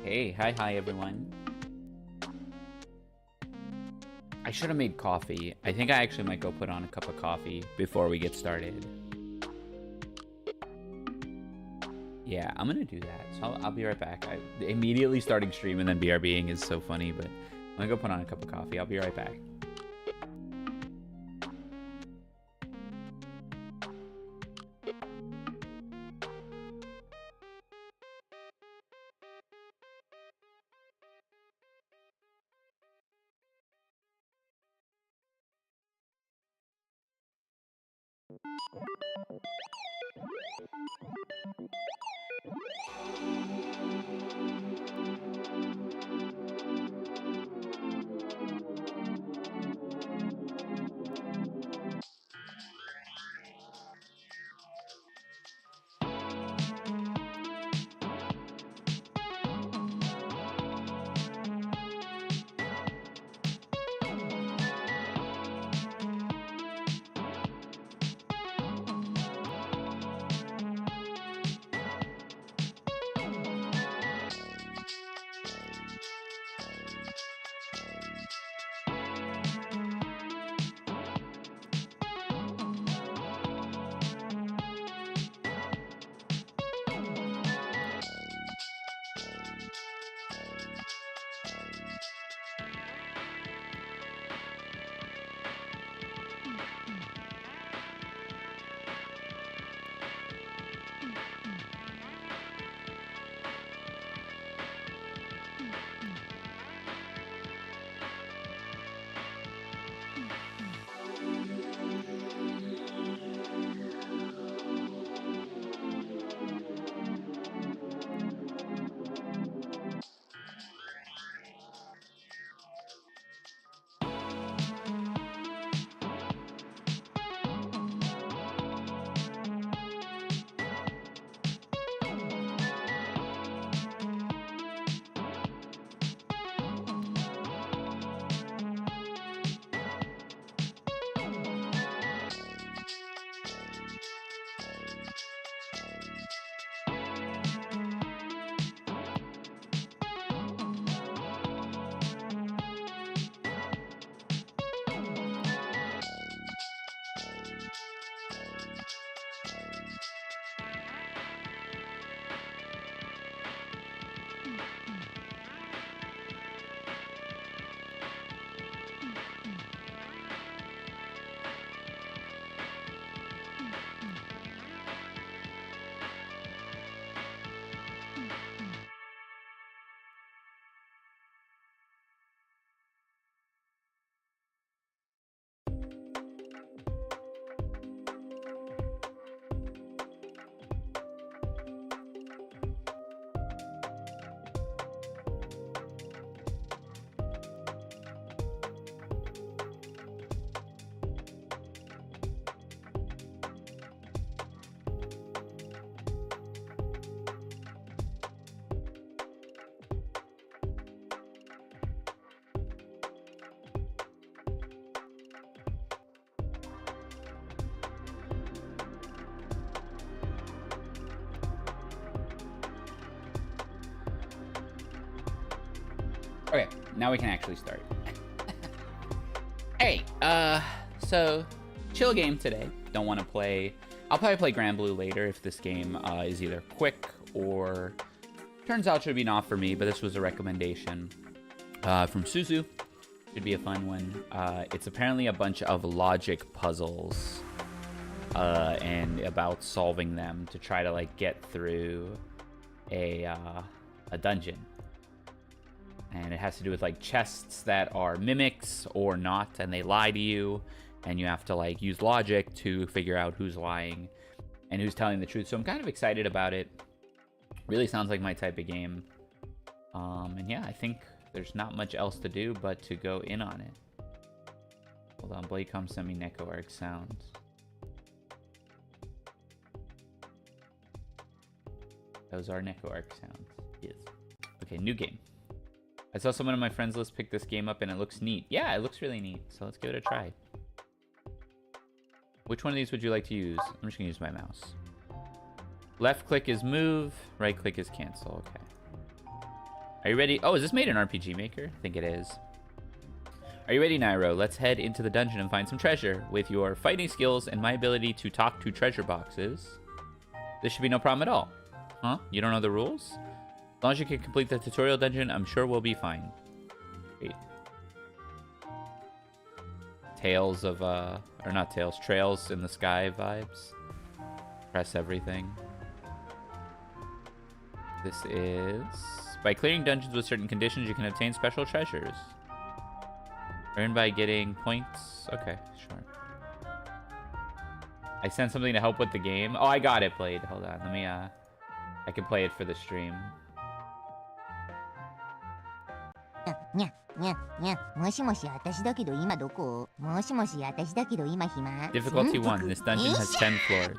Okay, hi everyone. I should have made coffee. I think I actually might go put on a cup of coffee before we get started. Yeah, I'm gonna do that. So I'll be right back. Immediately starting stream and then BRBing is so funny, but I'm gonna go put on a cup of coffee. I'll be right back. Okay, now we can actually start. Hey, so chill game today. Don't want to play. I'll probably play Grand Blue later if this game is either quick or turns out should be not for me. But this was a recommendation from Suzu. Should be a fun one. It's apparently a bunch of logic puzzles and about solving them to try to like get through a dungeon. And it has to do with like chests that are mimics or not, and they lie to you, and you have to like use logic to figure out who's lying and who's telling the truth. So I'm kind of excited about it. Really sounds like my type of game. And yeah, I think there's not much else to do but to go in on it. Hold on, Blade.com sent me NecoArc sounds. Those are NecoArc sounds. Yes. Okay, new game. I saw someone on my friends list pick this game up and it looks neat. Yeah, it looks really neat. So let's give it a try. Which one of these would you like to use? I'm just gonna use my mouse. Left click is move, right click is cancel. Okay. Are you ready? Oh, is this made in RPG Maker? I think it is. Are you ready, Nairo? Let's head into the dungeon and find some treasure. With your fighting skills and my ability to talk to treasure boxes, this should be no problem at all. Huh? You don't know the rules? As long as you can complete the tutorial dungeon, I'm sure we'll be fine. Wait. Tales of, or not Tales, Trails in the Sky vibes. Press everything. This is... By clearing dungeons with certain conditions, you can obtain special treasures. Earned by getting points. Okay, sure. I sent something to help with the game. Oh, I got it played. Hold on. Let me, I can play it for the stream. Difficulty 1. This dungeon has 10 floors.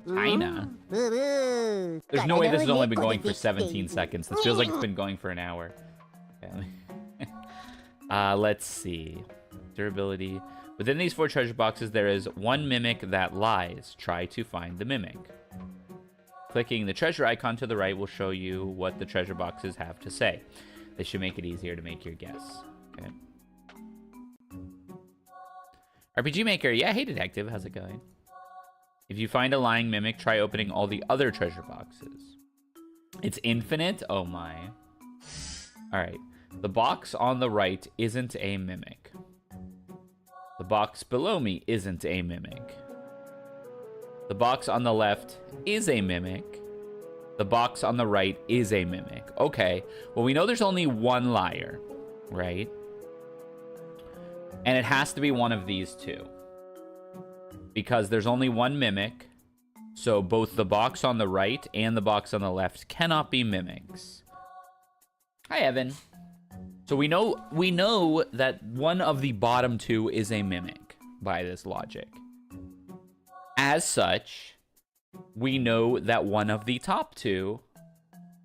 China. There's no way this has only been going for 17 seconds. This feels like it's been going for an hour. Okay. Let's see. Durability. Within these 4 treasure boxes, there is one mimic that lies. Try to find the mimic. Clicking the treasure icon to the right will show you what the treasure boxes have to say. This should make it easier to make your guess. Okay. RPG Maker. Yeah, hey, Detective. How's it going? If you find a lying mimic, try opening all the other treasure boxes. It's infinite? Oh, my. All right. The box on the right isn't a mimic. The box below me isn't a mimic. The box on the left is a mimic. The box on the right is a mimic. Okay. Well, we know there's only one liar, right? And it has to be one of these two. Because there's only one mimic. So both the box on the right and the box on the left cannot be mimics. Hi, Evan. So we know that one of the bottom two is a mimic by this logic. As such, we know that one of the top two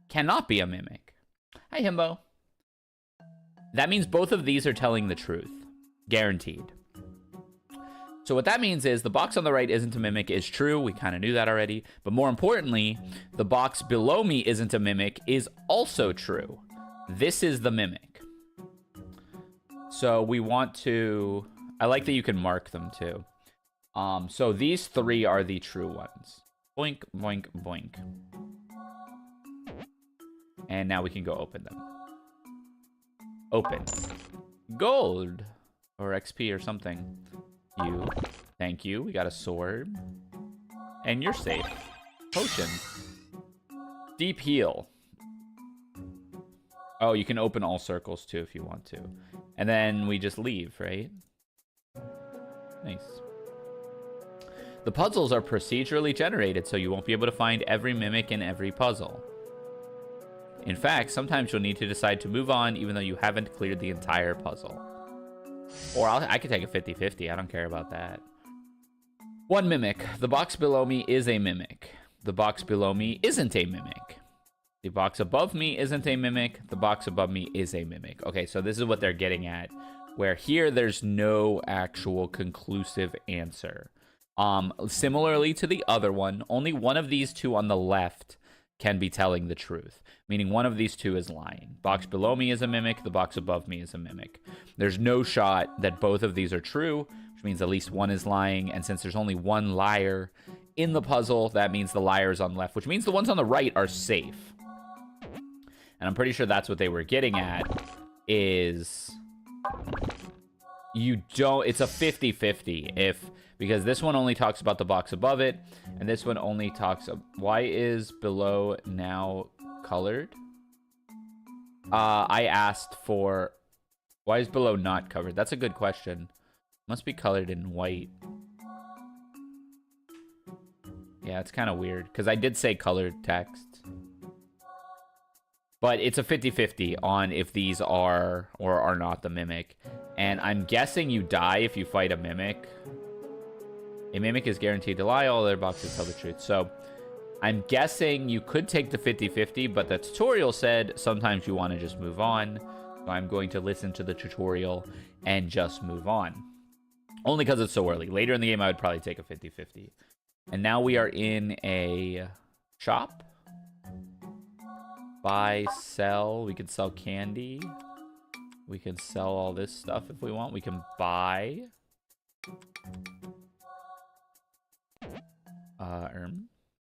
cannot be a mimic. Hi, Himbo. That means both of these are telling the truth. Guaranteed. So what that means is the box on the right isn't a mimic is true. We kind of knew that already. But more importantly, the box below me isn't a mimic is also true. This is the mimic. So we want to... I like that you can mark them too. So these 3 are the true ones. Boink, boink, boink. And now we can go open them. Open. Gold. Or XP or something. You. Thank you. We got a sword. And you're safe. Potion. Deep heal. Oh, you can open all circles too if you want to. And then we just leave, right? Nice. The puzzles are procedurally generated, so you won't be able to find every mimic in every puzzle. In fact, sometimes you'll need to decide to move on even though you haven't cleared the entire puzzle. Or I could take a 50-50. I don't care about that. One mimic. The box below me is a mimic. The box below me isn't a mimic. The box above me isn't a mimic. The box above me is a mimic. Okay, so this is what they're getting at. Where here, there's no actual conclusive answer. Similarly to the other one, only one of these two on the left can be telling the truth. Meaning one of these two is lying. Box below me is a mimic. The box above me is a mimic. There's no shot that both of these are true, which means at least one is lying. And since there's only one liar in the puzzle, that means the liar is on the left, which means the ones on the right are safe. And I'm pretty sure that's what they were getting at, is you don't, it's a 50-50 because this one only talks about the box above it, and this one only talks, why is below now colored? I asked for, why is below not covered? That's a good question. Must be colored in white. Yeah, it's kind of weird, because I did say colored text. But it's a 50-50 on if these are or are not the mimic. And I'm guessing you die if you fight a mimic. A mimic is guaranteed to lie. All other boxes tell the truth. So I'm guessing you could take the 50-50, but the tutorial said sometimes you want to just move on. So I'm going to listen to the tutorial and just move on. Only because it's so early. Later in the game, I would probably take a 50-50. And now we are in a shop. Buy, sell. We can sell candy. We can sell all this stuff if we want. We can buy.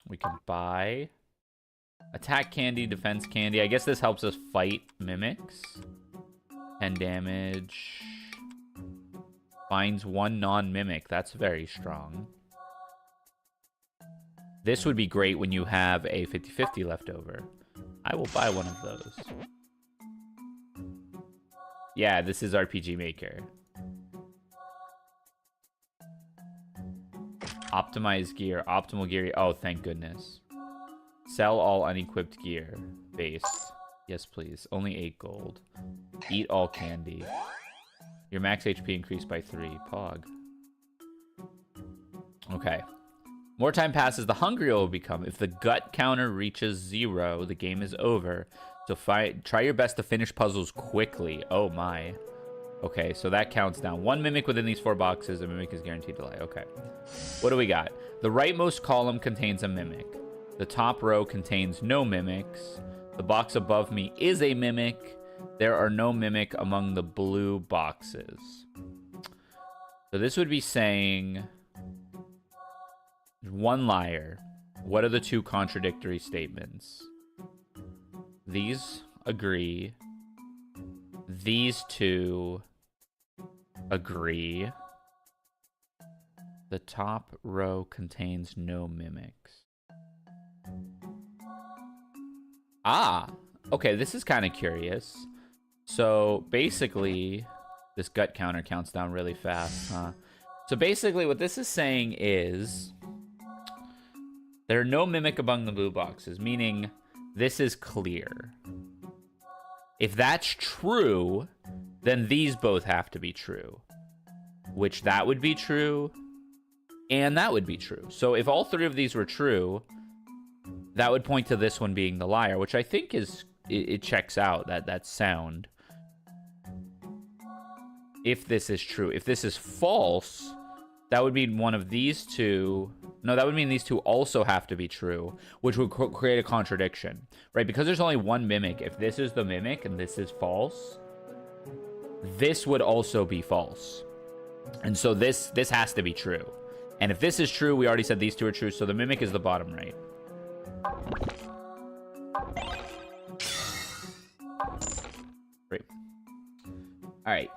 We can buy. Attack candy, defense candy. I guess this helps us fight mimics. 10 damage. Finds one non-mimic. That's very strong. This would be great when you have a 50-50 left over. I will buy one of those. Yeah, this is RPG Maker. Optimize gear. Optimal gear. Oh, thank goodness. Sell all unequipped gear. Base. Yes, please. Only 8 gold. Eat all candy. Your max HP increased by 3. Pog. Okay. More time passes, the hungrier it will become. If the gut counter reaches 0, the game is over. So try your best to finish puzzles quickly. Oh my. Okay, so that counts down. 1 mimic within these 4 boxes. A mimic is guaranteed to lie. Okay. What do we got? The rightmost column contains a mimic. The top row contains no mimics. The box above me is a mimic. There are no mimic among the blue boxes. So this would be saying 1 liar. What are the 2 contradictory statements? These agree. These 2 agree. The top row contains no mimics. Ah, okay, this is kind of curious. So basically, this gut counter counts down really fast, huh? So basically what this is saying is there are no mimic among the blue boxes, meaning this is clear. If that's true, then these both have to be true. Which that would be true, and that would be true. So if all 3 of these were true, that would point to this one being the liar, which I think is, it checks out, that sound. If this is true. If this is false, that would mean one of these 2... No, that would mean these 2 also have to be true, which would create a contradiction, right? Because there's only 1 mimic. If this is the mimic and this is false, this would also be false. And so this has to be true. And if this is true, we already said these 2 are true, so the mimic is the bottom right. Great. All right.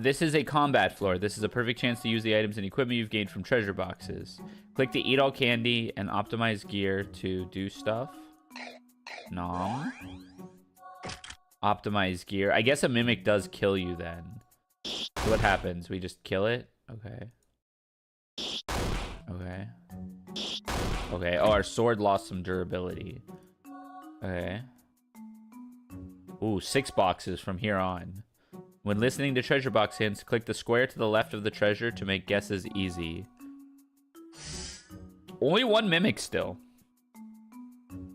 This is a combat floor. This is a perfect chance to use the items and equipment you've gained from treasure boxes. Click to eat all candy and optimize gear to do stuff. Nom. Optimize gear. I guess a mimic does kill you then. So what happens? We just kill it? Okay. Okay. Okay. Oh, our sword lost some durability. Okay. Ooh, 6 boxes from here on. When listening to treasure box hints, click the square to the left of the treasure to make guesses easy. Only 1 mimic still.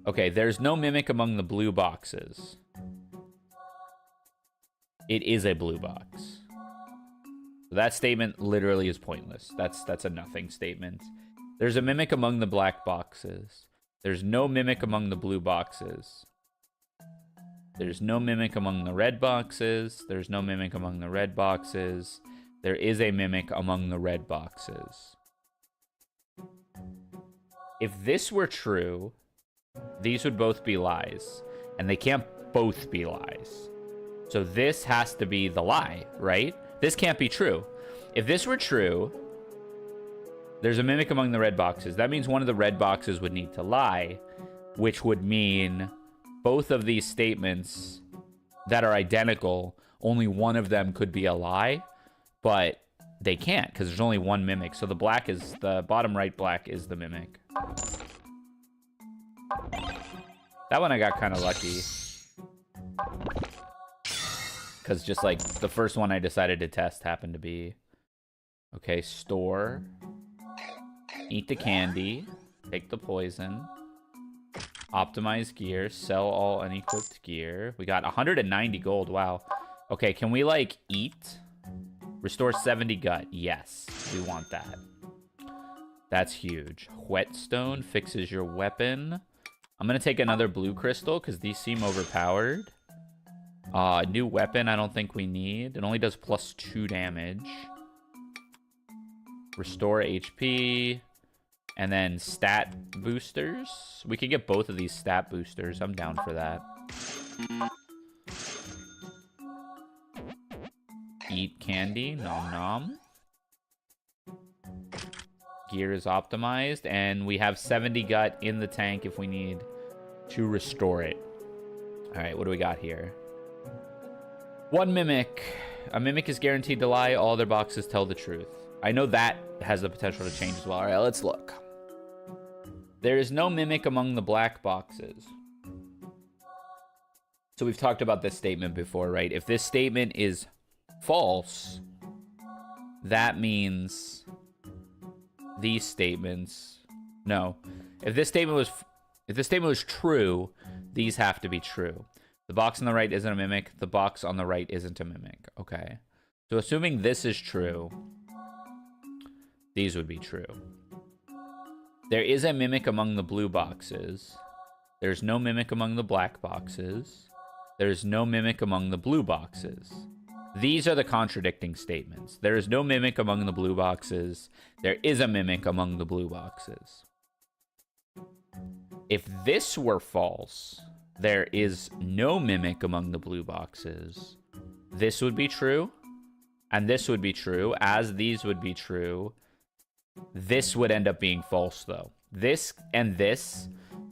Okay, there's no mimic among the blue boxes. It is a blue box. That statement literally is pointless. That's a nothing statement. There's a mimic among the black boxes. There's no mimic among the blue boxes. There's no mimic among the red boxes. There's no mimic among the red boxes. There is a mimic among the red boxes. If this were true, these would both be lies. And they can't both be lies. So this has to be the lie, right? This can't be true. If this were true, there's a mimic among the red boxes. That means one of the red boxes would need to lie, which would mean both of these statements that are identical, only one of them could be a lie, but they can't because there's only 1 mimic. So the black is, the bottom right black is the mimic. That one I got kind of lucky. Because just like the first one I decided to test happened to be. Okay, store. Eat the candy. Take the poison. Optimize gear. Sell all unequipped gear. We got 190 gold. Wow. Okay, can we like eat Restore 70 gut. Yes, we want that. That's huge. Whetstone fixes your weapon. I'm going to take another blue crystal because these seem overpowered. New weapon I don't think we need. It only does +2 damage. Restore HP. And then stat boosters. We could get both of these stat boosters. I'm down for that. Eat candy. Nom nom. Gear is optimized. And we have 70 gut in the tank if we need to restore it. Alright, what do we got here? 1 mimic. A mimic is guaranteed to lie. All their boxes tell the truth. I know that has the potential to change as well. Alright, let's look. There is no mimic among the black boxes. So we've talked about this statement before, right? If this statement is false, that means these statements... No. If this statement was true, these have to be true. The box on the right isn't a mimic. The box on the right isn't a mimic. Okay. So assuming this is true, these would be true. There is a mimic among the blue boxes. There's no mimic among the black boxes. There's no mimic among the blue boxes. These are the contradicting statements. There is no mimic among the blue boxes. There is a mimic among the blue boxes. If this were false, there is no mimic among the blue boxes. This would be true. And this would be true, as these would be true. This would end up being false, though. This and this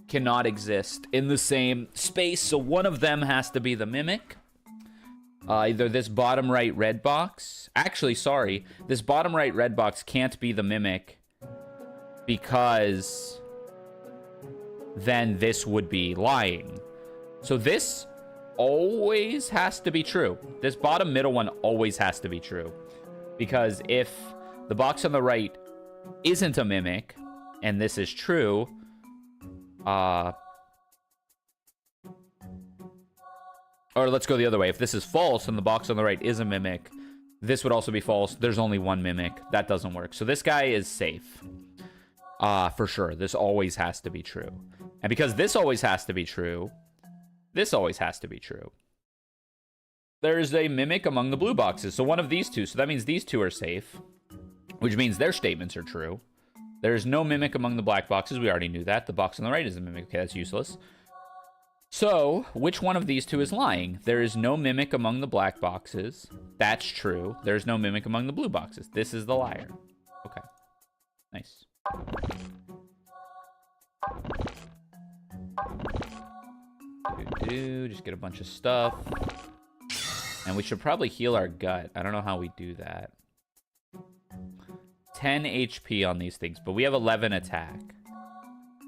cannot exist in the same space, so one of them has to be the mimic. Either this bottom right red box... Actually, sorry. This bottom right red box can't be the mimic because then this would be lying. So this always has to be true. This bottom middle one always has to be true. Because if the box on the right isn't a mimic, and this is true, or let's go the other way. If this is false and the box on the right is a mimic, this would also be false. There's only one mimic. That doesn't work. So this guy is safe. For sure. This always has to be true. And because this always has to be true, this always has to be true. There's a mimic among the blue boxes. So one of these two. So that means these two are safe, which means their statements are true. There's no mimic among the black boxes. We already knew that. The box on the right is a mimic. Okay, that's useless. So, which one of these two is lying? There is no mimic among the black boxes. That's true. There's no mimic among the blue boxes. This is the liar. Okay. Nice. Just get a bunch of stuff. And we should probably heal our gut. I don't know how we do that. 10 HP on these things, but we have 11 attack.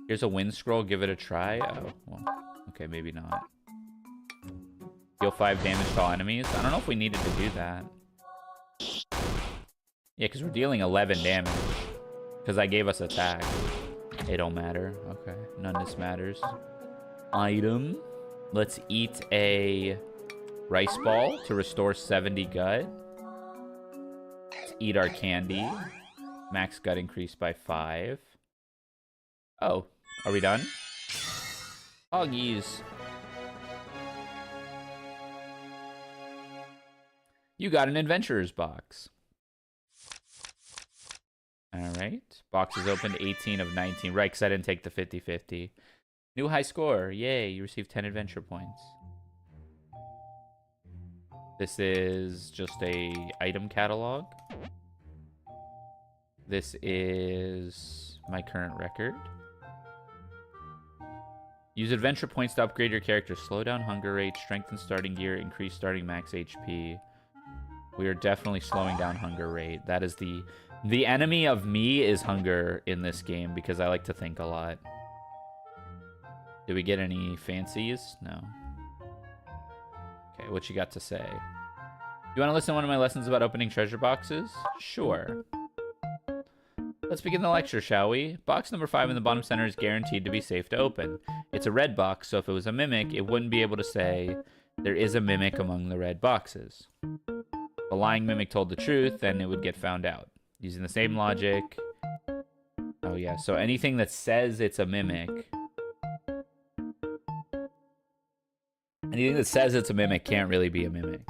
Here's a wind scroll. Give it a try. Oh, well. Okay, maybe not. Deal 5 damage to all enemies. I don't know if we needed to do that. Yeah, because we're dealing 11 damage. Because I gave us attack. It don't matter. Okay, none of this matters. Item. Let's eat a rice ball to restore 70 gut. Let's eat our candy. Max gut increased by 5. Oh, are we done? Hoggies. You got an adventurer's box. Alright. Box is opened 18 of 19. Right, because I didn't take the 50-50. New high score. Yay, you received 10 adventure points. This is just a item catalog. This is my current record. Use adventure points to upgrade your character. Slow down hunger rate, strengthen starting gear, increase starting max HP. We are definitely slowing down hunger rate. That is the enemy of me is hunger in this game because I like to think a lot. Did we get any fancies? No. Okay, what you got to say? You want to listen to one of my lessons about opening treasure boxes? Sure. Let's begin the lecture, shall we? Box number 5 in the bottom center is guaranteed to be safe to open. It's a red box, so if it was a mimic, it wouldn't be able to say, there is a mimic among the red boxes. If a lying mimic told the truth, then it would get found out. Using the same logic. Oh, yeah. So anything that says it's a mimic. Anything that says it's a mimic can't really be a mimic.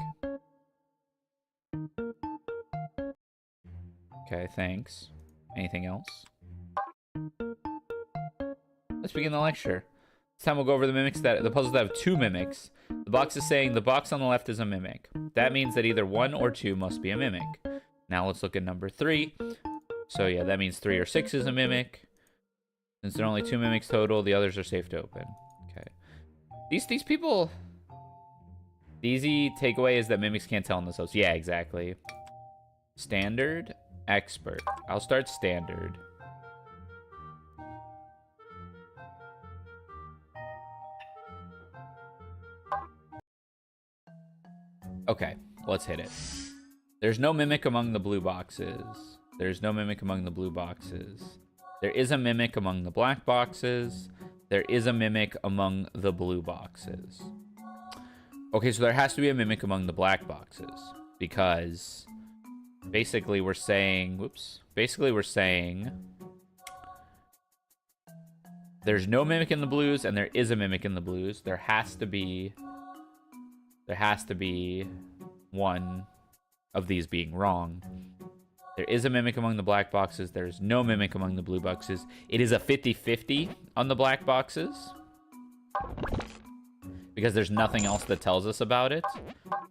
Okay, thanks. Anything else? Let's begin the lecture. This time we'll go over the mimics the puzzles that have 2 mimics. The box is saying the box on the left is a mimic. That means that either 1 or 2 must be a mimic. Now let's look at number 3. So yeah, that means 3 or 6 is a mimic. Since there are only 2 mimics total, the others are safe to open. Okay. These people... The easy takeaway is that mimics can't tell themselves. Yeah, exactly. Standard, expert. I'll start standard. Okay, let's hit it. There's no mimic among the blue boxes. There's no mimic among the blue boxes. There is a mimic among the black boxes. There is a mimic among the blue boxes. Okay, so there has to be a mimic among the black boxes. Because basically we're saying... Whoops. Basically we're saying... There's no mimic in the blues, and there is a mimic in the blues. There has to be one of these being wrong. There is a mimic among the black boxes. There's no mimic among the blue boxes. It is a 50-50 on the black boxes. Because there's nothing else that tells us about it.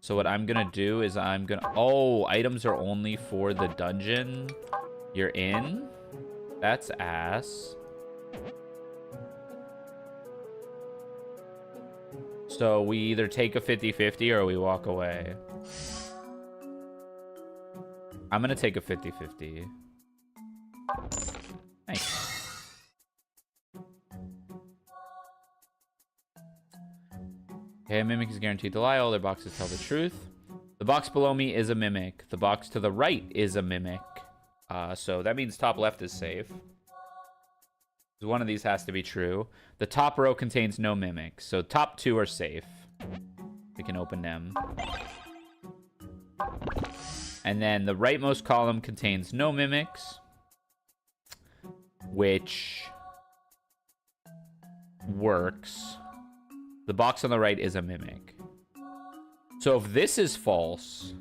So what I'm going to do is Oh, items are only for the dungeon you're in? That's ass. So we either take a 50-50 or we walk away. I'm going to take a 50-50. Thanks. Okay, a mimic is guaranteed to lie. All their boxes tell the truth. The box below me is a mimic. The box to the right is a mimic. So that means top left is safe. One of these has to be true. The top row contains no mimics. So top 2 are safe. We can open them. And then the rightmost column contains no mimics. Which works. The box on the right is a mimic. So if this is false,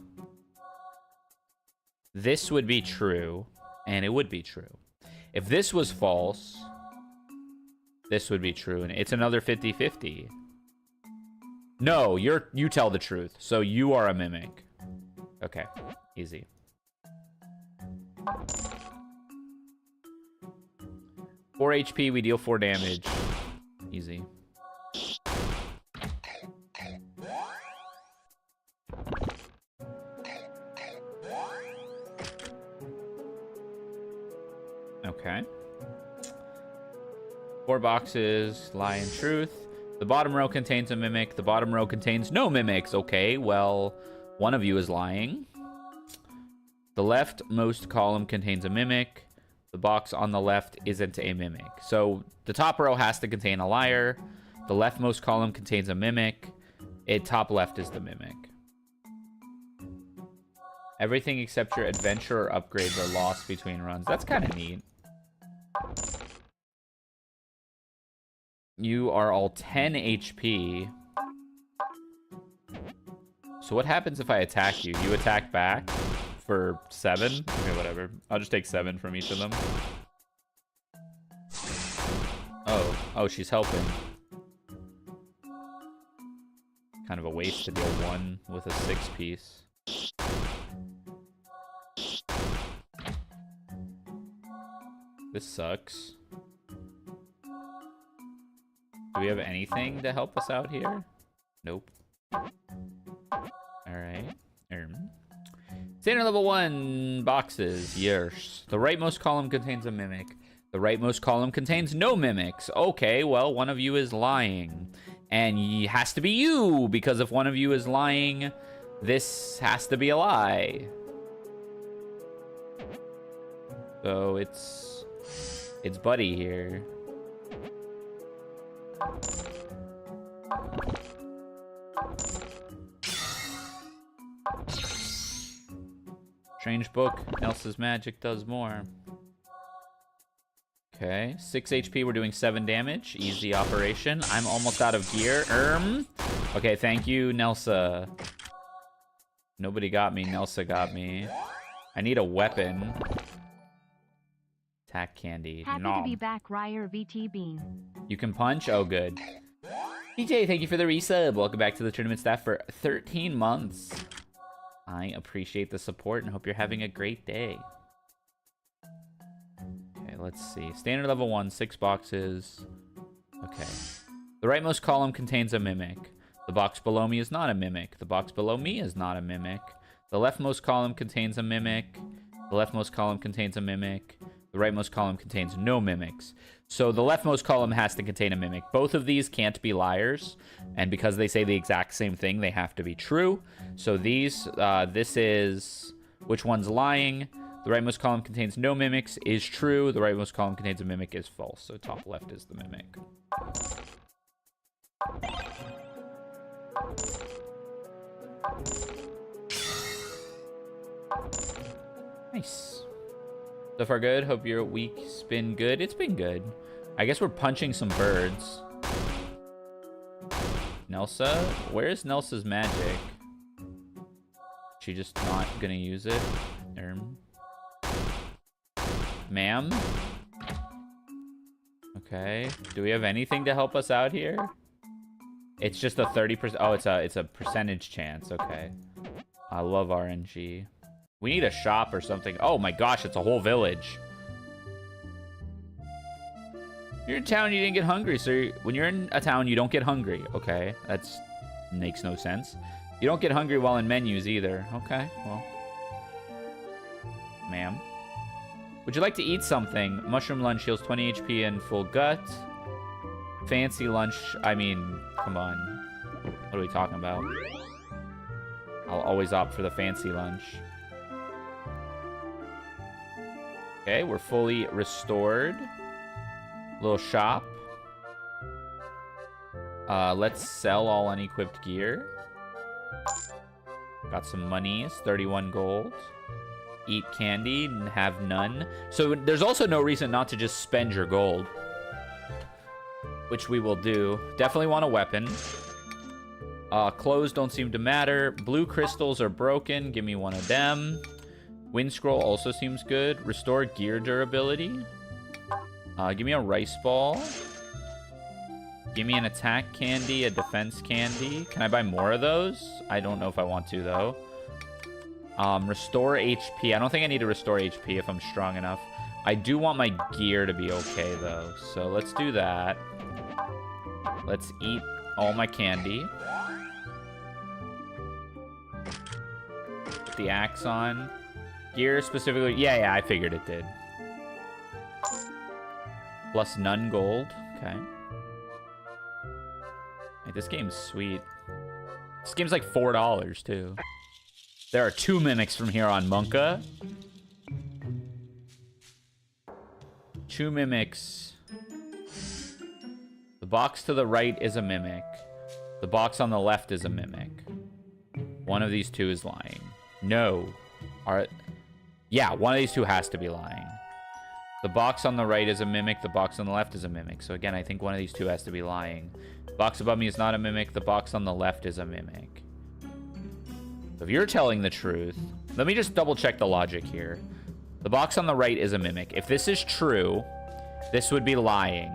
this would be true, and it would be true. If this was false, this would be true, and it's another 50-50. No, you tell the truth, so you are a mimic. Okay, easy. Four HP, we deal 4 damage. Easy. Okay. 4 boxes, lie and truth. The bottom row contains a mimic. The bottom row contains no mimics. Okay, well, one of you is lying. The leftmost column contains a mimic. The box on the left isn't a mimic. So the top row has to contain a liar. The leftmost column contains a mimic. Top left is the mimic. Everything except your adventure or upgrades are lost between runs. That's kind of neat. You are all 10 HP. So what happens if I attack you? You attack back for 7? Okay, whatever. I'll just take 7 from each of them. Oh, she's helping. Kind of a waste to deal 1 with a 6-piece. This sucks. Do we have anything to help us out here? Nope. Alright. Standard level 1 boxes. Yes. The rightmost column contains a mimic. The rightmost column contains no mimics. Okay, well, one of you is lying. And it has to be you, because if one of you is lying, this has to be a lie. So it's Buddy here. Strange book. Elsa's magic does more. Okay, 6 HP. We're doing 7 damage. Easy operation. I'm almost out of gear. Okay, thank you, Nelsa. Nobody got me. Nelsa got me. I need a weapon. Attack candy. Happy to be back, Rysair VT Bean. You can punch? Oh, good. DJ, thank you for the resub. Welcome back to the tournament staff for 13 months. I appreciate the support and hope you're having a great day. Okay, let's see. Standard level 1, 6 boxes. Okay. The rightmost column contains a mimic. The box below me is not a mimic. The box below me is not a mimic. The leftmost column contains a mimic. The leftmost column contains a mimic. The rightmost column contains no mimics. So the leftmost column has to contain a mimic. Both of these can't be liars. And because they say the exact same thing, they have to be true. So these, this is, which one's lying? The rightmost column contains no mimics is true. The rightmost column contains a mimic is false. So top left is the mimic. Nice. So far good. Hope your week's been good. It's been good. I guess we're punching some birds. Nelsa? Where's Nelsa's magic? She just not gonna use it? Ma'am? Okay. Do we have anything to help us out here? It's just a 30%. Oh, it's a percentage chance. Okay. I love RNG. We need a shop or something. Oh my gosh, it's a whole village. You're in town, you didn't get hungry. So when you're in a town, you don't get hungry. Okay, that's makes no sense. You don't get hungry while in menus either. Okay, well. Ma'am. Would you like to eat something? Mushroom lunch heals 20 HP and full gut. Fancy lunch, I mean, come on. What are we talking about? I'll always opt for the fancy lunch. Okay, we're fully restored. Little shop. Let's sell all unequipped gear. Got some monies, 31 gold. Eat candy and have none. So there's also no reason not to just spend your gold. Which we will do. Definitely want a weapon. Clothes don't seem to matter. Blue crystals are broken. Give me one of them. Wind scroll also seems good. Restore gear durability. Give me a rice ball. Give me an attack candy, a defense candy. Can I buy more of those? I don't know if I want to, though. Restore HP. I don't think I need to restore HP if I'm strong enough. I do want my gear to be okay, though. So let's do that. Let's eat all my candy. Put the axe on. Gear specifically. Yeah, I figured it did. Plus none gold. Okay. Hey, this game's sweet. This game's like $4 too. There are 2 mimics from here on Monka. 2 mimics. The box to the right is a mimic. The box on the left is a mimic. One of these 2 is lying. No. Yeah, one of these 2 has to be lying. The box on the right is a mimic. The box on the left is a mimic. So again, I think one of these 2 has to be lying. The box above me is not a mimic. The box on the left is a mimic. So if you're telling the truth, let me just double check the logic here. The box on the right is a mimic. If this is true, this would be lying.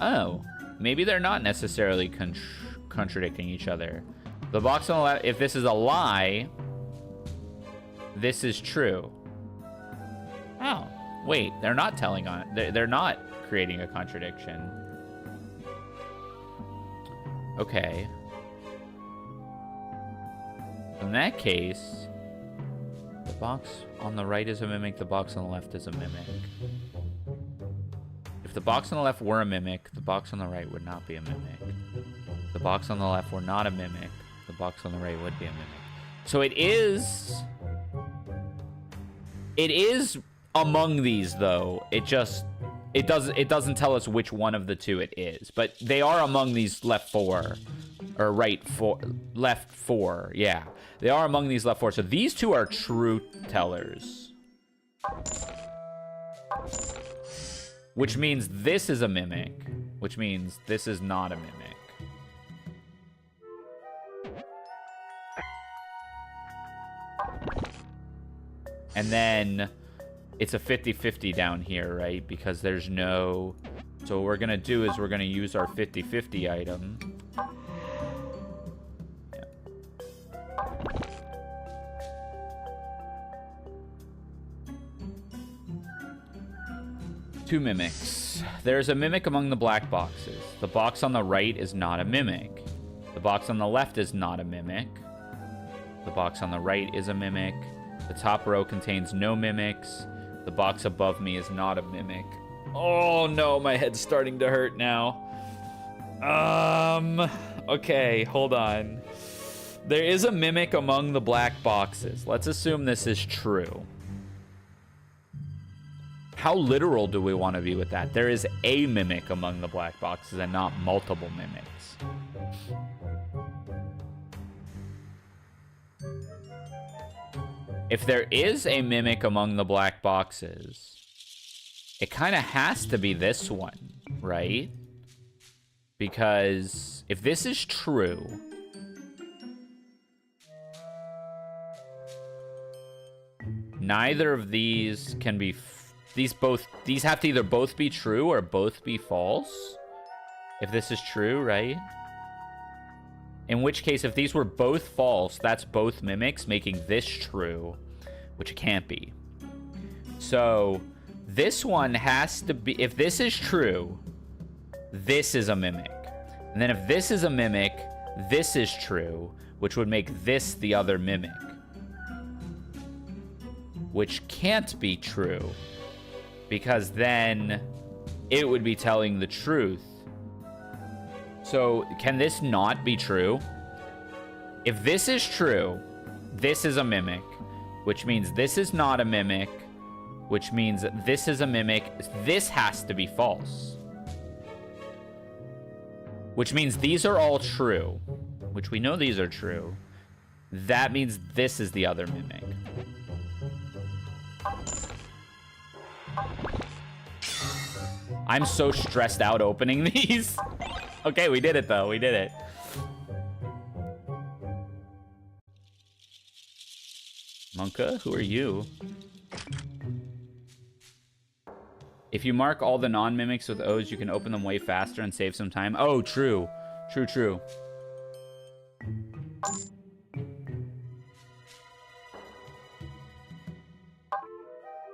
Oh, maybe they're not necessarily contradicting each other. The box on the left, if this is a lie, this is true. Oh, wait, they're not telling on it. They're not creating a contradiction. Okay. In that case, the box on the right is a mimic, the box on the left is a mimic. If the box on the left were a mimic, the box on the right would not be a mimic. If the box on the left were not a mimic, the box on the right would be a mimic. So it is among these, though. It doesn't tell us which one of the 2 it is, but they are among these left 4. Or left 4. Yeah. They are among these left 4. So these two are true tellers. Which means this is a mimic. Which means this is not a mimic. And then it's a 50-50 down here, right? Because there's no... So what we're going to do is we're going to use our 50-50 item. Yeah. Two mimics. There's a mimic among the black boxes. The box on the right is not a mimic. The box on the left is not a mimic. The box on the right is a mimic. The top row contains no mimics. The box above me is not a mimic. Oh no, my head's starting to hurt now. Okay, hold on. There is a mimic among the black boxes. Let's assume this is true. How literal do we want to be with that? There is a mimic among the black boxes and not multiple mimics. If there is a mimic among the black boxes, it kind of has to be this one, right? Because if this is true, neither of these can be... These have to either both be true or both be false. If this is true, right? In which case, if these were both false, that's both mimics, making this true, which it can't be. So, this one has to be... If this is true, this is a mimic. And then if this is a mimic, this is true, which would make this the other mimic. Which can't be true, because then it would be telling the truth. So, can this not be true? If this is true, this is a mimic, which means this is not a mimic, which means this is a mimic. This has to be false. Which means these are all true, which we know these are true. That means this is the other mimic. I'm so stressed out opening these. Okay, we did it though. We did it. Monka, who are you? If you mark all the non-mimics with O's, you can open them way faster and save some time. Oh, true. True, true.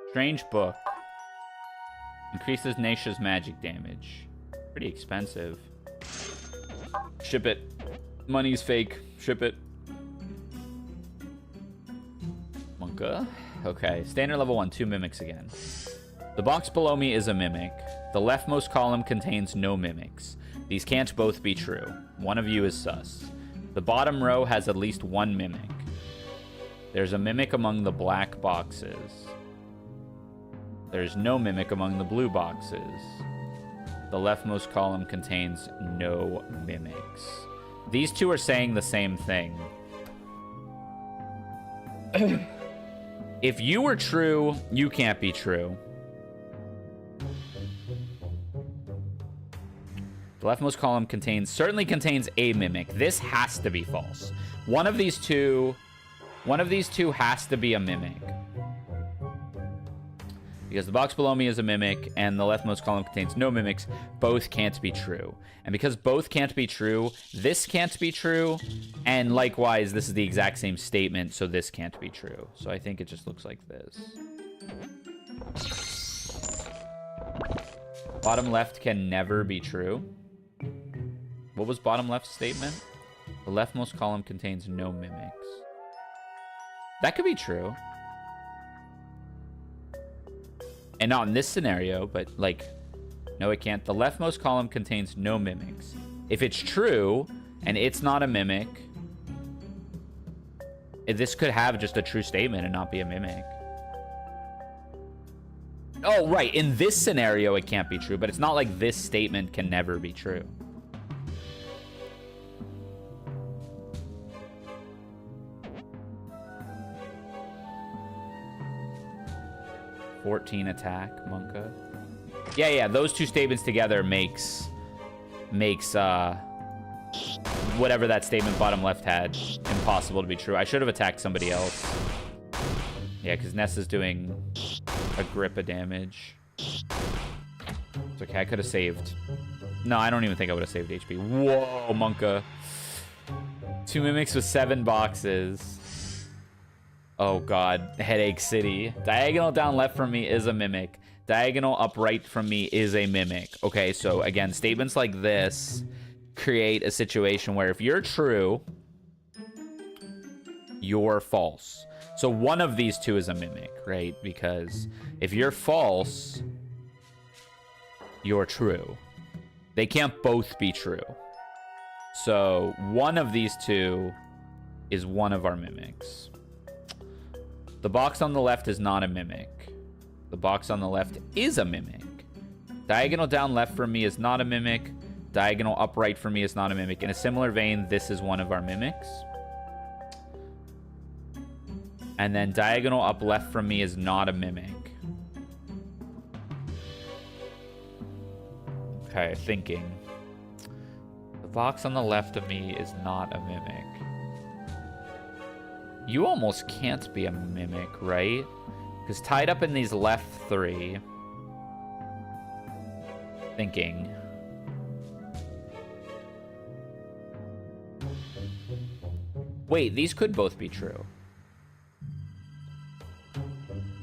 Strange book. Increases Naisha's magic damage. Pretty expensive. Ship it. Money's fake. Ship it. Monka. Okay. Standard level 1. 2 mimics again. The box below me is a mimic. The leftmost column contains no mimics. These can't both be true. One of you is sus. The bottom row has at least one mimic. There's a mimic among the black boxes. There's no mimic among the blue boxes. The leftmost column contains no mimics. These two are saying the same thing. If you were true, you can't be true. The leftmost column certainly contains a mimic. This has to be false. One of these two has to be a mimic. Because the box below me is a mimic, and the leftmost column contains no mimics. Both can't be true. And because both can't be true, this can't be true. And likewise, this is the exact same statement, so this can't be true. So I think it just looks like this. Bottom left can never be true. What was bottom left's statement? The leftmost column contains no mimics. That could be true. And not in this scenario, but like, no, it can't. The leftmost column contains no mimics. If it's true, and it's not a mimic, this could have just a true statement and not be a mimic. Oh, right. In this scenario, it can't be true, but it's not like this statement can never be true. 14 attack, Monka. Yeah, those two statements together makes whatever that statement bottom left had impossible to be true. I should have attacked somebody else. Yeah, because Ness is doing a grip of damage. It's okay, I could have saved. No, I don't even think I would have saved HP. Whoa, Monka. 2 mimics with 7 boxes. Oh god, Headache City. Diagonal down left from me is a mimic. Diagonal up right from me is a mimic. Okay, so again, statements like this create a situation where if you're true, you're false. So one of these two is a mimic, right? Because if you're false, you're true. They can't both be true. So one of these two is one of our mimics. The box on the left is not a mimic. The box on the left is a mimic. Diagonal down left from me is not a mimic. Diagonal up right from me is not a mimic. In a similar vein, this is one of our mimics. And then diagonal up left from me is not a mimic. Okay, thinking. The box on the left of me is not a mimic. You almost can't be a mimic, right? Because tied up in these left 3... Thinking. Wait, these could both be true.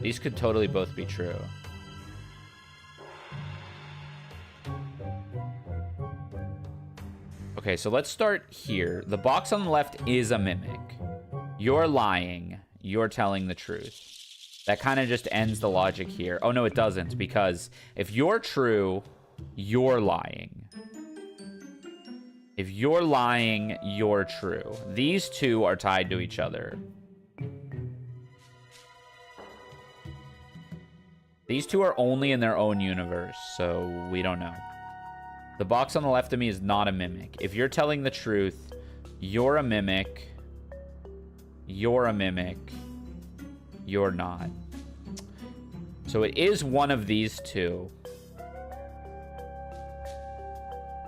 These could totally both be true. Okay, so let's start here. The box on the left is a mimic. You're lying. You're telling the truth. That kind of just ends the logic here. Oh, no, it doesn't. Because if you're true, you're lying. If you're lying, you're true. These two are tied to each other. These two are only in their own universe, so we don't know. The box on the left of me is not a mimic. If you're telling the truth, you're a mimic. You're a mimic. You're not. So it is one of these two.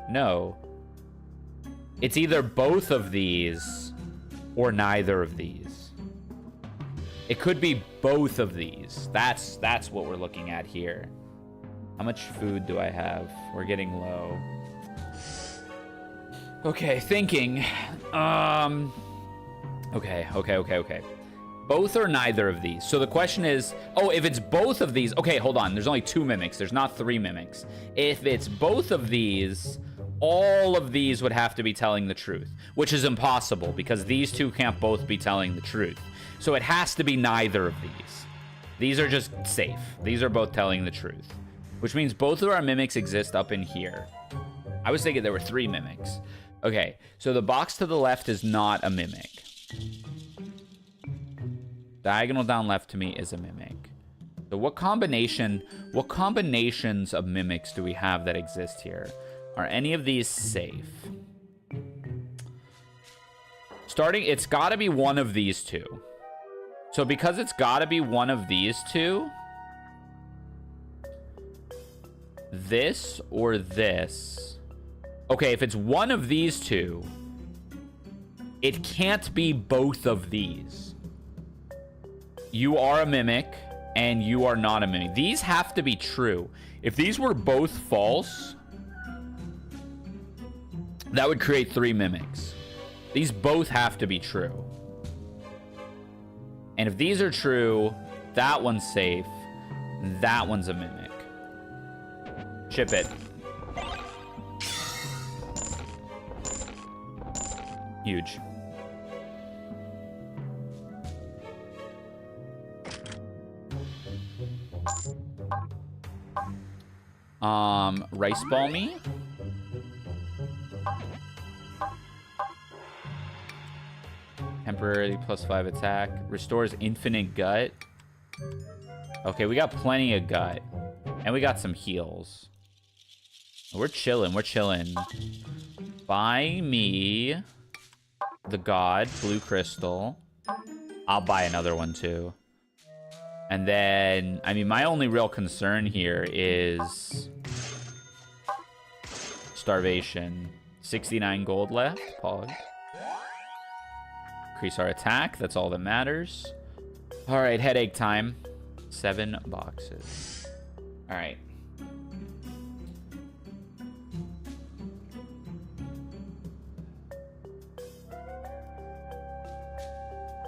No. It's either both of these or neither of these. It could be both of these. That's what we're looking at here. How much food do I have? We're getting low. Okay, thinking. Okay. Both or neither of these. So the question is, oh, if it's both of these, okay, hold on. There's only 2 mimics. There's not 3 mimics. If it's both of these, all of these would have to be telling the truth, which is impossible because these two can't both be telling the truth. So it has to be neither of these. These are just safe. These are both telling the truth, which means both of our mimics exist up in here. I was thinking there were 3 mimics. Okay, so the box to the left is not a mimic. Diagonal down left to me is a mimic. So what combinations of mimics do we have that exist here? Are any of these safe? It's got to be one of these two. So because it's got to be one of these two, this or this. Okay, if it's one of these two, it can't be both of these. You are a mimic, and you are not a mimic. These have to be true. If these were both false, that would create 3 mimics. These both have to be true. And if these are true, that one's safe. That one's a mimic. Ship it. Huge. Rice ball me. Temporarily +5 attack. Restores infinite gut. Okay, we got plenty of gut. And we got some heals. We're chilling. We're chilling. Buy me the god, blue crystal. I'll buy another one too. And then, I mean, my only real concern here is starvation. 69 gold left. Pog. Increase our attack. That's all that matters. All right, headache time. 7 boxes. All right.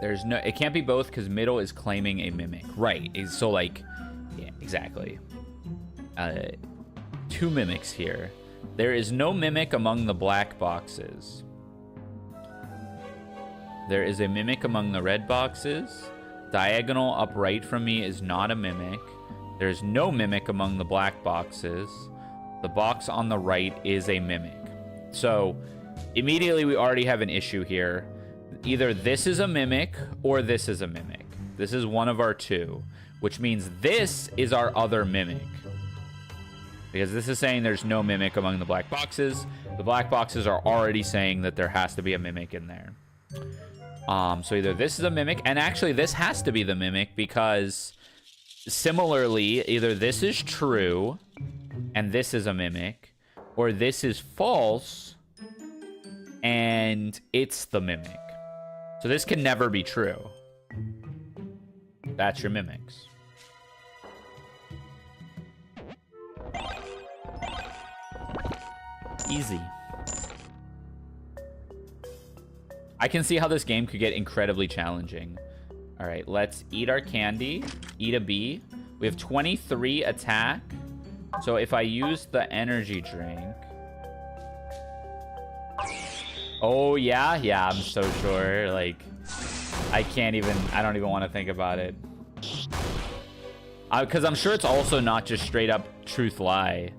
There's no, it can't be both because middle is claiming a mimic. Right. So like, yeah, exactly. 2 mimics here. There is no mimic among the black boxes. There is a mimic among the red boxes. Diagonal upright from me is not a mimic. There's no mimic among the black boxes. The box on the right is a mimic. So immediately we already have an issue here. Either this is a mimic or this is a mimic. This is one of our two, which means this is our other mimic. Because this is saying there's no mimic among the black boxes. The black boxes are already saying that there has to be a mimic in there. So either this is a mimic, and actually this has to be the mimic because similarly, either this is true and this is a mimic, or this is false and it's the mimic. So this can never be true. That's your mimics. Easy. I can see how this game could get incredibly challenging. All right, let's eat our candy. Eat a bee. We have 23 attack. So if I use the energy drink... Oh, yeah? Yeah, I'm so sure. Like, I don't even want to think about it. Because I'm sure it's also not just straight up truth lie.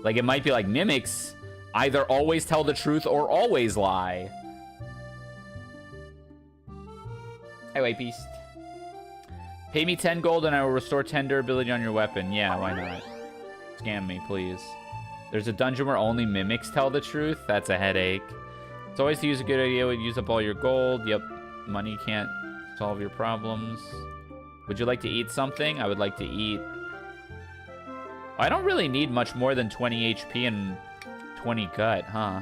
Like, it might be like mimics either always tell the truth or always lie. Hey, wait, beast. Pay me 10 gold and I will restore 10 durability on your weapon. Yeah, why not? Scam me, please. There's a dungeon where only mimics tell the truth. That's a headache. It's always to use a good idea. Would use up all your gold. Yep. Money can't solve your problems. Would you like to eat something? I would like to eat... I don't really need much more than 20 HP and 20 gut, huh?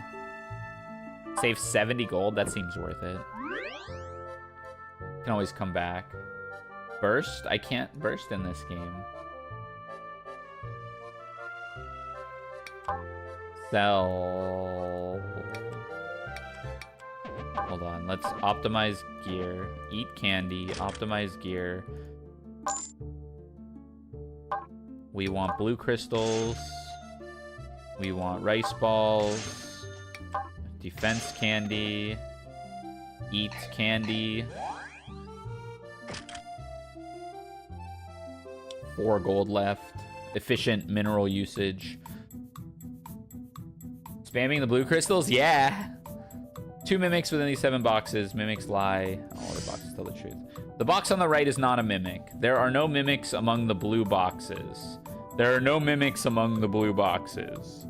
Save 70 gold? That seems worth it. Can always come back. Burst? I can't burst in this game. Sell. Hold on. Let's optimize gear. Eat candy. Optimize gear. We want blue crystals. We want rice balls. Defense candy. Eat candy. 4 gold left. Efficient mineral usage. Spamming the blue crystals? Yeah. 2 mimics within these 7 boxes. Mimics lie. All the boxes tell the truth. The box on the right is not a mimic. There are no mimics among the blue boxes. There are no mimics among the blue boxes.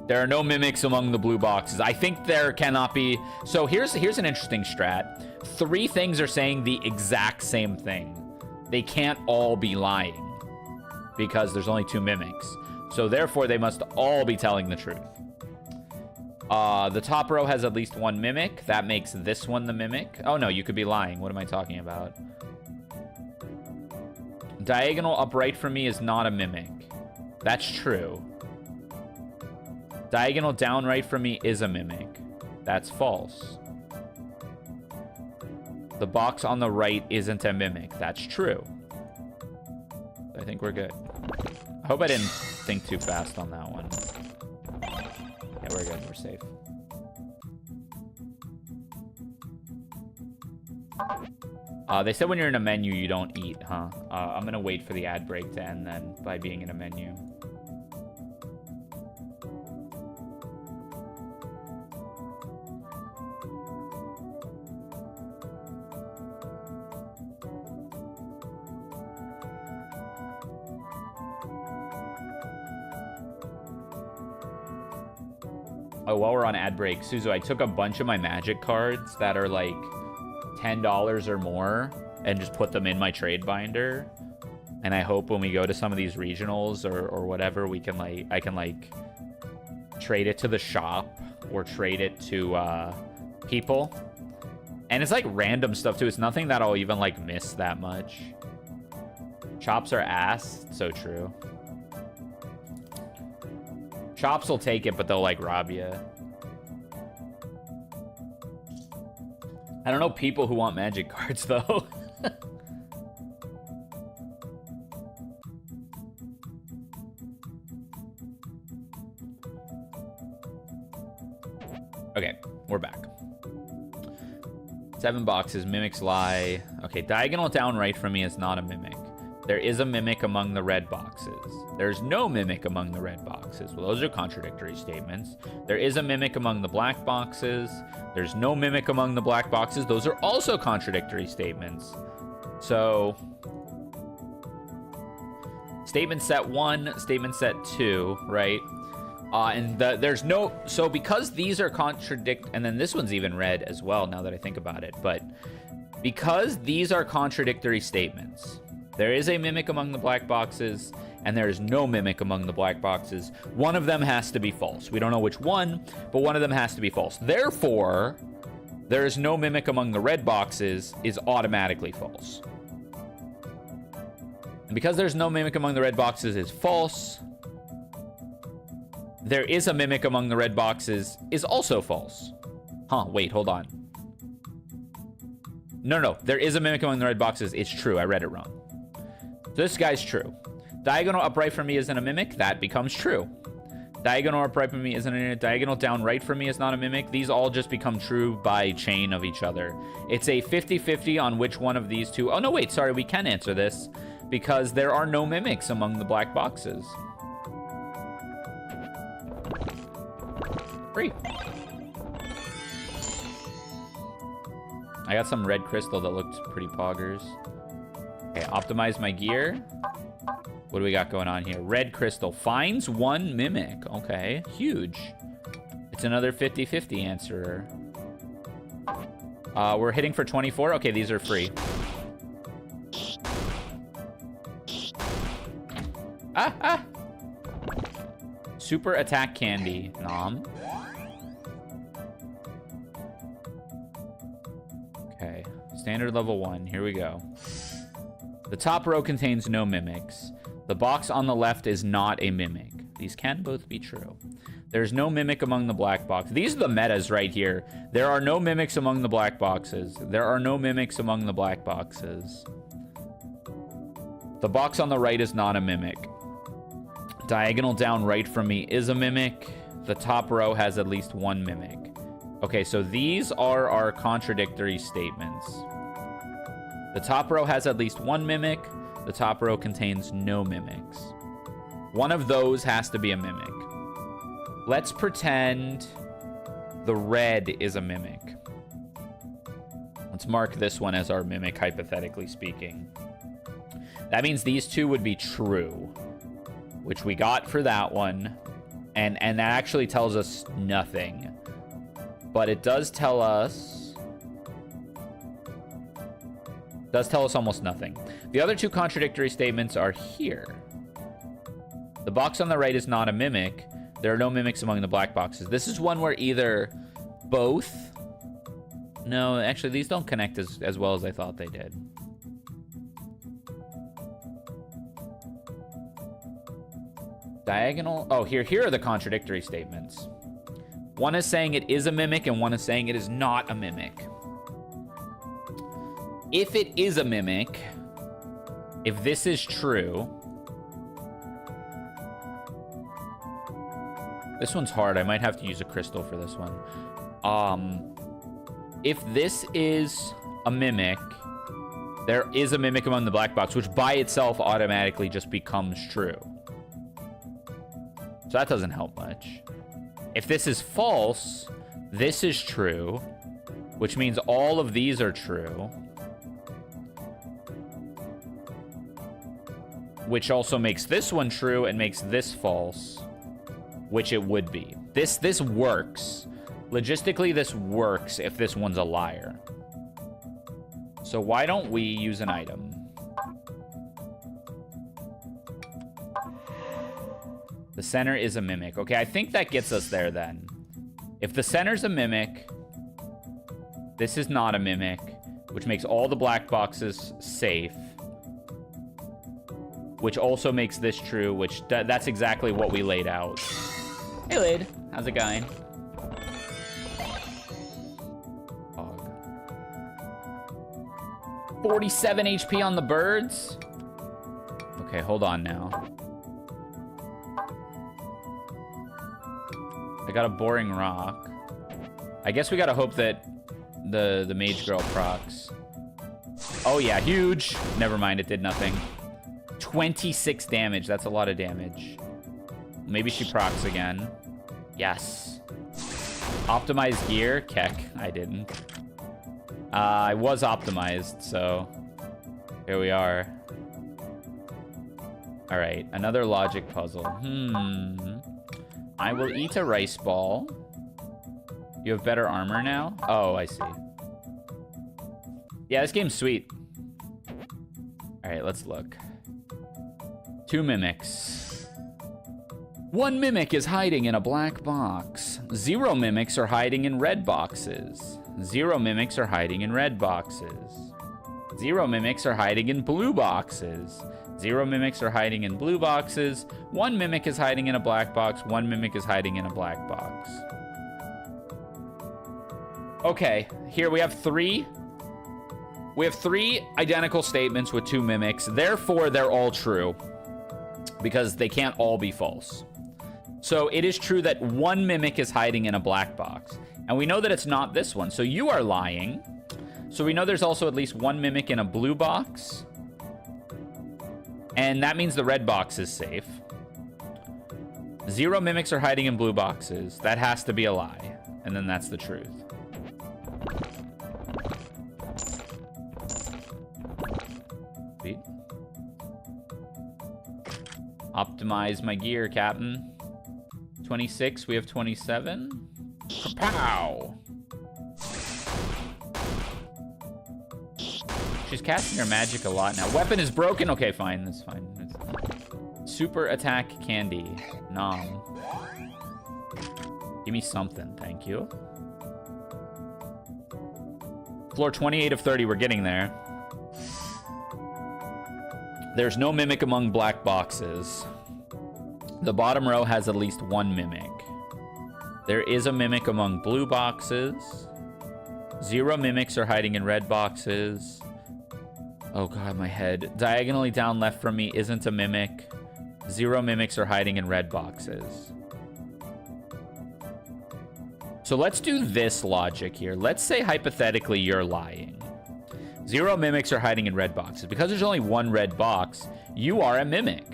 There are no mimics among the blue boxes. I think there cannot be... So here's an interesting strat. 3 things are saying the exact same thing. They can't all be lying because there's only 2 mimics. So therefore, they must all be telling the truth. The top row has at least 1 mimic. That makes this one the mimic. Oh, no, you could be lying. What am I talking about? Diagonal upright from me is not a mimic. That's true. Diagonal down right from me is a mimic. That's false. The box on the right isn't a mimic. That's true. I think we're good. I hope I didn't think too fast on that one. Yeah, we're good. We're safe. They said when you're in a menu, you don't eat, huh? I'm going to wait for the ad break to end then by being in a menu. Oh, while we're on ad break, Suzu, I took a bunch of my magic cards that are like $10 or more and just put them in my trade binder. And I hope when we go to some of these regionals or whatever, we can like, I can like trade it to the shop or trade it to people. And it's like random stuff too. It's nothing that I'll even like miss that much. Chops are ass. So true. Chops will take it, but they'll like rob you. I don't know people who want magic cards though. Okay, we're back. 7 boxes, mimics lie. Okay, diagonal down right from me is not a mimic. There is a mimic among the red boxes. There's no mimic among the red boxes. Well, those are contradictory statements. There is a mimic among the black boxes. There's no mimic among the black boxes. Those are also contradictory statements. So, statement set 1, statement set 2, right? And there's no, so because these are and then this one's even red as well now that I think about it, but because these are contradictory statements, there is a mimic among the black boxes and there is no mimic among the black boxes. One of them has to be false. We don't know which one, but one of them has to be false. Therefore, there is no mimic among the red boxes is automatically false. And because there's no mimic among the red boxes is false, there is a mimic among the red boxes is also false. Huh, wait, hold on. No, there is a mimic among the red boxes. It's true, I read it wrong. So this guy's true. Diagonal upright from me isn't a mimic. That becomes true. Diagonal upright from me isn't a diagonal down right from me is not a mimic. These all just become true by chain of each other. It's a 50-50 on which one of these two. Oh, no, wait, sorry, we can answer this because there are no mimics among the black boxes. Free. I got some red crystal that looked pretty poggers. Okay, optimize my gear. What do we got going on here? Red crystal finds 1 mimic. Okay, huge. It's another 50-50 answerer. We're hitting for 24. Okay, these are free. Ah! Super attack candy. Nom. Okay, standard level 1. Here we go. The top row contains no mimics. The box on the left is not a mimic. These can both be true. There's no mimic among the black box. These are the metas right here. There are no mimics among the black boxes. There are no mimics among the black boxes. The box on the right is not a mimic. Diagonal down right from me is a mimic. The top row has at least 1 mimic. Okay, so these are our contradictory statements. The top row has at least 1 mimic. The top row contains no mimics. One of those has to be a mimic. Let's pretend the red is a mimic. Let's mark this one as our mimic, hypothetically speaking. That means these two would be true, which we got for that one. And that actually tells us nothing. But it does tell us almost nothing. The other two contradictory statements are here. The box on the right is not a mimic. There are no mimics among the black boxes. This is one where either both... No, actually, these don't connect as well as I thought they did. Diagonal... Oh, here are the contradictory statements. One is saying it is a mimic, and one is saying it is not a mimic. If it is a mimic, if this is true... This one's hard. I might have to use a crystal for this one. If this is a mimic, there is a mimic among the black box, which by itself automatically just becomes true. So that doesn't help much. If this is false, this is true, which means all of these are true. Which also makes this one true and makes this false, which it would be. This works. Logistically, this works if this one's a liar. So why don't we use an item? The center is a mimic. Okay, I think that gets us there then. If the center's a mimic, this is not a mimic, which makes all the black boxes safe. Which also makes this true, which that's exactly what we laid out. Hey, Lid. How's it going? Dog. 47 HP on the birds? Okay, hold on now. I got a boring rock. I guess we gotta hope that the mage girl procs. Oh yeah, huge. Never mind, it did nothing. 26 damage. That's a lot of damage. Maybe she procs again. Yes. Optimized gear? Keck. I didn't. I was optimized, so here we are. All right, another logic puzzle. I will eat a rice ball. You have better armor now? Oh, I see. Yeah, this game's sweet. All right, let's look. 2 mimics. 1 mimic is hiding in a black box. 0 mimics are hiding in red boxes. 0 mimics are hiding in red boxes. 0 mimics are hiding in blue boxes. 0 mimics are hiding in blue boxes. 1 mimic is hiding in a black box. 1 mimic is hiding in a black box. Okay, here we have 3. We have 3 identical statements with 2 mimics. Therefore, they're all true. Because they can't all be false. So it is true that 1 mimic is hiding in a black box. And we know that it's not this one. So you are lying. So we know there's also at least 1 mimic in a blue box. And that means the red box is safe. 0 mimics are hiding in blue boxes. That has to be a lie. And then that's the truth. Sweet. Optimize my gear, Captain. 26, we have 27. Kapow! She's casting her magic a lot now. Weapon is broken. Okay, fine. That's fine. Super attack candy. Nom. Give me something. Thank you. Floor 28 of 30. We're getting there. There's no mimic among black boxes. The bottom row has at least 1 mimic. There is a mimic among blue boxes. 0 mimics are hiding in red boxes. Oh god, my head. Diagonally down left from me isn't a mimic. 0 mimics are hiding in red boxes. So let's do this logic here. Let's say hypothetically you're lying. 0 mimics are hiding in red boxes. Because there's only 1 red box, you are a mimic.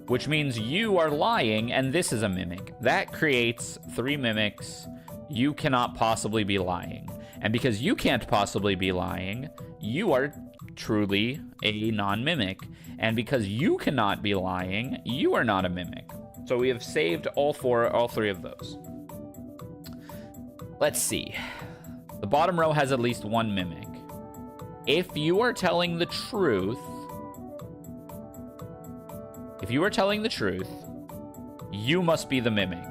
Which means you are lying and this is a mimic. That creates 3 mimics. You cannot possibly be lying. And because you can't possibly be lying, you are truly a non-mimic. And because you cannot be lying, you are not a mimic. So we have saved all 3 of those. Let's see. The bottom row has at least 1 mimic. If you are telling the truth, you must be the mimic,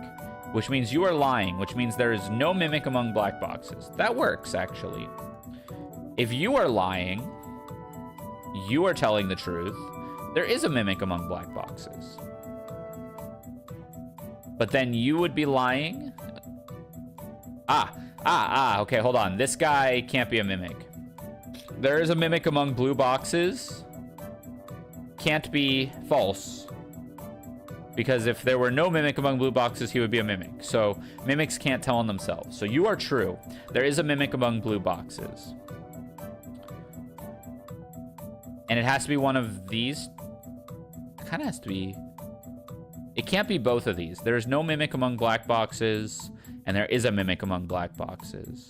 which means you are lying, which means there is no mimic among black boxes. That works, actually. If you are lying, you are telling the truth, there is a mimic among black boxes. But then you would be lying. Okay, hold on. This guy can't be a mimic. There is a mimic among blue boxes. Can't be false. Because if there were no mimic among blue boxes, he would be a mimic. So mimics can't tell on themselves. So you are true. There is a mimic among blue boxes. And it has to be one of these. It kind of has to be. It can't be both of these. There is no mimic among black boxes. And there is a mimic among black boxes.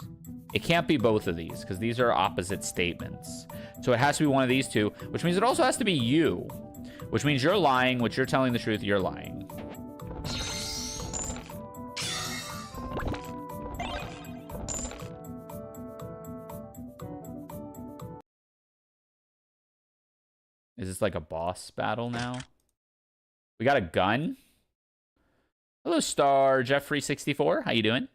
It can't be both of these because these are opposite statements. So it has to be one of these two, which means it also has to be you, which means you're lying, which you're telling the truth, you're lying. Is this like a boss battle now? We got a gun. Hello, Star Jeffrey 64. How you doing?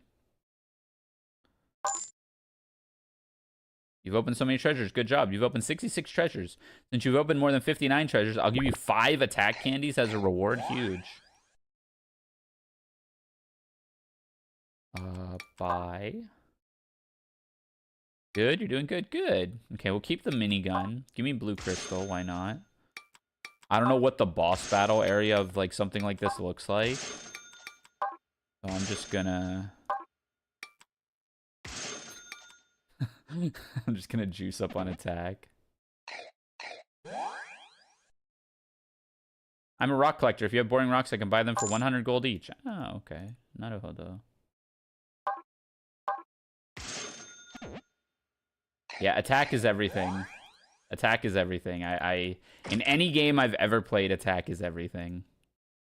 You've opened so many treasures. Good job. You've opened 66 treasures. Since you've opened more than 59 treasures, I'll give you 5 attack candies as a reward. Huge. Bye. Good. You're doing good. Good. Okay, we'll keep the minigun. Give me blue crystal. Why not? I don't know what the boss battle area of like something like this looks like. So I'm just gonna... I'm just gonna juice up on attack. I'm a rock collector. If you have boring rocks, I can buy them for 100 gold each. Oh, okay. Naruhodo. Yeah, attack is everything. Attack is everything. In any game I've ever played, attack is everything.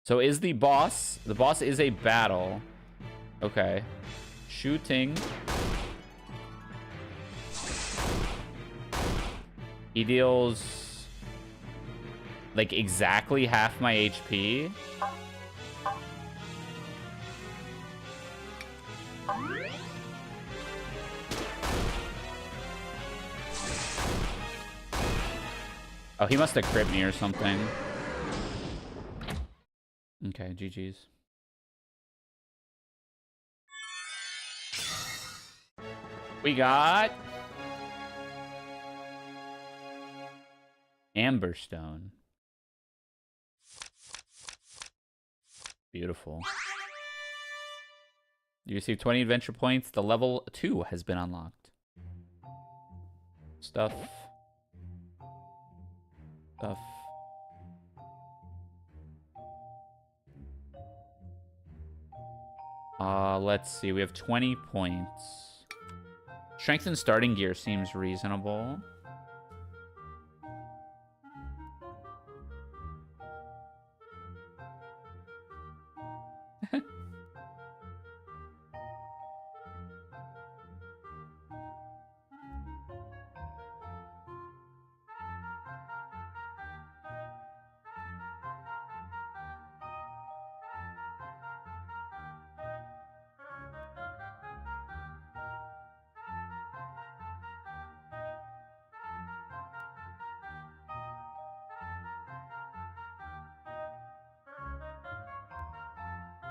So is the boss... The boss is a battle. Okay. Shooting. He deals... like, exactly half my HP. Oh, he must have crit me or something. Okay, GG's. We got... Amberstone. Beautiful. You receive 20 adventure points. The level 2 has been unlocked. Stuff. Stuff. Let's see. We have 20 points. Strength and starting gear seems reasonable.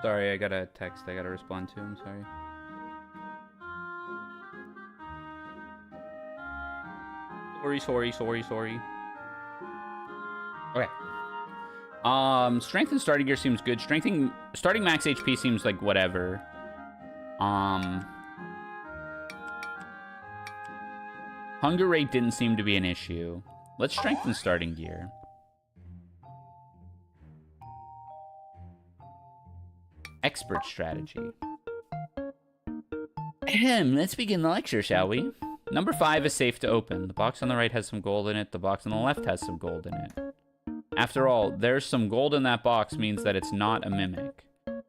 Sorry, I got a text I gotta respond to. I'm sorry. Sorry. Okay. Strength and starting gear seems good. Starting max HP seems like whatever. Hunger rate didn't seem to be an issue. Let's strengthen starting gear. Expert strategy. Let's begin the lecture, shall we? Number 5 is safe to open. The box on the right has some gold in it. The box on the left has some gold in it. After all, there's some gold in that box means that it's not a mimic.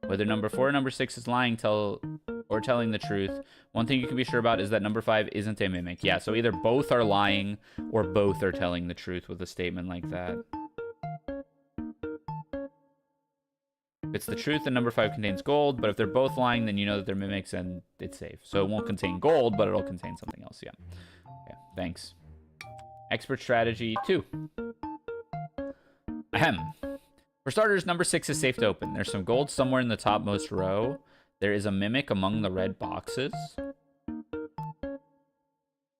Whether number 4 or number 6 is lying or telling the truth, one thing you can be sure about is that number 5 isn't a mimic. Yeah, so either both are lying or both are telling the truth with a statement like that. If it's the truth, then number 5 contains gold, but if they're both lying, then you know that they're mimics and it's safe. So it won't contain gold, but it'll contain something else, yeah. Okay, thanks. Expert strategy 2. Ahem. For starters, number 6 is safe to open. There's some gold somewhere in the topmost row. There is a mimic among the red boxes.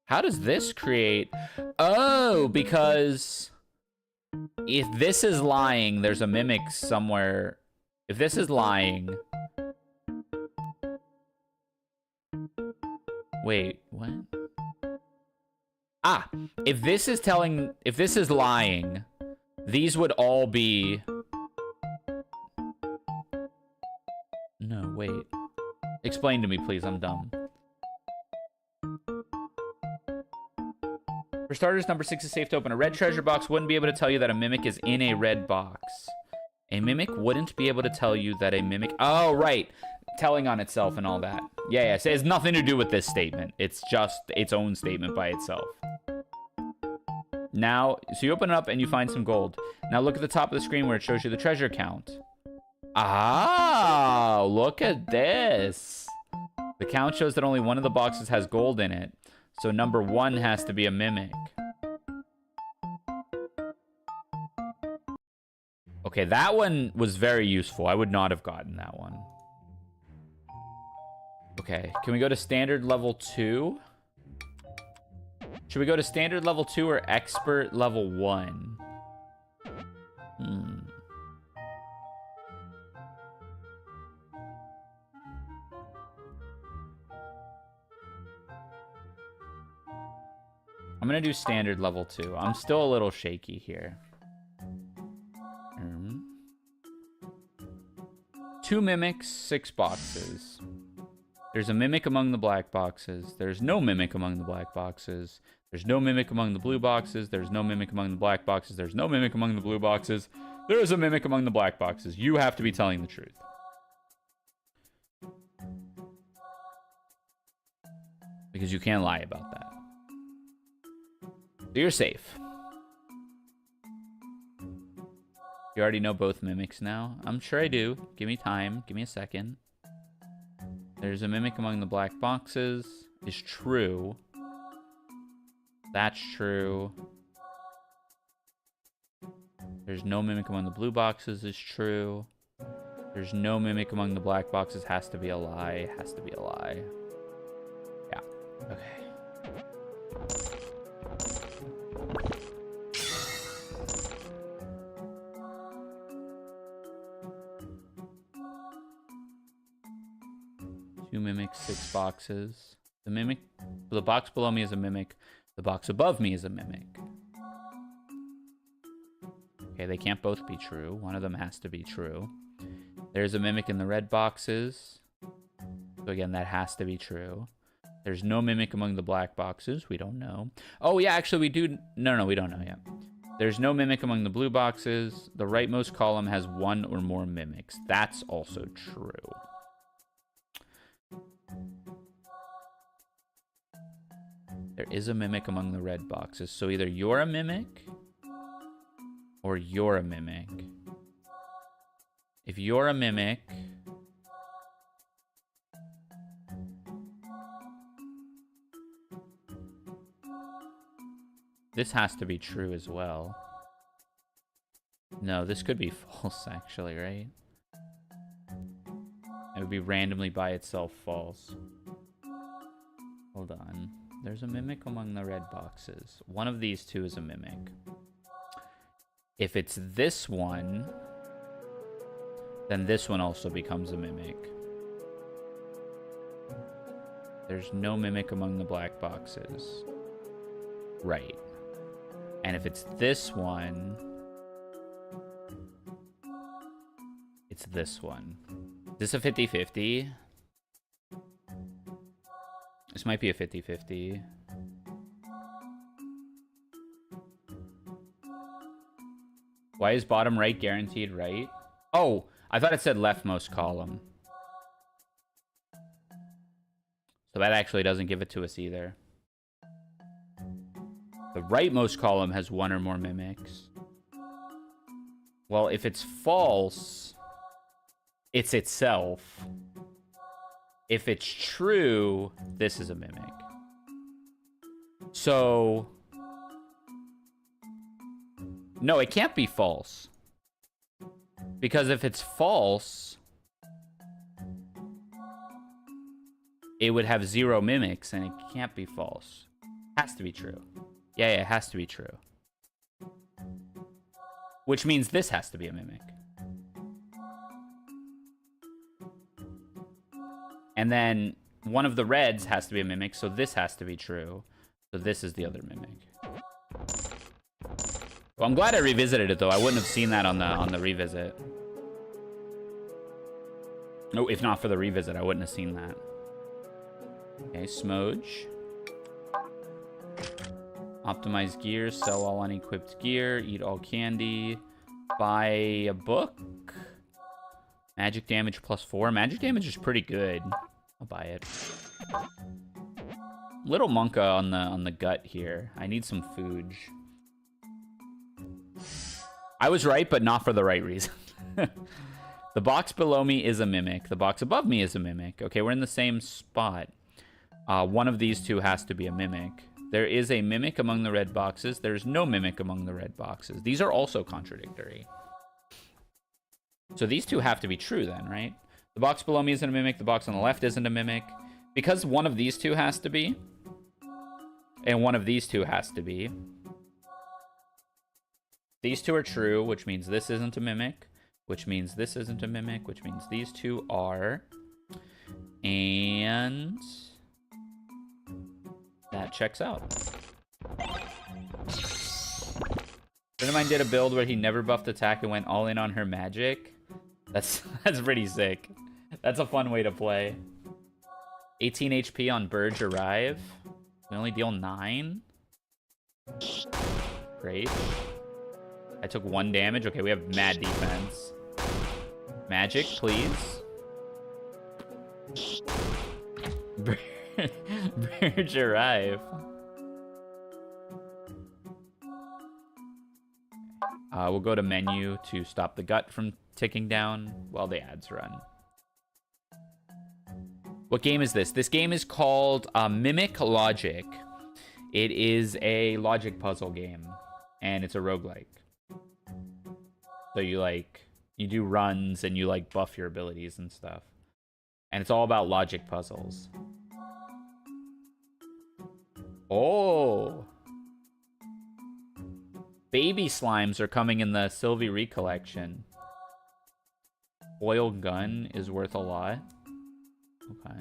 How does this create... Oh, because... if this is lying, there's a mimic somewhere... If this is lying... Wait, what? Ah, if this is telling... If this is lying, these would all be... No, wait. Explain to me, please. I'm dumb. For starters, number 6 is safe to open. A red treasure box wouldn't be able to tell you that a mimic is in a red box. A mimic wouldn't be able to tell you that a mimic... Oh, right. Telling on itself and all that. Yeah, so it has nothing to do with this statement. It's just its own statement by itself. Now, so you open it up and you find some gold. Now look at the top of the screen where it shows you the treasure count. Ah, look at this. The count shows that only one of the boxes has gold in it. So number 1 has to be a mimic. Okay, that one was very useful. I would not have gotten that one. Okay, can we go to standard level 2? Should we go to standard level 2 or expert level 1? I'm gonna do standard level 2. I'm still a little shaky here. 2 mimics, 6 boxes. There's a mimic among the black boxes. There's no mimic among the black boxes. There's no mimic among the blue boxes. There's no mimic among the black boxes. There's no mimic among the blue boxes. There is a mimic among the black boxes. You have to be telling the truth. Because you can't lie about that. So you're safe. You already know both mimics now? I'm sure I do. Give me time. Give me a second. There's a mimic among the black boxes. Is true. That's true. There's no mimic among the blue boxes is true. There's no mimic among the black boxes. Has to be a lie. Has to be a lie. Yeah. Okay. Two mimics, 6 boxes. The box below me is a mimic. The box above me is a mimic. Okay, they can't both be true. One of them has to be true. There's a mimic in the red boxes. So again, that has to be true. There's no mimic among the black boxes. We don't know. Oh, yeah, actually, we do. No, we don't know yet. There's no mimic among the blue boxes. The rightmost column has 1 or more mimics. That's also true. There is a mimic among the red boxes. So either you're a mimic or you're a mimic. If you're a mimic, this has to be true as well. No, this could be false, actually, right? It would be randomly by itself false. Hold on. There's a mimic among the red boxes. One of these two is a mimic. If it's this one, then this one also becomes a mimic. There's no mimic among the black boxes. Right. And if it's this one, it's this one. Is this a 50-50? This might be a 50-50. Why is bottom right guaranteed right? Oh, I thought it said leftmost column. So that actually doesn't give it to us either. The rightmost column has 1 or more mimics. Well, if it's false, it's itself. If it's true, this is a mimic. So, no, it can't be false. Because if it's false, it would have 0 mimics, and it can't be false. It has to be true. Yeah, it has to be true. Which means this has to be a mimic. And then one of the reds has to be a mimic, so this has to be true. So this is the other mimic. Well, I'm glad I revisited it, though. I wouldn't have seen that on the revisit. No, if not for the revisit, I wouldn't have seen that. Okay, Smoge. Optimize gear, sell all unequipped gear, eat all candy, buy a book. Magic damage +4. Magic damage is pretty good. I'll buy it. Little Monka on the gut here. I need some food. I was right, but not for the right reason. The box below me is a mimic. The box above me is a mimic. Okay, we're in the same spot. One of these two has to be a mimic. There is a mimic among the red boxes. There's no mimic among the red boxes. These are also contradictory. So these two have to be true then, right? The box below me isn't a mimic. The box on the left isn't a mimic. Because one of these two has to be, and one of these two has to be. These two are true, which means this isn't a mimic, which means this isn't a mimic, which means these two are. And that checks out. A friend of mine did a build where he never buffed attack and went all in on her magic. That's pretty sick. That's a fun way to play. 18 HP on Burge Arrive. We only deal 9. Great. I took 1 damage. Okay, we have mad defense. Magic, please. Burge Arrive. We'll go to menu to stop the gut from ticking down while the ads run. What game is this? This game is called Mimic Logic. It is a logic puzzle game, and it's a roguelike. So you do runs and you buff your abilities and stuff. And it's all about logic puzzles. Oh! Baby slimes are coming in the Sylvie recollection. Foil gun is worth a lot. Okay.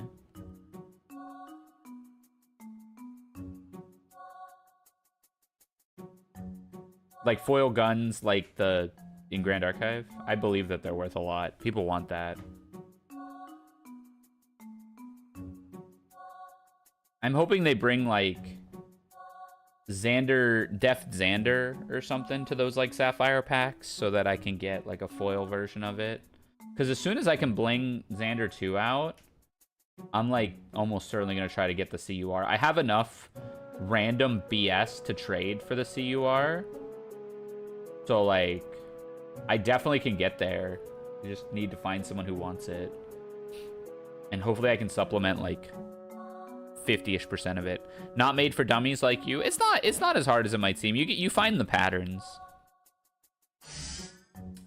Like foil guns like the in Grand Archive? I believe that they're worth a lot. People want that. I'm hoping they bring Deft Xander or something to those Sapphire packs so that I can get a foil version of it. Because as soon as I can bling Xander 2 out, I'm almost certainly going to try to get the CUR. I have enough random BS to trade for the CUR. So I definitely can get there. You just need to find someone who wants it. And hopefully I can supplement 50-ish% of it. Not made for dummies like you. It's not as hard as it might seem. You find the patterns.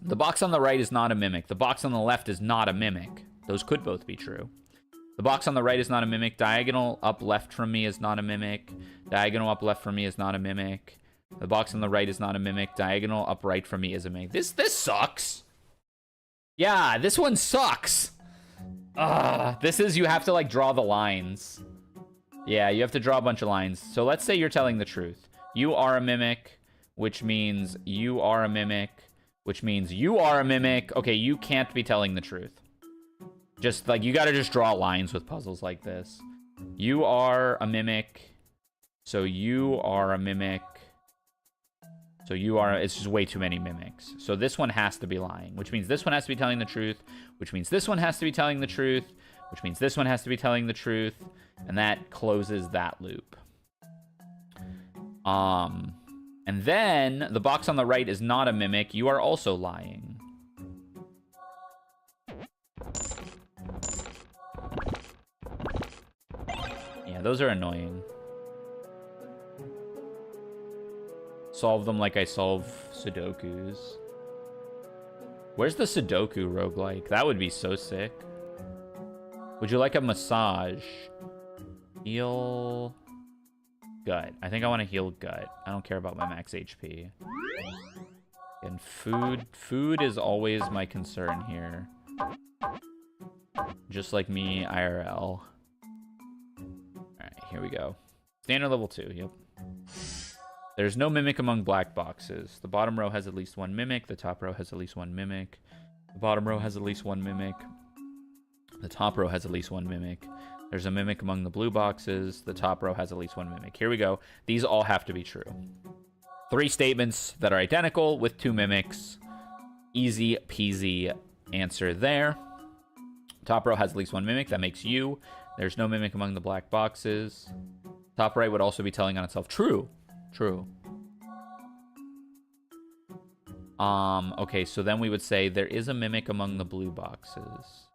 The box on the right is not a mimic. The box on the left is not a mimic. Those could both be true. The box on the right is not a mimic. Diagonal up left from me is not a mimic. Diagonal up left from me is not a mimic. The box on the right is not a mimic. Diagonal up right from me is a mimic. This sucks. Yeah, this one sucks. This is, you have to draw the lines. Yeah, you have to draw a bunch of lines. So let's say you're telling the truth. You are a mimic, which means you are a mimic, which means you are a mimic. Okay, you can't be telling the truth. Just you gotta just draw lines with puzzles like this. You are a mimic. So you are a mimic. So you are, it's just way too many mimics. So this one has to be lying, which means this one has to be telling the truth, which means this one has to be telling the truth, which means this one has to be telling the truth, and that closes that loop. And then the box on the right is not a mimic. You are also lying. Yeah, those are annoying. Solve them like I solve Sudokus. Where's the Sudoku roguelike? That would be so sick. Would you like a massage? Heal gut. I think I want to heal gut. I don't care about my max HP. And food. Food is always my concern here. Just like me, IRL. Alright, here we go. Standard level 2, yep. There's no mimic among black boxes. The bottom row has at least 1 mimic. The top row has at least 1 mimic. The bottom row has at least 1 mimic. The top row has at least 1 mimic. There's a mimic among the blue boxes. The top row has at least 1 mimic. Here we go. These all have to be true. 3 statements that are identical with 2 mimics. Easy peasy answer there. Top row has at least 1 mimic. That makes you. There's no mimic among the black boxes. Top right would also be telling on itself. True. True. Okay, so then we would say there is a mimic among the blue boxes.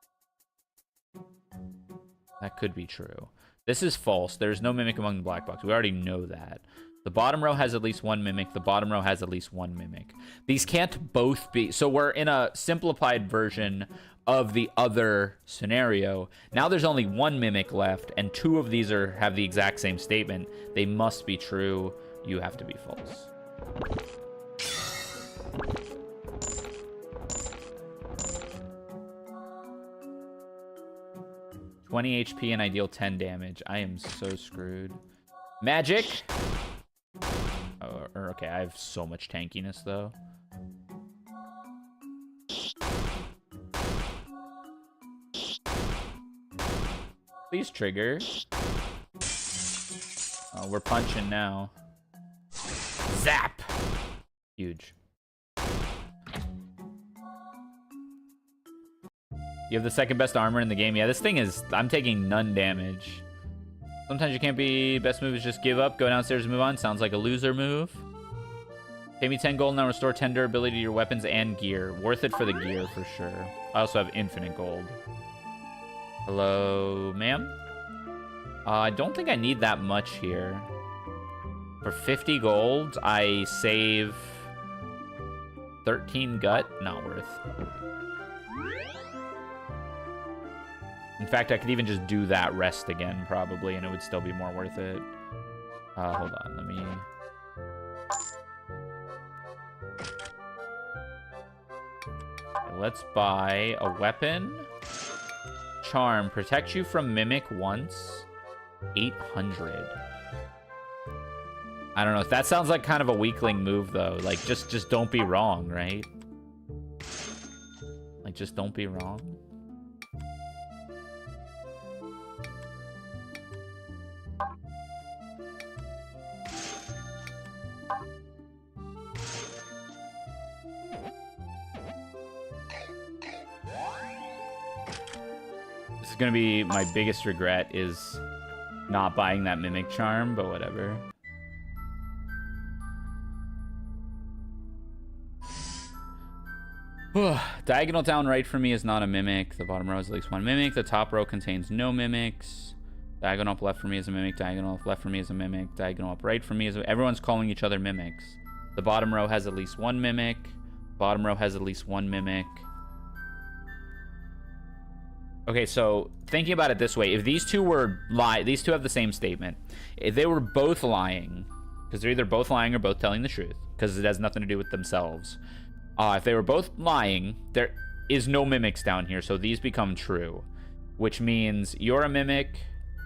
That could be true. This is false. There's no mimic among the black box. We already know that. The bottom row has at least one mimic. The bottom row has at least one mimic. These can't both be. So we're in a simplified version of the other scenario. Now there's only one mimic left, and two of these have the exact same statement. They must be true. You have to be false. 20 HP and I deal 10 damage. I am so screwed. Magic! Oh, okay, I have so much tankiness, though. Please trigger. Oh, we're punching now. Zap! Huge. You have the second best armor in the game. Yeah, this thing is... I'm taking none damage. Sometimes you can't be... Best move is just give up, go downstairs and move on. Sounds like a loser move. Pay me 10 gold and I'll restore 10 durability to your weapons and gear. Worth it for the gear, for sure. I also have infinite gold. Hello, ma'am? I don't think I need that much here. For 50 gold, I save 13 gut. Not worth. In fact, I could even just do that rest again, probably, and it would still be more worth it. Hold on, let me... Let's buy a weapon. Charm. Protects you from mimic once. 800. I don't know. That sounds like kind of a weakling move, though. Like, just don't be wrong, right? Like, just don't be wrong. This is gonna be my biggest regret, is not buying that mimic charm, but whatever. Diagonal down right for me is not a mimic. The bottom row has at least one mimic. The top row contains no mimics. Diagonal up left for me is a mimic. Diagonal up left for me is a mimic. Diagonal up right for me is everyone's calling each other mimics. The bottom row has at least one mimic. Bottom row has at least one mimic. Okay, so thinking about it this way, if these two were these two have the same statement. If they were both lying, because they're either both lying or both telling the truth, because it has nothing to do with themselves. If they were both lying, there is no mimics down here, so these become true, which means you're a mimic,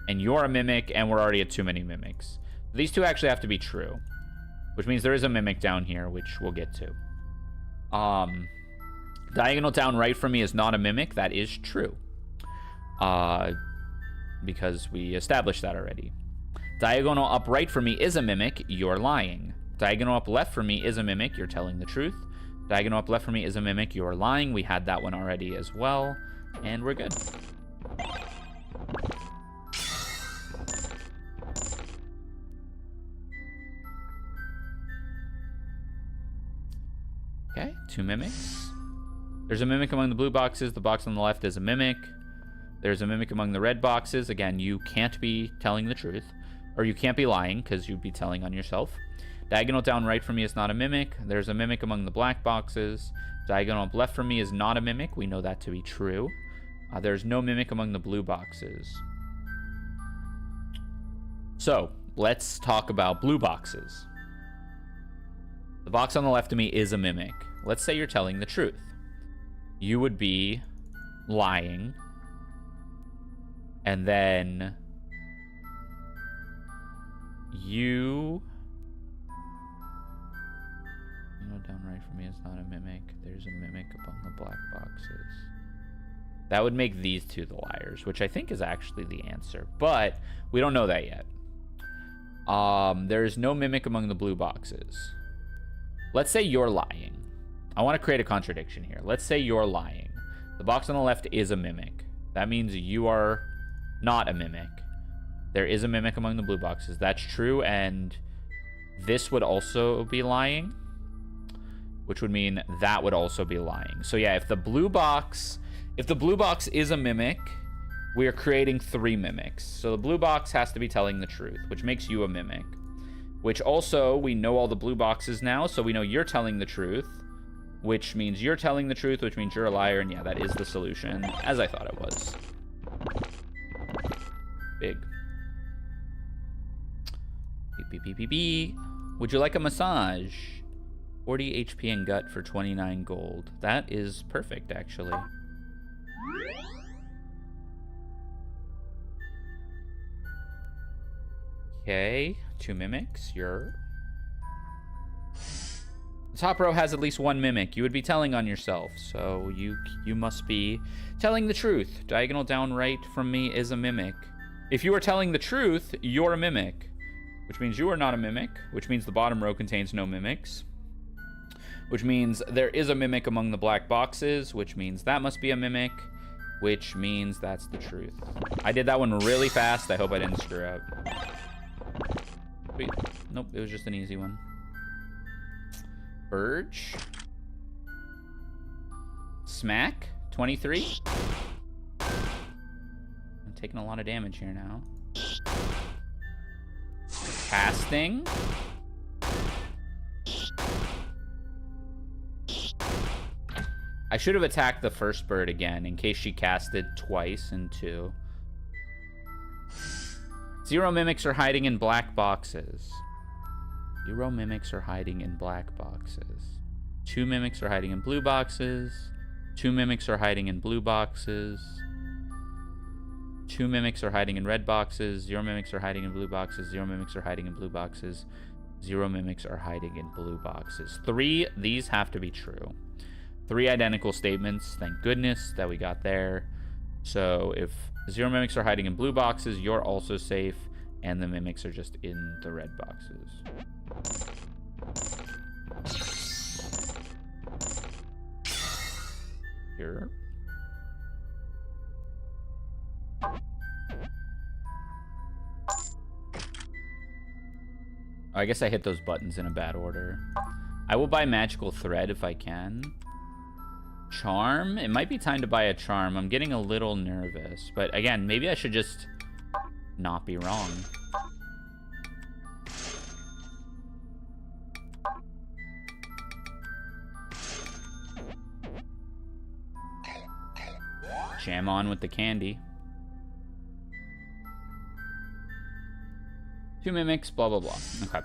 and you're a mimic, and we're already at too many mimics. These two actually have to be true, which means there is a mimic down here, which we'll get to. Diagonal down right from me is not a mimic. That is true. Because we established that already. Diagonal up right for me is a mimic. You're lying. Diagonal up left for me is a mimic. You're telling the truth. Diagonal up left for me is a mimic. You're lying. We had that one already as well. And we're good. Okay, two mimics. There's a mimic among the blue boxes. The box on the left is a mimic. There's a mimic among the red boxes. Again, you can't be telling the truth. Or you can't be lying, because you'd be telling on yourself. Diagonal down right for me is not a mimic. There's a mimic among the black boxes. Diagonal up left for me is not a mimic. We know that to be true. There's no mimic among the blue boxes. So, let's talk about blue boxes. The box on the left of me is a mimic. Let's say you're telling the truth. You would be lying. And then you know, down right for me is not a mimic. There's a mimic among the black boxes. That would make these two the liars, which I think is actually the answer, but we don't know that yet. There is no mimic among the blue boxes. Let's say you're lying. I want to create a contradiction here. Let's say you're lying. The box on the left is a mimic. That means you are not a mimic. There is a mimic among the blue boxes. That's true, and this would also be lying, which would mean that would also be lying. So yeah, if the blue box is a mimic, we are creating 3 mimics. So the blue box has to be telling the truth, which makes you a mimic. Which also, we know all the blue boxes now, so we know you're telling the truth, which means you're telling the truth, which means you're a liar, and yeah, that is the solution, as I thought it was. Big. Beep, beep, beep, beep, beep. Would you like a massage? 40 HP and gut for 29 gold. That is perfect, actually. Okay, 2 mimics. The top row has at least 1 mimic. You would be telling on yourself, so you must be telling the truth. Diagonal down right from me is a mimic. If you are telling the truth, you're a mimic, which means you are not a mimic, which means the bottom row contains no mimics, which means there is a mimic among the black boxes, which means that must be a mimic, which means that's the truth. I did that one really fast. I hope I didn't screw up. Wait, nope, it was just an easy one. Burge. Smack. 23. I'm taking a lot of damage here now. Casting. I should have attacked the first bird again in case she casted twice in 2. 0 mimics are hiding in black boxes. 0 mimics are hiding in black boxes. 2 mimics are hiding in blue boxes. 2 mimics are hiding in blue boxes. 2 mimics are hiding in red boxes. 0 mimics are hiding in blue boxes. 0 mimics are hiding in blue boxes. 0 mimics are hiding in blue boxes. 3, these have to be true. 3 identical statements. Thank goodness that we got there. So if 0 mimics are hiding in blue boxes, you're also safe, and the mimics are just in the red boxes. Here. I guess I hit those buttons in a bad order. I will buy magical thread if I can. Charm? It might be time to buy a charm. I'm getting a little nervous. But again, maybe I should just not be wrong. Jam on with the candy. 2 mimics, blah, blah, blah. Okay.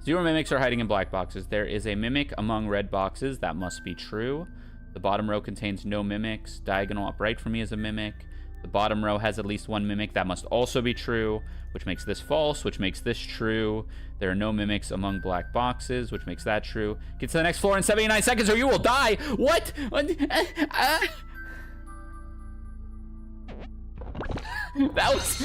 0 mimics are hiding in black boxes. There is a mimic among red boxes. That must be true. The bottom row contains no mimics. Diagonal up right from me is a mimic. The bottom row has at least 1 mimic. That must also be true, which makes this false, which makes this true. There are no mimics among black boxes, which makes that true. Get to the next floor in 79 seconds or you will die. What? That was...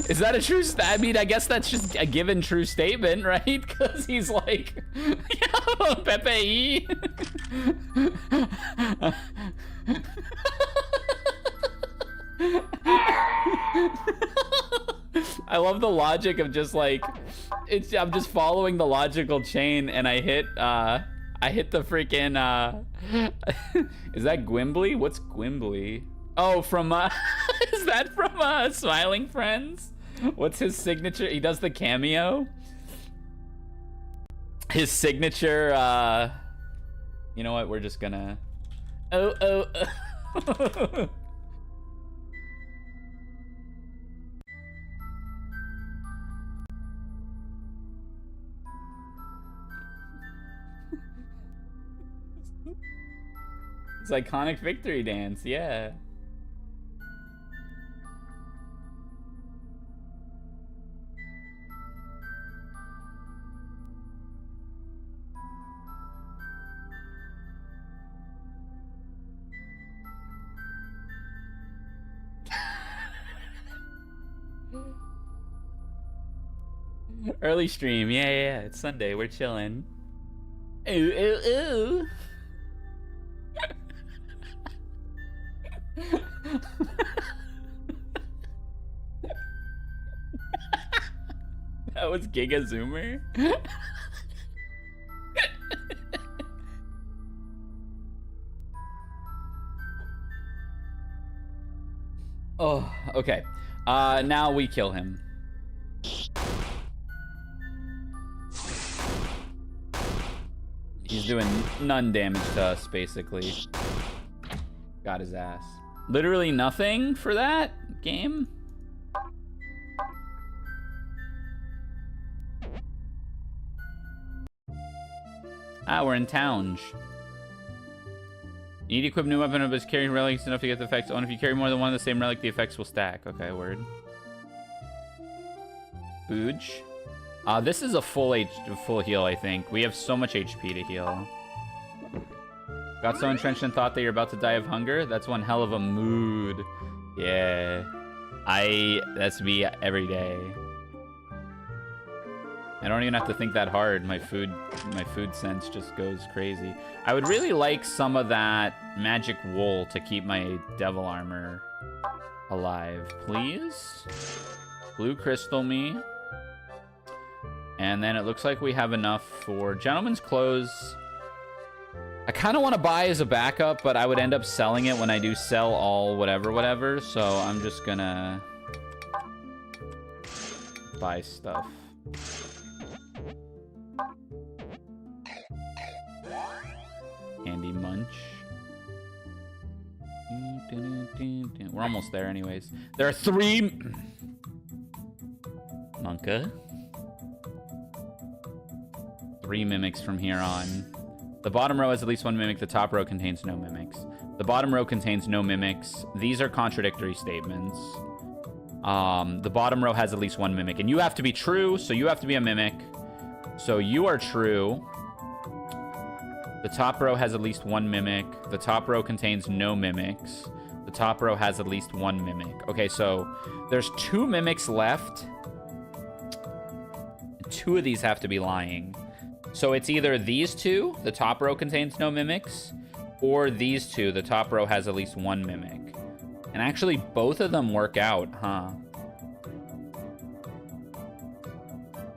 Is that a true I mean, I guess that's just a given true statement, right? Because he's like... Yo, Pepe. I love the logic of just like... I'm just following the logical chain and I hit the freaking... Is that Gwimbly? What's Gwimbly? Oh, from, is that from, Smiling Friends? What's his signature? He does the cameo? His signature, you know what? We're just gonna... Oh. It's iconic victory dance, yeah. Early stream, yeah, it's Sunday, we're chilling. Ooh. That was Giga Zoomer. Oh, okay. Now we kill him. He's doing none damage to us, basically. Got his ass. Literally nothing for that game? Ah, we're in town. You need to equip new weapon, but carrying relics enough to get the effects. Oh, and if you carry more than one of the same relic, the effects will stack. Okay, word. Booge. This is a full heal, I think. We have so much HP to heal. Got so entrenched in thought that you're about to die of hunger? That's one hell of a mood. Yeah. That's me every day. I don't even have to think that hard. My food sense just goes crazy. I would really like some of that magic wool to keep my devil armor alive, please. Blue crystal me. And then it looks like we have enough for gentleman's clothes. I kind of want to buy as a backup, but I would end up selling it when I do sell all whatever. So I'm just gonna buy stuff. Candy munch. We're almost there anyways. There are 3... Monka. 3 mimics from here on. The bottom row has at least 1 mimic. The top row contains no mimics. The bottom row contains no mimics. These are contradictory statements. The bottom row has at least 1 mimic. And you have to be true, so you have to be a mimic. So you are true. The top row has at least 1 mimic. The top row contains no mimics. The top row has at least 1 mimic. Okay, so there's 2 mimics left. 2 of these have to be lying. So it's either these 2, the top row contains no mimics, or these 2, the top row has at least 1 mimic. And actually, both of them work out, huh?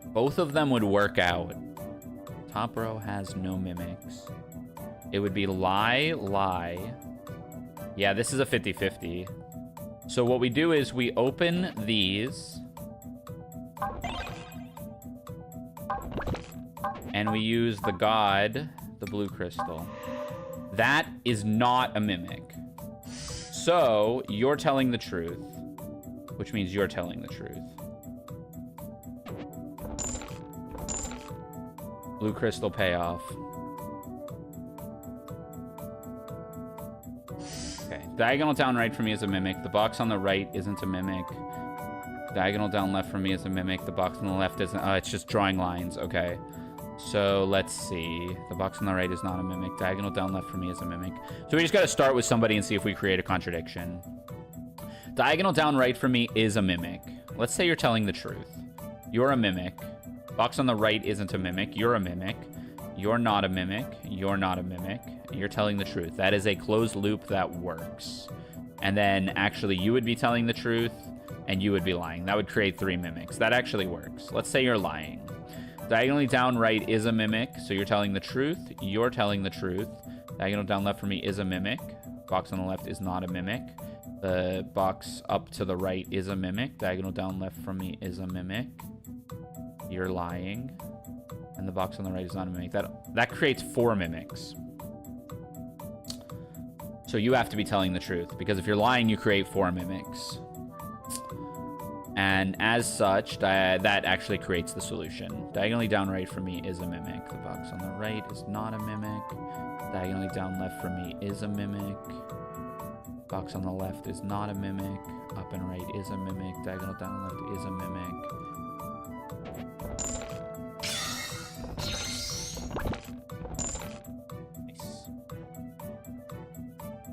Both of them would work out. Top row has no mimics. It would be lie, lie. Yeah, this is a 50-50. So what we do is we open these. And we use the god, the blue crystal. That is not a mimic. So you're telling the truth, which means you're telling the truth. Blue crystal payoff. Okay, diagonal down right for me is a mimic. The box on the right isn't a mimic. Diagonal down left for me is a mimic. The box on the left isn't. It's just drawing lines. Okay. So let's see. The box on the right is not a mimic. Diagonal down left for me is a mimic. So we just got to start with somebody and see if we create a contradiction. Diagonal down right for me is a mimic. Let's say you're telling the truth. You're a mimic. Box on the right isn't a mimic. You're a mimic. You're not a mimic. You're not a mimic. You're telling the truth. That is a closed loop that works. And then actually you would be telling the truth and you would be lying. That would create 3 mimics. That actually works. Let's say you're lying. Diagonally down right is a mimic, so you're telling the truth. You're telling the truth. Diagonal down left for me is a mimic. Box on the left is not a mimic. The box up to the right is a mimic. Diagonal down left from me is a mimic. You're lying. And the box on the right is not a mimic. That creates 4 mimics. So you have to be telling the truth, because if you're lying, you create 4 mimics. And as such, that actually creates the solution. Diagonally down right for me is a mimic. The box on the right is not a mimic. Diagonally down left for me is a mimic. Box on the left is not a mimic. Up and right is a mimic. Diagonal down left is a mimic. Nice.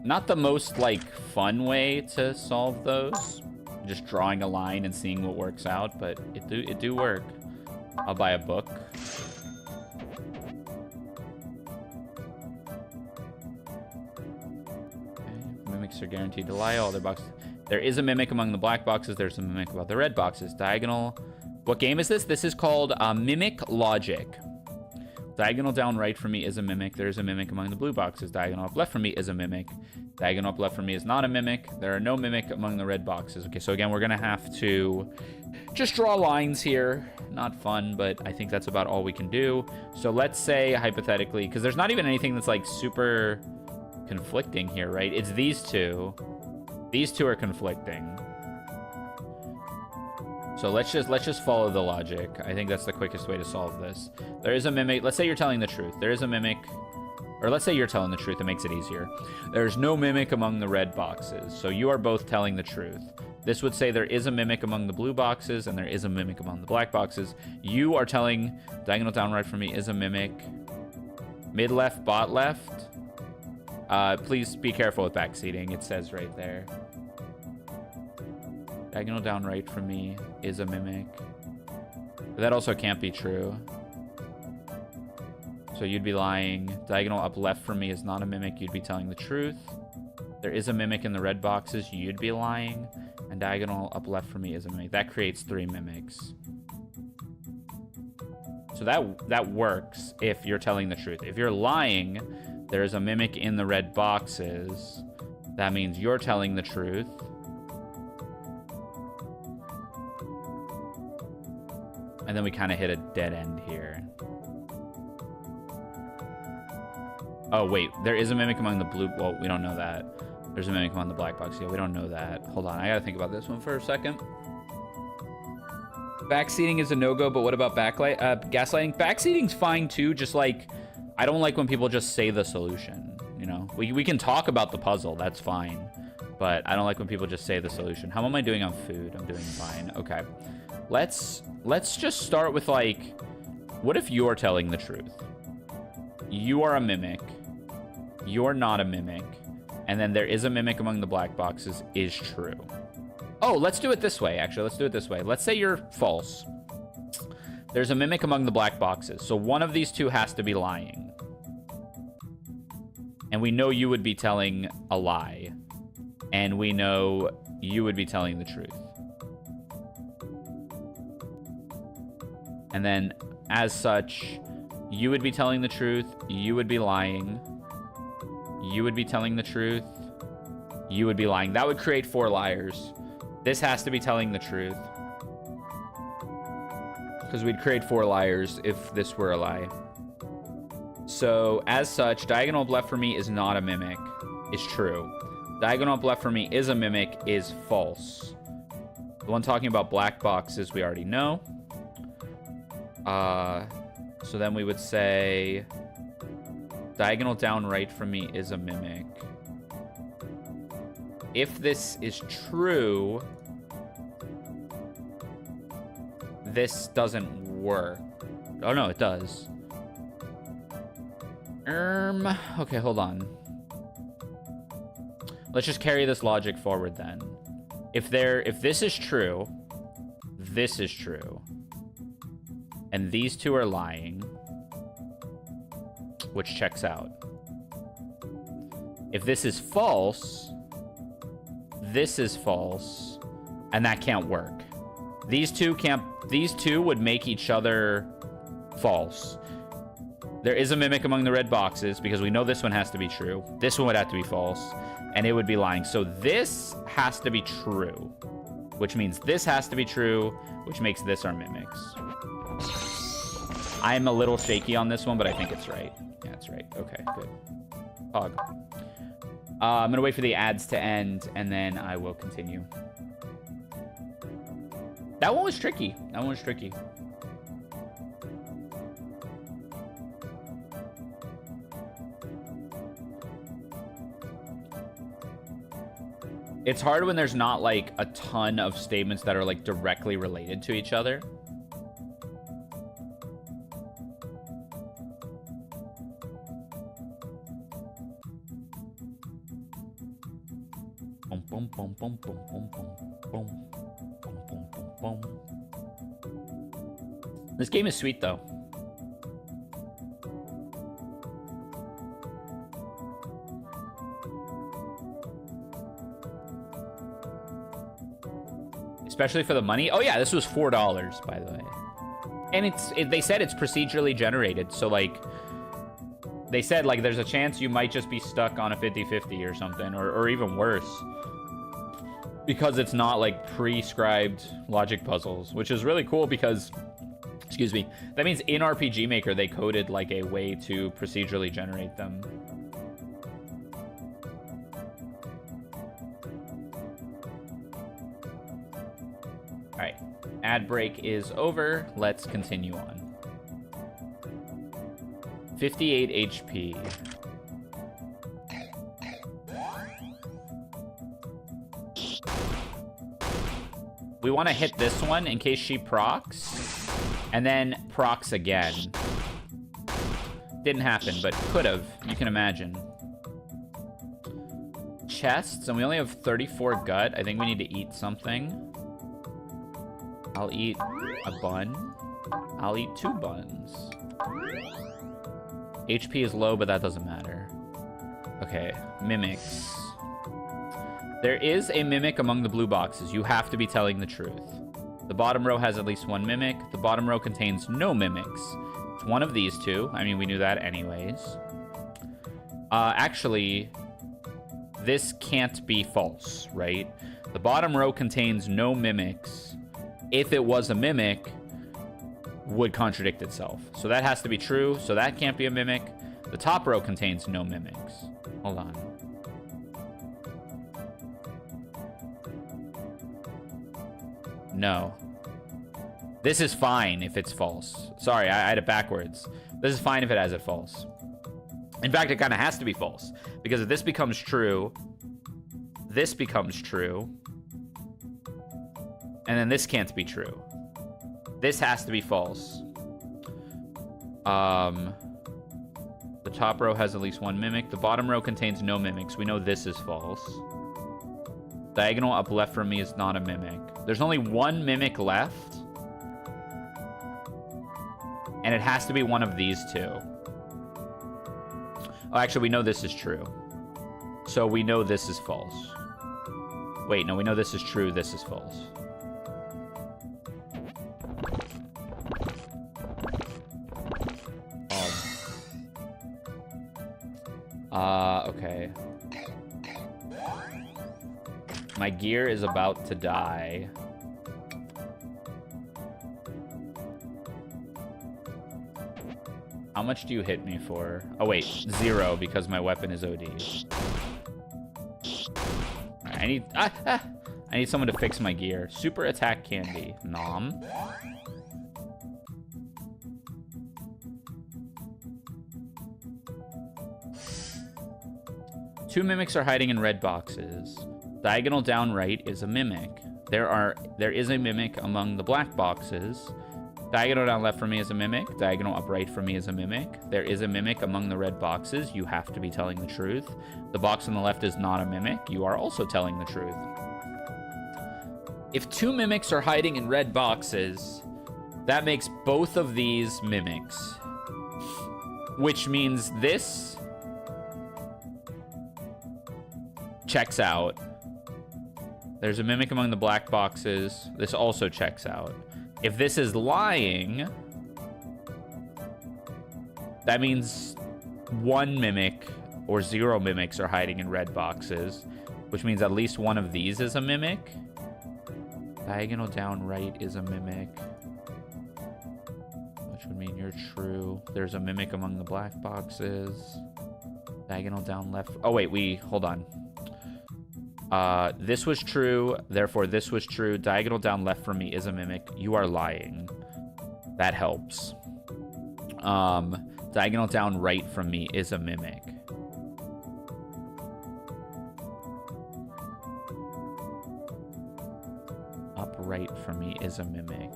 Not the most, like, fun way to solve those. Just drawing a line and seeing what works out, but it do work. I'll buy a book. Okay. Mimics are guaranteed to lie. All their boxes. There is a mimic among the black boxes. There's a mimic about the red boxes. Diagonal. What game is this? This is called Mimic Logic. Diagonal down right for me is a mimic. There's a mimic among the blue boxes. Diagonal up left for me is a mimic. Diagonal up left for me is not a mimic. There are no mimic among the red boxes. Okay, so again, we're going to have to just draw lines here. Not fun, but I think that's about all we can do. So let's say, hypothetically, because there's not even anything that's like super conflicting here, right? It's these two. These two are conflicting. So let's just follow the logic. I think that's the quickest way to solve this. There is a mimic. Let's say you're telling the truth. There is a mimic. Or let's say you're telling the truth. It makes it easier. There's no mimic among the red boxes. So you are both telling the truth. This would say there is a mimic among the blue boxes and there is a mimic among the black boxes. You are telling diagonal down right for me is a mimic. Mid left, bot left. Please be careful with backseating. It says right there. Diagonal down right for me is a mimic. But that also can't be true. So you'd be lying. Diagonal up left for me is not a mimic. You'd be telling the truth. There is a mimic in the red boxes. You'd be lying. And diagonal up left for me is a mimic. That creates 3 mimics. So that works if you're telling the truth. If you're lying, there's a mimic in the red boxes. That means you're telling the truth. And then we kind of hit a dead end here. Oh, wait. There is a mimic among the blue... Well, we don't know that. There's a mimic among the black box. Yeah, we don't know that. Hold on. I got to think about this one for a second. Backseating is a no-go, but what about gaslighting? Backseating's fine, too. Just like... I don't like when people just say the solution, you know? We can talk about the puzzle. That's fine. But I don't like when people just say the solution. How am I doing on food? I'm doing fine. Okay. Let's just start with, like, what if you're telling the truth? You are a mimic. You're not a mimic. And then there is a mimic among the black boxes is true. Oh, let's do it this way, actually. Let's do it this way. Let's say you're false. There's a mimic among the black boxes. So one of these two has to be lying. And we know you would be telling a lie. And we know you would be telling the truth. And then, as such, you would be telling the truth, you would be lying, you would be telling the truth, you would be lying. That would create 4 liars. This has to be telling the truth. Because we'd create 4 liars if this were a lie. So, as such, diagonal up left for me is not a mimic, is true. Diagonal up left for me is a mimic, is false. The one talking about black boxes we already know. So then we would say diagonal down right from me is a mimic. If this is true, this doesn't work. Oh no, it does. Okay, hold on. Let's just carry this logic forward then. If this is true, this is true. And these two are lying, which checks out. If this is false, this is false, and that can't work. These two would make each other false. There is a mimic among the red boxes because we know this one has to be true. This one would have to be false, and it would be lying. So this has to be true, which means this has to be true, which makes this our mimics. I'm a little shaky on this one, but I think it's right. Yeah, it's right. Okay, good. Hog. I'm going to wait for the ads to end, and then I will continue. That one was tricky. That one was tricky. It's hard when there's not, like, a ton of statements that are, like, directly related to each other. Boom, boom, boom, boom, boom, boom, boom, boom, boom, boom, boom. This game is sweet, though. Especially for the money. Oh, yeah, this was $4, by the way. And they said it's procedurally generated, so like they said like there's a chance you might just be stuck on a 50-50 or something, or even worse, because it's not like prescribed logic puzzles, which is really cool because, excuse me, that means in RPG Maker they coded like a way to procedurally generate them. All right, ad break is over. Let's continue on. 58 HP. We want to hit this one in case she procs, and then procs again. Didn't happen, but could have. You can imagine. Chests, and we only have 34 gut. I think we need to eat something. I'll eat a bun. I'll eat 2 buns. HP is low, but that doesn't matter. Okay, mimics. There is a mimic among the blue boxes. You have to be telling the truth. The bottom row has at least 1 mimic. The bottom row contains no mimics. It's one of these 2. I mean, we knew that anyways. Actually, this can't be false, right? The bottom row contains no mimics. If it was a mimic, would contradict itself. So that has to be true. So that can't be a mimic. The top row contains no mimics. Hold on. No. This is fine if it's false. Sorry, I had it backwards. This is fine if it has it false. In fact, it kind of has to be false. Because if this becomes true, this becomes true, and then this can't be true. This has to be false. The top row has at least 1 mimic. The bottom row contains no mimics. We know this is false. Diagonal up left from me is not a mimic. There's only 1 mimic left. And it has to be one of these 2. Oh, actually, we know this is true. So we know this is false. Wait, no, we know this is true. This is false. Okay. My gear is about to die. How much do you hit me for? Oh, wait. 0 because my weapon is OD. I need someone to fix my gear. Super attack candy. Nom. Two mimics are hiding in red boxes. Diagonal down right is a mimic. There is a mimic among the black boxes. Diagonal down left for me is a mimic. Diagonal up right for me is a mimic. There is a mimic among the red boxes. You have to be telling the truth. The box on the left is not a mimic. You are also telling the truth. If 2 mimics are hiding in red boxes, that makes both of these mimics. Which means this checks out. There's a mimic among the black boxes. This also checks out. If this is lying, that means 1 mimic or 0 mimics are hiding in red boxes, which means at least one of these is a mimic. Diagonal down right is a mimic, which would mean you're true. There's a mimic among the black boxes. Diagonal down left. Oh, wait, hold on. This was true, therefore this was true. Diagonal down left from me is a mimic. You are lying. That helps. Diagonal down right from me is a mimic. Up right from me is a mimic.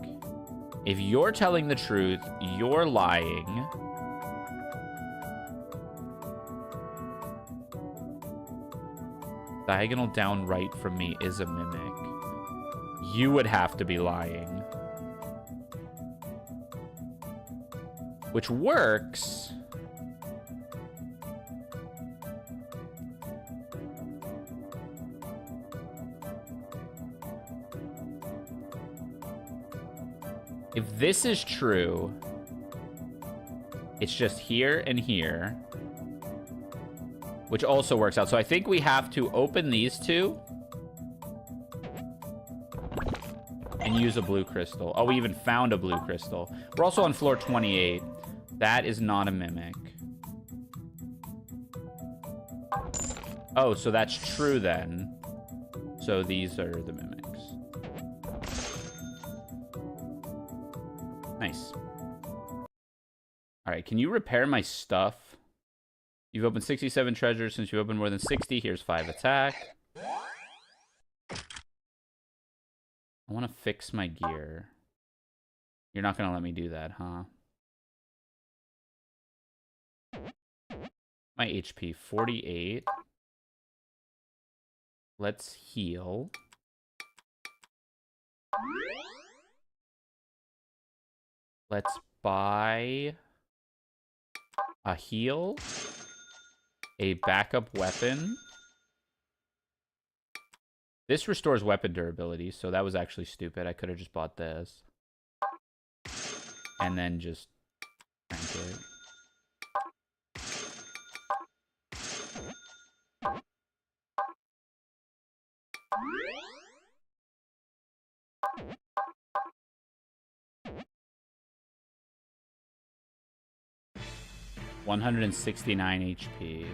If you're telling the truth, you're lying. Diagonal down right from me is a mimic. You would have to be lying. Which works. If this is true, it's just here and here, which also works out. So I think we have to open these two and use a blue crystal. Oh, we even found a blue crystal. We're also on floor 28. That is not a mimic. Oh, so that's true then. So these are the mimics. Nice. All right, can you repair my stuff? You've opened 67 treasures since you've opened more than 60. Here's 5 attack. I want to fix my gear. You're not going to let me do that, huh? My HP, 48. Let's heal. Let's buy a heal, a backup weapon. This restores weapon durability, so that was actually stupid. I could have just bought this. And then just crank it. $169 HP.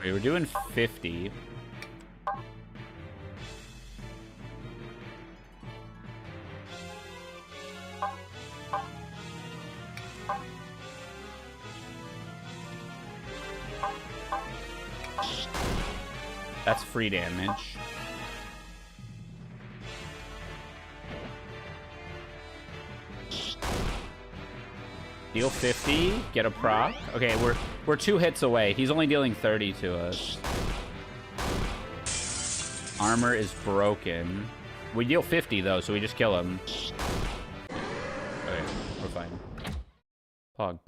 Wait, we're doing 50. That's free damage. Deal 50, get a proc. Okay, we're 2 hits away. He's only dealing 30 to us. Armor is broken. We deal 50 though, so we just kill him. Okay, we're fine. Pog.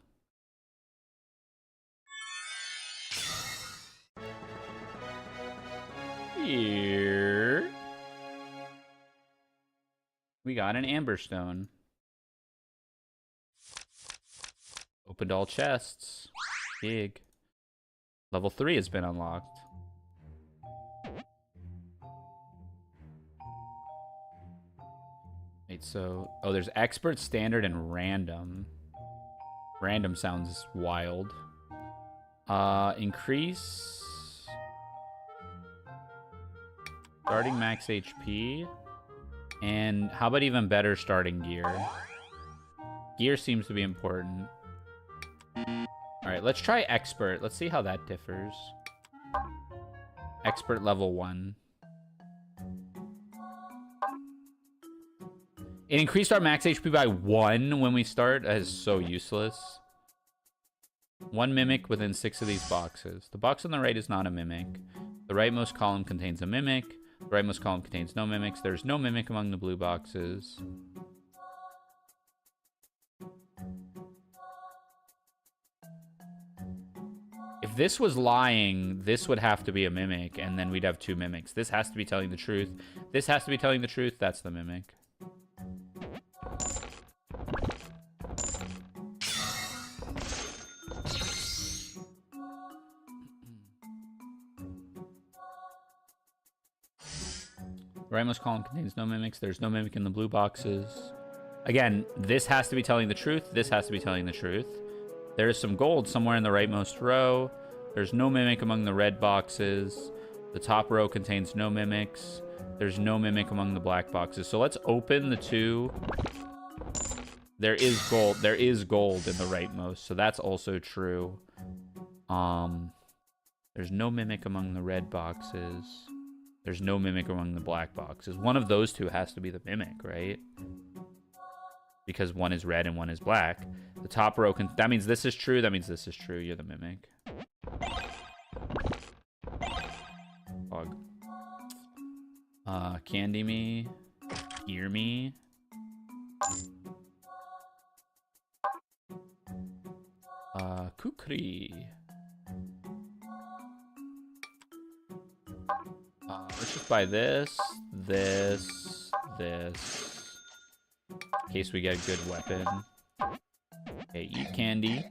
Here. We got an amber stone. Opened all chests. Big. Level 3 has been unlocked. Wait, so... Oh, there's expert, standard, and random. Random sounds wild. Increase... Starting max HP. And how about even better starting gear? Gear seems to be important. Alright, let's try expert. Let's see how that differs. Expert level 1. It increased our max HP by 1 when we start. That is so useless. 1 mimic within 6 of these boxes. The box on the right is not a mimic. The rightmost column contains a mimic. The rightmost column contains no mimics. There's no mimic among the blue boxes. If this was lying, this would have to be a mimic, and then we'd have 2 mimics. This has to be telling the truth. This has to be telling the truth. That's the mimic. Rightmost column contains no mimics. There's no mimic in the blue boxes. Again, this has to be telling the truth. This has to be telling the truth. There is some gold somewhere in the rightmost row. There's no mimic among the red boxes. The top row contains no mimics. There's no mimic among the black boxes. So let's open the 2. There is gold. There is gold in the rightmost. So that's also true. There's no mimic among the red boxes. There's no mimic among the black boxes. One of those 2 has to be the mimic, right? Because one is red and one is black. The top row can... That means this is true. That means this is true. You're the mimic. Fog. Candy me. Hear me. Kukri. Let's just buy this, this, this. In case we get a good weapon. Okay, eat candy.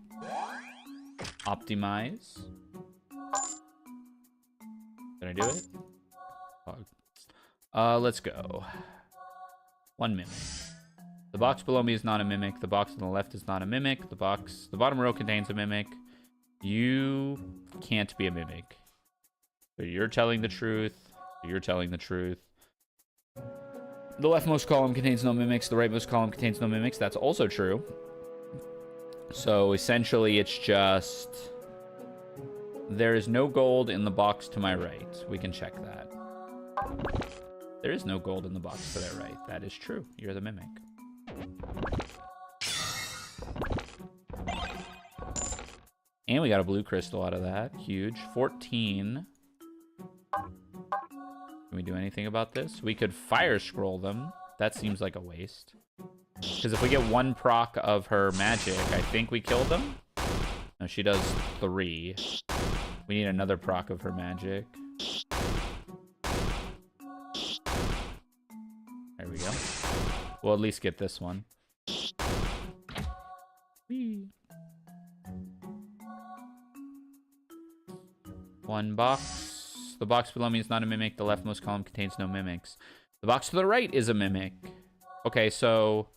Optimize. Can I do it? Let's go. 1 mimic. The box below me is not a mimic. The box on the left is not a mimic. The bottom row contains a mimic. You can't be a mimic. So you're telling the truth. You're telling the truth. The leftmost column contains no mimics. The rightmost column contains no mimics. That's also true. So essentially, it's just... there is no gold in the box to my right. We can check that. There is no gold in the box to their right. That is true. You're the mimic. And we got a blue crystal out of that. Huge. 14. Can we do anything about this? We could fire scroll them. That seems like a waste. Because if we get 1 proc of her magic, I think we kill them. No, she does 3. We need another proc of her magic. There we go. We'll at least get this one. Whee. 1 box. The box below me is not a mimic. The leftmost column contains no mimics. The box to the right is a mimic. Okay, so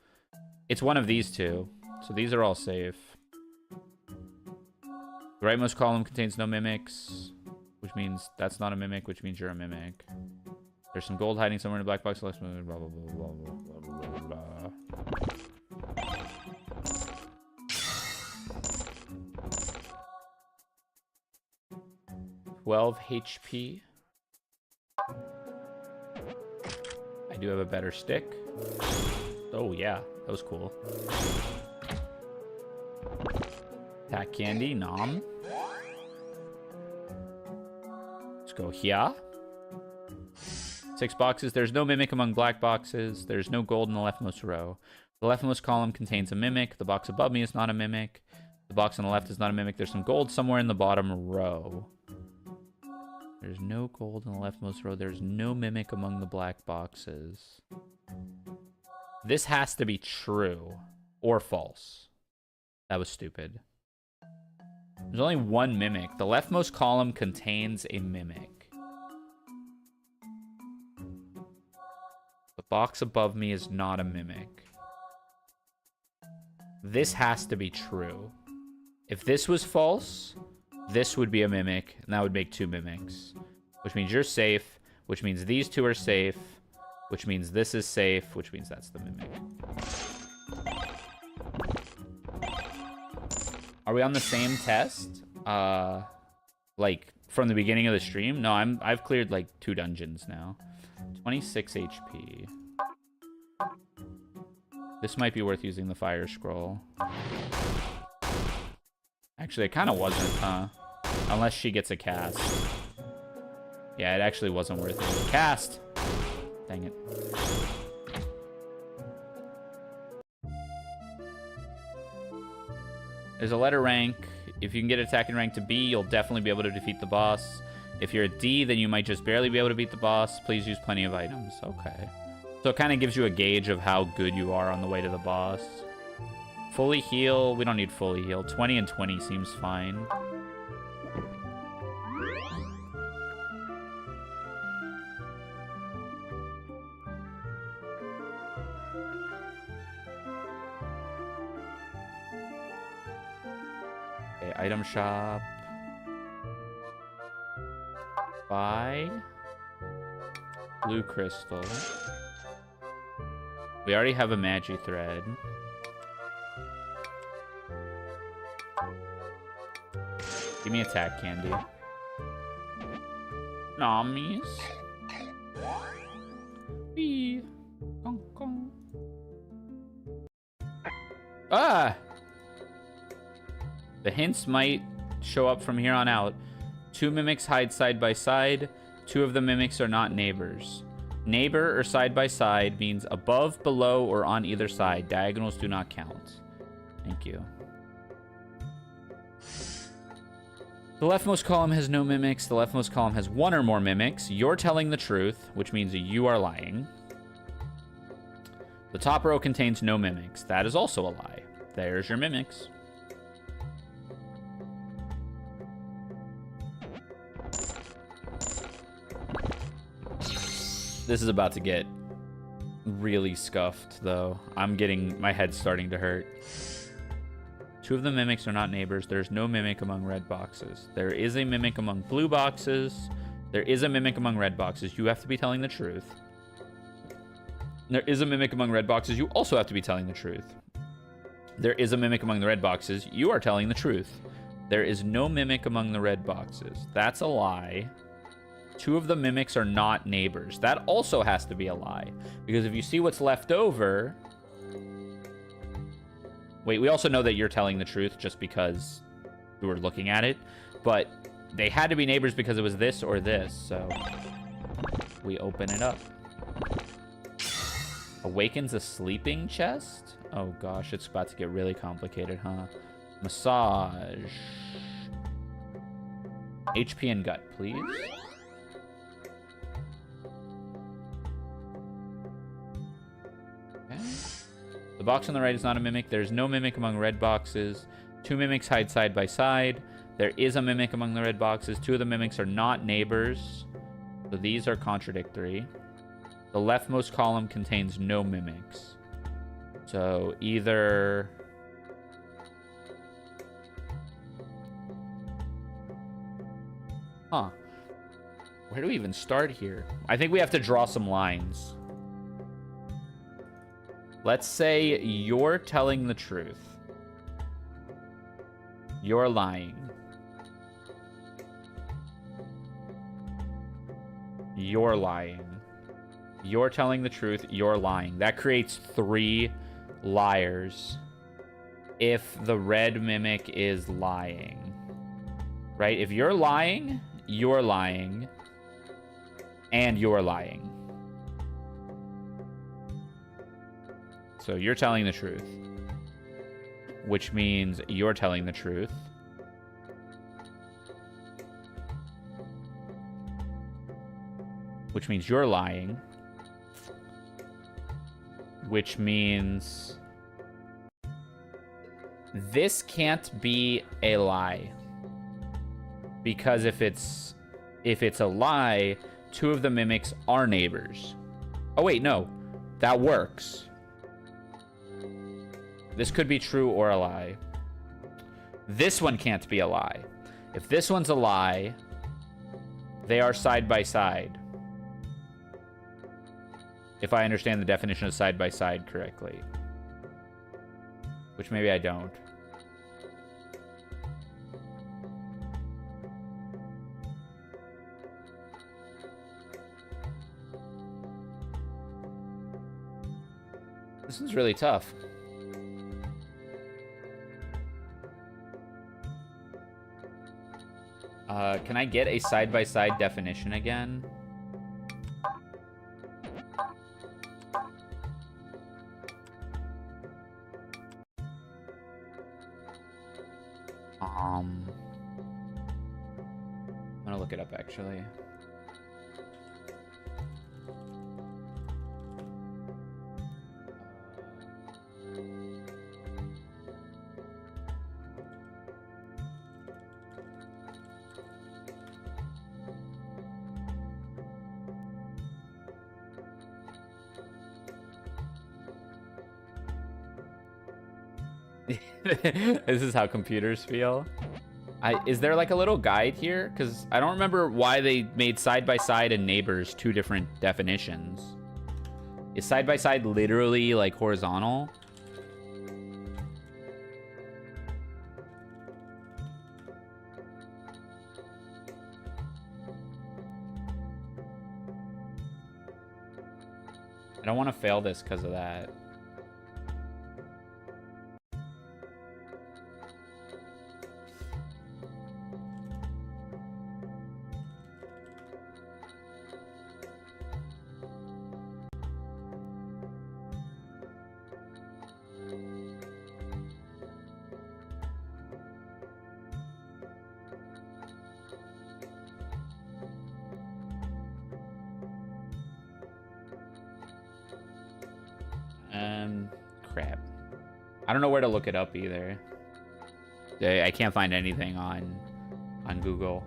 it's one of these two. So these are all safe. The rightmost column contains no mimics, which means that's not a mimic, which means you're a mimic. There's some gold hiding somewhere in the black box. Let's move. Blah, blah, blah, blah, blah, blah, blah, blah. 12 HP. I do have a better stick. Oh, yeah. That was cool. Attack candy. Nom. Let's go here. 6 boxes. There's no mimic among black boxes. There's no gold in the leftmost row. The leftmost column contains a mimic. The box above me is not a mimic. The box on the left is not a mimic. There's some gold somewhere in the bottom row. There's no gold in the leftmost row. There's no mimic among the black boxes. This has to be true or false. That was stupid. There's only 1 mimic. The leftmost column contains a mimic. The box above me is not a mimic. This has to be true. If this was false, this would be a mimic, and that would make 2 mimics. Which means you're safe, which means these 2 are safe, which means this is safe, which means that's the mimic. Are we on the same test? Like, from the beginning of the stream? No, I've cleared, like, 2 dungeons now. 26 HP. This might be worth using the fire scroll. Actually, it kind of wasn't, huh? Unless she gets a cast. Yeah, it actually wasn't worth it. Cast! Dang it. There's a letter rank. If you can get attacking rank to B, you'll definitely be able to defeat the boss. If you're a D, then you might just barely be able to beat the boss. Please use plenty of items. Okay. So it kind of gives you a gauge of how good you are on the way to the boss. Fully heal. We don't need fully heal. 20 and 20 seems fine. Okay, item shop. Buy. Blue crystal. We already have a magi thread. Give me attack candy. Nommies. Wee. Gong, gong. Ah! The hints might show up from here on out. 2 mimics hide side by side. 2 of the mimics are not neighbors. Neighbor or side by side means above, below, or on either side. Diagonals do not count. Thank you. The leftmost column has no mimics. The leftmost column has 1 or more mimics. You're telling the truth, which means you are lying. The top row contains no mimics. That is also a lie. There's your mimics. This is about to get really scuffed, though. My head's starting to hurt. 2 of the mimics are not neighbors. There's no mimic among red boxes. There is a mimic among blue boxes. There is a mimic among red boxes. You have to be telling the truth. There is a mimic among red boxes. You also have to be telling the truth. There is a mimic among the red boxes. You are telling the truth. There is no mimic among the red boxes. That's a lie. 2 of the mimics are not neighbors. That also has to be a lie. Because if you see what's left over... Wait, we also know that you're telling the truth just because we were looking at it. But they had to be neighbors because it was this or this. So we open it up. Awakens a sleeping chest? Oh gosh, it's about to get really complicated, huh? Massage. HP and gut, please. Okay. The box on the right is not a mimic. There's no mimic among red boxes. 2 mimics hide side by side. There is a mimic among the red boxes. 2 of the mimics are not neighbors. So these are contradictory. The leftmost column contains no mimics. So either... Huh. Where do we even start here? I think we have to draw some lines. Let's say you're telling the truth. You're lying. You're lying. You're telling the truth. You're lying. That creates 3 liars if the red mimic is lying. Right? If you're lying, and you're lying. So you're telling the truth, which means you're telling the truth. Which means you're lying. Which means this can't be a lie. Because if it's a lie, 2 of the mimics are neighbors. Oh wait, no. That works. This could be true or a lie. This one can't be a lie. If this one's a lie, they are side by side. If I understand the definition of side by side correctly. Which maybe I don't. This is really tough. Can I get a side-by-side definition again? I'm gonna look it up, actually. This is how computers feel. Is there like a little guide here? Because I don't remember why they made side-by-side and neighbors 2 different definitions. Is side-by-side literally like horizontal? I don't want to fail this because of that. I don't know where to look it up either. I can't find anything on Google.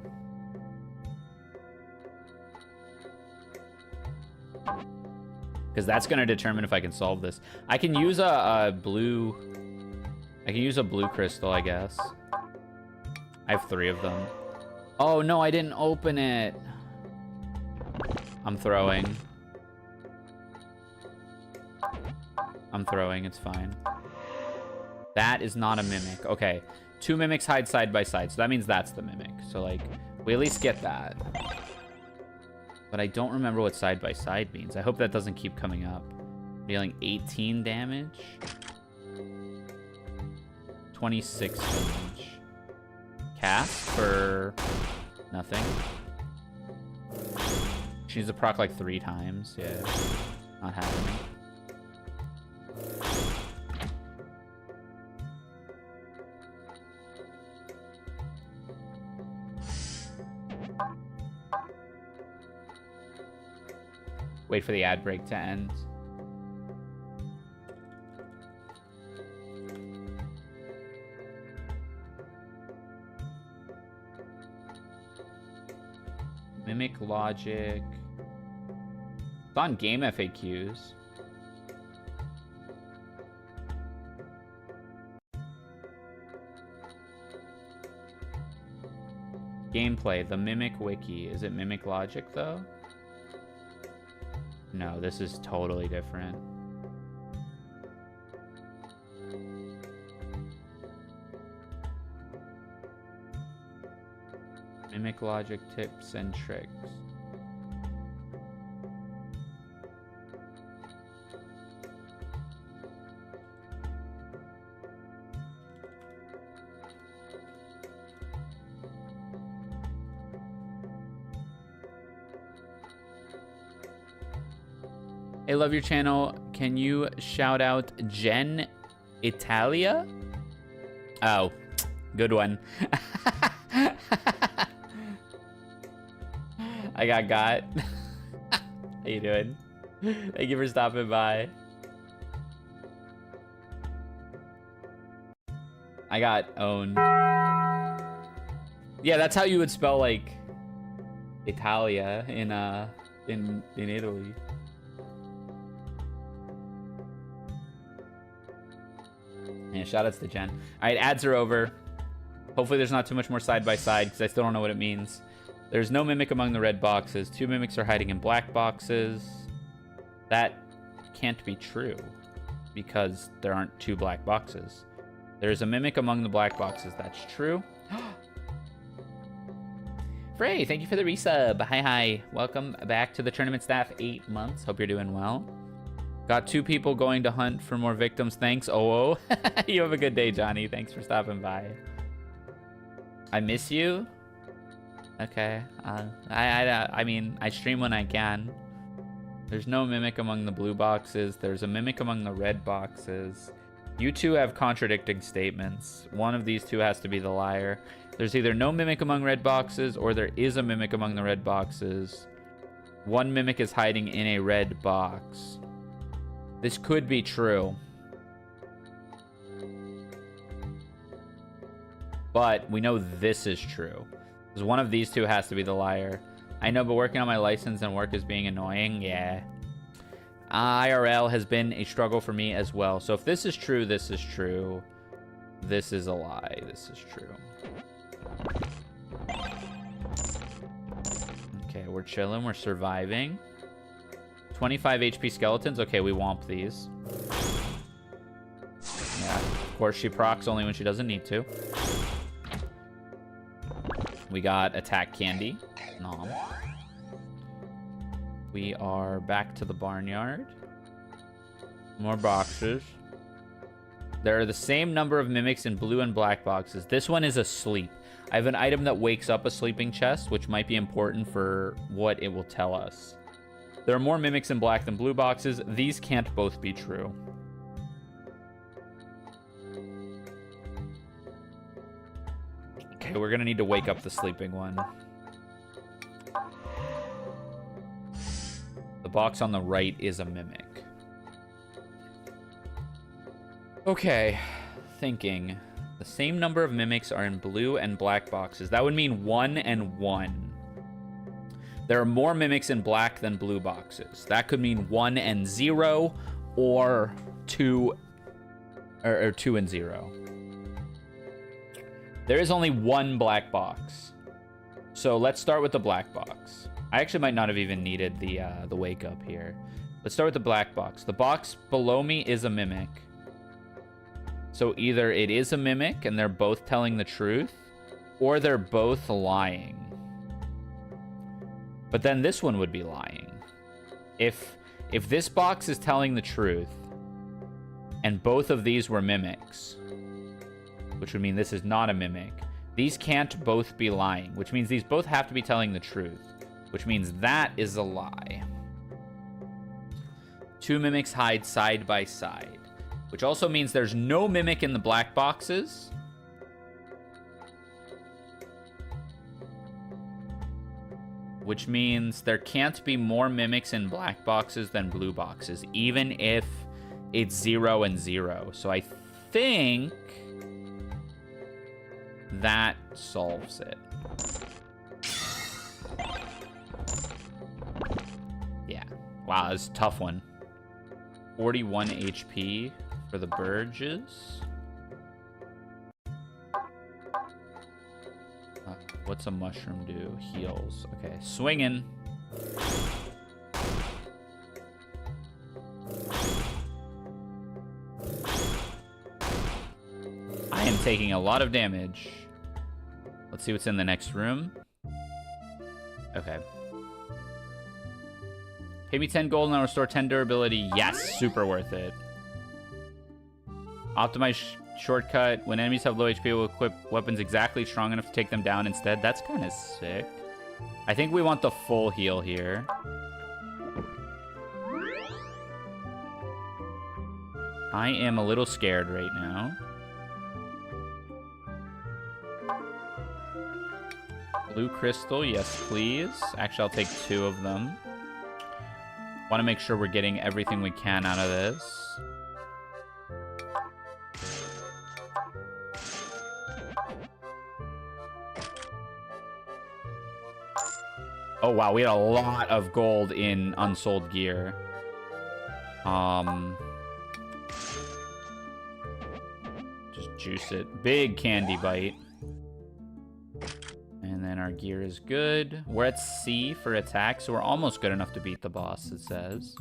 Because that's going to determine if I can solve this. I can use a blue... I can use a blue crystal, I guess. I have 3 of them. Oh, no, I didn't open it. I'm throwing. I'm throwing, it's fine. That is not a mimic. Okay, 2 mimics hide side by side, so that means that's the mimic. So, like, we at least get that. But I don't remember what side by side means. I hope that doesn't keep coming up. Dealing 18 damage. 26 damage. Cast for nothing. She needs to proc like 3 times. Yeah, not happening. Wait for the ad break to end. Mimic logic. It's on game FAQs. Gameplay, the Mimic Wiki. Is it Mimic Logic, though? No, this is totally different. Mimic Logic tips and tricks. I love your channel. Can you shout out Jen Italia? Oh, good one. I got. How you doing? Thank you for stopping by. I got owned. Yeah, that's how you would spell like Italia in Italy. Yeah, shoutouts to Jen. All right, ads are over. Hopefully there's not too much more side by side because I still don't know what it means. There's no mimic among the red boxes. 2 mimics are hiding in black boxes. That can't be true because there aren't 2 black boxes. There's a mimic among the black boxes. That's true. Frey, thank you for the resub. Hi. Welcome back to the tournament staff. 8 months. Hope you're doing well. Got 2 people going to hunt for more victims. Thanks, OO. You have a good day, Johnny. Thanks for stopping by. I miss you. Okay. I mean, I stream when I can. There's no mimic among the blue boxes. There's a mimic among the red boxes. You 2 have contradicting statements. One of these 2 has to be the liar. There's either no mimic among red boxes or there is a mimic among the red boxes. 1 mimic is hiding in a red box. This could be true. But we know this is true. Because one of these 2 has to be the liar. I know, but working on my license and work is being annoying. Yeah. IRL has been a struggle for me as well. So if this is true, this is true. This is a lie. This is true. Okay, we're chilling. We're surviving. 25 HP skeletons. Okay, we womp these. Yeah, of course she procs only when she doesn't need to. We got attack candy. Nom. We are back to the barnyard. More boxes. There are the same number of mimics in blue and black boxes. This one is asleep. I have an item that wakes up a sleeping chest, which might be important for what it will tell us. There are more mimics in black than blue boxes. These can't both be true. Okay, we're gonna need to wake up the sleeping one. The box on the right is a mimic. Okay, thinking. The same number of mimics are in blue and black boxes. That would mean 1 and 1. There are more mimics in black than blue boxes. That could mean 1 and 0 or 2 or 2 and 0. There is only one black box. So let's start with the black box. I actually might not have even needed the wake up here. Let's start with the black box. The box below me is a mimic. So either it is a mimic and they're both telling the truth, or they're both lying. But then this one would be lying. If this box is telling the truth, and both of these were mimics, which would mean this is not a mimic, these can't both be lying, which means these both have to be telling the truth, which means that is a lie. Two mimics hide side by side, which also means there's no mimic in the black boxes. Which means there can't be more mimics in black boxes than blue boxes, even if it's 0 and 0. So I think that solves it. Yeah. Wow, that's a tough one. 41 HP for the Burges. What's a mushroom do? Heals. Okay, swinging. I am taking a lot of damage. Let's see what's in the next room. Okay. Pay me 10 gold and I'll restore 10 durability. Yes, super worth it. Optimize shortcut. When enemies have low HP, we'll equip weapons exactly strong enough to take them down instead. That's kind of sick. I think we want the full heal here. I am a little scared right now. Blue crystal, yes please. Actually, I'll take 2 of them. Want to make sure we're getting everything we can out of this. Oh wow, we had a lot of gold in unsold gear. Just juice it. Big candy bite. And then our gear is good. We're at C for attack, so we're almost good enough to beat the boss, it says.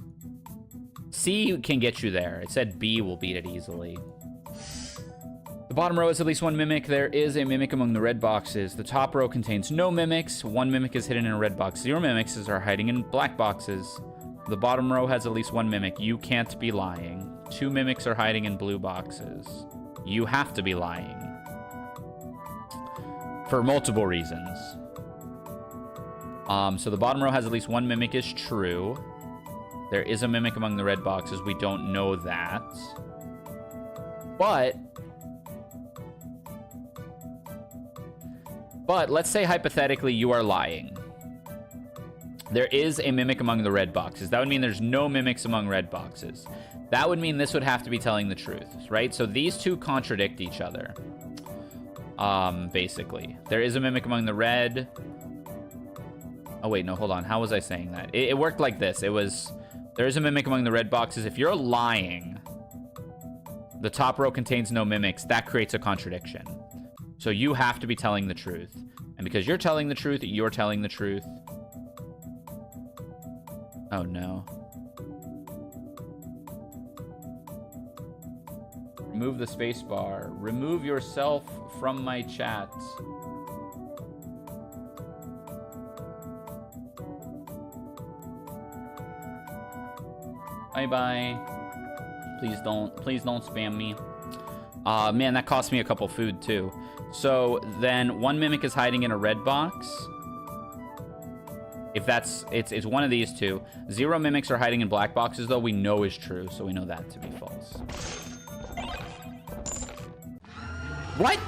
C can get you there. It said B will beat it easily. The bottom row is at least one mimic. There is a mimic among the red boxes. The top row contains no mimics. One mimic is hidden in a red box. 0 mimics are hiding in black boxes. The bottom row has at least one mimic. You can't be lying. 2 mimics are hiding in blue boxes. You have to be lying. For multiple reasons. So the bottom row has at least one mimic is true. There is a mimic among the red boxes. We don't know that. But let's say hypothetically you are lying. There is a mimic among the red boxes. That would mean there's no mimics among red boxes. That would mean this would have to be telling the truth, right? So these two contradict each other. Basically. There is a mimic among the red. Oh, wait, no, hold on. How was I saying that? It worked like this. It was, there is a mimic among the red boxes. If you're lying, the top row contains no mimics. That creates a contradiction. So you have to be telling the truth. And because you're telling the truth, you're telling the truth. Oh, no. Remove the spacebar. Remove yourself from my chat. Bye-bye. Please don't spam me. Man, that cost me a couple food, too. So, then one mimic is hiding in a red box. If that's... It's one of these two. 0 mimics are hiding in black boxes, though, we know is true. So we know that to be false. What?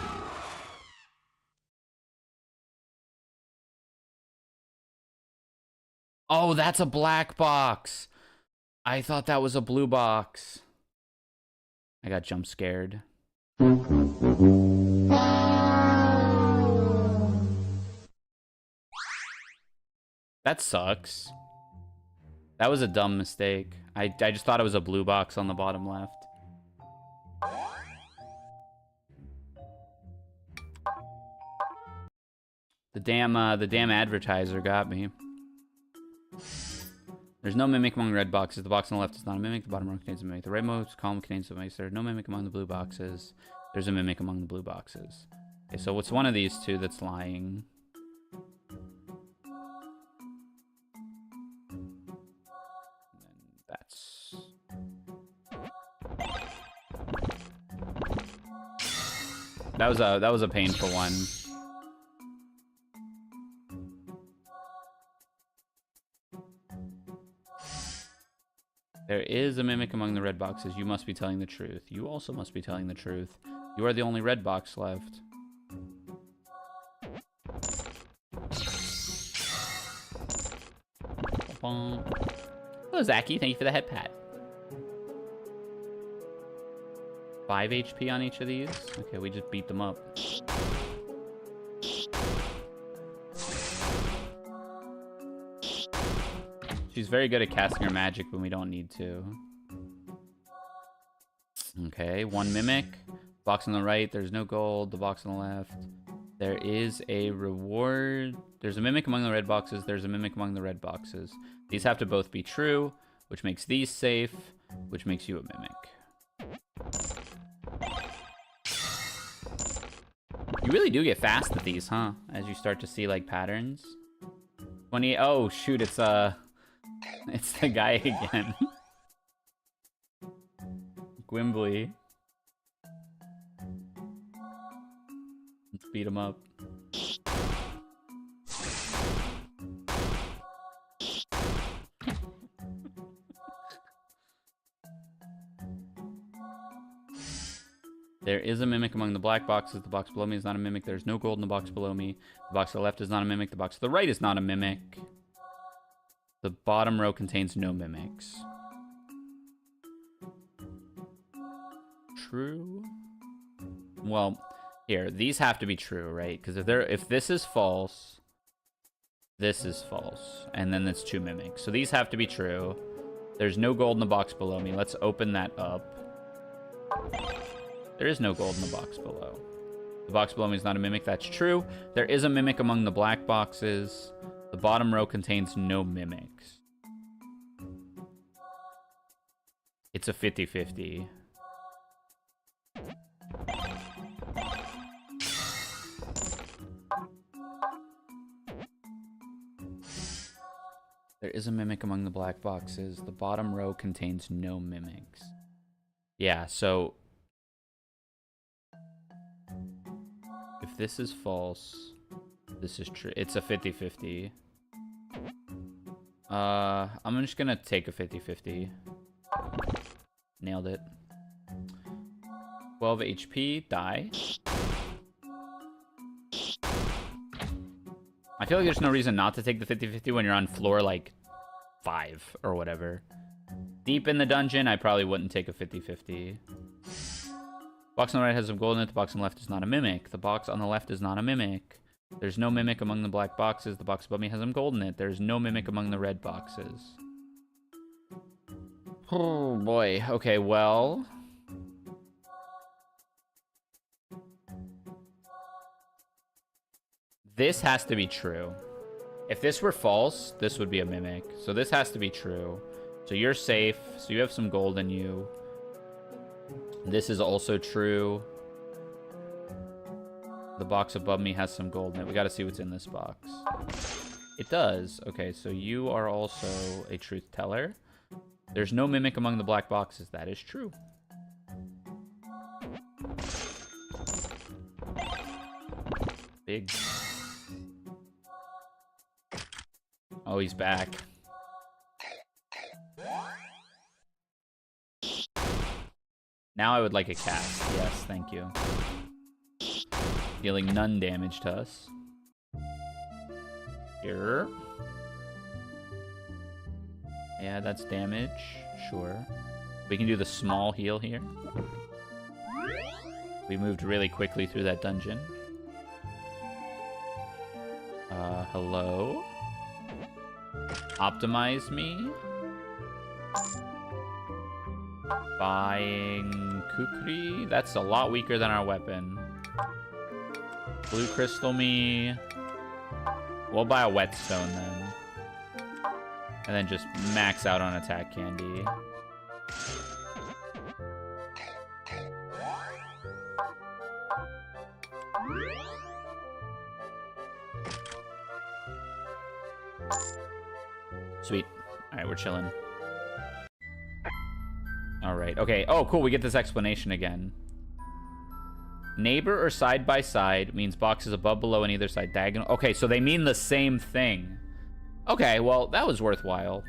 Oh, that's a black box. I thought that was a blue box. I got jump scared. That sucks. That was a dumb mistake. I just thought it was a blue box on the bottom left. The damn advertiser got me. There's no mimic among the red boxes. The box on the left is not a mimic. The bottom row contains a mimic. The right most column contains a mimic. There's no mimic among the blue boxes. There's a mimic among the blue boxes. Okay, so what's one of these two that's lying? That's... That was a painful one. There is a mimic among the red boxes. You must be telling the truth. You also must be telling the truth. You are the only red box left. Hello, Zachy. Thank you for the head pat. 5 HP on each of these? Okay, we just beat them up. She's very good at casting her magic when we don't need to. Okay, one mimic. Box on the right, there's no gold. The box on the left, there is a reward. There's a mimic among the red boxes. There's a mimic among the red boxes. These have to both be true, which makes these safe, which makes you a mimic. You really do get fast at these, huh? As you start to see, like, patterns. 20... Oh, shoot, it's the guy again. Gwimbly. Let's beat him up. There is a mimic among the black boxes. The box below me is not a mimic. There's no gold in the box below me. The box to the left is not a mimic. The box to the right is not a mimic. The bottom row contains no mimics. True? Well, here, these have to be true, right? Because if this is false, this is false. And then it's 2 mimics. So these have to be true. There's no gold in the box below me. Let's open that up. There is no gold in the box below. The box below me is not a mimic. That's true. There is a mimic among the black boxes. The bottom row contains no mimics. It's a 50-50. There is a mimic among the black boxes. The bottom row contains no mimics. Yeah, so... if this is false, this is true. It's a 50-50. I'm just gonna take a 50-50. Nailed it. 12 HP, die. I feel like there's no reason not to take the 50-50 when you're on floor, like, 5 or whatever. Deep in the dungeon, I probably wouldn't take a 50-50. Box on the right has some gold in it. The box on the left is not a mimic. The box on the left is not a mimic. There's no mimic among the black boxes. The box above me has some gold in it. There's no mimic among the red boxes. Oh, boy. Okay, well... this has to be true. If this were false, this would be a mimic. So this has to be true. So you're safe. So you have some gold in you. This is also true. The box above me has some gold in it. We gotta see what's in this box. It does. Okay, so you are also a truth teller. There's no mimic among the black boxes. That is true. Big. Oh, he's back. Now I would like a cast. Yes, thank you. Dealing none damage to us. Here. Yeah, that's damage. Sure. We can do the small heal here. We moved really quickly through that dungeon. Hello? Optimize me? Buying Kukri? That's a lot weaker than our weapon. Blue crystal me. We'll buy a whetstone then. And then just max out on attack candy. Sweet. Alright, we're chilling. Alright, okay. Oh, cool, we get this explanation again. Neighbor or side by side means boxes above, below, and either side diagonal. Okay, so they mean the same thing. Okay, well, that was worthwhile.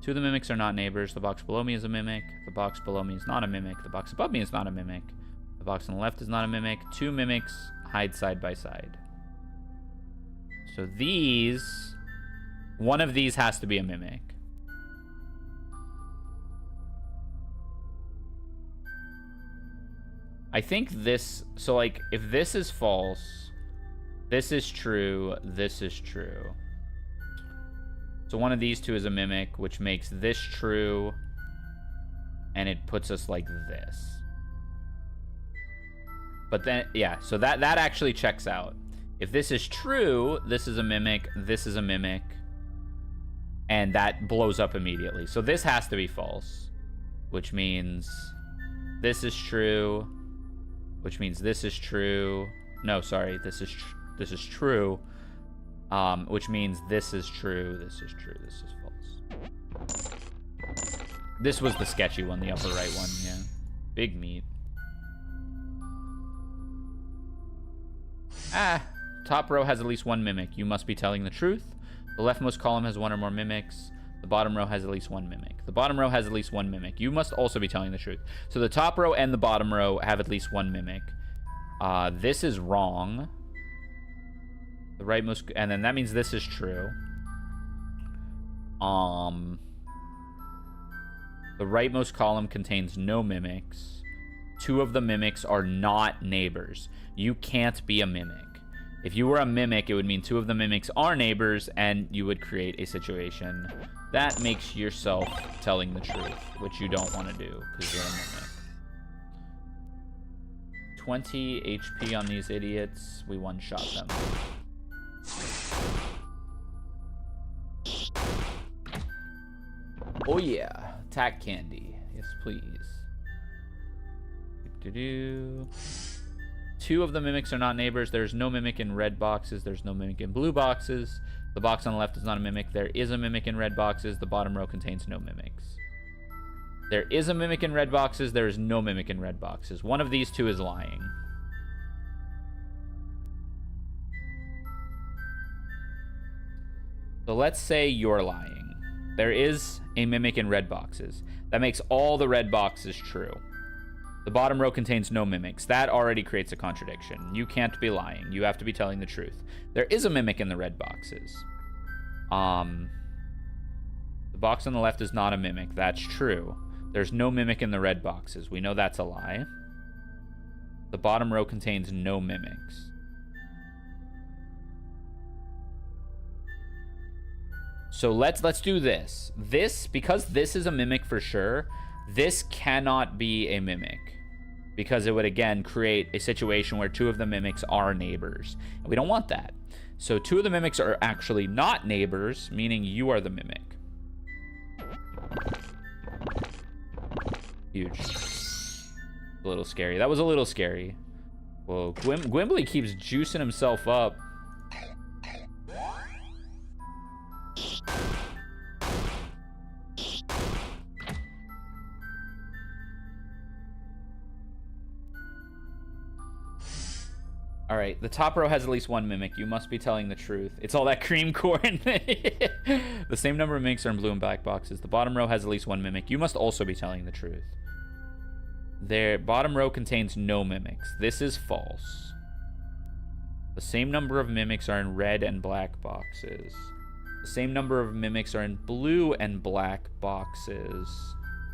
Two of the mimics are not neighbors. The box below me is a mimic. The box below me is not a mimic. The box above me is not a mimic. The box on the left is not a mimic. Two mimics hide side by side. So these... One of these has to be a mimic. I think this... So, like, if this is false, this is true, this is true. So one of these two is a mimic, which makes this true, and it puts us like this. But then, yeah, so that actually checks out. If this is true, this is a mimic, this is a mimic, and that blows up immediately. So this has to be false, which means this is true, which means this is true. No, sorry, this is true, which means this is true, this is true, this is false. This was the sketchy one, the upper right one, yeah. Big meat. Ah, top row has at least one mimic. You must be telling the truth. The leftmost column has one or more mimics. The bottom row has at least one mimic. The bottom row has at least one mimic. You must also be telling the truth. So the top row and the bottom row have at least one mimic. This is wrong. The rightmost, and then that means this is true. The rightmost column contains no mimics. Two of the mimics are not neighbors. You can't be a mimic. If you were a mimic, it would mean two of the mimics are neighbors, and you would create a situation that makes yourself telling the truth, which you don't want to do because you're a mimic. 20 HP on these idiots. We one-shot them. Oh yeah, attack candy. Yes, please. Two of the mimics are not neighbors. There's no mimic in red boxes. There's no mimic in blue boxes. The box on the left is not a mimic. There is a mimic in red boxes. The bottom row contains no mimics. There is a mimic in red boxes. There is no mimic in red boxes. One of these two is lying. So let's say you're lying. There is a mimic in red boxes. That makes all the red boxes true. The bottom row contains no mimics. That already creates a contradiction. You can't be lying. You have to be telling the truth. There is a mimic in the red boxes. The box on the left is not a mimic. That's true. There's no mimic in the red boxes. We know that's a lie. The bottom row contains no mimics. So let's do this. Because this is a mimic for sure, this cannot be a mimic. Because it would, again, create a situation where two of the mimics are neighbors. And we don't want that. So two of the mimics are actually not neighbors, meaning you are the mimic. Huge. A little scary. That was a little scary. Whoa, Gwimbly keeps juicing himself up. All right, the top row has at least one mimic. You must be telling the truth. It's all that cream corn. The same number of mimics are in blue and black boxes. The bottom row has at least one mimic. You must also be telling the truth. Their bottom row contains no mimics. This is false. The same number of mimics are in red and black boxes. The same number of mimics are in blue and black boxes.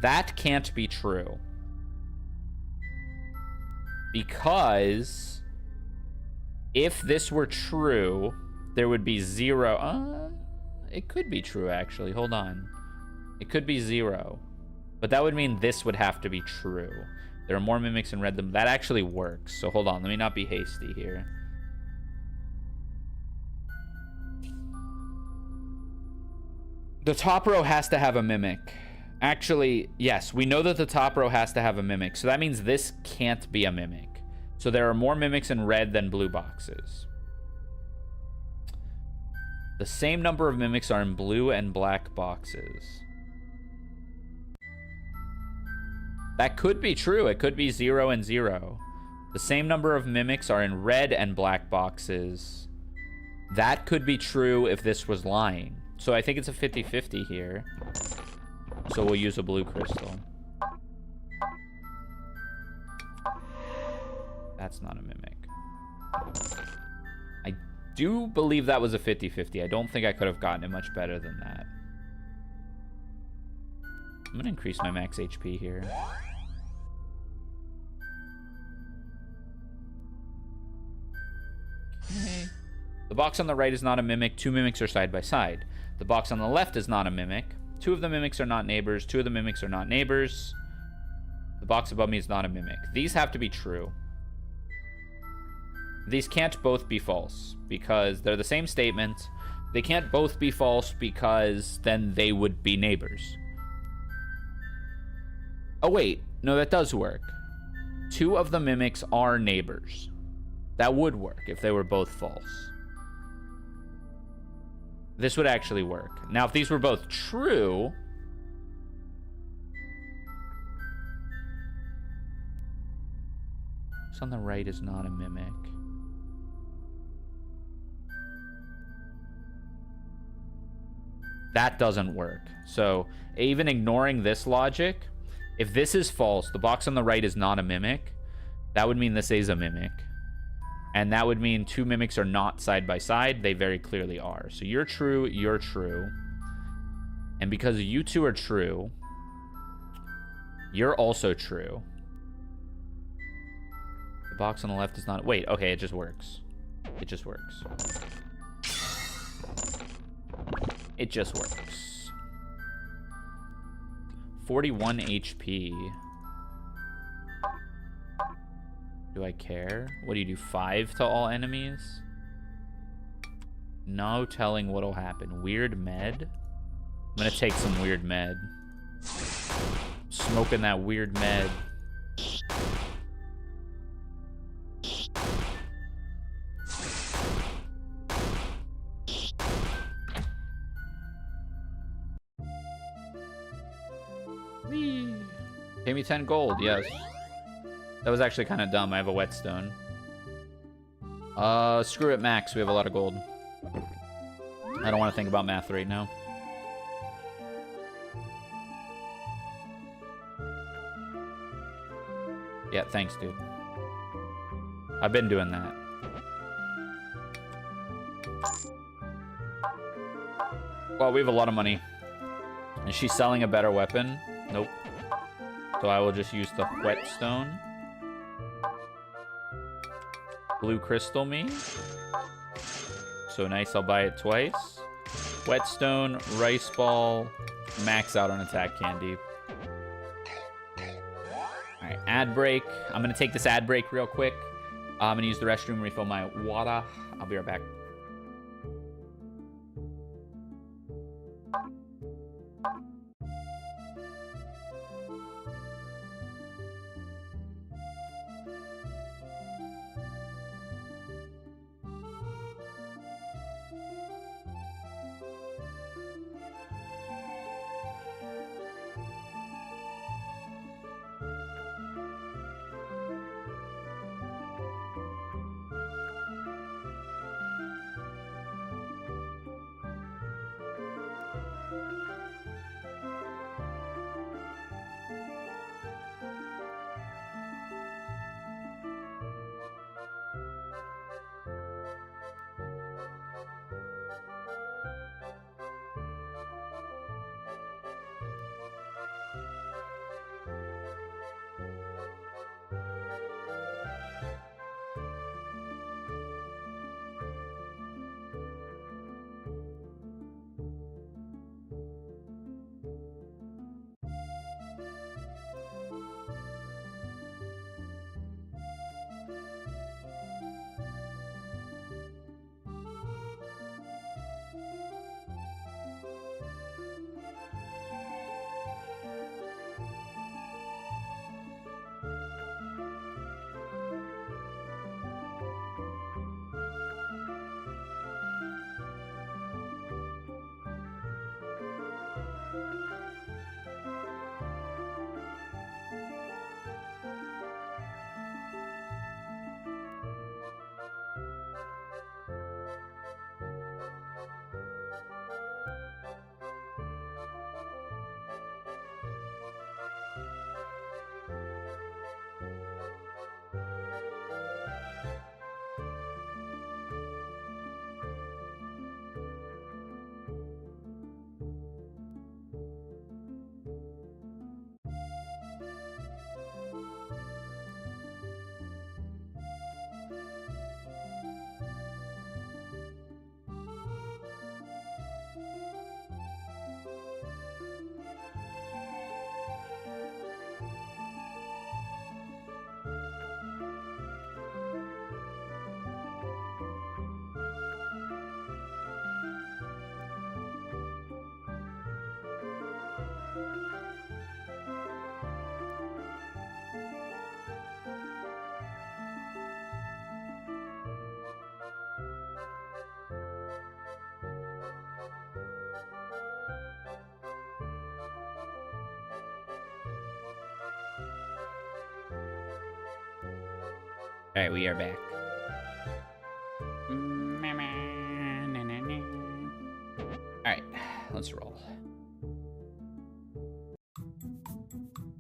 That can't be true. Because if this were true, there would be 0. It could be true, actually. Hold on. It could be 0. But that would mean this would have to be true. There are more mimics in red than... That actually works. So hold on. Let me not be hasty here. The top row has to have a mimic. Actually, yes. We know that the top row has to have a mimic. So that means this can't be a mimic. So there are more mimics in red than blue boxes. The same number of mimics are in blue and black boxes. That could be true. It could be 0 and 0. The same number of mimics are in red and black boxes. That could be true if this was lying. So I think it's a 50-50 here. So we'll use a blue crystal. That's not a mimic. I do believe that was a 50-50. I don't think I could have gotten it much better than that. I'm going to increase my max HP here. Okay. The box on the right is not a mimic. 2 mimics are side by side. The box on the left is not a mimic. 2 of the mimics are not neighbors. 2 of the mimics are not neighbors. The box above me is not a mimic. These have to be true. These can't both be false because they're the same statement. They can't both be false because then they would be neighbors. Oh, wait. No, that does work. 2 of the mimics are neighbors. That would work if they were both false. This would actually work. Now, if these were both true... This on the right is not a mimic. That doesn't work. So, even ignoring this logic, if this is false, the box on the right is not a mimic, that would mean this is a mimic. And that would mean 2 mimics are not side by side. They very clearly are. So you're true, you're true. And because you 2 are true, you're also true. The box on the left is not... Wait, okay, it just works. It just works. It just works. 41 HP. Do I care? What do you do? 5 to all enemies? No telling what'll happen. Weird med? I'm gonna take some weird med. Smoking that weird med. Whee! Pay me 10 gold, yes. That was actually kind of dumb. I have a whetstone. Screw it, Max. We have a lot of gold. I don't want to think about math right now. Yeah, thanks, dude. I've been doing that. Well, we have a lot of money. Is she selling a better weapon? Nope. So I will just use the whetstone. Blue crystal me. So nice, I'll buy it twice. Whetstone, rice ball, max out on attack candy. Alright, ad break. I'm gonna take this ad break real quick. I'm gonna use the restroom, refill my water. I'll be right back. Alright, we are back. Alright, let's roll.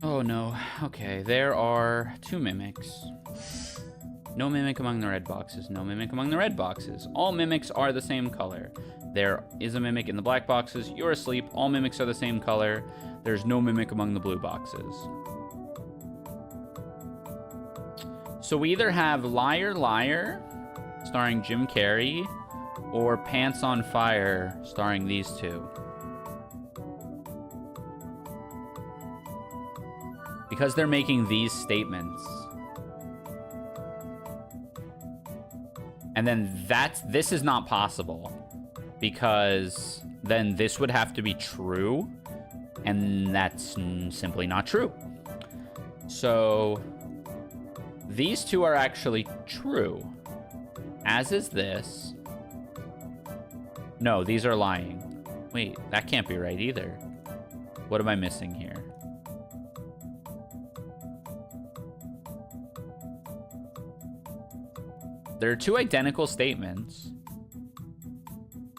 Oh no. Okay, there are 2 mimics. No mimic among the red boxes. No mimic among the red boxes. All mimics are the same color. There is a mimic in the black boxes. You're asleep. All mimics are the same color. There's no mimic among the blue boxes. So we either have Liar Liar, starring Jim Carrey, or Pants on Fire, starring these 2. Because they're making these statements. And then this is not possible. Because then this would have to be true. And that's simply not true. So these 2 are actually true. As is this. No, these are lying. Wait, that can't be right either. What am I missing here? There are 2 identical statements.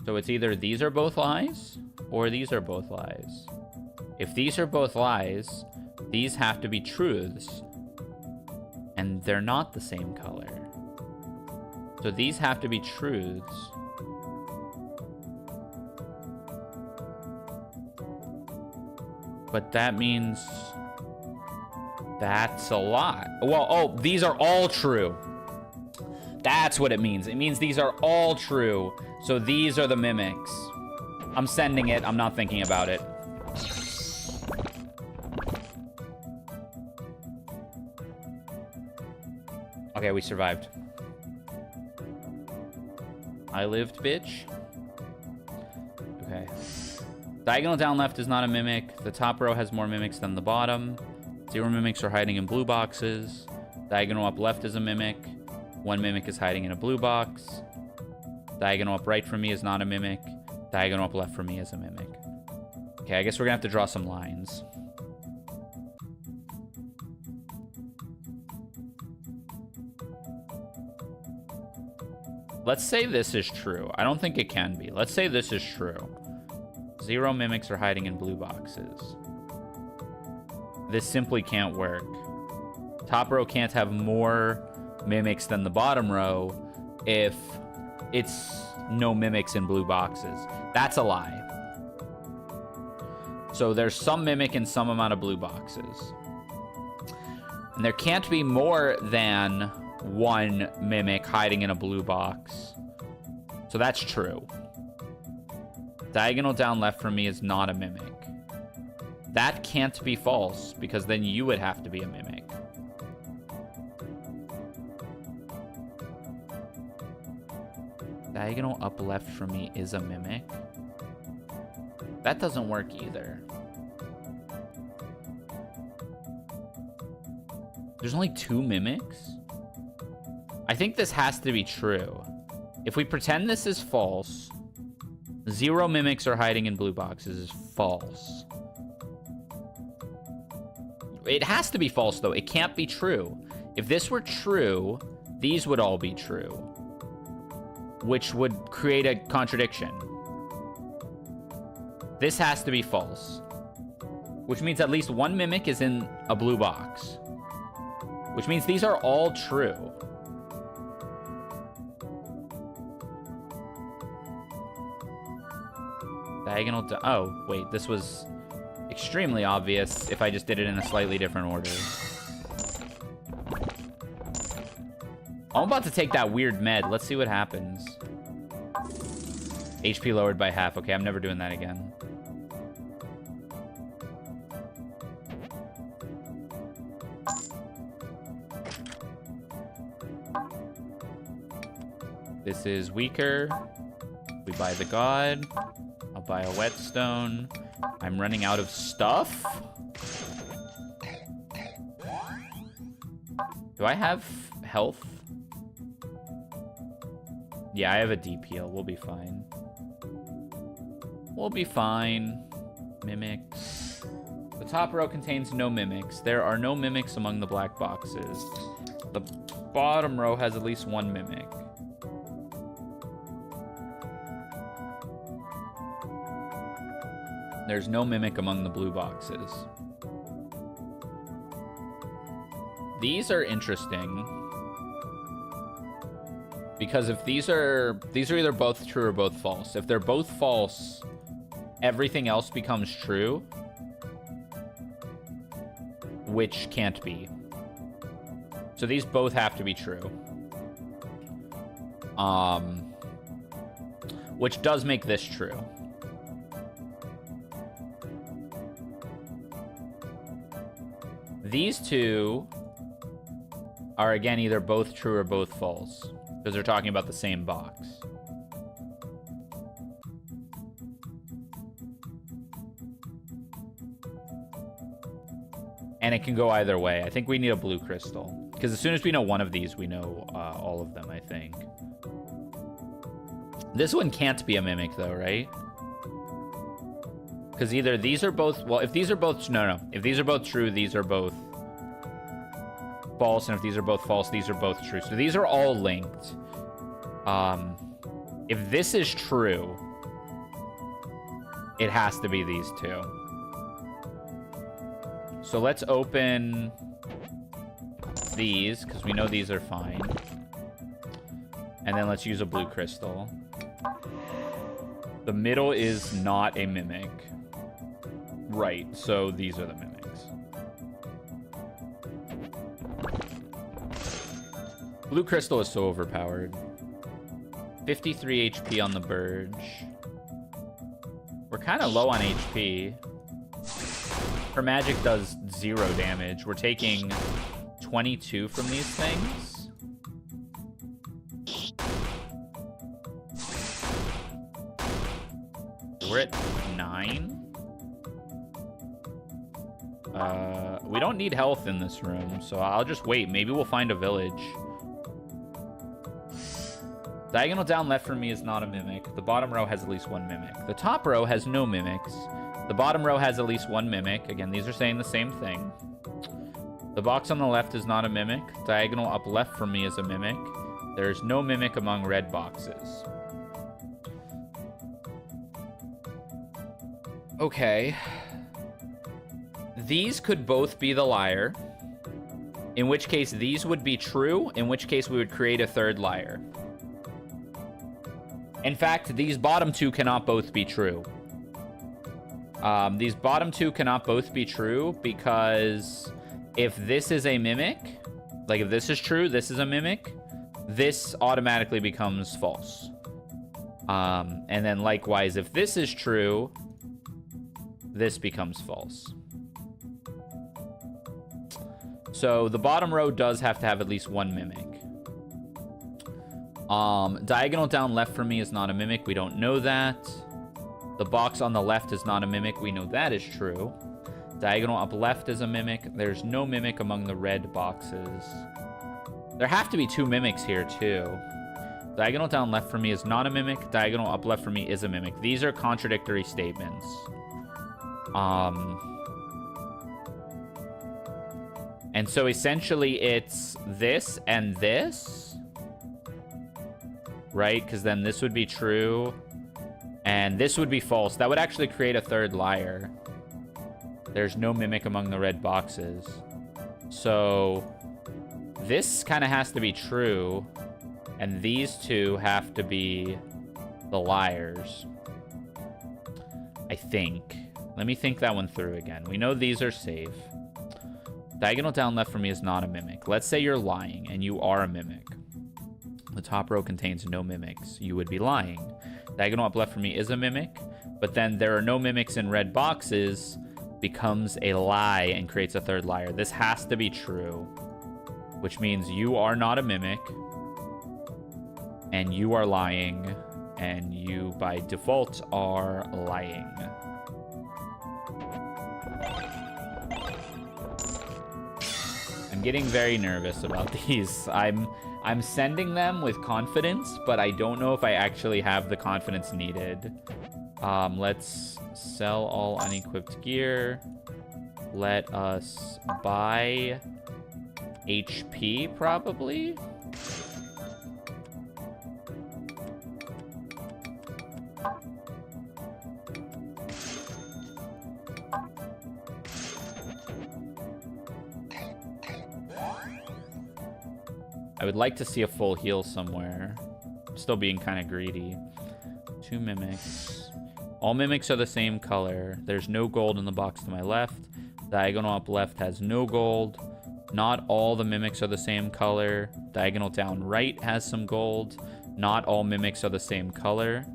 So it's either these are both lies, or these are both lies. If these are both lies, these have to be truths. And they're not the same color. So these have to be truths. But that means that's a lie. Well, oh, these are all true. That's what it means. It means these are all true. So these are the mimics. I'm sending it. I'm not thinking about it. Okay, we survived. I lived, bitch. Okay. Diagonal down left is not a mimic. The top row has more mimics than the bottom. 0 mimics are hiding in blue boxes. Diagonal up left is a mimic. 1 mimic is hiding in a blue box. Diagonal up right from me is not a mimic. Diagonal up left from me is a mimic. Okay, I guess we're gonna have to draw some lines. Let's say this is true. I don't think it can be. Let's say this is true. 0 mimics are hiding in blue boxes. This simply can't work. Top row can't have more mimics than the bottom row if it's no mimics in blue boxes. That's a lie. So there's some mimic in some amount of blue boxes. And there can't be more than 1 mimic hiding in a blue box. So that's true. Diagonal down left from me is not a mimic. That can't be false, because then you would have to be a mimic. Diagonal up left from me is a mimic. That doesn't work either. There's only 2 mimics? I think this has to be true. If we pretend this is false, 0 mimics are hiding in blue boxes is false. It has to be false, though. It can't be true. If this were true, these would all be true, which would create a contradiction. This has to be false, which means at least 1 mimic is in a blue box, which means these are all true. Diagonal to... Oh, wait. This was extremely obvious if I just did it in a slightly different order. I'm about to take that weird med. Let's see what happens. HP lowered by half. Okay, I'm never doing that again. This is weaker. We buy the god. I'll buy a whetstone. I'm running out of stuff. Do I have health? Yeah, I have a deep heal. We'll be fine. We'll be fine. Mimics. The top row contains no mimics. There are no mimics among the black boxes. The bottom row has at least one mimic. There's no mimic among the blue boxes. These are interesting. Because if these are either both true or both false. If they're both false, everything else becomes true. Which can't be. So these both have to be true. Which does make this true. These two are, again, either both true or both false. Because they're talking about the same box. And it can go either way. I think we need a blue crystal. Because as soon as we know one of these, we know all of them, I think. This one can't be a mimic, though, right? Because either these are both... Well, if these are both... No. If these are both true, these are both false. And if these are both false, these are both true. So these are all linked. If this is true, it has to be these two. So let's open these, because we know these are fine. And then let's use a blue crystal. The middle is not a mimic. Right, so these are the mimics. Blue crystal is so overpowered. 53 HP on the Burge. We're kind of low on HP. Her magic does 0 damage. We're taking 22 from these things. We're at 9. We don't need health in this room, so I'll just wait. Maybe we'll find a village. Diagonal down left for me is not a mimic. The bottom row has at least one mimic. The top row has no mimics. The bottom row has at least one mimic. Again, these are saying the same thing. The box on the left is not a mimic. Diagonal up left for me is a mimic. There's no mimic among red boxes. Okay. These could both be the liar. In which case, these would be true. In which case, we would create a third liar. In fact, these bottom two cannot both be true. These bottom two cannot both be true because if this is a mimic, like if this is true, this is a mimic, this automatically becomes false. And then likewise, if this is true, this becomes false. So the bottom row does have to have at least one mimic. Diagonal down left for me is not a mimic. We don't know that. The box on the left is not a mimic. We know that is true. Diagonal up left is a mimic. There's no mimic among the red boxes. There have to be two mimics here, too. Diagonal down left for me is not a mimic. Diagonal up left for me is a mimic. These are contradictory statements. And so essentially it's this and this. Right? Because then this would be true. And this would be false. That would actually create a third liar. There's no mimic among the red boxes. So this kind of has to be true. And these two have to be the liars. I think. Let me think that one through again. We know these are safe. Diagonal down left for me is not a mimic. Let's say you're lying and you are a mimic. The top row contains no mimics. You would be lying. Diagonal up left for me is a mimic, but then there are no mimics in red boxes becomes a lie and creates a third liar. This has to be true, which means you are not a mimic, and you are lying, and you by default are lying. I'm getting very nervous about these. I'm sending them with confidence, but I don't know if I actually have the confidence needed. Let's sell all unequipped gear. Let us buy HP, probably? I would like to see a full heal somewhere. I'm still being kind of greedy. 2 mimics. All mimics are the same color. There's no gold in the box to my left. Diagonal up left has no gold. Not all the mimics are the same color. Diagonal down right has some gold. Not all mimics are the same color.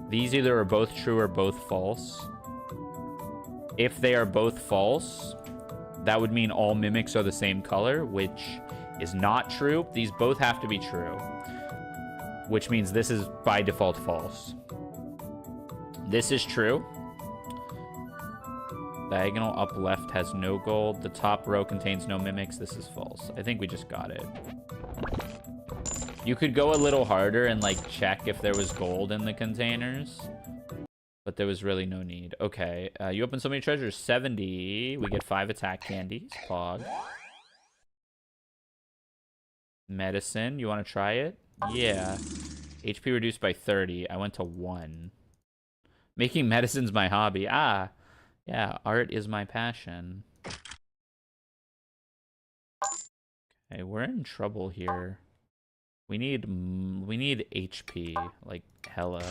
These either are both true or both false. If they are both false, that would mean all mimics are the same color, which is not true. These both have to be true, which means this is by default false. This is true. Diagonal up left has no gold. The top row contains no mimics. This is false. I think we just got it. You could go a little harder and like check if there was gold in the containers, but there was really no need. Okay, you open so many treasures. 70. We get 5 attack candies. Pog. Medicine. You want to try it? Yeah. HP reduced by 30. I went to 1. Making medicine's my hobby. Ah. Yeah, art is my passion. Okay, we're in trouble here. We need HP, like hella.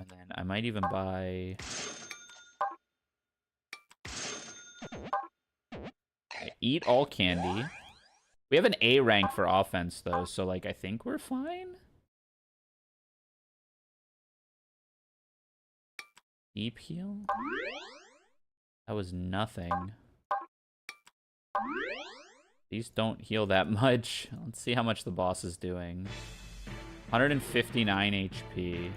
And then I might even buy... Okay, eat all candy. We have an A rank for offense though, so like I think we're fine. Deep heal? That was nothing. These don't heal that much. Let's see how much the boss is doing. 159 HP.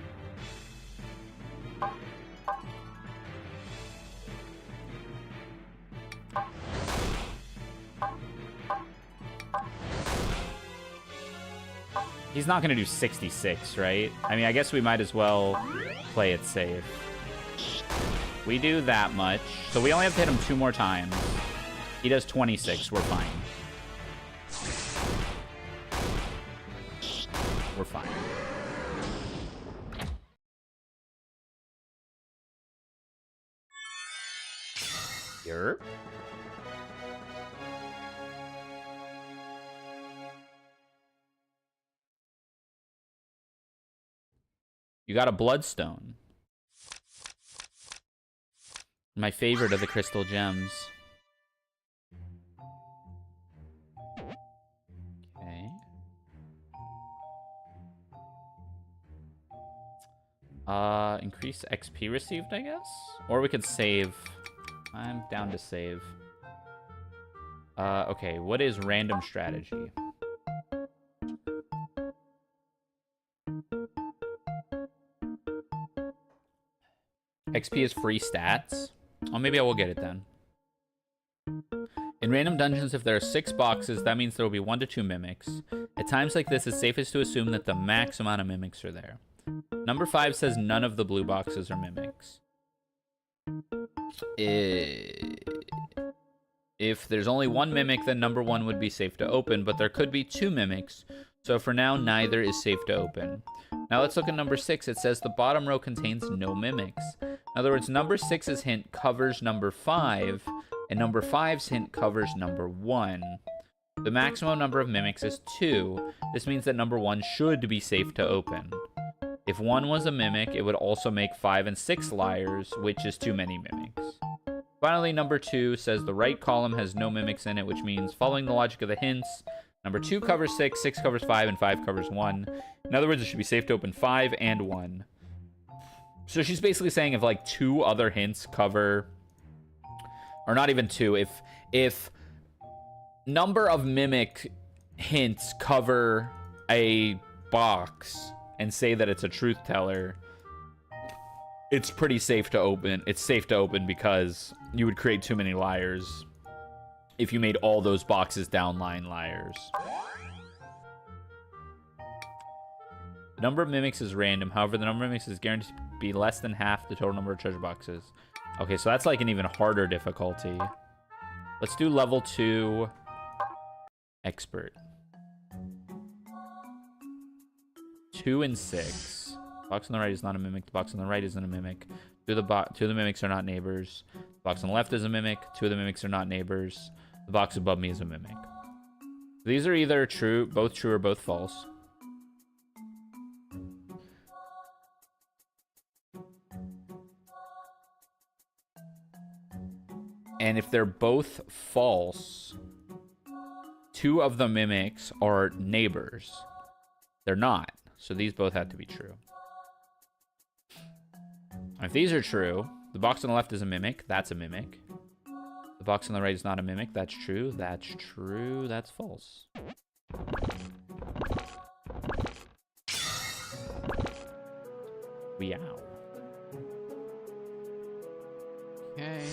He's not going to do 66, right? I mean, I guess we might as well play it safe. We do that much. So we only have to hit him 2 more times. He does 26. We're fine. We're fine. Here. You got a bloodstone. My favorite of the crystal gems. Okay. Increase XP received, I guess? Or we could save. I'm down to save. Okay, what is random strategy? XP is free stats. Oh, maybe I will get it then. In random dungeons, if there are 6 boxes, that means there will be 1 to 2 mimics. At times like this, it's safest to assume that the max amount of mimics are there. Number 5 says none of the blue boxes are mimics. If there's only 1 mimic, then number 1 would be safe to open, but there could be 2 mimics, so for now, neither is safe to open. Now let's look at number 6. It says the bottom row contains no mimics. In other words, number 6's hint covers number 5, and number 5's hint covers number 1. The maximum number of mimics is 2. This means that number 1 should be safe to open. If 1 was a mimic, it would also make 5 and 6 liars, which is too many mimics. Finally, number 2 says the right column has no mimics in it, which means, following the logic of the hints, number 2 covers 6, 6 covers 5, and 5 covers 1. In other words, it should be safe to open 5 and 1. So she's basically saying if like 2 other hints cover, or not even 2, if number of mimic hints cover a box and say that it's a truth teller, it's pretty safe to open. It's safe to open because you would create too many liars if you made all those boxes downline liars. The number of mimics is random. However, the number of mimics is guaranteed to be less than half the total number of treasure boxes. Okay, so that's like an even harder difficulty. Let's do level 2 expert. 2 and 6. The box on the right is not a mimic. The box on the right isn't a mimic. Two of the mimics are not neighbors. The box on the left is a mimic. 2 of the mimics are not neighbors. The box above me is a mimic. These are either true, both true or both false. And if they're both false, 2 of the mimics are neighbors. They're not. So these both have to be true. If these are true, the box on the left is a mimic. That's a mimic. The box on the right is not a mimic. That's true. That's true. That's false. Meow. Okay.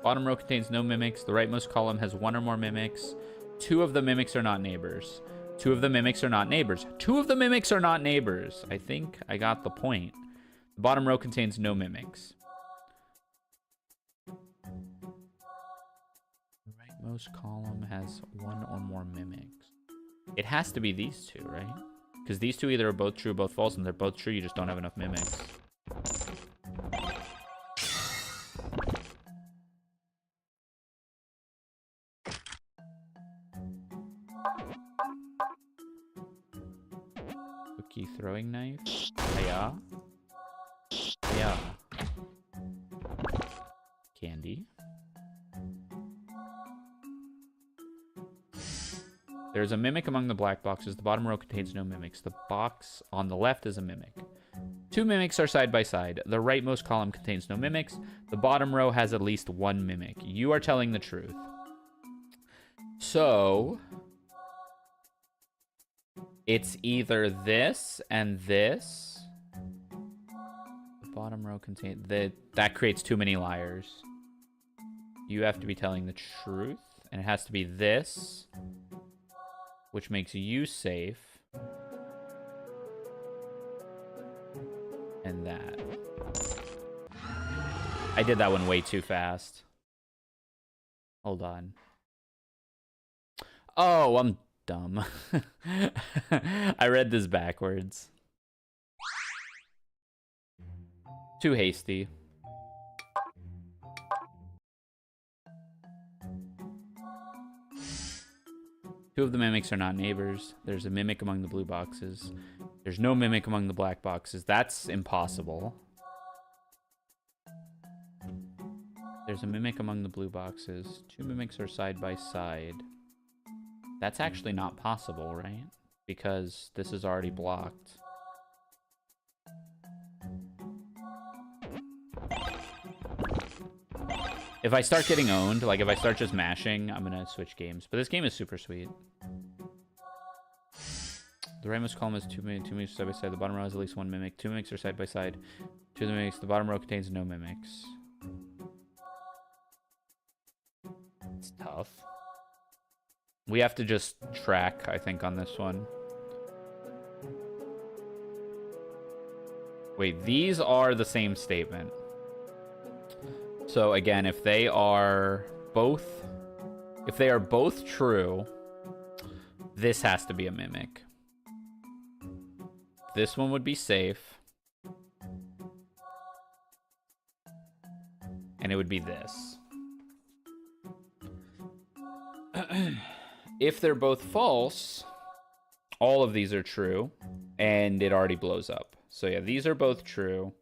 Bottom row contains no mimics. The rightmost column has 1 or more mimics. 2 of the mimics are not neighbors. 2 of the mimics are not neighbors. 2 of the mimics are not neighbors. I think I got the point. The bottom row contains no mimics. The rightmost column has 1 or more mimics. It has to be these 2, right? Because these 2 either are both true or both false, and they're both true, you just don't have enough mimics. Cookie throwing knife. Hiya. Hiya. Candy. There's a mimic among the black boxes. The bottom row contains no mimics. The box on the left is a mimic. 2 mimics are side by side. The rightmost column contains no mimics. The bottom row has at least 1 mimic. You are telling the truth. So it's either this and this. The bottom row contains... That creates too many liars. You have to be telling the truth. And it has to be this, which makes you safe. And that. I did that one way too fast. Hold on. Oh, I'm dumb. I read this backwards. Too hasty. Two of the mimics are not neighbors. There's a mimic among the blue boxes. There's no mimic among the black boxes. That's impossible. There's a mimic among the blue boxes. 2 mimics are side by side. That's actually not possible, right? Because this is already blocked. If I start getting owned, like if I start just mashing, I'm gonna switch games. But this game is super sweet. The rightmost column has 2 mimics side by side. The bottom row has at least 1 mimic. 2 mimics are side by side. 2 of the mimics. The bottom row contains no mimics. It's tough. We have to just track, I think, on this one. Wait, these are the same statement. So again, if they are both true, this has to be a mimic. This one would be safe. And it would be this. If they're both false, all of these are true, and it already blows up. So yeah, these are both true.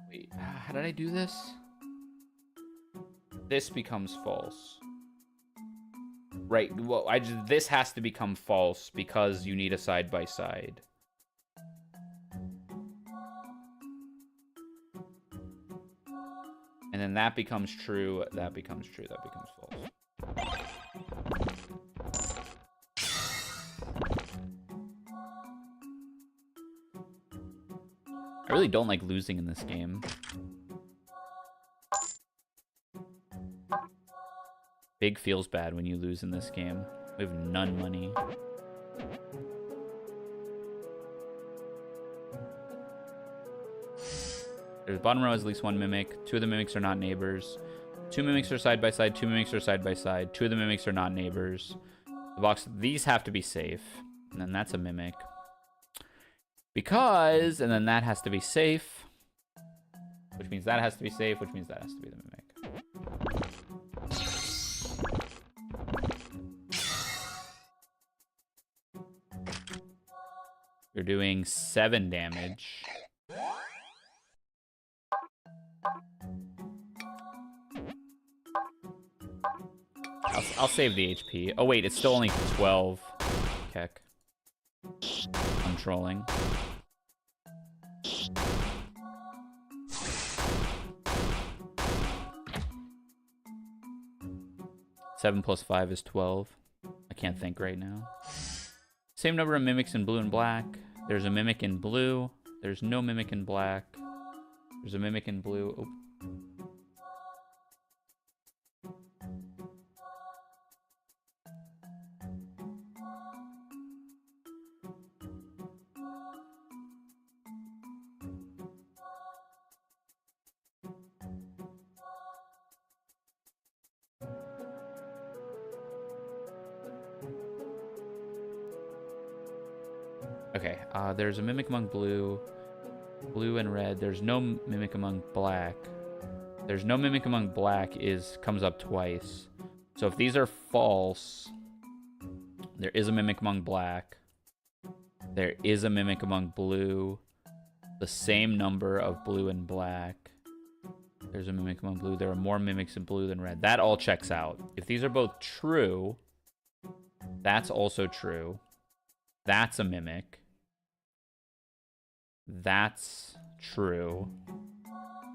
Wait, how did I do this? This becomes false. Right, well, this has to become false because you need a side-by-side. And then that becomes true, that becomes true, that becomes false. I really don't like losing in this game. Big feels bad when you lose in this game. We have none money. There's bottom row has at least one mimic. 2 of the mimics are not neighbors. 2 mimics are side by side. 2 mimics are side by side. 2 of the mimics are not neighbors. The box, these have to be safe. And then that's a mimic. Because, and then that has to be safe. Which means that has to be safe, which means that has to be the mimic. You're doing 7 damage. I'll save the HP. Oh wait, it's still only 12. Keck. I'm trolling. Seven plus 5 is 12. I can't think right now. Same number of mimics in blue and black. There's a mimic in blue. There's no mimic in black. There's a mimic in blue. Oh. Okay, there's a mimic among blue and red. There's no mimic among black. There's no mimic among black comes up twice. So if these are false, there is a mimic among black. There is a mimic among blue. The same number of blue and black. There's a mimic among blue. There are more mimics in blue than red. That all checks out. If these are both true, that's also true. That's a mimic. That's true.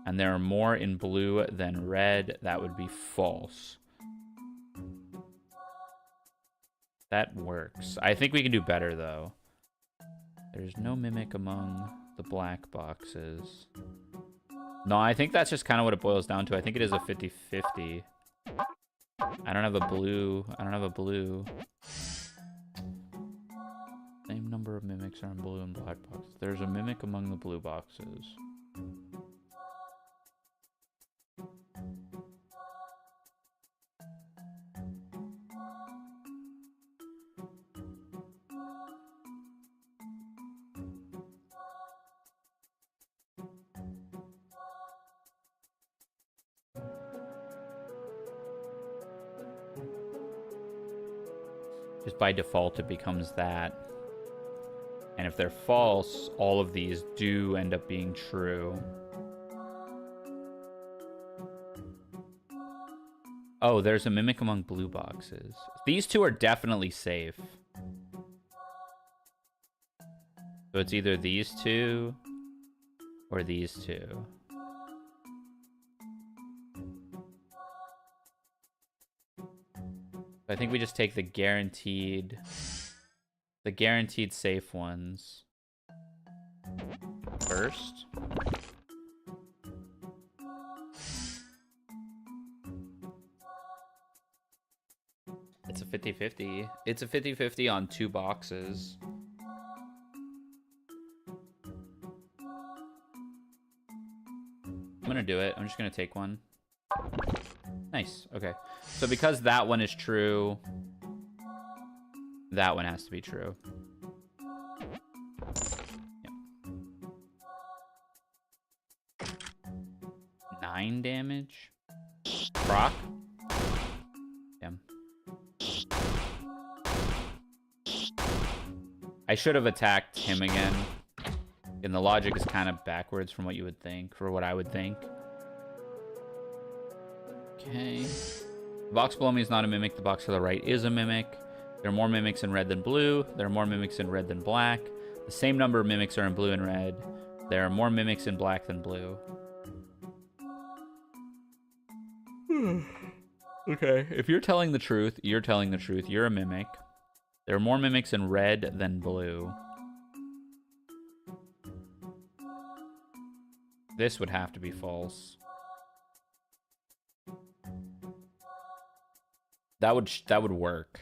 And there are more in blue than red. That would be false. That works. I think we can do better, though. There's no mimic among the black boxes. No, I think that's just kind of what it boils down to. I think it is a 50-50. I don't have a blue. I don't have a blue. Same number of mimics are in blue and black boxes. There's a mimic among the blue boxes. Just by default, it becomes that. And if they're false, all of these do end up being true. Oh, there's a mimic among blue boxes. These two are definitely safe. So it's either these two or these two. I think we just take the guaranteed safe ones first. It's a 50-50. It's a 50-50 on 2 boxes. I'm gonna do it. I'm just gonna take one. Nice. Okay. So because that one is true, that one has to be true. Yep. 9 damage. Proc. Damn. I should have attacked him again. And the logic is kind of backwards from what you would think, or what I would think. Okay. The box below me is not a mimic. The box to the right is a mimic. There are more mimics in red than blue. There are more mimics in red than black. The same number of mimics are in blue and red. There are more mimics in black than blue. Okay. If you're telling the truth, you're telling the truth. You're a mimic. There are more mimics in red than blue. This would have to be false. That would work.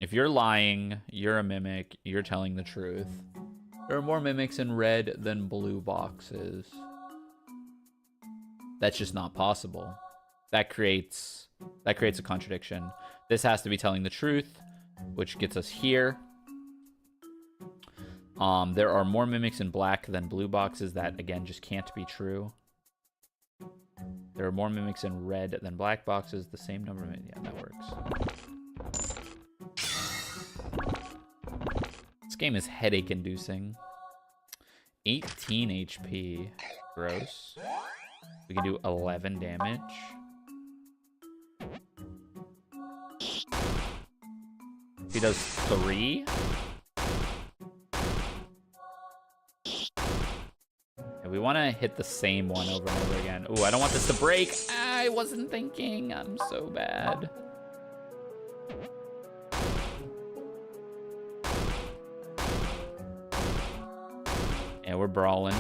If you're lying, you're a mimic, you're telling the truth. There are more mimics in red than blue boxes. That's just not possible. That creates a contradiction. This has to be telling the truth, which gets us here. There are more mimics in black than blue boxes. That, again, just can't be true. There are more mimics in red than black boxes. The same number of... Yeah, that works. This game is headache-inducing. 18 HP. Gross. We can do 11 damage. He does 3. We want to hit the same one over and over again. Ooh, I don't want this to break. I wasn't thinking. I'm so bad. Yeah, we're brawling.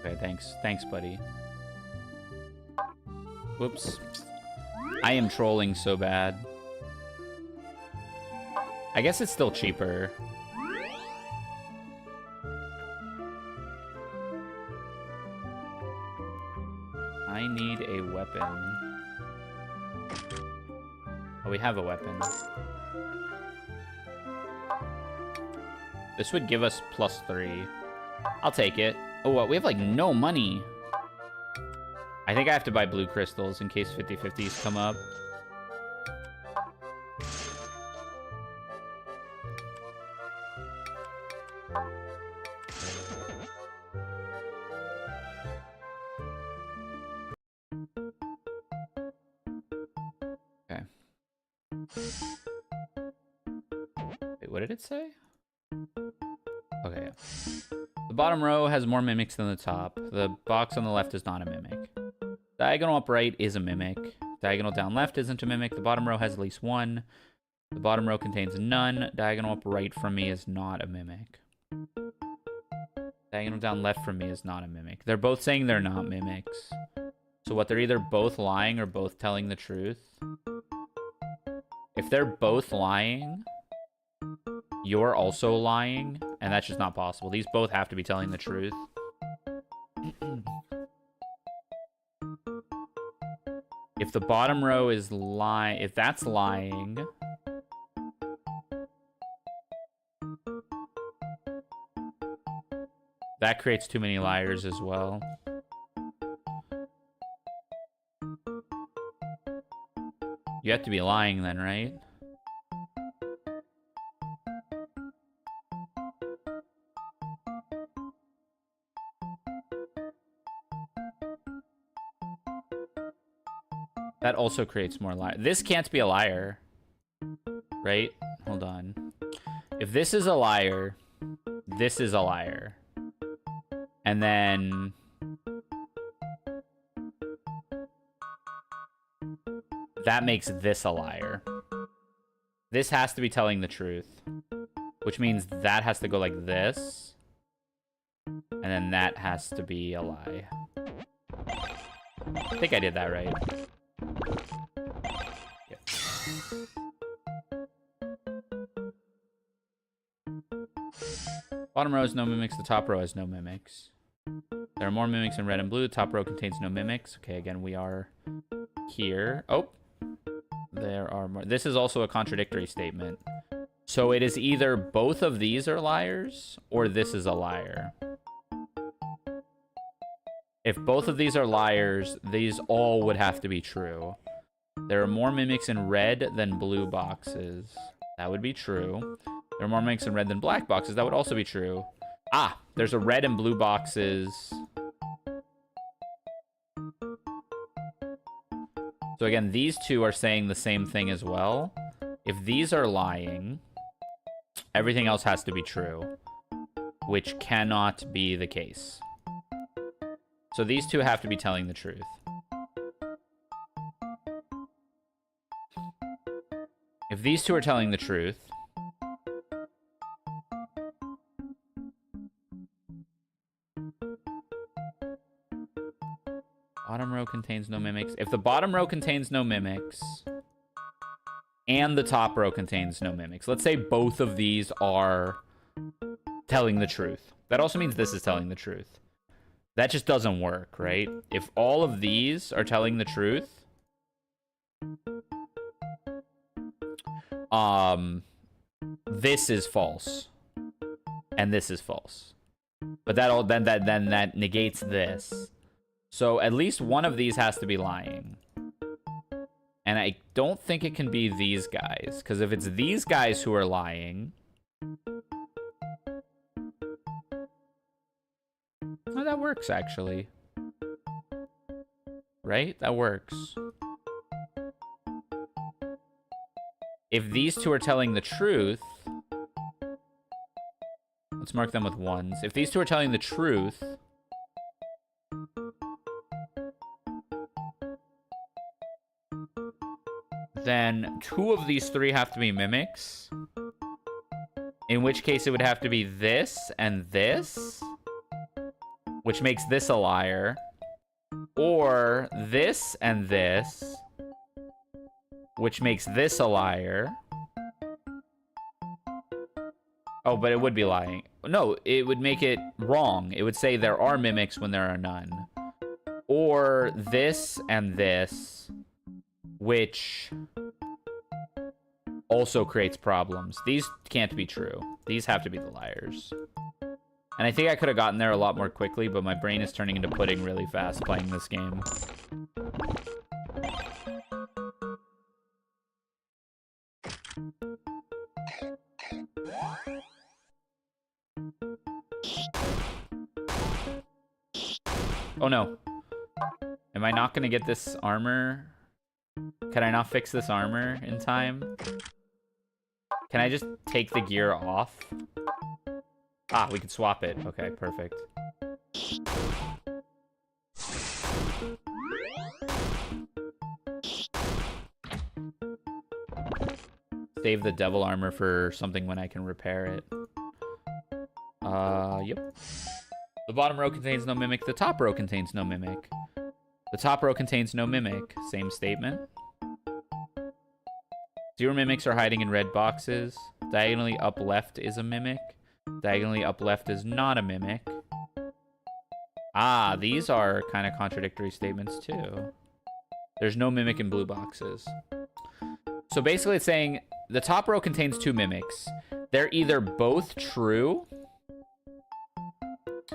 Okay, thanks. Thanks, buddy. Whoops. I am trolling so bad. I guess it's still cheaper. I need a weapon. Oh, we have a weapon. This would give us +3. I'll take it. Oh, what? We have, like, no money. I think I have to buy blue crystals in case 50/50s come up. Okay. Wait, what did it say? Okay, yeah. The bottom row has more mimics than the top. The box on the left is not a mimic. Diagonal up right is a mimic. Diagonal down left isn't a mimic. The bottom row has at least 1. The bottom row contains none. Diagonal up right from me is not a mimic. Diagonal down left from me is not a mimic. They're both saying they're not mimics. So what, they're either both lying or both telling the truth? If they're both lying, you're also lying, and that's just not possible. These both have to be telling the truth. If the bottom row is lying, if that's lying, that creates too many liars as well. You have to be lying then, right? That also creates more liar. This can't be a liar, right? Hold on. If this is a liar, this is a liar. And then... that makes this a liar. This has to be telling the truth. Which means that has to go like this. And then that has to be a lie. I think I did that right. Bottom row has no mimics, the top row has no mimics. There are more mimics in red and blue, the top row contains no mimics. Okay, again, we are here. Oh, there are more. This is also a contradictory statement. So it is either both of these are liars, or this is a liar. If both of these are liars, these all would have to be true. There are more mimics in red than blue boxes. That would be true. There are more mimics in red than black boxes. That would also be true. Ah, there's a red and blue boxes. So again, these two are saying the same thing as well. If these are lying, everything else has to be true, which cannot be the case. So these two have to be telling the truth. If these two are telling the truth, Bottom row contains no mimics. If the bottom row contains no mimics and the top row contains no mimics, let's say both of these are telling the truth. That also means this is telling the truth. That just doesn't work, right? If all of these are telling the truth, this is false, and this is false. But that negates this. So at least one of these has to be lying. And I don't think it can be these guys, because if it's these guys who are lying, oh, that works actually. Right? That works. If these two are telling the truth, let's mark them with ones. If these two are telling the truth, then two of these three have to be mimics. In which case it would have to be this and this, which makes this a liar. Or this and this, which makes this a liar. Oh, but it would be lying. No, it would make it wrong. It would say there are mimics when there are none. Or this and this, which also creates problems. These can't be true. These have to be the liars. And I think I could have gotten there a lot more quickly, but my brain is turning into pudding really fast playing this game. Oh no. Am I not gonna get this armor? Can I not fix this armor in time? Can I just take the gear off? Ah, we could swap it. Okay, perfect. Save the devil armor for something when I can repair it. Yep. The bottom row contains no mimic. The top row contains no mimic. The top row contains no mimic. Same statement. 0 mimics are hiding in red boxes. Diagonally up left is a mimic. Diagonally up left is not a mimic. Ah, these are kind of contradictory statements too. There's no mimic in blue boxes. So basically it's saying the top row contains 2 mimics. They're either both true.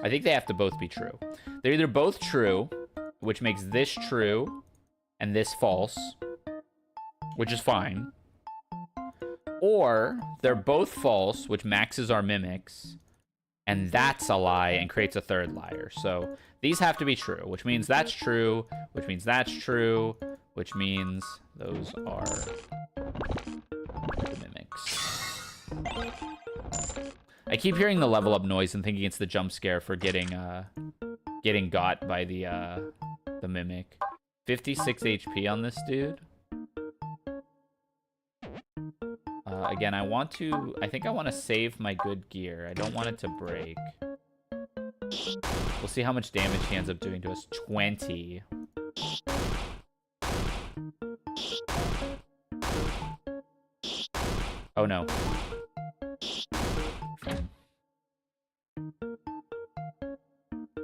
I think they have to both be true. They're either both true, which makes this true and this false, which is fine. Or they're both false, which maxes our mimics, and that's a lie and creates a third liar. So these have to be true, which means that's true, which means that's true, which means those are the mimics. I keep hearing the level up noise and thinking it's the jump scare for getting got by the mimic. 56 HP on this dude. Again, I think I want to save my good gear. I don't want it to break. We'll see how much damage he ends up doing to us. 20. Oh no.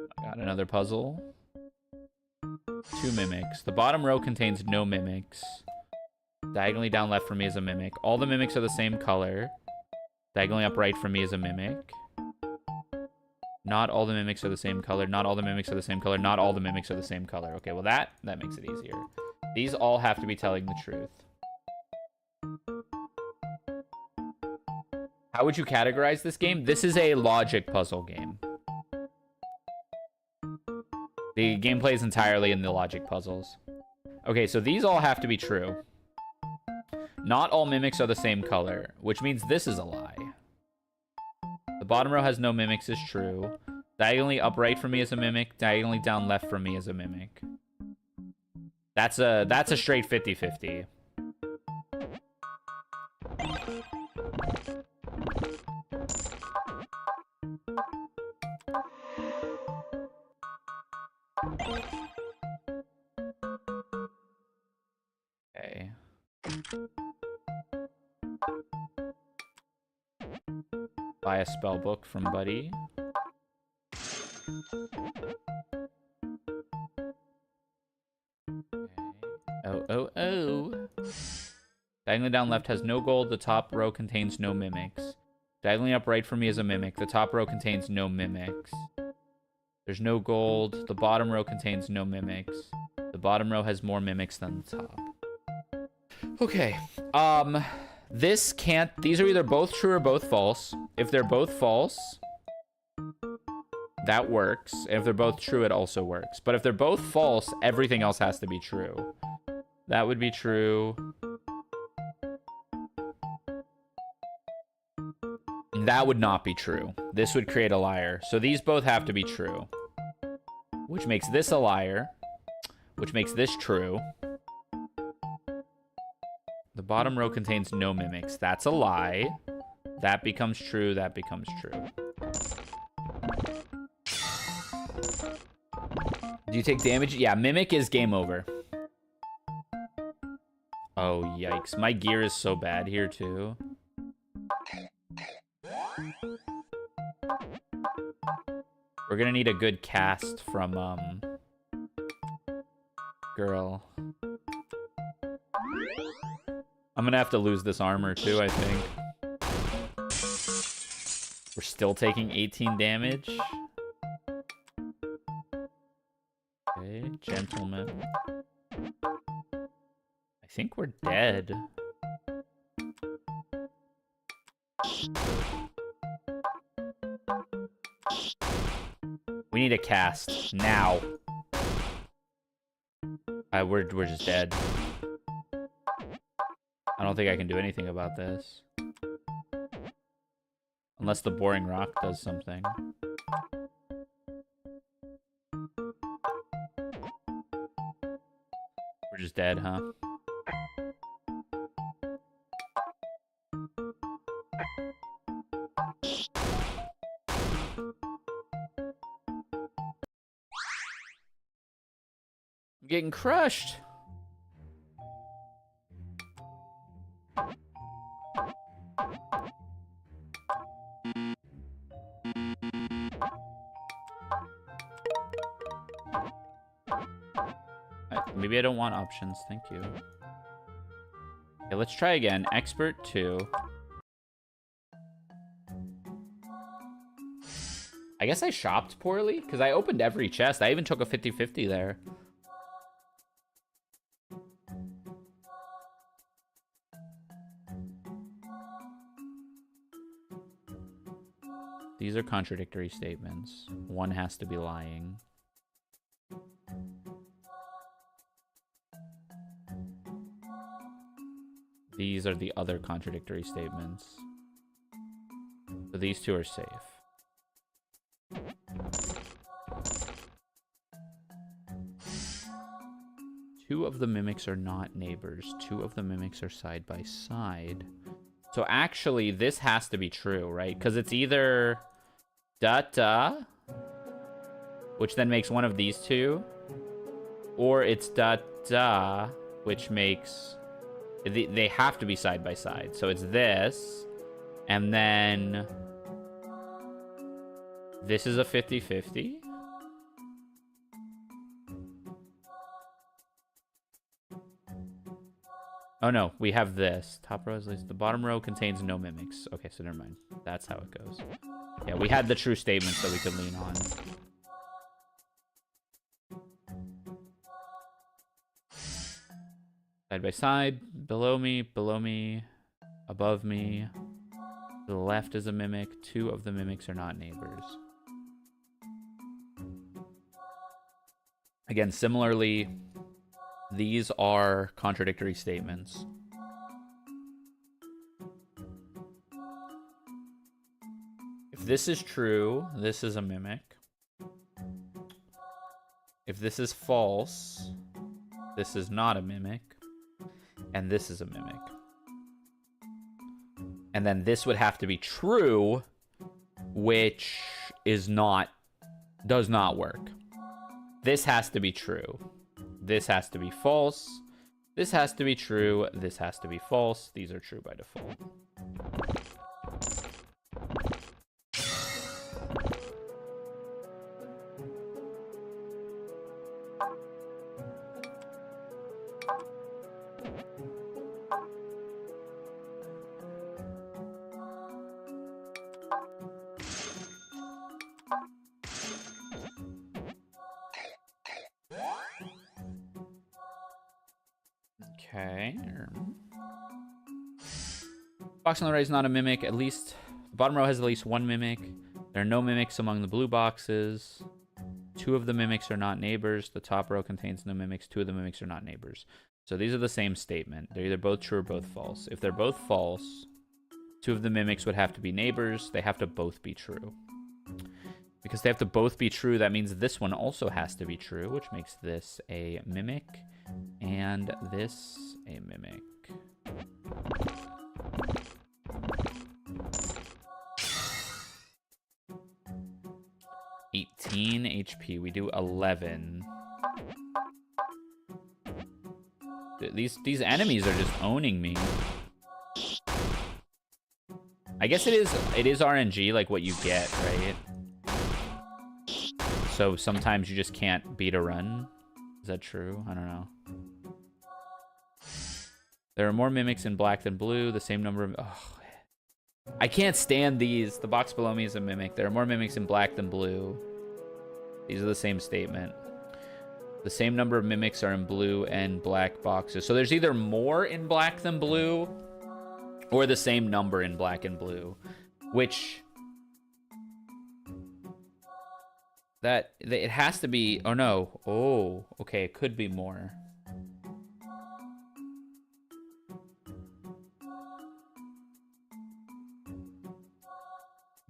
I got another puzzle. 2 mimics. The bottom row contains no mimics. Diagonally down left from me is a mimic. All the mimics are the same color. Diagonally up right from me is a mimic. Not all the mimics are the same color. Not all the mimics are the same color. Not all the mimics are the same color. Okay, well that makes it easier. These all have to be telling the truth. How would you categorize this game? This is a logic puzzle game. The gameplay is entirely in the logic puzzles. Okay, so these all have to be true. Not all mimics are the same color, which means this is a lie. The bottom row has no mimics is true. Diagonally up right from me is a mimic. Diagonally down left from me is a mimic. That's a straight 50-50. Buy a spell book from Buddy. Okay. Oh. Diagonally down left has no gold. The top row contains no mimics. Diagonally up right for me is a mimic. The top row contains no mimics. There's no gold. The bottom row contains no mimics. The bottom row has more mimics than the top. Okay. This can't... These are either both true or both false. If they're both false, that works. And if they're both true, it also works. But if they're both false, everything else has to be true. That would be true. That would not be true. This would create a liar. So these both have to be true. Which makes this a liar. Which makes this true. The bottom row contains no mimics. That's a lie. That becomes true. That becomes true. Do you take damage? Yeah, mimic is game over. Oh, yikes. My gear is so bad here, too. We're gonna need a good cast from, girl. I'm gonna have to lose this armor, too, I think. We're still taking 18 damage. Okay, gentlemen. I think we're dead. We need a cast now. We're just dead. I don't think I can do anything about this. Unless the boring rock does something. We're just dead, huh? I'm getting crushed. Maybe I don't want options. Thank you. Okay, let's try again. Expert 2. I guess I shopped poorly because I opened every chest. I even took a 50-50 there. These are contradictory statements. One has to be lying. These are the other contradictory statements. So these two are safe. Two of the mimics are not neighbors. Two of the mimics are side by side. So actually, this has to be true, right? Because it's either da-da, which then makes one of these two, or it's da-da, which makes... They have to be side by side. So it's this, and then this is a 50-50. Oh no, we have this. Top row is least. The bottom row contains no mimics. Okay, so never mind. That's how it goes. Yeah, we had the true statements that we could lean on. Side by side, below me, above me. To the left is a mimic. Two of the mimics are not neighbors. Again, similarly, these are contradictory statements. If this is true, this is a mimic. If this is false, this is not a mimic. And this is a mimic. And then this would have to be true, which is not, does not work. This has to be true. This has to be false. This has to be true. This has to be false. These are true by default. Okay. Box on the right is not a mimic. At least the bottom row has at least one mimic. There are no mimics among the blue boxes. 2 of the mimics are not neighbors. The top row contains no mimics. 2 of the mimics are not neighbors. So these are the same statement. They're either both true or both false. If they're both false, 2 of the mimics would have to be neighbors. They have to both be true. Because they have to both be true, that means this one also has to be true, which makes this a mimic and this a mimic. HP. We do 11. These enemies are just owning me. I guess it is RNG, like what you get, right? So sometimes you just can't beat a run. Is that true? I don't know. There are more mimics in black than blue. The same number of... Oh, I can't stand these. The box below me is a mimic. There are more mimics in black than blue. These are the same statement. The same number of mimics are in blue and black boxes. So there's either more in black than blue or the same number in black and blue. Which... it has to be... Oh, no. Oh, okay. It could be more.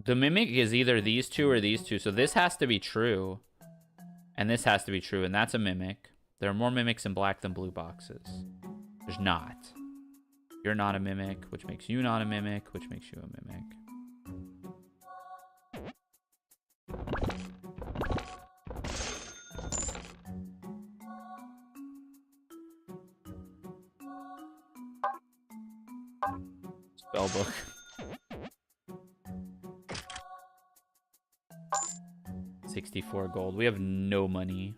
The mimic is either these 2 or these 2. So this has to be true. And this has to be true. And that's a mimic. There are more mimics in black than blue boxes. There's not. You're not a mimic, which makes you not a mimic, which makes you a mimic. Spellbook. $64 gold. We have no money.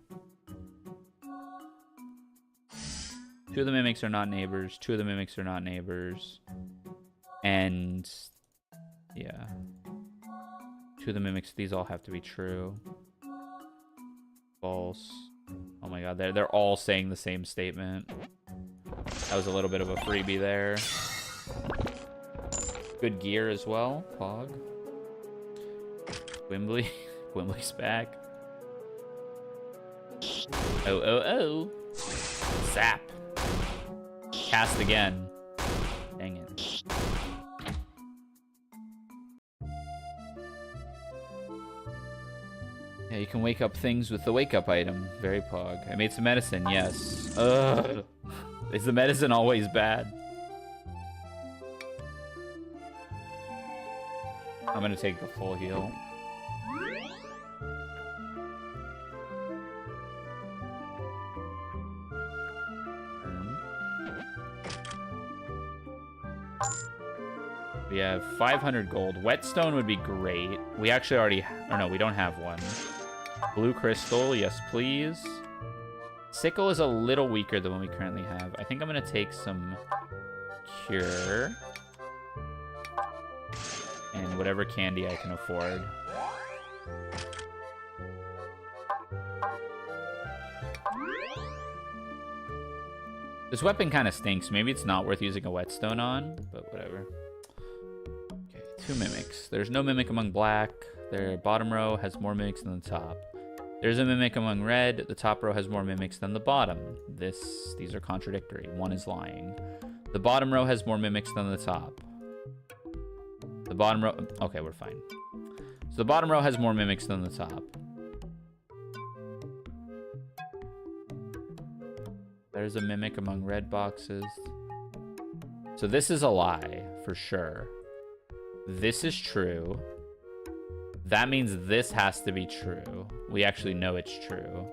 2 of the mimics are not neighbors. 2 of the mimics are not neighbors. And yeah. 2 of the mimics, these all have to be true. False. Oh my god, they're all saying the same statement. That was a little bit of a freebie there. Good gear as well. Pog. Wimbley. Wimbley's back. Oh. Zap. Cast again. Dang it. Yeah, you can wake up things with the wake up item. Very pog. I made some medicine, yes. Ugh. Is the medicine always bad? I'm gonna take the full heal. We have 500 gold. Whetstone would be great. We actually already... Or no, we don't have one. Blue crystal, yes please. Sickle is a little weaker than what we currently have. I think I'm going to take some cure. And whatever candy I can afford. This weapon kind of stinks. Maybe it's not worth using a whetstone on, but whatever. 2 mimics. There's no mimic among black. Their bottom row has more mimics than the top. There's a mimic among red. The top row has more mimics than the bottom. These are contradictory. One is lying. The bottom row has more mimics than the top. The bottom row... Okay, we're fine. So the bottom row has more mimics than the top. There's a mimic among red boxes. So this is a lie, for sure. This is true. That means this has to be true. We actually know it's true.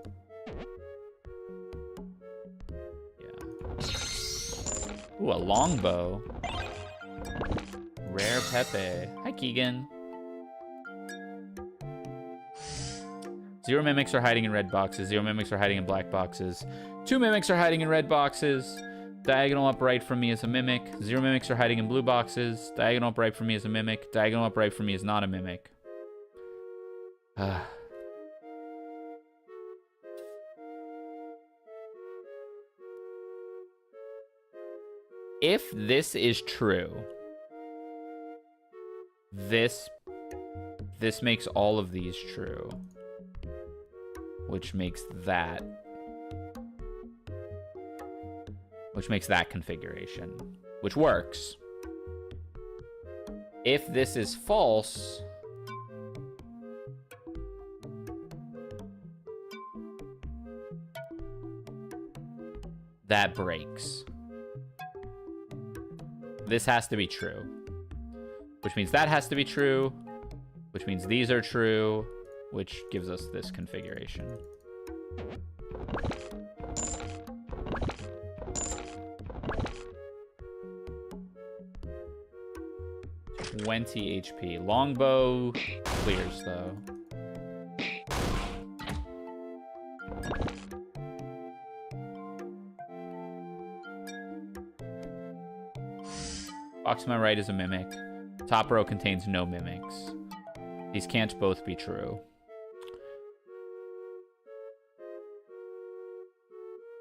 Yeah. Ooh, a longbow. Rare Pepe. Hi, Keegan. 0 mimics are hiding in red boxes. 0 mimics are hiding in black boxes. 2 mimics are hiding in red boxes. Diagonal upright from me is a mimic. 0 mimics are hiding in blue boxes. Diagonal upright from me is a mimic. Diagonal upright from me is not a mimic. If this is true, this makes all of these true, which makes that configuration, which works. If this is false, that breaks. This has to be true, which means that has to be true, which means these are true, which gives us this configuration. $20 HP. Longbow clears, though. Box to my right is a mimic. Top row contains no mimics. These can't both be true.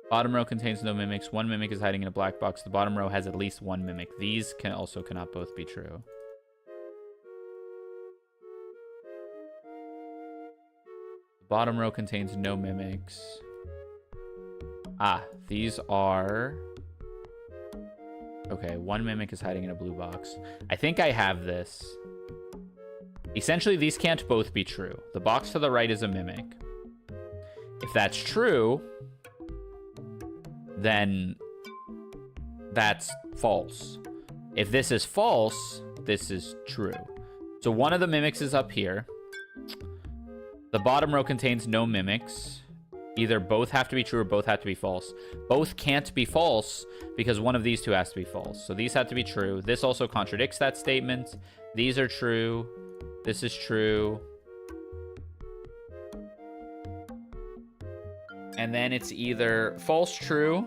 Bottom row contains no mimics. 1 mimic is hiding in a black box. The bottom row has at least 1 mimic. These cannot both be true. The bottom row contains no mimics. Ah, these are... Okay, 1 mimic is hiding in a blue box. I think I have this. Essentially, these can't both be true. The box to the right is a mimic. If that's true, then that's false. If this is false, this is true. So one of the mimics is up here. The bottom row contains no mimics. Either both have to be true or both have to be false. Both can't be false because one of these two has to be false. So these have to be true. This also contradicts that statement. These are true. This is true. And then it's either false, true.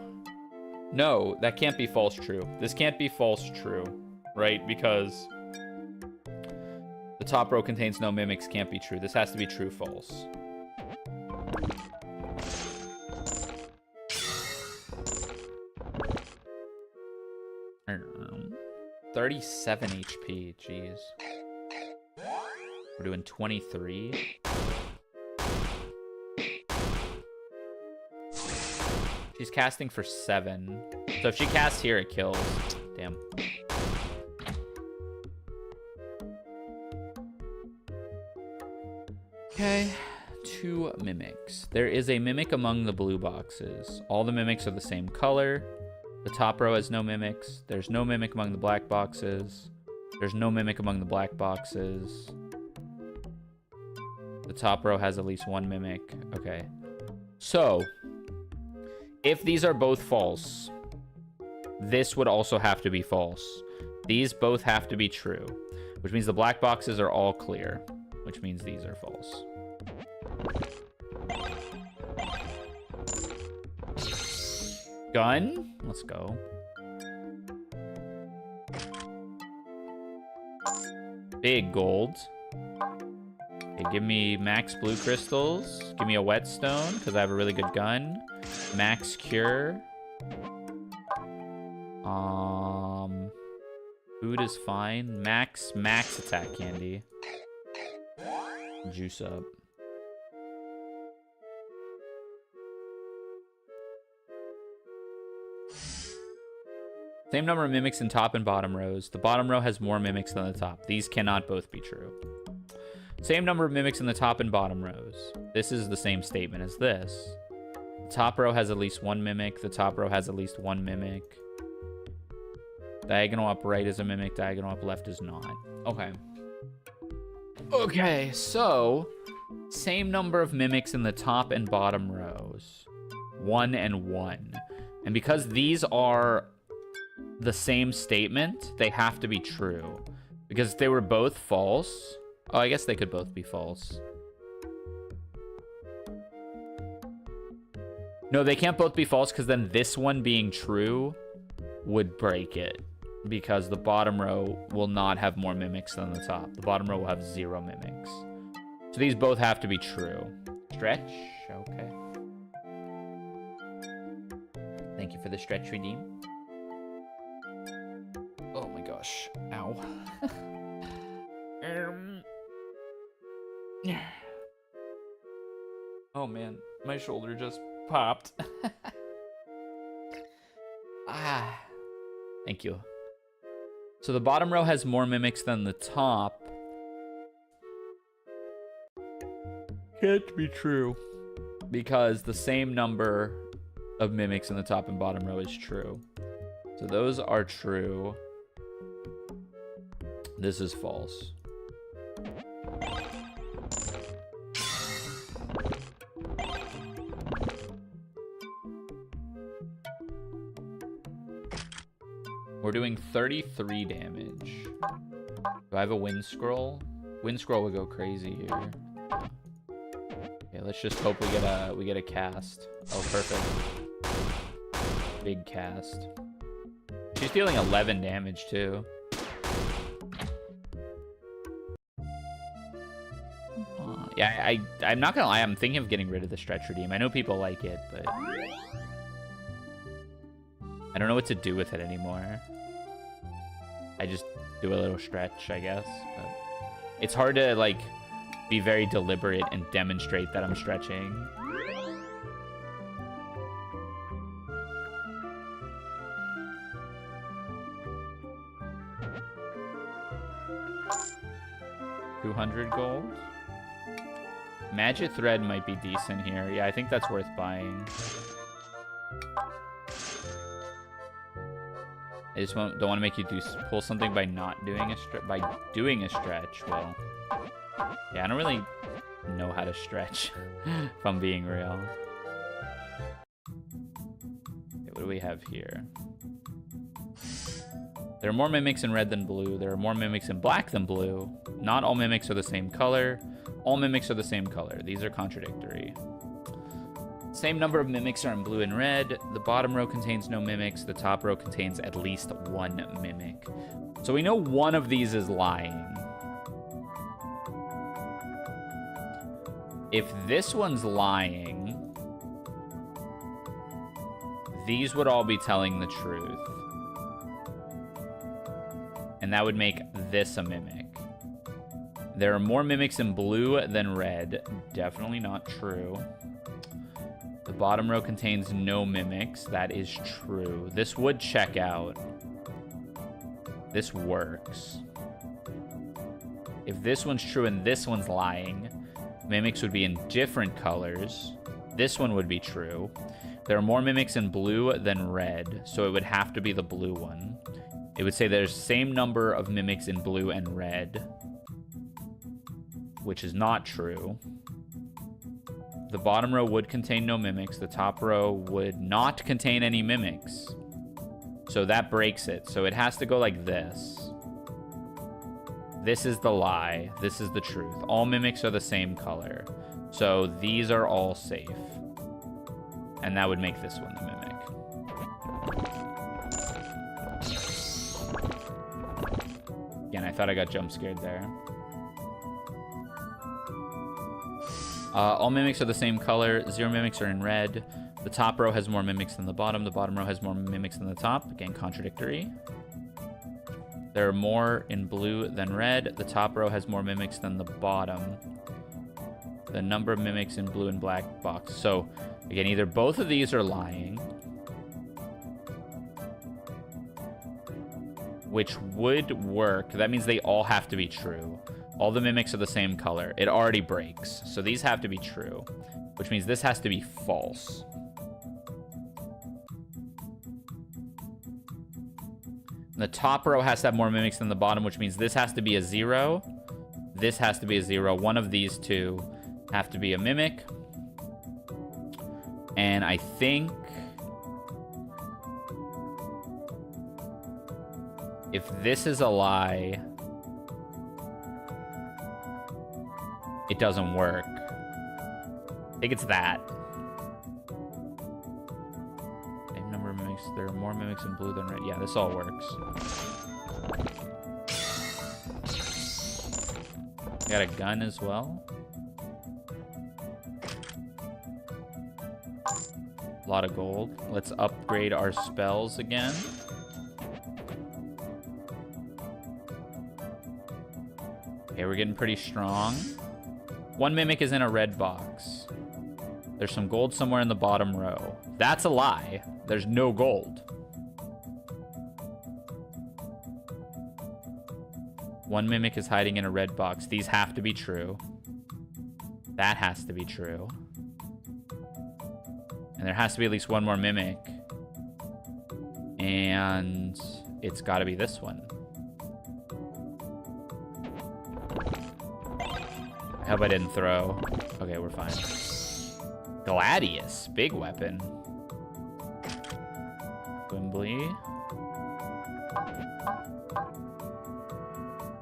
No, that can't be false, true. This can't be false, true, right? Because the top row contains no mimics can't be true. This has to be true, false. I don't know. 37 HP, jeez. We're doing 23. She's casting for 7. So if she casts here, it kills. Damn. Okay. 2 mimics. There is a mimic among the blue boxes. All the mimics are the same color. The top row has no mimics. There's no mimic among the black boxes. There's no mimic among the black boxes. The top row has at least 1 mimic. Okay. So, if these are both false, this would also have to be false. These both have to be true, which means the black boxes are all clear, which means these are false. Gun? Let's go. Big gold. Okay, give me max blue crystals. Give me a whetstone, because I have a really good gun. Max cure. Food is fine. Max attack candy. Juice up. Same number of mimics in top and bottom rows. The bottom row has more mimics than the top. These cannot both be true. Same number of mimics in the top and bottom rows. This is the same statement as this. The top row has at least 1 mimic. The top row has at least 1 mimic. Diagonal up right is a mimic. Diagonal up left is not. Okay. Okay, so same number of mimics in the top and bottom rows. 1 and 1. And because these are the same statement, they have to be true. Because if they were both false... Oh, I guess they could both be false. No, they can't both be false because then this one being true would break it. Because the bottom row will not have more mimics than the top. The bottom row will have 0 mimics. So these both have to be true. Stretch? Okay. Thank you for the stretch redeem. Oh my gosh. Ow. Oh man, my shoulder just popped. Ah. Thank you. So the bottom row has more mimics than the top. Can't be true. Because the same number of mimics in the top and bottom row is true. So those are true. This is false. We're doing 33 damage. Do I have a wind scroll? Wind scroll would go crazy here. Okay, let's just hope we get a cast. Oh, perfect. Big cast. She's dealing 11 damage too. Yeah, I'm not gonna lie. I'm thinking of getting rid of the stretch redeem. I know people like it, but I don't know what to do with it anymore. I just do a little stretch, I guess. But it's hard to, like, be very deliberate and demonstrate that I'm stretching. $200 gold. Magic thread might be decent here. Yeah, I think that's worth buying. I just don't want to make you pull something by not doing a stretch. By doing a stretch, well, yeah, I don't really know how to stretch, if I'm being real. Okay, what do we have here? There are more mimics in red than blue. There are more mimics in black than blue. Not all mimics are the same color. All mimics are the same color. These are contradictory. Same number of mimics are in blue and red. The bottom row contains no mimics. The top row contains at least 1 mimic. So we know one of these is lying. If this one's lying, these would all be telling the truth. And that would make this a mimic. There are more mimics in blue than red. Definitely not true. The bottom row contains no mimics. That is true. This would check out. This works. If this one's true and this one's lying, mimics would be in different colors. This one would be true. There are more mimics in blue than red, so it would have to be the blue one. It would say there's the same number of mimics in blue and red, which is not true. The bottom row would contain no mimics. The top row would not contain any mimics. So that breaks it. So it has to go like this. This is the lie. This is the truth. All mimics are the same color. So these are all safe. And that would make this one the mimic. Again, I thought I got jump scared there. All mimics are the same color. 0 mimics are in red. The top row has more mimics than the bottom. The bottom row has more mimics than the top. Again, contradictory. There are more in blue than red. The top row has more mimics than the bottom. The number of mimics in blue and black box. So, again, either both of these are lying, which would work. That means they all have to be true. All the mimics are the same color. It already breaks. So these have to be true, which means this has to be false. The top row has to have more mimics than the bottom, which means this has to be a 0. This has to be a 0. One of these two have to be a mimic. And I think If this is a lie, it doesn't work. I think it's that. Same number of mimics. There are more mimics in blue than red. Yeah, this all works. Got a gun as well. A lot of gold. Let's upgrade our spells again. Okay, we're getting pretty strong. One mimic is in a red box. There's some gold somewhere in the bottom row. That's a lie. There's no gold. One mimic is hiding in a red box. These have to be true. That has to be true. And there has to be at least one more mimic. And it's got to be this one. I hope I didn't throw. Okay, we're fine. Gladius. Big weapon. Wimbley.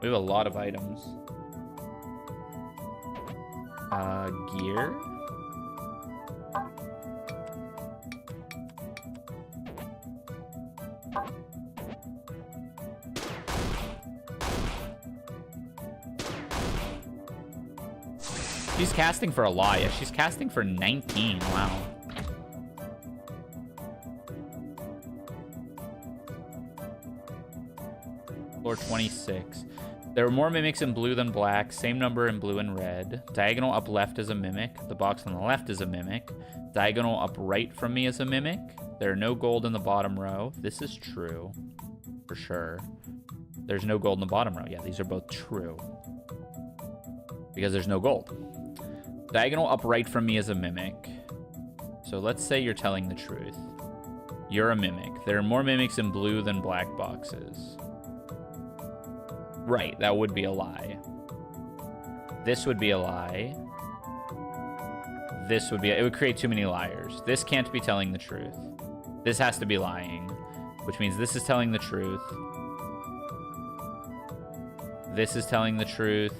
We have a lot of items. Gear. She's casting for a lot. Yeah, she's casting for 19. Wow. Floor 26. There are more mimics in blue than black. Same number in blue and red. Diagonal up left is a mimic. The box on the left is a mimic. Diagonal up right from me is a mimic. There are no gold in the bottom row. This is true. For sure. There's no gold in the bottom row. Yeah, these are both true. Because there's no gold. Diagonal up right from me is a mimic. So let's say you're telling the truth. You're a mimic. There are more mimics in blue than black boxes. Right, that would be a lie. This would be a lie. This would be... It would create too many liars. This can't be telling the truth. This has to be lying. Which means this is telling the truth. This is telling the truth.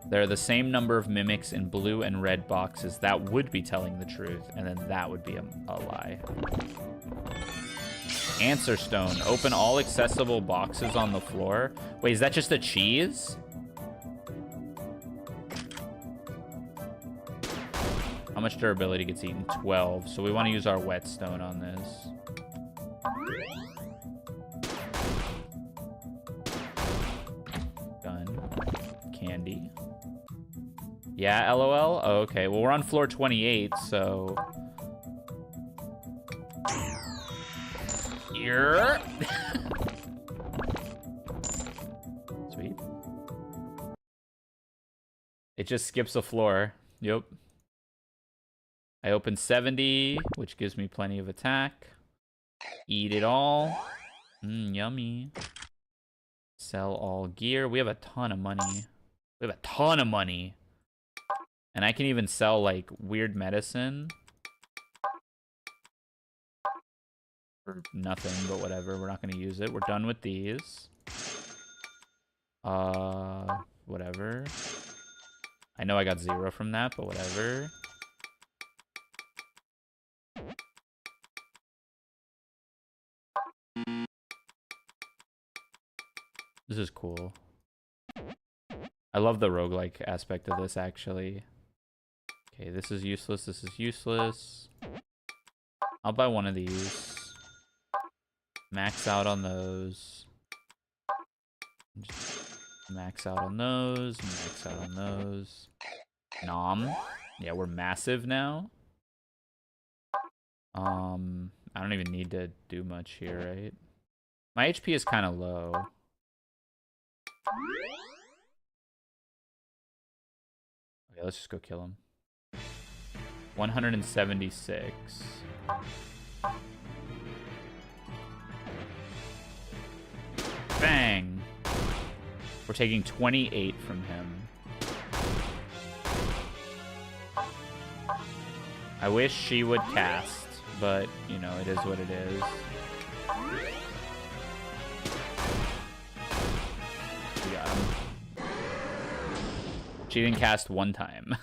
There are the same number of mimics in blue and red boxes. That would be telling the truth. And then that would be a lie. Answer stone. Open all accessible boxes on the floor. Wait, is that just a cheese? How much durability gets eaten? 12. So we want to use our whetstone on this. Gun. Candy. Yeah, LOL? Oh, okay. Well, we're on floor 28, so... Here. Sweet. It just skips a floor. Yep. I open 70, which gives me plenty of attack. Eat it all. Yummy. Sell all gear. We have a ton of money. We have a ton of money. And I can even sell, like, weird medicine. For nothing, but whatever. We're not going to use it. We're done with these. Whatever. I know I got 0 from that, but whatever. This is cool. I love the roguelike aspect of this, actually. Okay, this is useless. This is useless. I'll buy one of these. Max out on those. Just max out on those. Max out on those. Nom. Yeah, we're massive now. I don't even need to do much here, right? My HP is kind of low. Okay, let's just go kill him. 176. Bang! We're taking 28 from him. I wish she would cast, but, you know, it is what it is. She didn't cast one time.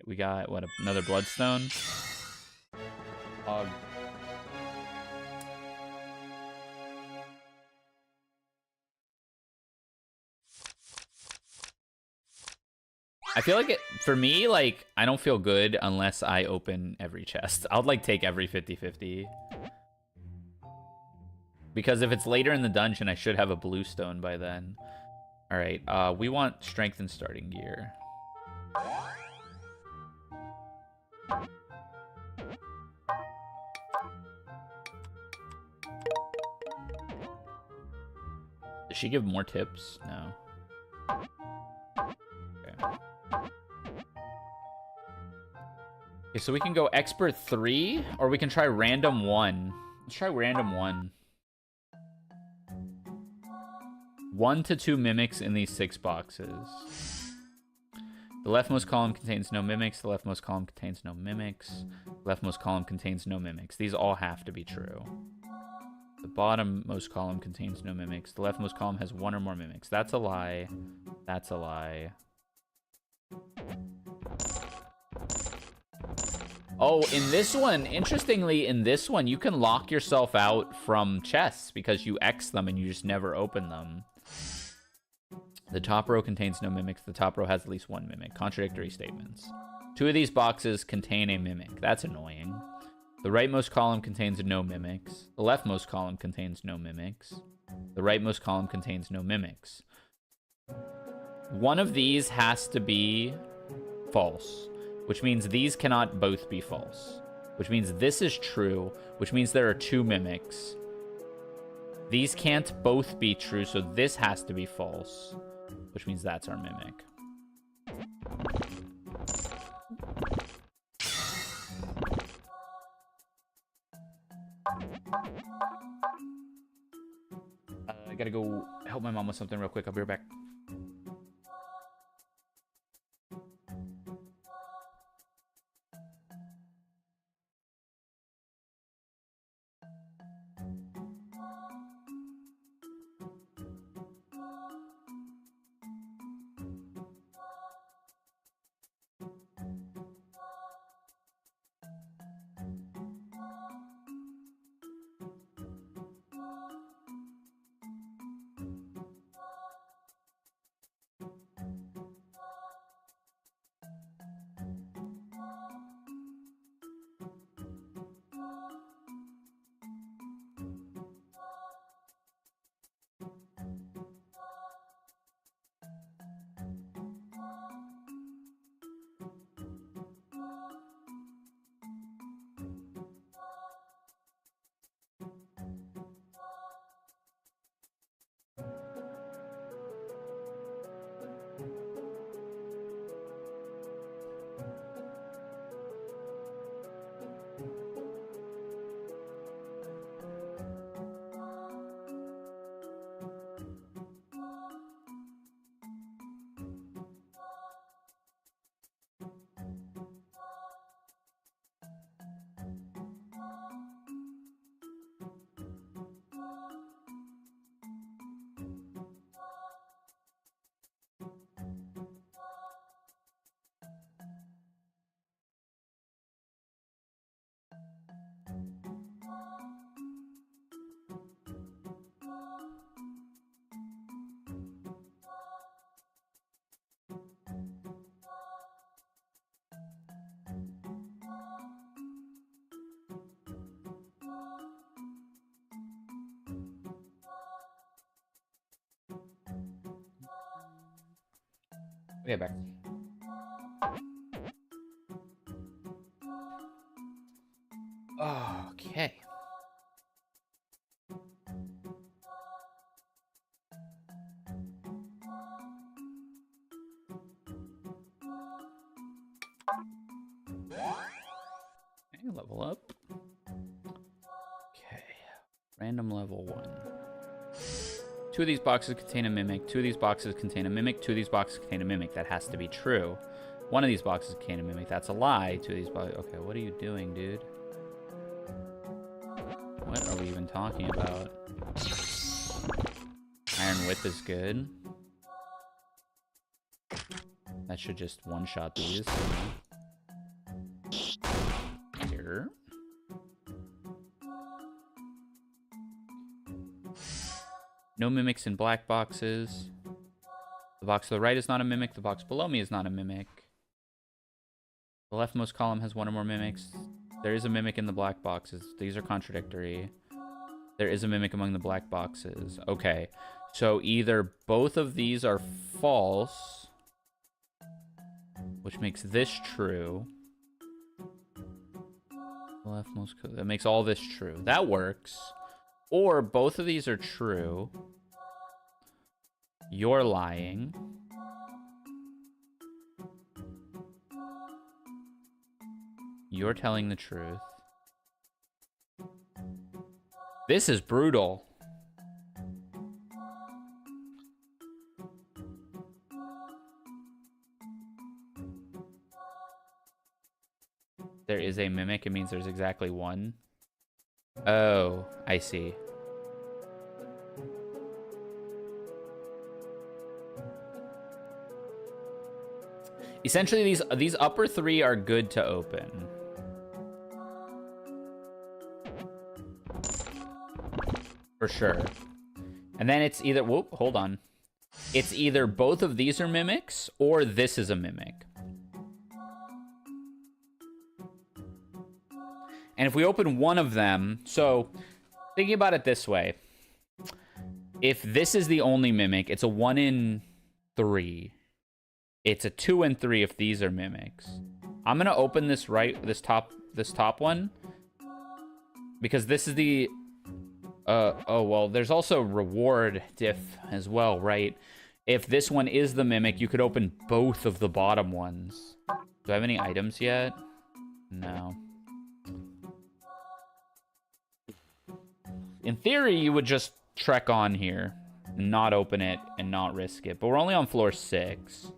We got, what, another Bloodstone? I feel like for me, like, I don't feel good unless I open every chest. I'll, like, take every 50-50. Because if it's later in the dungeon, I should have a blue stone by then. All right, we want strength and starting gear. Does she give more tips? No. Okay. Okay, so we can go expert 3, or we can try random 1. Let's try random 1. 1 to 2 mimics in these 6 boxes. The leftmost column contains no mimics. The leftmost column contains no mimics. The leftmost column contains no mimics. These all have to be true. The bottommost column contains no mimics. The leftmost column has 1 or more mimics. That's a lie. That's a lie. Oh, in this one, interestingly, in this one, you can lock yourself out from chests because you X them and you just never open them. The top row contains no mimics. The top row has at least 1 mimic. Contradictory statements. 2 of these boxes contain a mimic. That's annoying. The rightmost column contains no mimics. The leftmost column contains no mimics. The rightmost column contains no mimics. One of these has to be false, which means these cannot both be false, which means this is true, which means there are 2 mimics. These can't both be true, so this has to be false, which means that's our mimic. I gotta go help my mom with something real quick. I'll be right back. Okay, back. Okay. Okay, level up. Okay. Random level 1. 2 of these boxes contain a mimic. 2 of these boxes contain a mimic. 2 of these boxes contain a mimic. That has to be true. 1 of these boxes contain a mimic. That's a lie. 2 of these boxes... Okay, what are you doing, dude? What are we even talking about? Iron Whip is good. That should just one-shot these. Here. No mimics in black boxes. The box to the right is not a mimic. The box below me is not a mimic. The leftmost column has one or more mimics. There is a mimic in the black boxes. These are contradictory. There is a mimic among the black boxes. Okay. So either both of these are false, which makes this true. The leftmost, that makes all this true. That works. Or both of these are true. You're lying. You're telling the truth. This is brutal. There is a mimic. It means there's exactly one. Oh, I see. Essentially, these upper three are good to open. For sure. And then it's either... Whoop, hold on. It's either both of these are mimics, or this is a mimic. And if we open one of them... So, thinking about it this way. If this is the only mimic, it's a 1 in 3. It's a 2 in 3 if these are mimics. I'm gonna open this this top one. Because this is the... oh, well, there's also reward diff as well, right? If this one is the mimic, you could open both of the bottom ones. Do I have any items yet? No. In theory, you would just trek on here, not open it, and not risk it. But we're only on floor 6.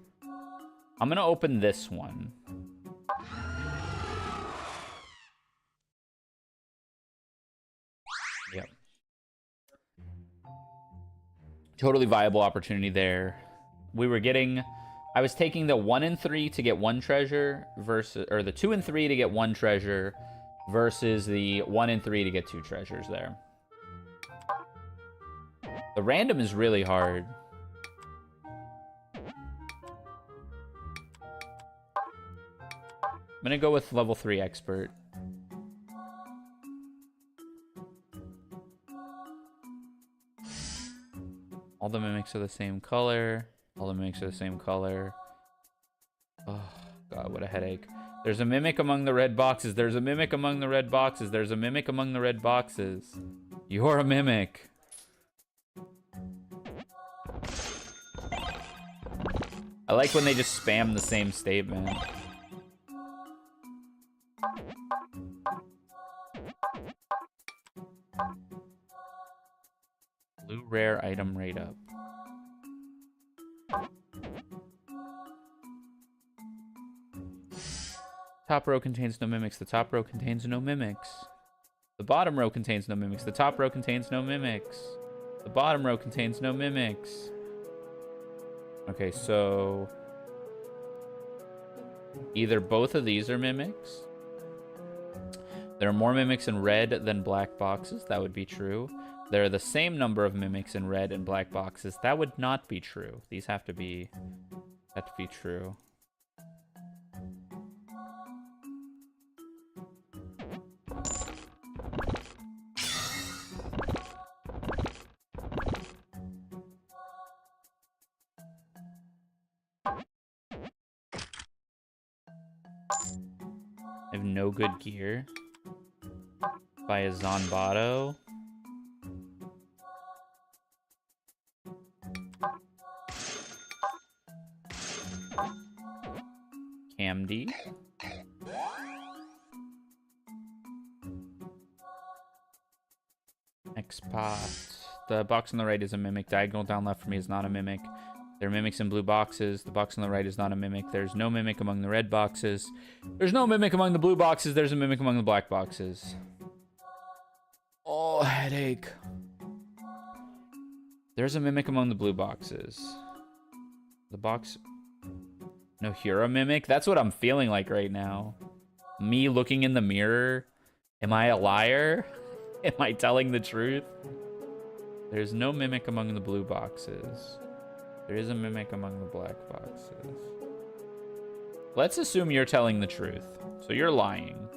I'm gonna open this one. Yep. Totally viable opportunity there. We were getting... I was taking the 1 in 3 to get 1 treasure versus... Or the 2 in 3 to get 1 treasure versus the 1 in 3 to get 2 treasures there. The random is really hard. I'm gonna go with level 3 expert. All the mimics are the same color. All the mimics are the same color. Oh, God, what a headache. There's a mimic among the red boxes. There's a mimic among the red boxes. There's a mimic among the red boxes. You're a mimic. I like when they just spam the same statement. Blue rare item rate up. Top row contains no mimics. The top row contains no mimics. The bottom row contains no mimics. The top row contains no mimics. The bottom row contains no mimics. Okay, so... either both of these are mimics. There are more mimics in red than black boxes. That would be true. There are the same number of mimics in red and black boxes. That would not be true. These have to be true. I have no good gear. Buy a Zanbato. Camdy. X-Pot. The box on the right is a mimic. Diagonal down left for me is not a mimic. There are mimics in blue boxes. The box on the right is not a mimic. There's no mimic among the red boxes. There's no mimic among the blue boxes. There's a mimic among the black boxes. Oh, headache. There's a mimic among the blue boxes. The box... No, you're a mimic? That's what I'm feeling like right now. Me looking in the mirror. Am I a liar? Am I telling the truth? There's no mimic among the blue boxes. There is a mimic among the black boxes. Let's assume you're telling the truth. So you're lying.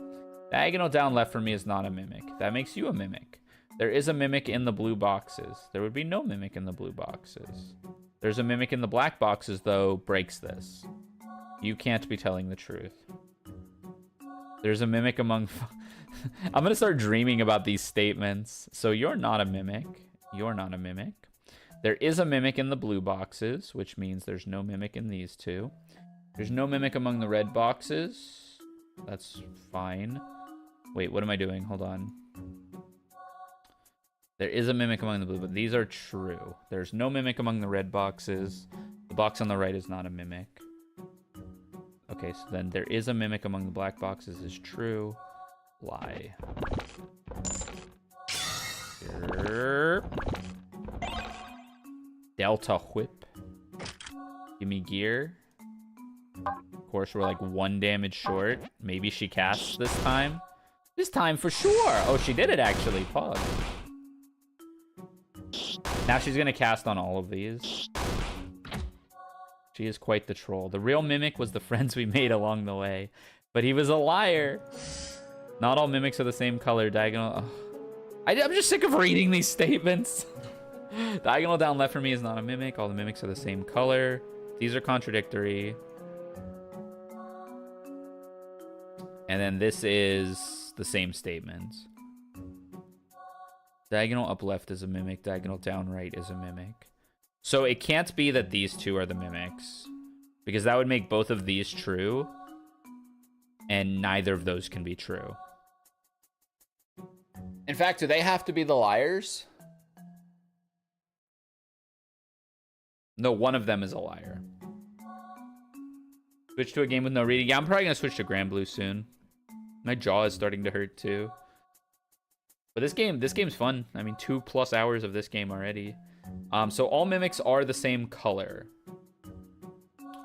Diagonal down left for me is not a mimic. That makes you a mimic. There is a mimic in the blue boxes. There would be no mimic in the blue boxes. There's a mimic in the black boxes, though, breaks this. You can't be telling the truth. There's a mimic among... I'm going to start dreaming about these statements. So you're not a mimic. You're not a mimic. There is a mimic in the blue boxes, which means there's no mimic in these two. There's no mimic among the red boxes. That's fine. Wait, what am I doing? Hold on. There is a mimic among the blue, but these are true. There's no mimic among the red boxes. The box on the right is not a mimic. Okay, so then there is a mimic among the black boxes is true. Lie. Here. Delta whip. Give me gear. Of course, we're like 1 damage short. Maybe she casts this time. This time for sure. Oh, she did it actually. Pause. Now she's going to cast on all of these. She is quite the troll. The real mimic was the friends we made along the way. But he was a liar. Not all mimics are the same color. Diagonal... I'm just sick of reading these statements. Diagonal down left for me is not a mimic. All the mimics are the same color. These are contradictory. And then this is the same statements. Diagonal up left is a mimic. Diagonal down right is a mimic. So it can't be that these two are the mimics, because that would make both of these true, and neither of those can be true. In fact, do they have to be the liars? No, one of them is a liar. Switch to a game with no reading. Yeah, I'm probably going to switch to Grand Blue soon. My jaw is starting to hurt too. But this game's fun. I mean, 2+ hours of this game already. So all mimics are the same color,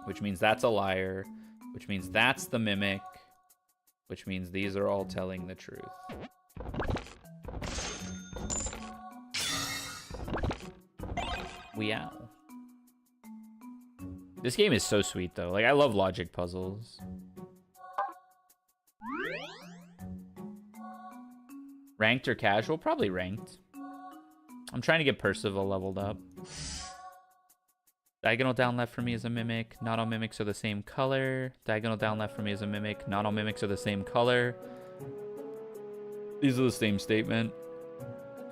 which means that's a liar, which means that's the mimic, which means these are all telling the truth. Wow. This game is so sweet though. Like, I love logic puzzles. Ranked or casual? Probably ranked. I'm trying to get Percival leveled up. Diagonal down left for me is a mimic. Not all mimics are the same color. Diagonal down left for me is a mimic. Not all mimics are the same color. These are the same statement.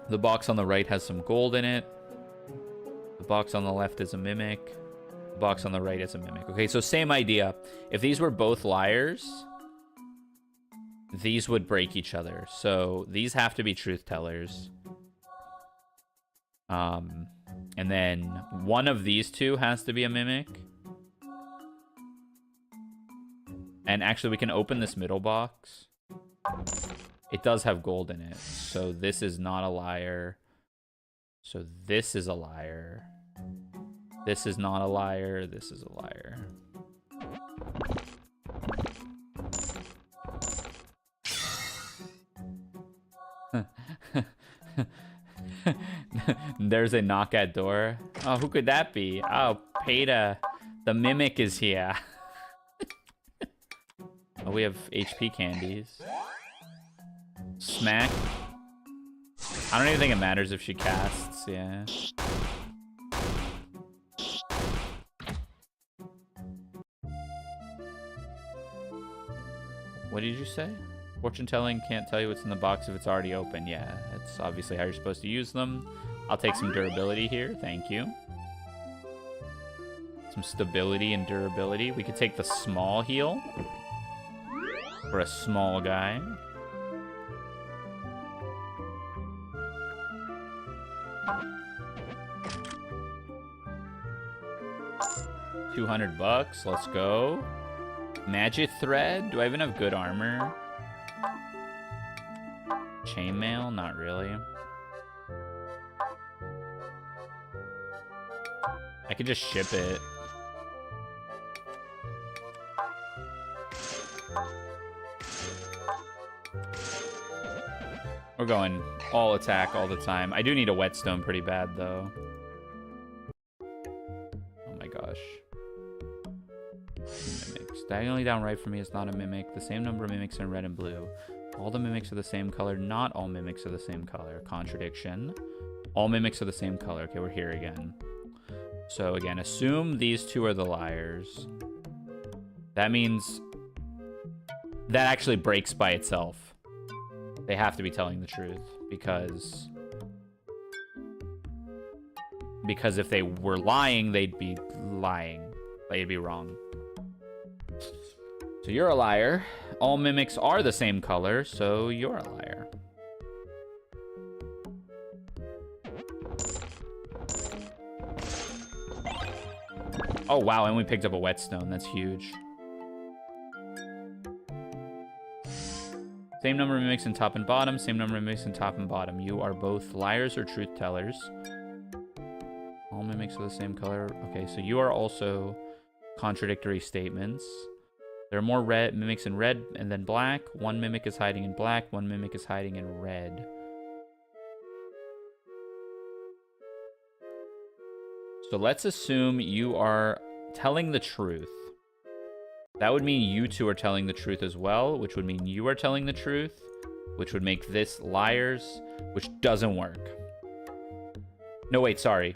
The box on the right has some gold in it. The box on the left is a mimic. The box on the right is a mimic. Okay, so same idea. If these were both liars, these would break each other. So these have to be truth tellers. And then one of these two has to be a mimic. And actually, we can open this middle box. It does have gold in it. So this is not a liar. So this is a liar. This is not a liar. This is a liar. There's a knock at door. Oh, who could that be? Oh, Peta. The mimic is here. Oh, we have HP candies. Smack. I don't even think it matters if she casts, yeah. What did you say? Fortune telling can't tell you what's in the box if it's already open. Yeah, that's obviously how you're supposed to use them. I'll take some durability here. Thank you. Some stability and durability. We could take the small heal for a small guy. $200. Let's go. Magic thread. Do I even have good armor? Chainmail? Not really. I could just ship it. We're going all attack all the time. I do need a whetstone pretty bad, though. Oh my gosh. Mimics. Diagonally down right for me is not a mimic. The same number of mimics in red and blue. All the mimics are the same color. Not all mimics are the same color. Contradiction. All mimics are the same color. Okay, we're here again. So again, assume these two are the liars. That means that actually breaks by itself. They have to be telling the truth because if they were lying, they'd be lying. They'd be wrong. So you're a liar. All mimics are the same color, so you're a liar. Oh, wow, and we picked up a whetstone. That's huge. Same number of mimics in top and bottom. Same number of mimics in top and bottom. You are both liars or truth tellers. All mimics are the same color. Okay, so you are also contradictory statements. There are more red mimics in red and then black. One mimic is hiding in black. One mimic is hiding in red. So let's assume you are telling the truth. That would mean you two are telling the truth as well, which would mean you are telling the truth, which would make this liars, which doesn't work. No, wait, sorry.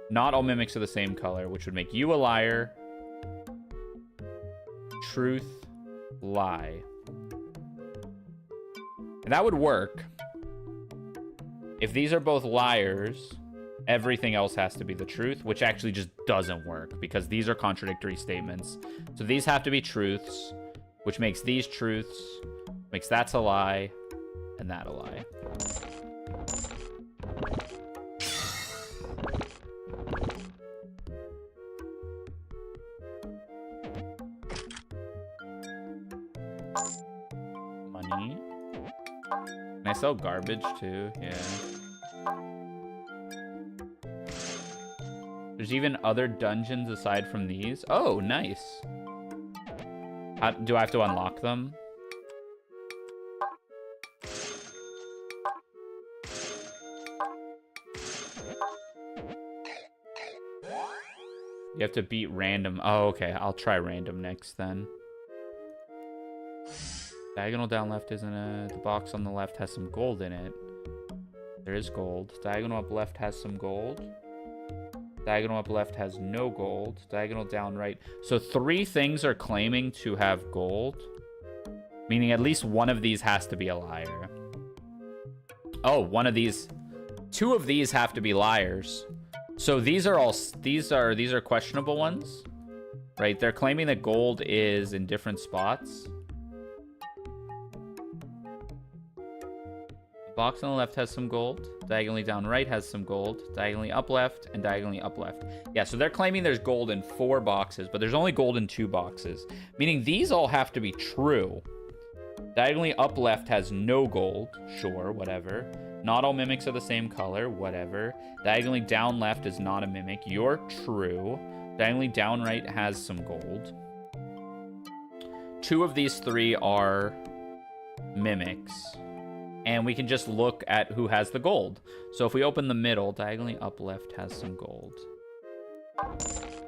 Not all mimics are the same color, which would make you a liar. Truth, lie. And that would work. If these are both liars, everything else has to be the truth, which actually just doesn't work because these are contradictory statements. So these have to be truths, which makes these truths, makes that a lie, and that a lie. Money. Can I sell garbage too? Yeah. There's even other dungeons aside from these. Oh, nice. Do I have to unlock them? You have to beat random. Oh, okay. I'll try random next then. Diagonal down left isn't a... The box on the left has some gold in it. There is gold. Diagonal up left has some gold. Diagonal up left has no gold. Diagonal down right. So 3 things are claiming to have gold. Meaning at least one of these has to be a liar. Oh, one of these... 2 of these have to be liars. So these are all... These are questionable ones. Right? They're claiming that gold is in different spots. Box on the left has some gold. Diagonally down right has some gold. Diagonally up left and diagonally up left. Yeah, so they're claiming there's gold in 4 boxes, but there's only gold in 2 boxes. Meaning these all have to be true. Diagonally up left has no gold. Sure, whatever. Not all mimics are the same color. Whatever. Diagonally down left is not a mimic. You're true. Diagonally down right has some gold. 2 of these 3 are mimics. And we can just look at who has the gold. So if we open the middle, diagonally up left has some gold.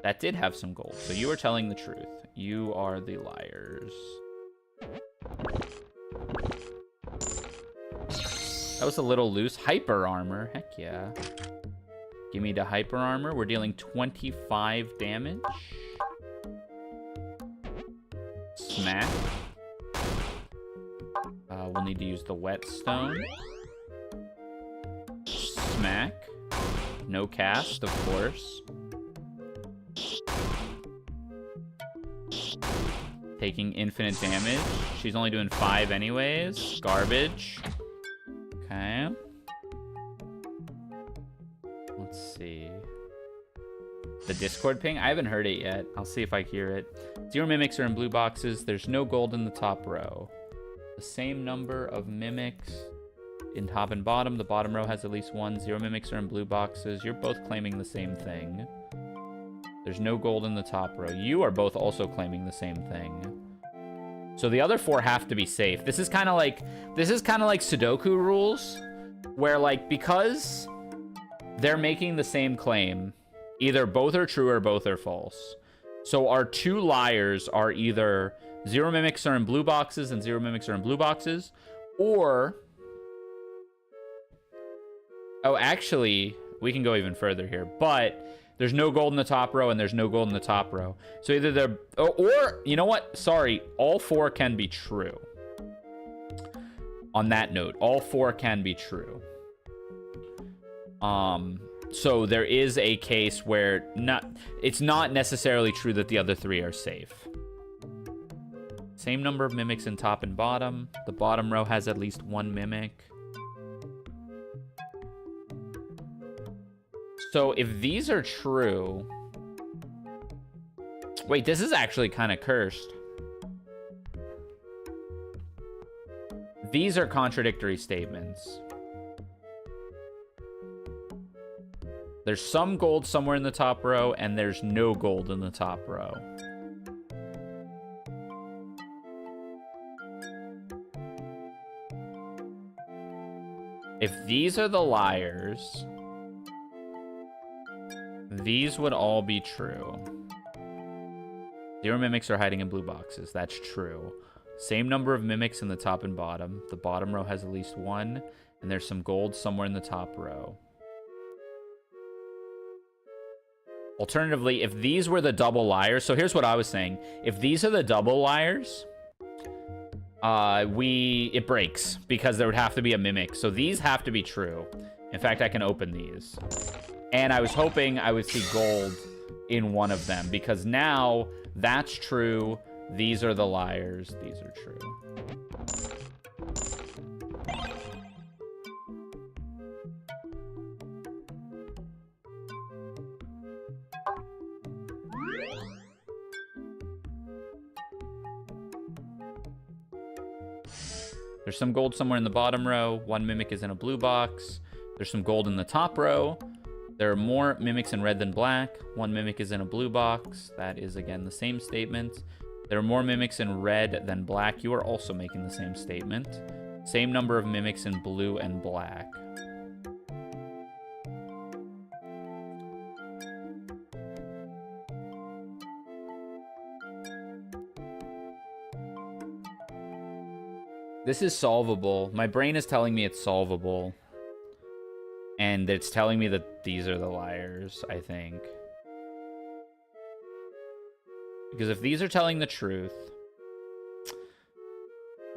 That did have some gold. So you are telling the truth. You are the liars. That was a little loose. Hyper armor. Heck yeah. Give me the hyper armor. We're dealing 25 damage. Smack. We'll need to use the whetstone. Smack. No cast, of course. Taking infinite damage. She's only doing 5 anyways. Garbage. Okay. Let's see. The Discord ping? I haven't heard it yet. I'll see if I hear it. 0 mimics are in blue boxes. There's no gold in the top row. The same number of mimics in top and bottom. The bottom row has at least 1. 0 mimics are in blue boxes. You're both claiming the same thing. There's no gold in the top row. You are both also claiming the same thing. So the other 4 have to be safe. This is kind of like Sudoku rules, where like because they're making the same claim, either both are true or both are false. So our 2 liars are either 0 mimics are in blue boxes and 0 mimics are in blue boxes, or oh, actually, we can go even further here, but there's no gold in the top row and there's no gold in the top row. So either they're, or you know what? Sorry, all 4 can be true. On that note, all 4 can be true. So there is a case where it's not necessarily true that the other 3 are safe. Same number of mimics in top and bottom. The bottom row has at least 1 mimic. So if these are true... Wait, this is actually kind of cursed. These are contradictory statements. There's some gold somewhere in the top row, and there's no gold in the top row. If these are the liars... These would all be true. 0 mimics are hiding in blue boxes. That's true. Same number of mimics in the top and bottom. The bottom row has at least 1, and there's some gold somewhere in the top row. Alternatively, if these were the double liars, so here's what I was saying. If these are the double liars, it breaks because there would have to be a mimic. So these have to be true. In fact, I can open these. And I was hoping I would see gold in one of them, because now that's true. These are the liars. These are true. There's some gold somewhere in the bottom row. 1 mimic is in a blue box. There's some gold in the top row. There are more mimics in red than black. 1 mimic is in a blue box. That is, again, the same statement. There are more mimics in red than black. You are also making the same statement. Same number of mimics in blue and black. This is solvable. My brain is telling me it's solvable. And it's telling me that these are the liars, I think. Because if these are telling the truth,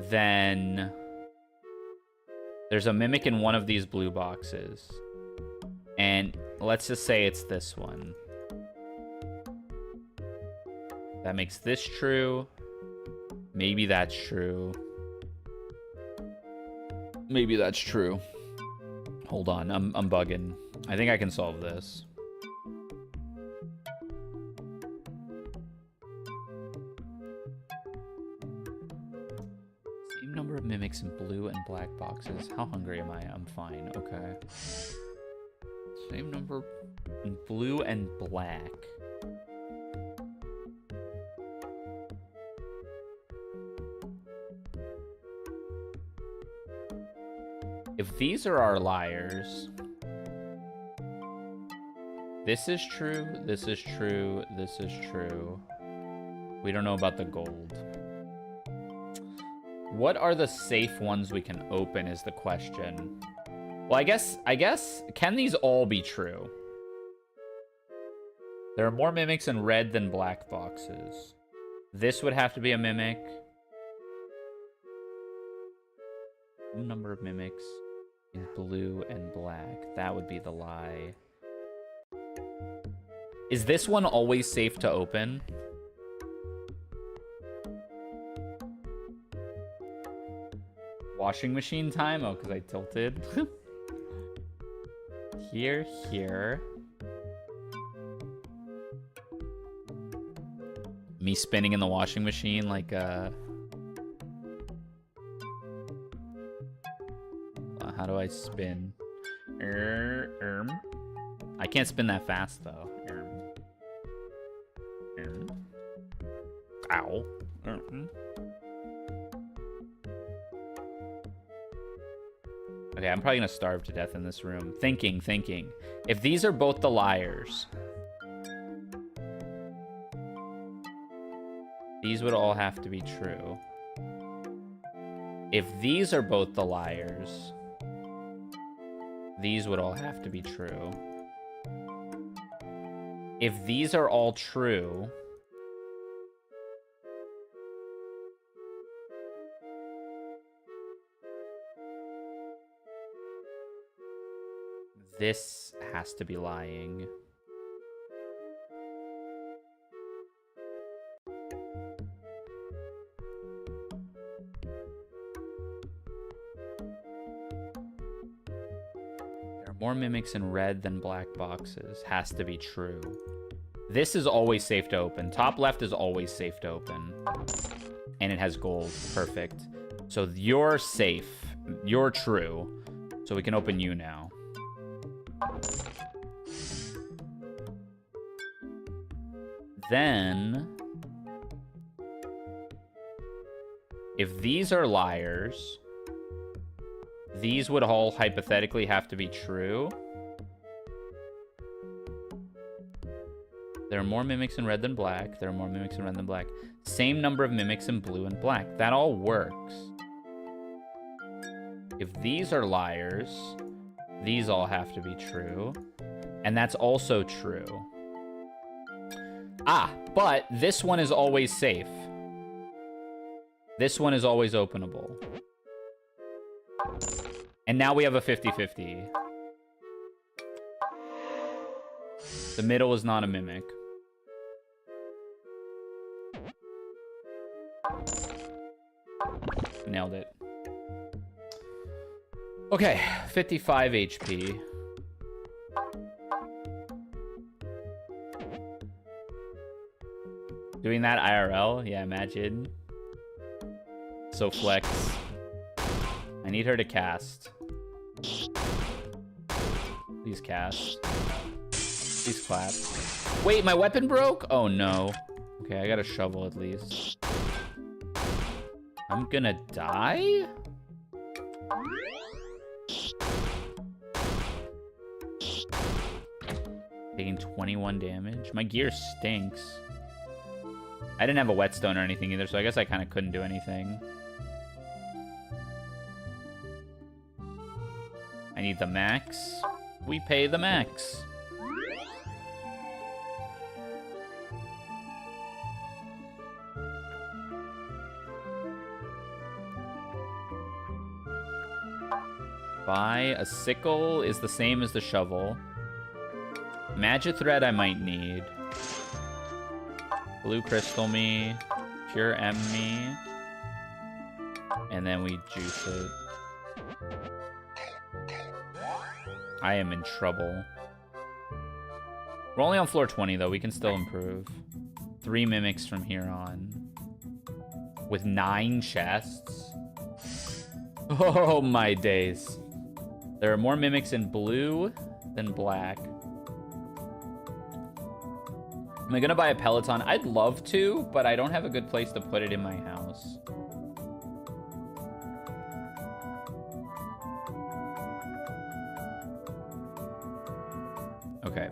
then there's a mimic in one of these blue boxes. And let's just say it's this one. That makes this true. Maybe that's true. Maybe that's true. Hold on, I'm bugging. I think I can solve this. Same number of mimics in blue and black boxes. How hungry am I? I'm fine. Okay. Same number in blue and black. If these are our liars, this is true, this is true, this is true. We don't know about the gold. What are the safe ones we can open is the question. Well, I guess, can these all be true? There are more mimics in red than black boxes. This would have to be a mimic. Number of mimics in blue and black. That would be the lie. Is this one always safe to open? Washing machine time? Oh, because I tilted. Here. Me spinning in the washing machine like how do I spin? I can't spin that fast though. Ow. Okay, I'm probably gonna starve to death in this room. Thinking. If these are both the liars, these would all have to be true. If these are both the liars, these would all have to be true. If these are all true, this has to be lying. More mimics in red than black boxes. Has to be true. This is always safe to open. Top left is always safe to open. And it has gold. Perfect. So you're safe. You're true. So we can open you now. Then, if these are liars, these would all hypothetically have to be true. There are more mimics in red than black. There are more mimics in red than black. Same number of mimics in blue and black. That all works. If these are liars, these all have to be true. And that's also true. Ah, but this one is always safe. This one is always openable. And now we have a 50-50. The middle is not a mimic. Nailed it. Okay, 55 HP. Doing that IRL? Yeah, imagine. So flex. I need her to cast. Please cast. Please clap. Wait, my weapon broke? Oh no. Okay, I got a shovel at least. I'm gonna die? Taking 21 damage. My gear stinks. I didn't have a whetstone or anything either, so I guess I kind of couldn't do anything. I need the max. We pay the max. Buy a sickle is the same as the shovel. Magic thread I might need. Blue crystal me. Pure M me. And then we juice it. I am in trouble. We're only on floor 20 though. We can still improve. 3 mimics from here on. With 9 chests. Oh my days. There are more mimics in blue than black. Am I gonna buy a Peloton? I'd love to, but I don't have a good place to put it in my house. Okay.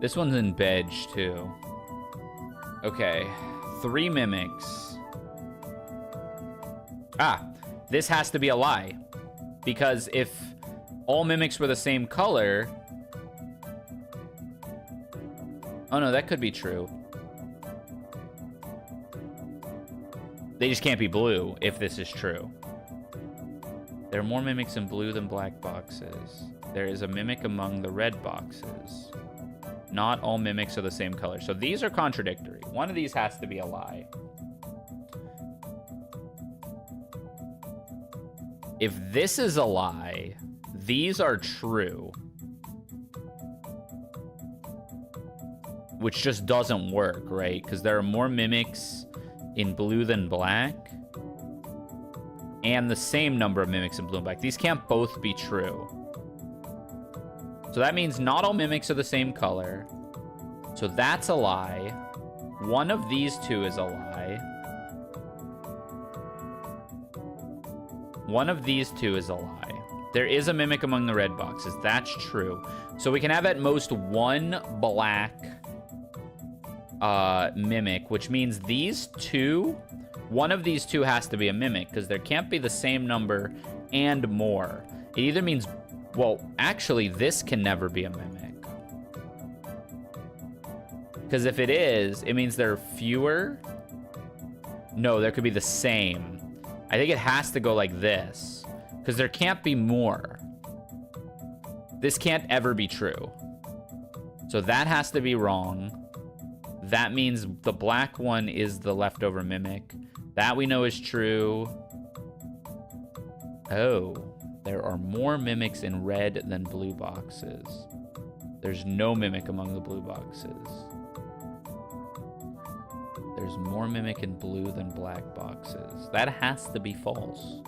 This one's in bed too. Okay. 3 mimics. Ah, this has to be a lie. Because if all mimics were the same color... Oh no, that could be true. They just can't be blue if this is true. There are more mimics in blue than black boxes. There is a mimic among the red boxes. Not all mimics are the same color. So these are contradictory. One of these has to be a lie. If this is a lie, these are true. Which just doesn't work, right? Because there are more mimics in blue than black. And the same number of mimics in blue and black. These can't both be true. So that means not all mimics are the same color. So that's a lie. One of these two is a lie. One of these two is a lie. There is a mimic among the red boxes. That's true. So we can have at most one black mimic, which means these two, one of these two has to be a mimic, because there can't be the same number and more. It either means, well, actually, this can never be a mimic. Because if it is, it means there are fewer. No, there could be the same. I think it has to go like this, because there can't be more. This can't ever be true. So that has to be wrong. That means the black one is the leftover mimic. That we know is true. Oh, there are more mimics in red than blue boxes. There's no mimic among the blue boxes. There's more mimic in blue than black boxes. That has to be false.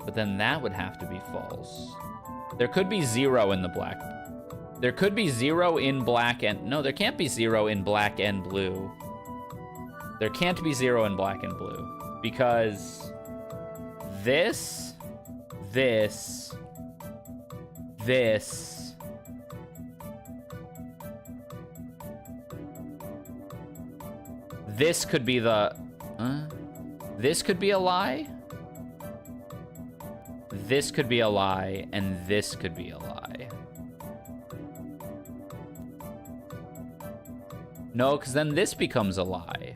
But then that would have to be false. There could be 0 in the black. There could be 0 in black and... No, there can't be 0 in black and blue. There can't be 0 in black and blue. Because this, this, this, this could be the... this could be a lie. This could be a lie, and this could be a lie. No, because then this becomes a lie.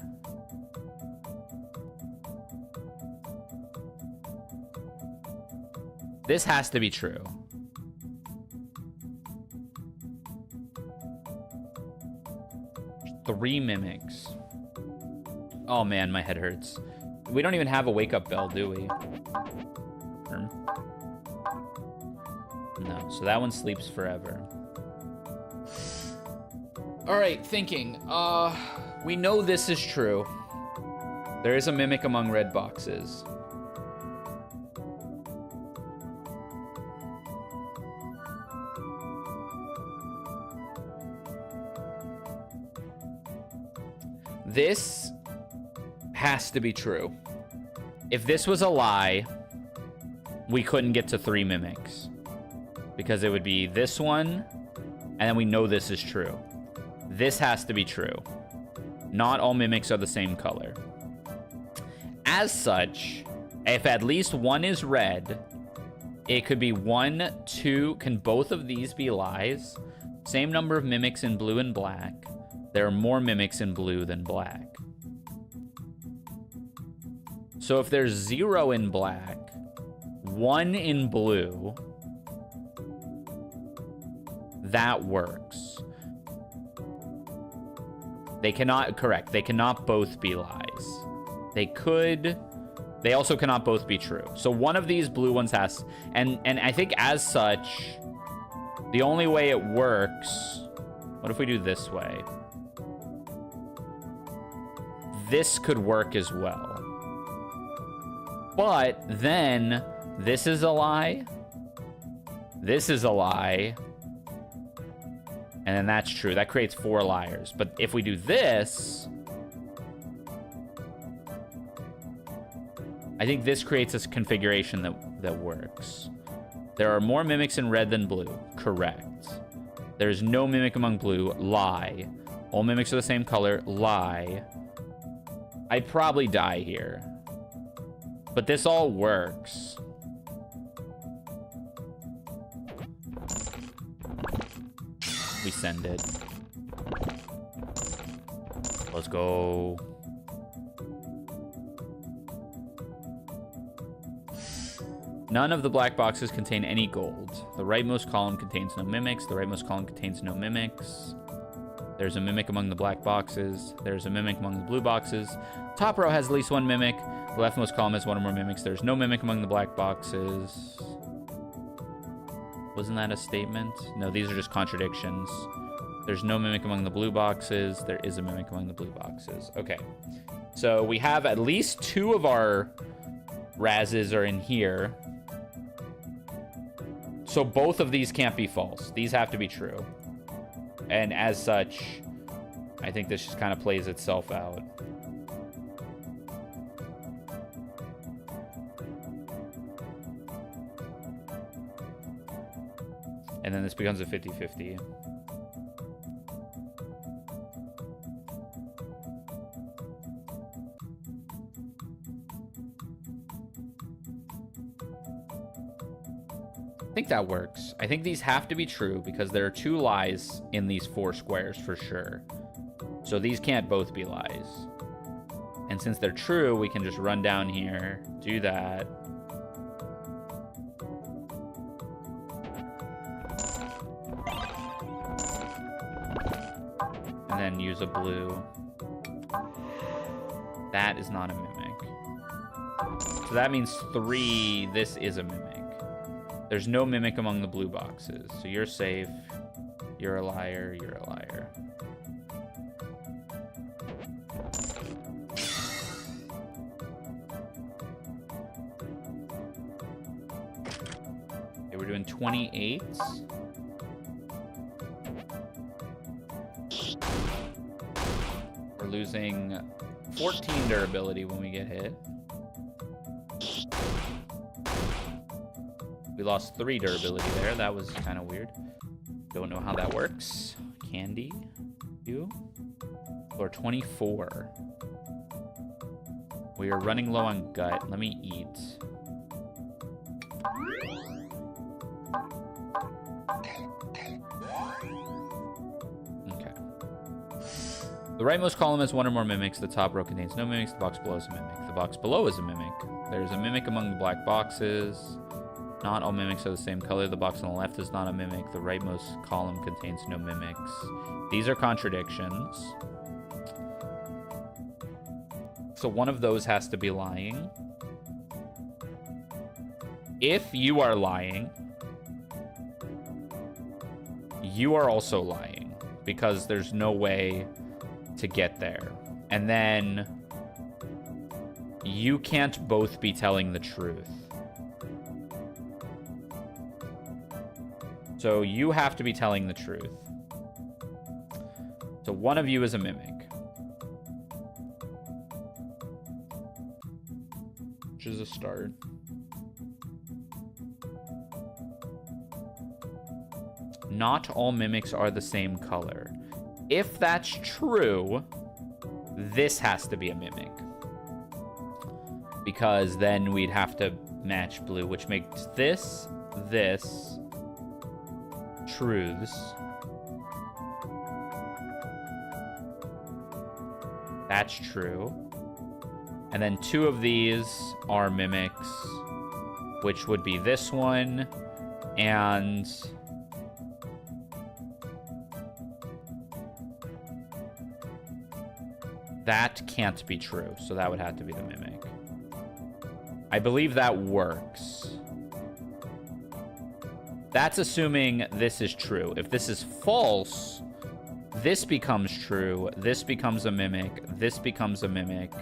This has to be true. Three mimics. Oh man, my head hurts. We don't even have a wake-up bell, do we? No, so that one sleeps forever. All right, thinking. We know this is true. There is a mimic among red boxes. This has to be true. If this was a lie, we couldn't get to 3 mimics. Because it would be this one, and then we know this is true. This has to be true. Not all mimics are the same color. As such, if at least one is red, it could be 1, 2. Can both of these be lies? Same number of mimics in blue and black. There are more mimics in blue than black. So if there's 0 in black, 1 in blue, that works. They cannot, correct, they cannot both be lies. They could, they also cannot both be true. So one of these blue ones has, and I think as such, the only way it works, what if we do this way? This could work as well. But then this is a lie. This is a lie. And then that's true. That creates 4 liars. But if we do this, I think this creates a configuration that works. There are more mimics in red than blue. Correct. There's no mimic among blue. Lie. All mimics are the same color. Lie. I'd probably die here. But this all works. We send it. Let's go. None of the black boxes contain any gold. The rightmost column contains no mimics. The rightmost column contains no mimics. There's a mimic among the black boxes. There's a mimic among the blue boxes. Top row has at least 1 mimic. The leftmost column has 1 or more mimics. There's no mimic among the black boxes. Wasn't that a statement? No, these are just contradictions. There's no mimic among the blue boxes. There is a mimic among the blue boxes. Okay. So we have at least 2 of our Razes are in here. So both of these can't be false. These have to be true. And as such, I think this just kind of plays itself out. And then this becomes a 50-50. I think that works. I think these have to be true because there are 2 lies in these 4 squares for sure. So these can't both be lies. And since they're true, we can just run down here, do that. And then use a blue. That is not a mimic. So that means 3, this is a mimic. There's no mimic among the blue boxes. So you're safe. You're a liar. You're a liar. Okay, we're doing 28s. We're losing 14 durability when we get hit. We lost 3 durability there. That was kind of weird. Don't know how that works. Candy. You. Or 24. We are running low on gut. Let me eat. Okay. The rightmost column has 1 or more mimics. The top row contains no mimics. The box below is a mimic. The box below is a mimic. There's a mimic among the black boxes. Not all mimics are the same color. The box on the left is not a mimic. The rightmost column contains no mimics. These are contradictions. So one of those has to be lying. If you are lying, you are also lying because there's no way to get there. And then you can't both be telling the truth. So you have to be telling the truth. So one of you is a mimic. Which is a start. Not all mimics are the same color. If that's true, this has to be a mimic. Because then we'd have to match blue, which makes this truths. That's true. And then 2 of these are mimics, which would be this one and that can't be true, so that would have to be the mimic. I believe that works. That's assuming this is true. If this is false, this becomes true, this becomes a mimic, this becomes a mimic.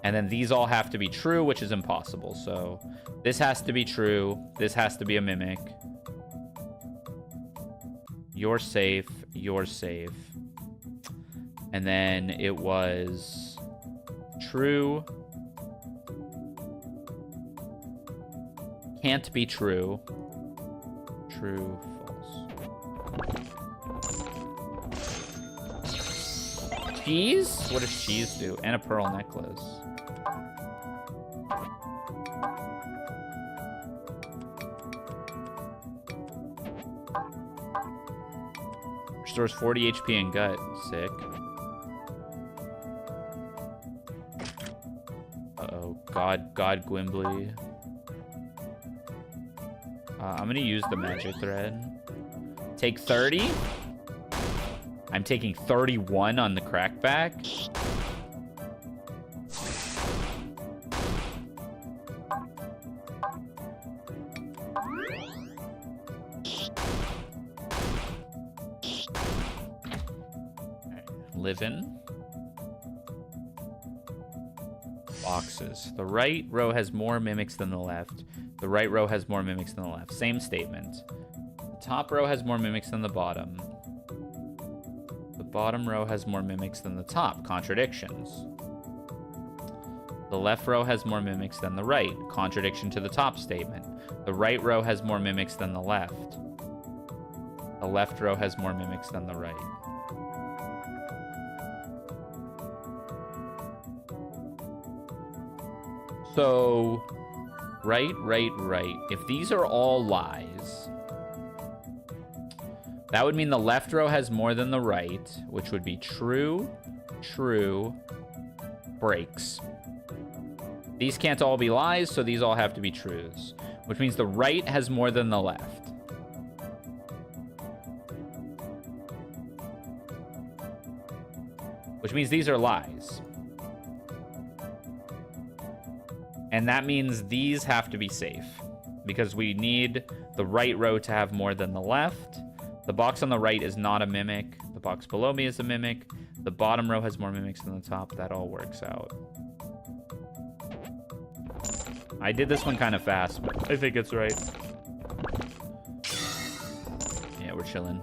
And then these all have to be true, which is impossible. So this has to be true, this has to be a mimic. You're safe, you're safe. And then it was true. Can't be true. True, false. Cheese? What does cheese do? And a pearl necklace. Restores 40 HP and gut. Sick. Uh-oh. God Gwimbly. I'm gonna use the magic thread. Take 30? I'm taking 31 on the crackback. Living. Boxes. The right row has more mimics than the left. The right row has more mimics than the left. Same statement. The top row has more mimics than the bottom. The bottom row has more mimics than the top. Contradictions. The left row has more mimics than the right. Contradiction to the top statement. The right row has more mimics than the left. The left row has more mimics than the right. So, right. If these are all lies, that would mean the left row has more than the right, which would be true, breaks. These can't all be lies, so these all have to be truths, which means the right has more than the left. Which means these are lies. And that means these have to be safe, because we need the right row to have more than the left. The box on the right is not a mimic. The box below me is a mimic. The bottom row has more mimics than the top. That all works out. I did this one kind of fast, but I think it's right. Yeah, we're chilling.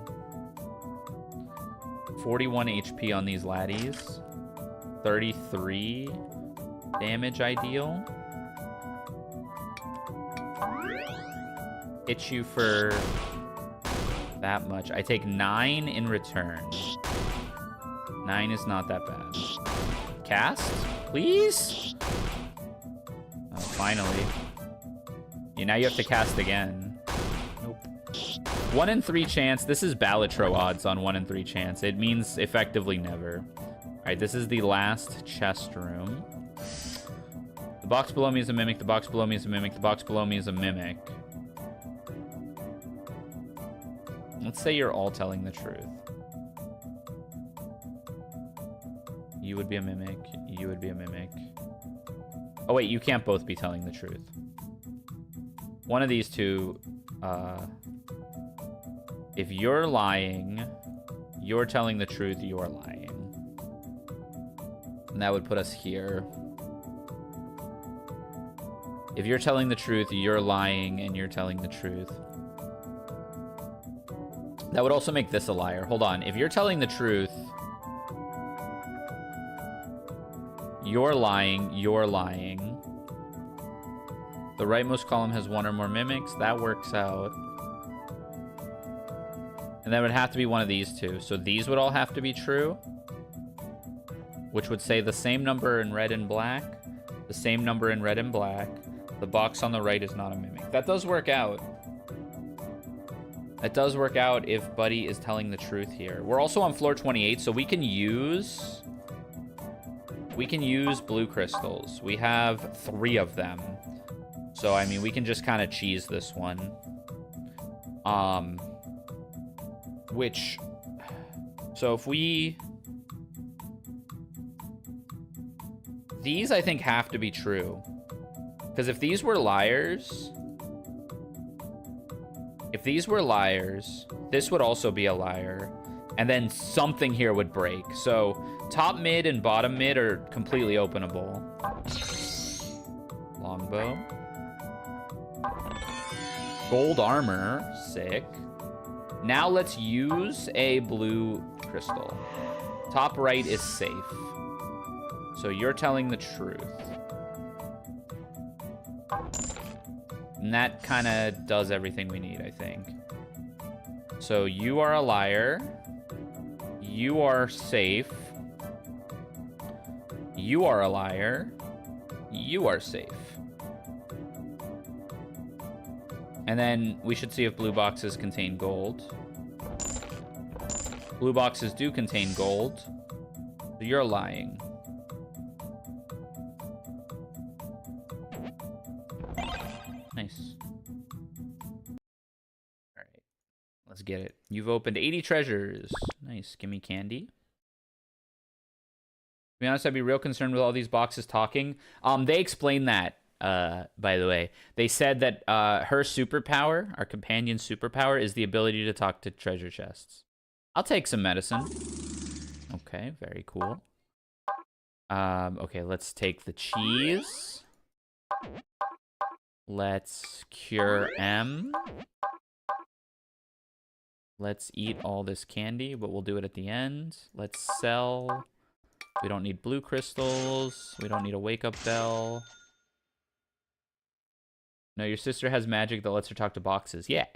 41 HP on these laddies. 33 damage ideal. Hit you for that much. I take 9 in return. 9 is not that bad. Cast, please? Oh, finally. Yeah, now you have to cast again. Nope. 1 in 3 chance. This is Balatro odds on 1 in 3 chance. It means effectively never. Alright, this is the last chest room. The box below me is a mimic. The box below me is a mimic. The box below me is a mimic. Let's say you're all telling the truth. You would be a mimic. You would be a mimic. Oh, wait, you can't both be telling the truth. One of these two, if you're lying, you're telling the truth, you're lying. And that would put us here. If you're telling the truth, you're lying, and you're telling the truth. That would also make this a liar. Hold on. If you're telling the truth, you're lying, you're lying. The rightmost column has 1 or more mimics. That works out. And that would have to be one of these two. So these would all have to be true, which would say the same number in red and black, the same number in red and black. The box on the right is not a mimic. That does work out. That does work out if Buddy is telling the truth here. We're also on floor 28, so we can use blue crystals. We have 3 of them. So, I mean, we can just kind of cheese this one. So if we... These, I think, have to be true. Because if these were liars... If these were liars, this would also be a liar. And then something here would break. So top mid and bottom mid are completely openable. Longbow. Gold armor. Sick. Now let's use a blue crystal. Top right is safe. So you're telling the truth. And that kind of does everything we need, I think. So you are a liar. You are safe. You are a liar. You are safe. And then we should see if blue boxes contain gold. Blue boxes do contain gold. So you're lying. Nice. All right. Let's get it. You've opened 80 treasures. Nice. Give me candy. To be honest, I'd be real concerned with all these boxes talking. They explained that, by the way. They said that her superpower, our companion's superpower, is the ability to talk to treasure chests. I'll take some medicine. Okay, very cool. Okay, let's take the cheese. Let's cure M. Let's eat all this candy, but we'll do it at the end. Let's sell. We don't need blue crystals. We don't need a wake-up bell. No, your sister has magic that lets her talk to boxes. Yeah.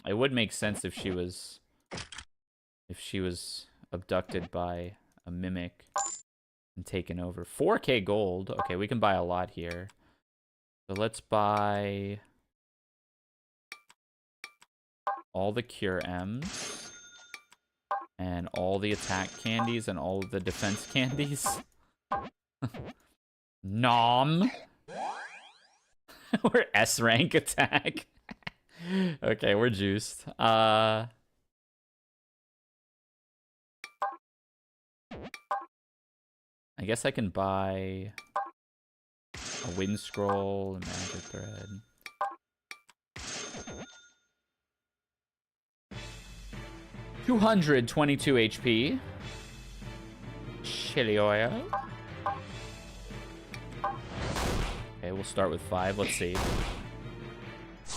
It would make sense if she was abducted by a mimic and taken over. 4K gold. Okay, we can buy a lot here. So let's buy all the cure M's and all the attack candies and all of the defense candies. Nom. We're S rank attack. Okay, we're juiced. I guess I can buy a wind scroll, a magic thread. $222 HP. Chili oil. Okay, we'll start with 5. Let's see.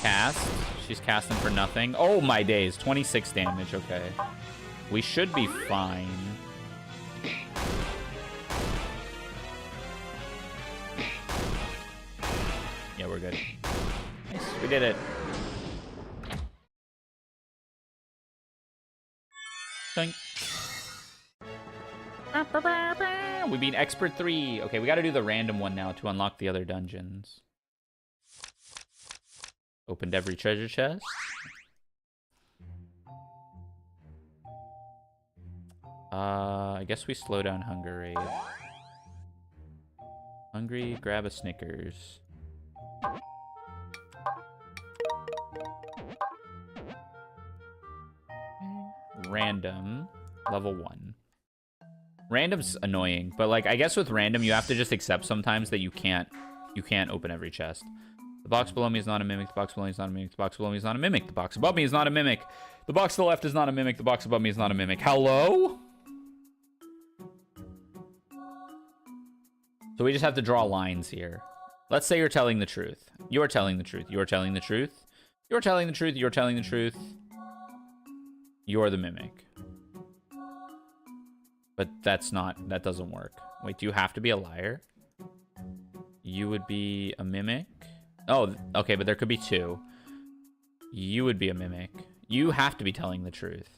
Cast. She's casting for nothing. Oh my days. 26 damage. Okay. We should be fine. Yeah, we're good. Nice. We did it. Ding. We beat Expert 3. Okay, we gotta do the random one now to unlock the other dungeons. Opened every treasure chest. I guess we slow down hunger rate. Hungry, grab a Snickers. Random, level 1. Random's annoying, but like I guess with random you have to just accept sometimes that you can't open every chest. The box below me is not a mimic. The box below me is not a mimic. The box below me is not a mimic. The box above me is not a mimic. The box to the left is not a mimic. The box above me is not a mimic. Hello? So we just have to draw lines here. Let's say you're telling the truth. You're telling the truth. You're telling the truth. You're telling the truth. You're telling the truth. You're the mimic. But that doesn't work. Wait, do you have to be a liar? You would be a mimic? Oh, okay, but there could be 2. You would be a mimic. You have to be telling the truth.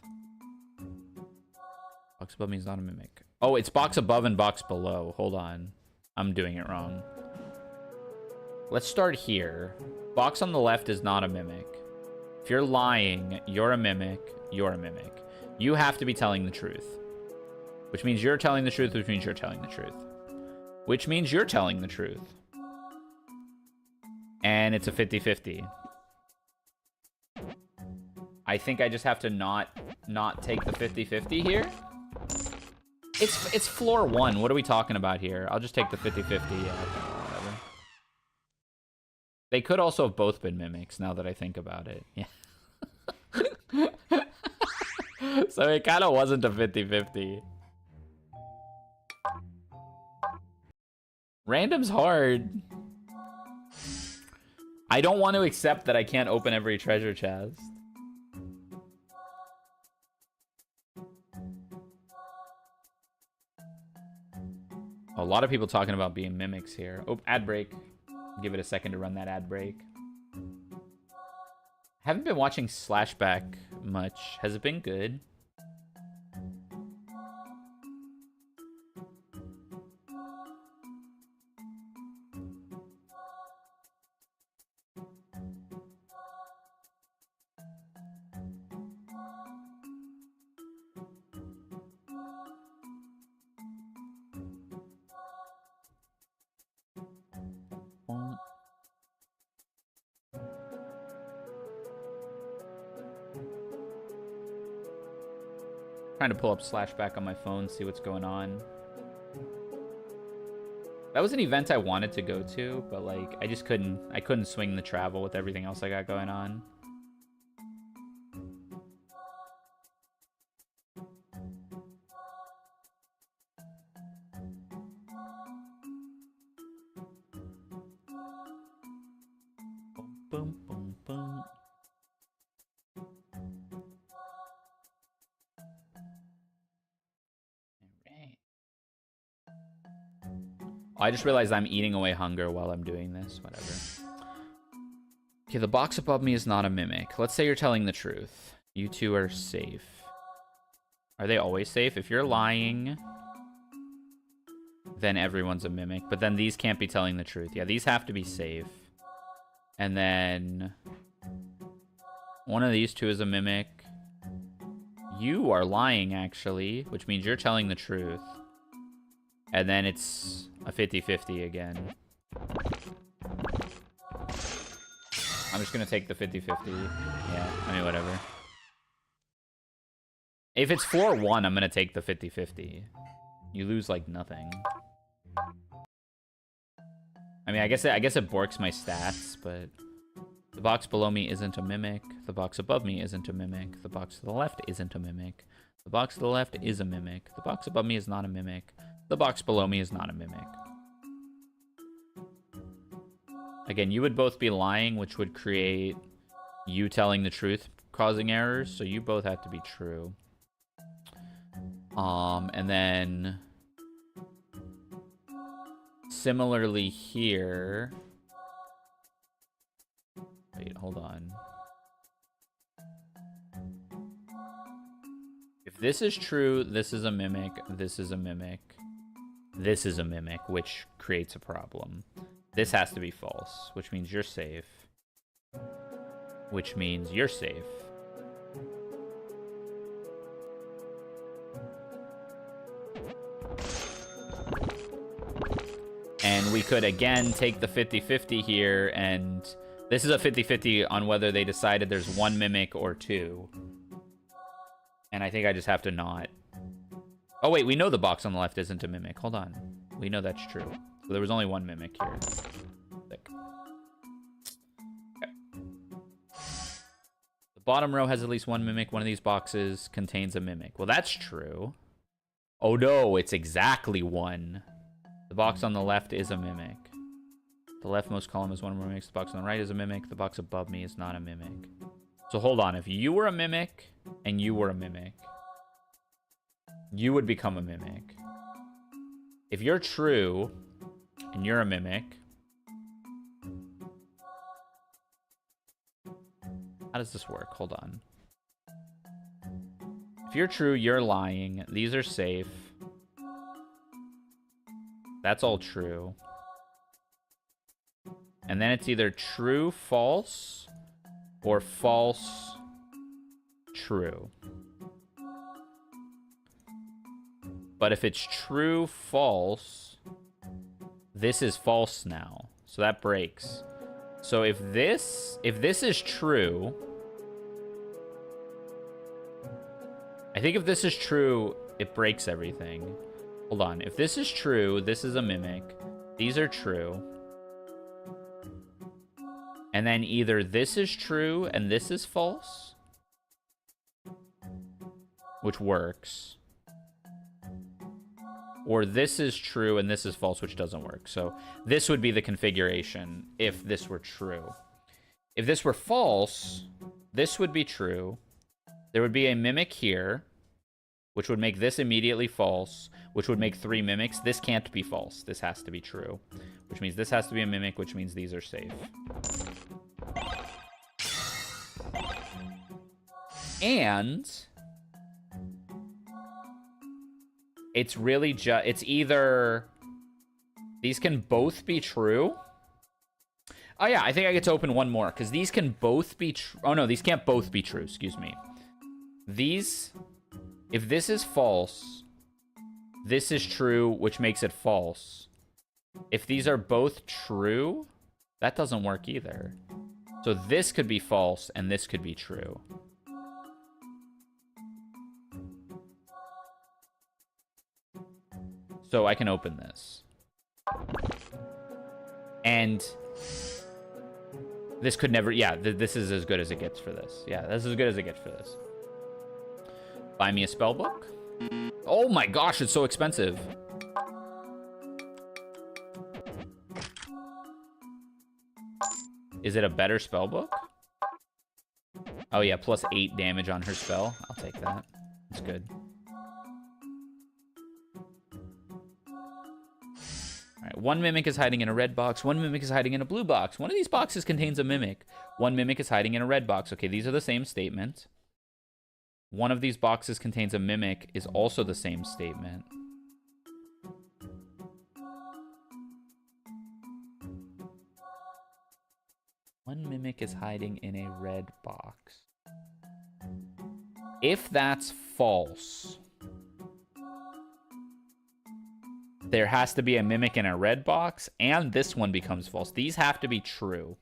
Box above me is not a mimic. Oh, it's box above and box below. Hold on. I'm doing it wrong. Let's start here. Box on the left is not a mimic. If you're lying, you're a mimic. You're a mimic. You have to be telling the truth. Which means you're telling the truth, which means you're telling the truth. Which means you're telling the truth. And it's a 50-50. I think I just have to not take the 50-50 here. It's floor 1. What are we talking about here? I'll just take the 50-50. Yeah, whatever. They could also have both been mimics now that I think about it. Yeah. So it kind of wasn't a 50-50. Random's hard. I don't want to accept that I can't open every treasure chest. A lot of people talking about being mimics here. Oh, ad break. Give it a second to run that ad break. Haven't been watching Slashback much. Has it been good? Trying to pull up Slashback on my phone, see what's going on. That was an event I wanted to go to, but like I just couldn't swing the travel with everything else I got going on. boom, boom, boom. Alright. I just realized I'm eating away hunger while I'm doing this. Whatever. Okay, the box above me is not a mimic. Let's say you're telling the truth. You two are safe. Are they always safe? If you're lying, then everyone's a mimic. But then these can't be telling the truth. Yeah, these have to be safe. And then one of these two is a mimic. You are lying, actually, which means you're telling the truth. And then it's a 50-50 again. I'm just going to take the 50-50. Yeah, I mean, whatever. If it's 4-1, I'm going to take the 50-50. You lose, like, nothing. I mean, I guess it borks my stats, but the box below me isn't a mimic. The box above me isn't a mimic. The box to the left isn't a mimic. The box to the left is a mimic. The box above me is not a mimic. The box below me is not a mimic. Again, you would both be lying, which would create you telling the truth, causing errors. So you both have to be true. And then similarly here. Wait, hold on. If this is true, this is a mimic, this is a mimic, this is a mimic, which creates a problem. This has to be false, which means you're safe. Which means you're safe. And we could, again, take the 50-50 here, and this is a 50-50 on whether they decided there's one mimic or two. And I think I just have to not. Oh, wait, we know the box on the left isn't a mimic. Hold on. We know that's true. So there was only one mimic here. Sick. Okay. The bottom row has at least one mimic. One of these boxes contains a mimic. Well, that's true. Oh, no, it's exactly one. The box on the left is a mimic. The leftmost column is one of mimics. The box on the right is a mimic. The box above me is not a mimic. So hold on. If you were a mimic and you were a mimic, you would become a mimic. If you're true and you're a mimic, how does this work? Hold on. If you're true, you're lying. These are safe. That's all true. And then it's either true, false, or false, true. But if it's true, false, this is false now. So that breaks. So if this is true, I think if this is true, it breaks everything. Hold on. If this is true, this is a mimic. These are true. And then either this is true and this is false, which works, or this is true and this is false, which doesn't work. So this would be the configuration if this were true. If this were false, this would be true. There would be a mimic here, which would make this immediately false, which would make 3 mimics. This can't be false. This has to be true, which means this has to be a mimic, which means these are safe. And it's really just, it's either these can both be true. Oh yeah, I think I get to open one more because these can both be true. Oh no, these can't both be true. Excuse me. These, if this is false, this is true, which makes it false. If these are both true, that doesn't work either. So this could be false and this could be true. So I can open this. And this could never, yeah, this is as good as it gets for this. Yeah, this is as good as it gets for this. Buy me a spell book. Oh my gosh, it's so expensive. Is it a better spell book? Oh yeah, plus 8 damage on her spell. I'll take that. That's good. Alright, one mimic is hiding in a red box. One mimic is hiding in a blue box. One of these boxes contains a mimic. One mimic is hiding in a red box. Okay, these are the same statement. One of these boxes contains a mimic is also the same statement. One mimic is hiding in a red box. If that's false, there has to be a mimic in a red box, and this one becomes false. These have to be true,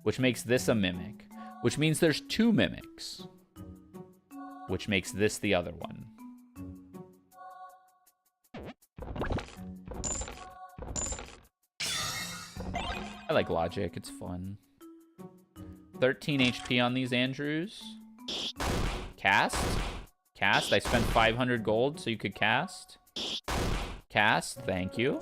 which makes this a mimic, which means there's 2 mimics, which makes this the other one. I like logic. It's fun. 13 HP on these Andrews. Cast? Cast? I spent 500 gold so you could cast. Cast, thank you.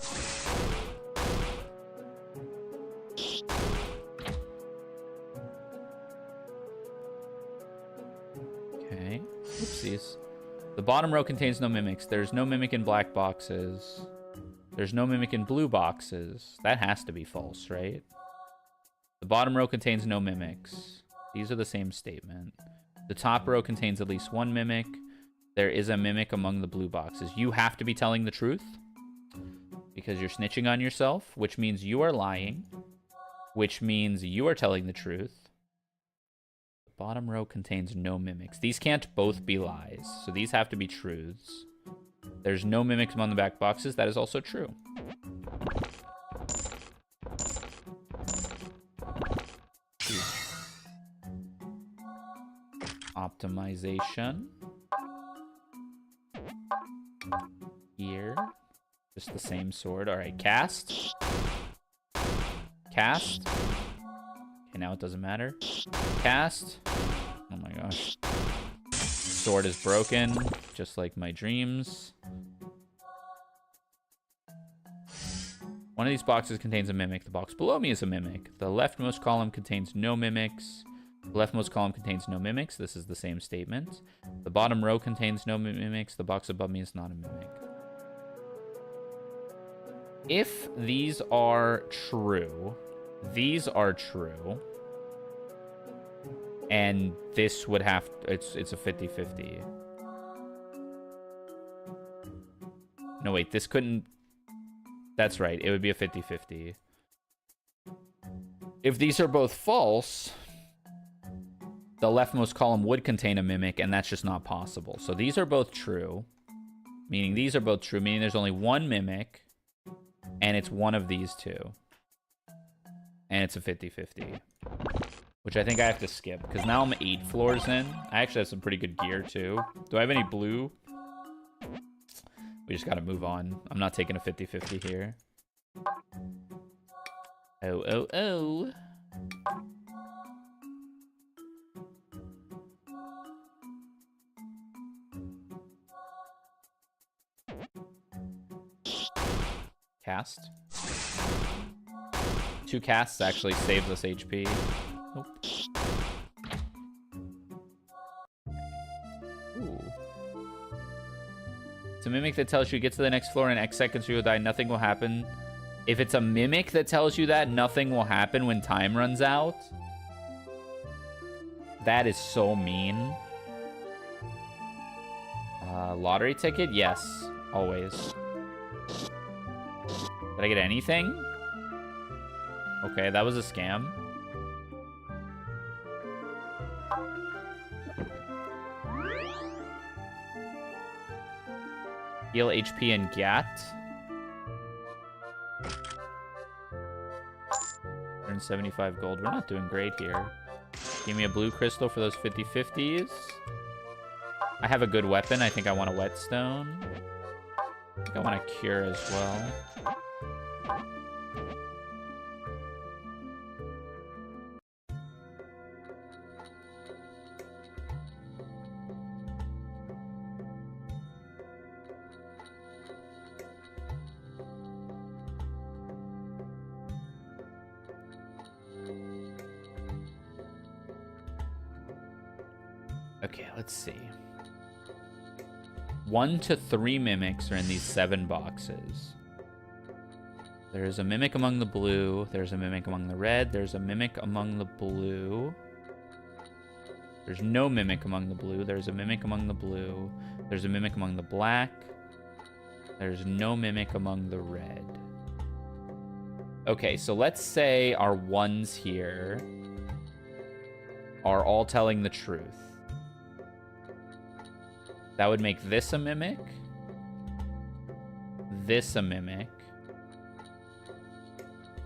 Okay. Oopsies. The bottom row contains no mimics. There's no mimic in black boxes. There's no mimic in blue boxes. That has to be false, right? The bottom row contains no mimics. These are the same statement. The top row contains at least 1 mimic. There is a mimic among the blue boxes. You have to be telling the truth because you're snitching on yourself, which means you are lying, which means you are telling the truth. The bottom row contains no mimics. These can't both be lies, so these have to be truths. There's no mimics among the back boxes. That is also true. Optimization. Here. Just the same sword. Alright, cast. Cast. Okay, now it doesn't matter. Cast. Oh my gosh. Sword is broken, just like my dreams. One of these boxes contains a mimic. The box below me is a mimic. The leftmost column contains no mimics. The leftmost column contains no mimics. This is the same statement. The bottom row contains no mimics. The box above me is not a mimic. If these are true, these are true. And this would have... It's a 50-50. No, wait. This couldn't... That's right. It would be a 50-50. If these are both false... The leftmost column would contain a mimic, and that's just not possible. So these are both true, meaning these are both true, meaning there's only 1 mimic, and it's one of these 2. And it's a 50-50, which I think I have to skip, because now I'm 8 floors in. I actually have some pretty good gear, too. Do I have any blue? We just got to move on. I'm not taking a 50-50 here. Oh. Cast. 2 casts actually saves us HP. Nope. Ooh. It's a mimic that tells you get to the next floor in X seconds you will die. Nothing will happen. If it's a mimic that tells you that, nothing will happen when time runs out. That is so mean. Lottery ticket? Yes. Always. Did I get anything? Okay, that was a scam. Heal HP and GAT. 175 gold. We're not doing great here. Give me a blue crystal for those 50-50s. I have a good weapon. I think I want a whetstone. I think I want a cure as well. Okay, let's see. 1 to 3 mimics are in these 7 boxes. There's a mimic among the blue. There's a mimic among the red. There's a mimic among the blue. There's no mimic among the blue. There's a mimic among the blue. There's a mimic among the black. There's no mimic among the red. Okay, so let's say our ones here are all telling the truth. That would make this a mimic. This a mimic.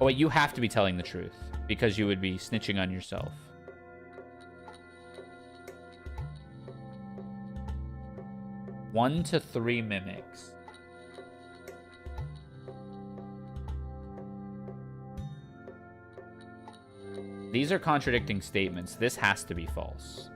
Oh, wait, you have to be telling the truth because you would be snitching on yourself. One to 3 mimics. These are contradicting statements. This has to be false.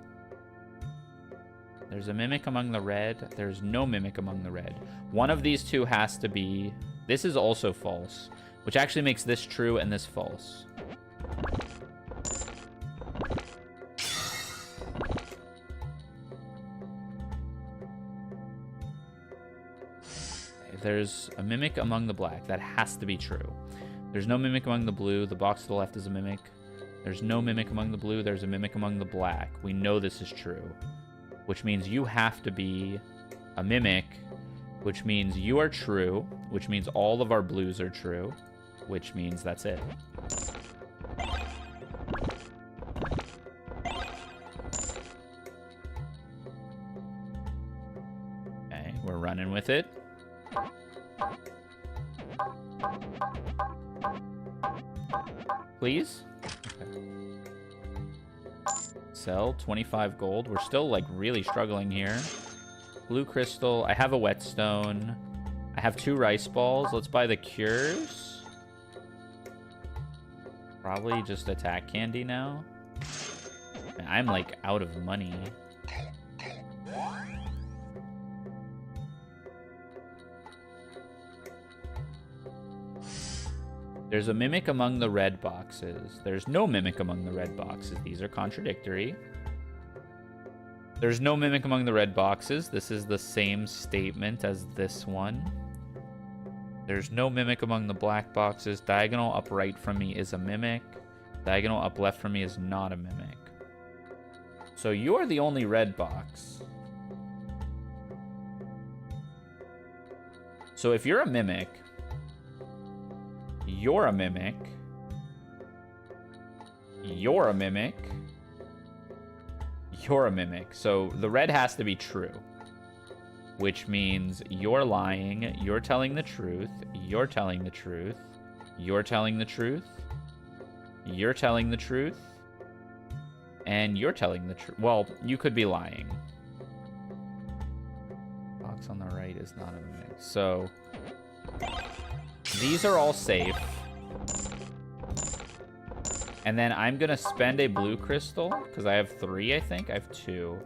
There's a mimic among the red. There's no mimic among the red. One of these two has to be... This is also false, which actually makes this true and this false. There's a mimic among the black. That has to be true. There's no mimic among the blue. The box to the left is a mimic. There's no mimic among the blue. There's a mimic among the black. We know this is true, which means you have to be a mimic, which means you are true, which means all of our blues are true, which means that's it. Okay, we're running with it. Please? Okay. Sell 25 gold. We're still like really struggling here. Blue crystal. I have a whetstone. I have 2 rice balls. Let's buy the cures. Probably just attack candy now. Man, I'm like out of money. There's a mimic among the red boxes. There's no mimic among the red boxes. These are contradictory. There's no mimic among the red boxes. This is the same statement as this one. There's no mimic among the black boxes. Diagonal up right from me is a mimic. Diagonal up left from me is not a mimic. So you're the only red box. So if you're a mimic... You're a mimic. You're a mimic. You're a mimic. So the red has to be true, which means you're lying. You're telling the truth. You're telling the truth. You're telling the truth. You're telling the truth. And you're telling the truth. Well, you could be lying. Box on the right is not a mimic. So... These are all safe. And then I'm going to spend a blue crystal, because I have 3, I think. I have 2.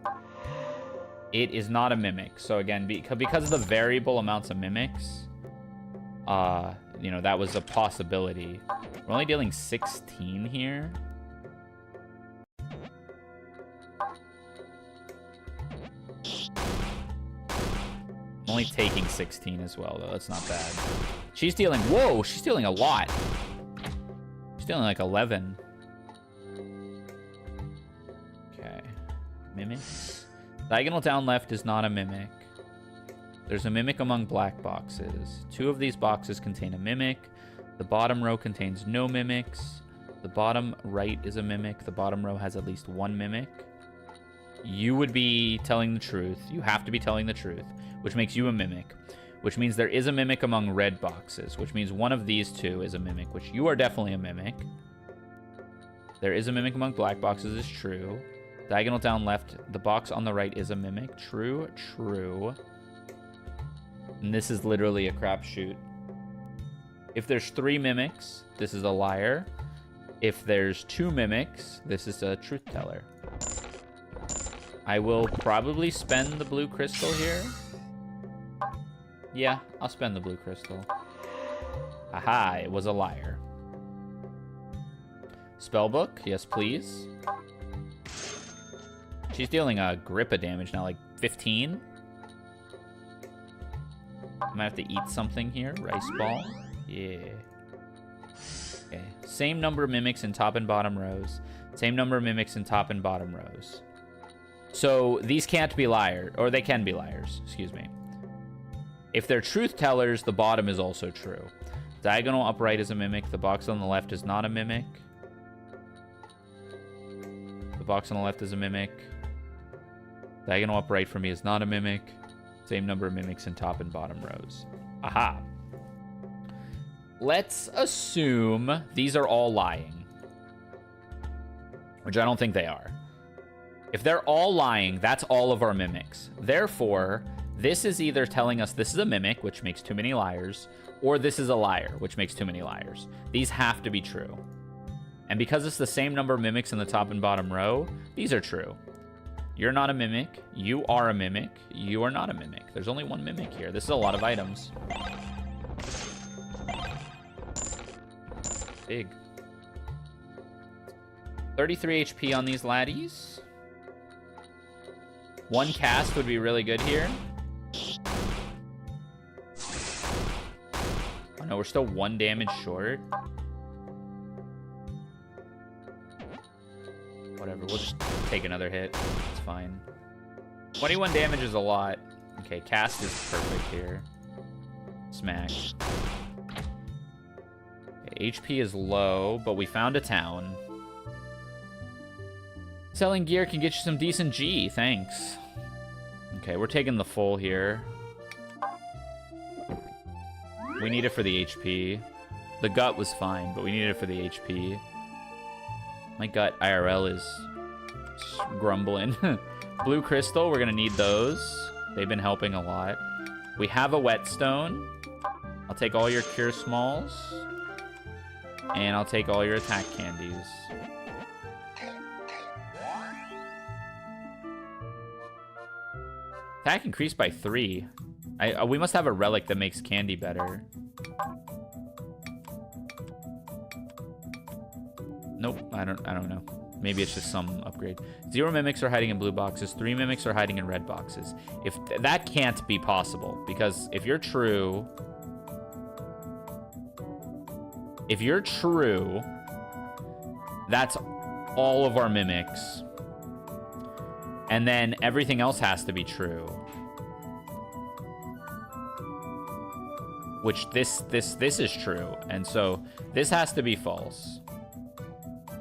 It is not a mimic. So again, because of the variable amounts of mimics, you know, that was a possibility. We're only dealing 16 here. I'm only taking 16 as well, though. That's not bad. She's dealing... Whoa! She's dealing a lot. She's dealing like 11. Okay. Mimics. Diagonal down left is not a mimic. There's a mimic among black boxes. 2 of these boxes contain a mimic. The bottom row contains no mimics. The bottom right is a mimic. The bottom row has at least 1 mimic. You would be telling the truth. You have to be telling the truth, which makes you a mimic, which means there is a mimic among red boxes, which means one of these 2 is a mimic, which you are definitely a mimic. There is a mimic among black boxes is true. Diagonal down left, the box on the right is a mimic. True, true. And this is literally a crapshoot. If there's 3 mimics, this is a liar. If there's 2 mimics, this is a truth teller. I will probably spend the blue crystal here. Yeah, I'll spend the blue crystal. Aha, it was a liar. Spellbook, yes please. She's dealing a grip of damage now, like 15. I might have to eat something here. Rice ball. Yeah. Okay. Same number of mimics in top and bottom rows. Same number of mimics in top and bottom rows. So these can't be liars, or they can be liars, excuse me. If they're truth tellers, the bottom is also true. Diagonal upright is a mimic. The box on the left is not a mimic. The box on the left is a mimic. Diagonal upright for me is not a mimic. Same number of mimics in top and bottom rows. Aha. Let's assume these are all lying. Which I don't think they are. If they're all lying, that's all of our mimics. Therefore, this is either telling us this is a mimic, which makes too many liars, or this is a liar, which makes too many liars. These have to be true. And because it's the same number of mimics in the top and bottom row, these are true. You're not a mimic. You are a mimic. You are not a mimic. There's only one mimic here. This is a lot of items. Big. 33 HP on these laddies. One cast would be really good here. Oh no, we're still 1 damage short. Whatever, we'll just take another hit. It's fine. 21 damage is a lot. Okay, cast is perfect here. Smack. Okay, HP is low, but we found a town. Selling gear can get you some decent G, thanks. Okay, we're taking the full here. We need it for the HP. The gut was fine, but we need it for the HP. My gut IRL is grumbling. Blue crystal, we're gonna need those. They've been helping a lot. We have a whetstone. I'll take all your cure smalls. And I'll take all your attack candies. Attack increased by 3. We must have a relic that makes candy better. Nope, I don't know. Maybe it's just some upgrade. 0 mimics are hiding in blue boxes. 3 mimics are hiding in red boxes. If that can't be possible, because if you're true, that's all of our mimics. And then everything else has to be true. Which this is true. And so this has to be false.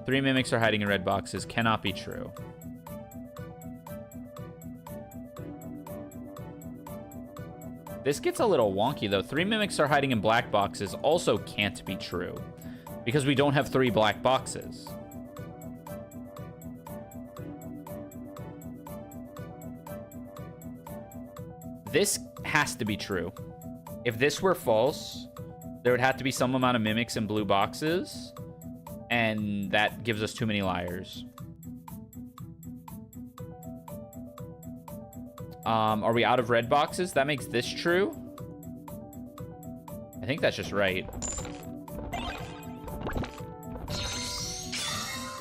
3 mimics are hiding in red boxes. Cannot be true. This gets a little wonky, though. 3 mimics are hiding in black boxes also can't be true. Because we don't have 3 black boxes. This has to be true. If this were false, there would have to be some amount of mimics in blue boxes. And that gives us too many liars. Are we out of red boxes? That makes this true. I think that's just right.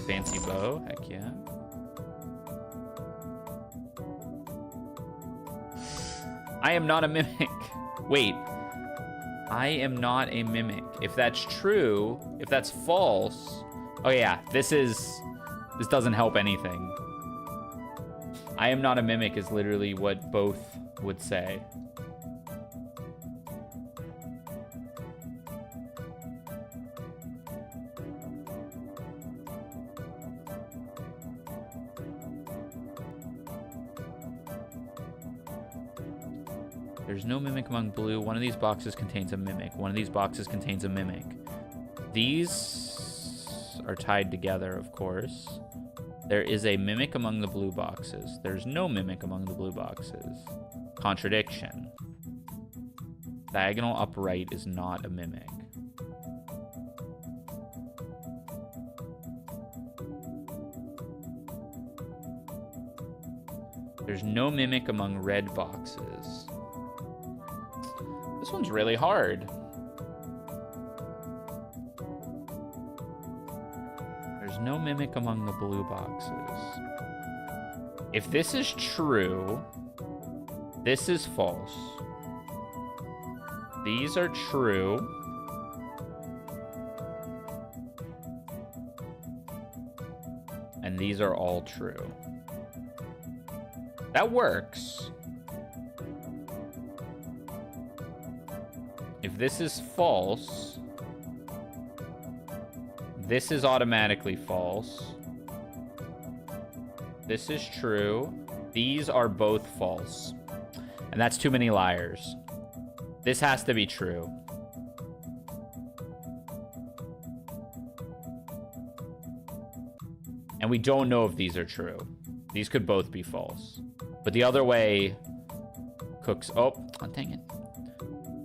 Fancy bow, heck yeah. I am not a mimic. Wait. I am not a mimic. If that's true, if that's false... Oh yeah, this doesn't help anything. I am not a mimic is literally what both would say. There's no mimic among blue. One of these boxes contains a mimic. One of these boxes contains a mimic. These are tied together, of course. There is a mimic among the blue boxes. There's no mimic among the blue boxes. Contradiction. Diagonal upright is not a mimic. There's no mimic among red boxes. This one's really hard. There's no mimic among the blue boxes. If this is true, this is false. These are true. And these are all true. That works. If this is false, this is automatically false. This is true. These are both false. And that's too many liars. This has to be true. And we don't know if these are true. These could both be false. But the other way cooks... Oh, dang it.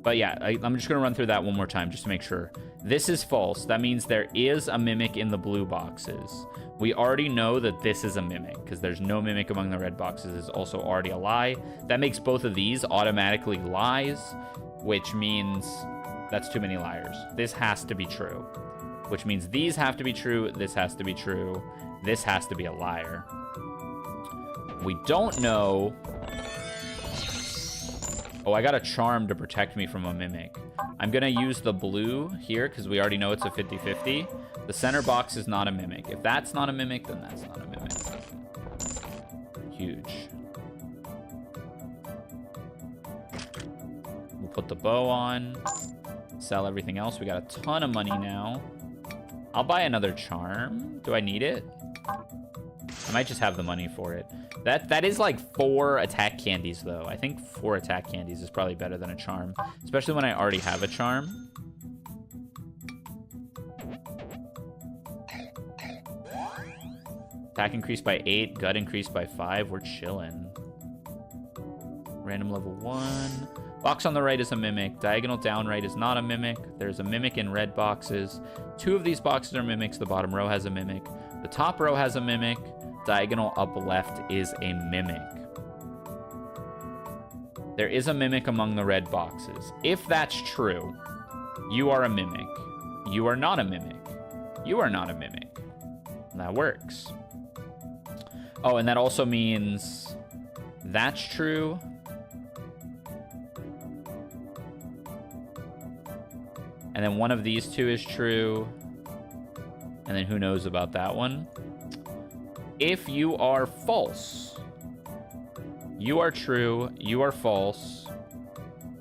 But yeah, I'm just going to run through that one more time just to make sure. This is false. That means there is a mimic in the blue boxes. We already know that this is a mimic because there's no mimic among the red boxes. It's also already a lie. That makes both of these automatically lies, which means that's too many liars. This has to be true, which means these have to be true. This has to be true. This has to be a liar. We don't know. Oh, I got a charm to protect me from a mimic. I'm going to use the blue here because we already know it's a 50-50. The center box is not a mimic. If that's not a mimic, then that's not a mimic. Huge. We'll put the bow on. Sell everything else. We got a ton of money now. I'll buy another charm. Do I need it? I might just have the money for it. That is like 4 attack candies, though. I think 4 attack candies is probably better than a charm, especially when I already have a charm. Attack increased by 8, gut increased by 5. We're chilling. Random level 1. Box on the right is a mimic. Diagonal down right is not a mimic. There's a mimic in red boxes. 2 of these boxes are mimics. The bottom row has a mimic. The top row has a mimic. Diagonal up left is a mimic. There is a mimic among the red boxes. If that's true, you are a mimic. You are not a mimic. You are not a mimic. That works. Oh, and that also means that's true. And then one of these 2 is true. And then who knows about that one? If you are false, you are true, you are false.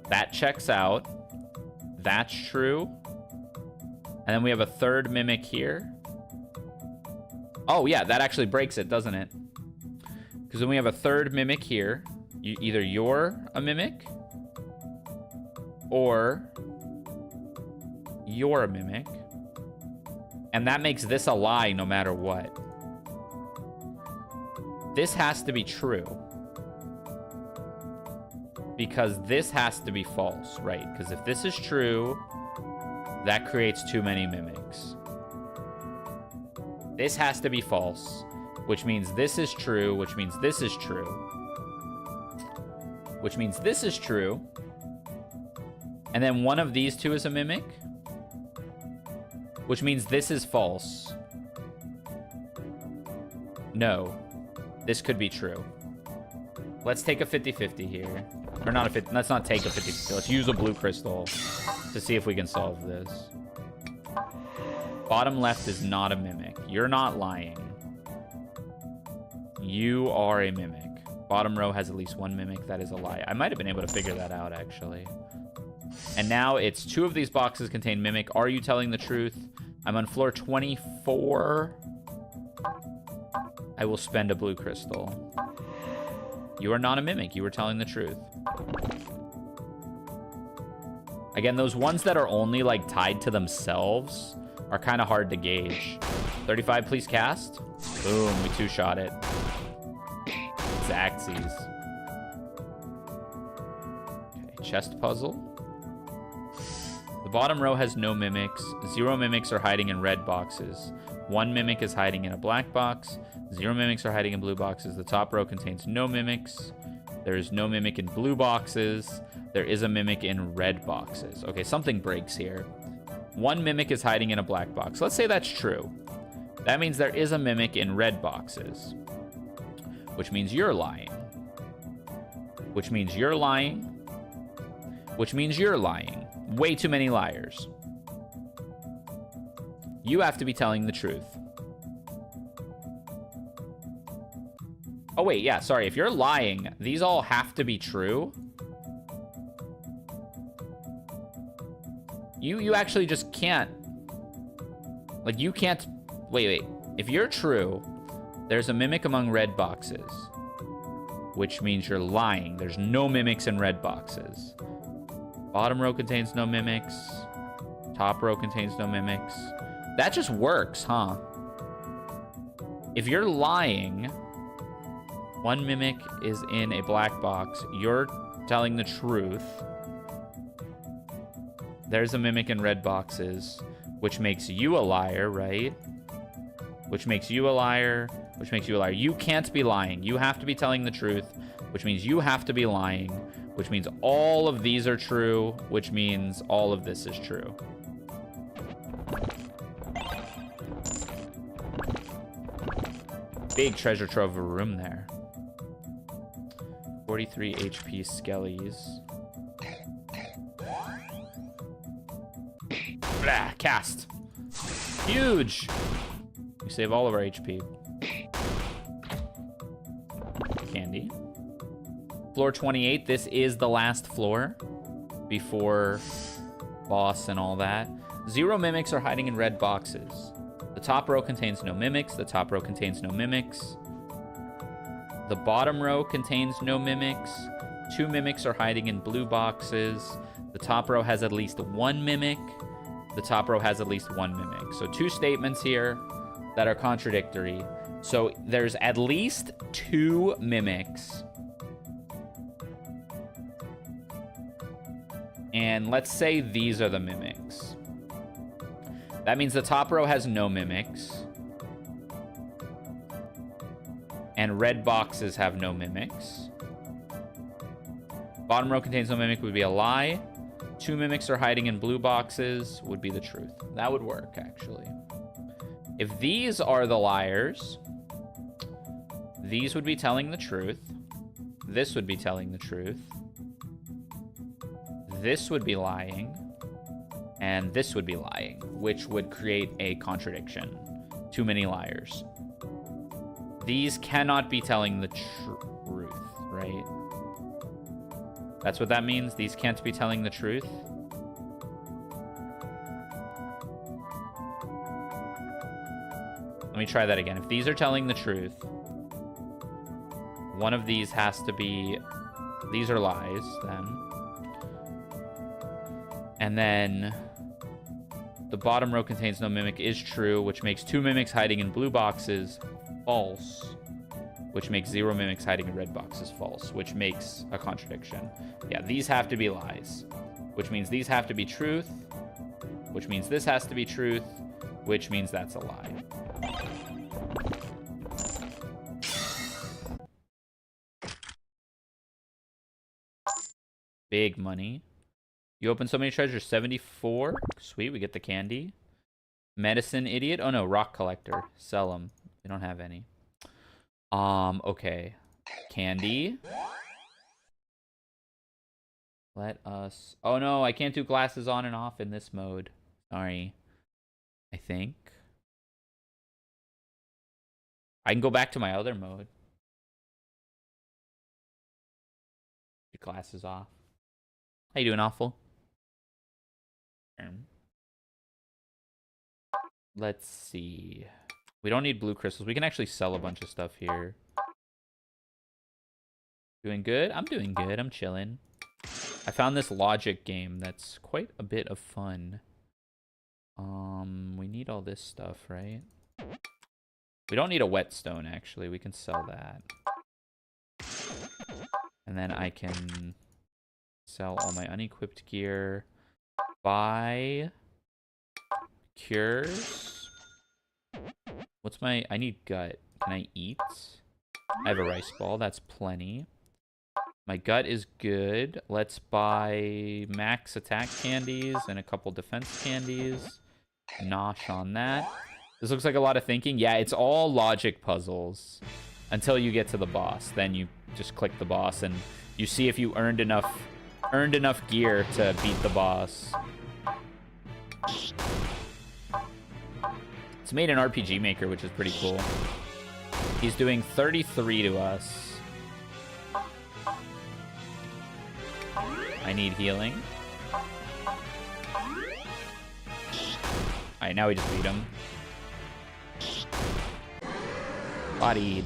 That checks out. That's true. And then we have a third mimic here. Oh, yeah, that actually breaks it, doesn't it? Because then we have a third mimic here. Either you're a mimic or you're a mimic. And that makes this a lie no matter what. This has to be true. Because this has to be false, right? Because if this is true, that creates too many mimics. This has to be false, which means this is true, which means this is true. Which means this is true. And then one of these 2 is a mimic. Which means this is false. No. This could be true. Let's take a 50-50 here. Or not a 50. Let's not take a 50-50. Let's use a blue crystal to see if we can solve this. Bottom left is not a mimic. You're not lying. You are a mimic. Bottom row has at least 1 mimic. That is a lie. I might have been able to figure that out, actually. And now it's 2 of these boxes contain mimic. Are you telling the truth? I'm on floor 24. I will spend a blue crystal. You are not a mimic. You were telling the truth. Again, those ones that are only like tied to themselves are kind of hard to gauge. 35, please cast. Boom, we 2-shot it. Zaxxies. Okay, chest puzzle. The bottom row has no mimics. 0 mimics are hiding in red boxes. 1 mimic is hiding in a black box. 0 mimics are hiding in blue boxes. The top row contains no mimics. There is no mimic in blue boxes. There is a mimic in red boxes. Okay, something breaks here. 1 mimic is hiding in a black box. Let's say that's true. That means there is a mimic in red boxes. which means you're lying. Which means you're lying. Which means you're lying. Way too many liars. You have to be telling the truth. Oh, wait, yeah, sorry. If you're lying, these all have to be true. You actually just can't. Like, you can't. Wait. If you're true, there's a mimic among red boxes, which means you're lying. There's no mimics in red boxes. Bottom row contains no mimics. Top row contains no mimics. That just works, huh? If you're lying, one mimic is in a black box. You're telling the truth. There's a mimic in red boxes, which makes you a liar, right? Which makes you a liar, which makes you a liar. You can't be lying. You have to be telling the truth, which means you have to be lying, which means all of these are true, which means all of this is true. Big treasure trove of a room there. 43 HP skellies. Blah, cast. Huge. We save all of our HP. Candy. Floor 28. This is the last floor before boss and all that. 0 mimics are hiding in red boxes. The top row contains no mimics. The top row contains no mimics. The bottom row contains no mimics. 2 mimics are hiding in blue boxes. The top row has at least 1 mimic. The top row has at least 1 mimic. So 2 statements here that are contradictory. So there's at least 2 mimics. And let's say these are the mimics. That means the top row has no mimics. And red boxes have no mimics. Bottom row contains no mimic would be a lie. 2 mimics are hiding in blue boxes would be the truth. That would work, actually. If these are the liars, these would be telling the truth. This would be telling the truth. This would be lying. And this would be lying, which would create a contradiction. Too many liars. These cannot be telling the truth, right? That's what that means. These can't be telling the truth. Let me try that again. If these are telling the truth, one of these has to be... These are lies, then. And then the bottom row contains no mimic is true, which makes 2 mimics hiding in blue boxes false, which makes 0 mimics hiding in red boxes false, which makes a contradiction. Yeah, these have to be lies, which means these have to be truth, which means this has to be truth, which means that's a lie. Big money. You open so many treasures. 74. Sweet, we get the candy. Medicine idiot. Oh no, rock collector. Sell them. We don't have any. Okay. Candy. Let us... Oh no, I can't do glasses on and off in this mode. Sorry. I think. I can go back to my other mode. Glasses off. How you doing, Awful? Let's see. We don't need blue crystals. We can actually sell a bunch of stuff here. Doing good? I'm doing good. I'm chilling. I found this logic game that's quite a bit of fun. We need all this stuff, right? We don't need a whetstone, actually. We can sell that. And then I can sell all my unequipped gear. Buy cures. What's my... I need gut. Can I eat? I have a rice ball. That's plenty. My gut is good. Let's buy max attack candies and a couple defense candies. Nosh on that. This looks like a lot of thinking. Yeah, it's all logic puzzles. until you get to the boss. Then you just click the boss and you see if you earned enough gear to beat the boss. It's made in RPG Maker, which is pretty cool. He's doing 33 to us. I need healing. Alright, now we just beat him. Bodied.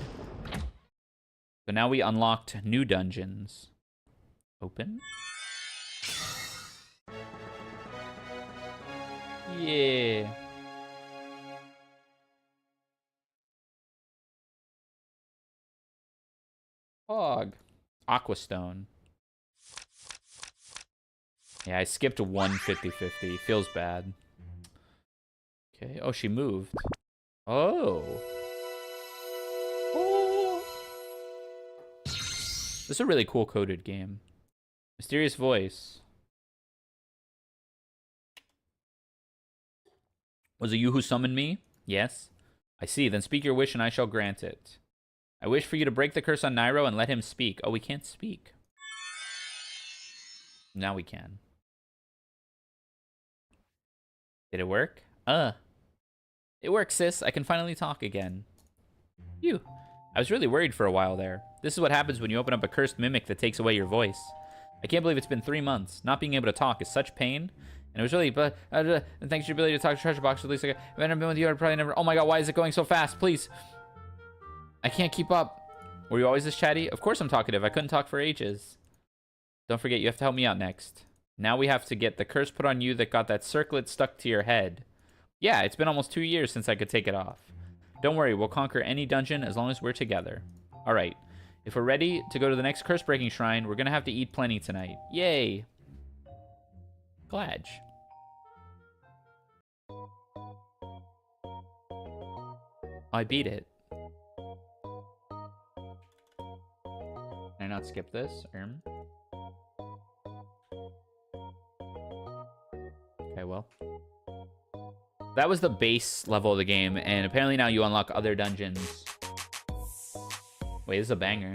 So now we unlocked new dungeons. Open. Yeah. Fog. Aquastone. Yeah, I skipped one 50-50. Feels bad. Okay. Oh, she moved. Oh. Oh. This is a really cool coded game. Mysterious voice. Was it you who summoned me? Yes. I see. Then speak your wish and I shall grant it. I wish for you to break the curse on Nairo and let him speak. Oh, we can't speak. Now we can. Did it work? It works, sis. I can finally talk again. Phew. I was really worried for a while there. This is what happens when you open up a cursed mimic that takes away your voice. I can't believe it's been 3 months. Not being able to talk is such pain. And it was really, but thanks to your ability to talk to Treasure Box, at least if I hadn't been with you, I'd probably never. Oh my god, why is it going so fast? Please. I can't keep up. Were you always this chatty? Of course I'm talkative. I couldn't talk for ages. Don't forget, you have to help me out next. Now we have to get the curse put on you that got that circlet stuck to your head. Yeah, it's been almost 2 years since I could take it off. Don't worry, we'll conquer any dungeon as long as we're together. Alright, if we're ready to go to the next curse-breaking shrine, we're gonna have to eat plenty tonight. Yay! Glad. I beat it. Can I not skip this? Okay, well. That was the base level of the game, and apparently now you unlock other dungeons. Wait, this is a banger.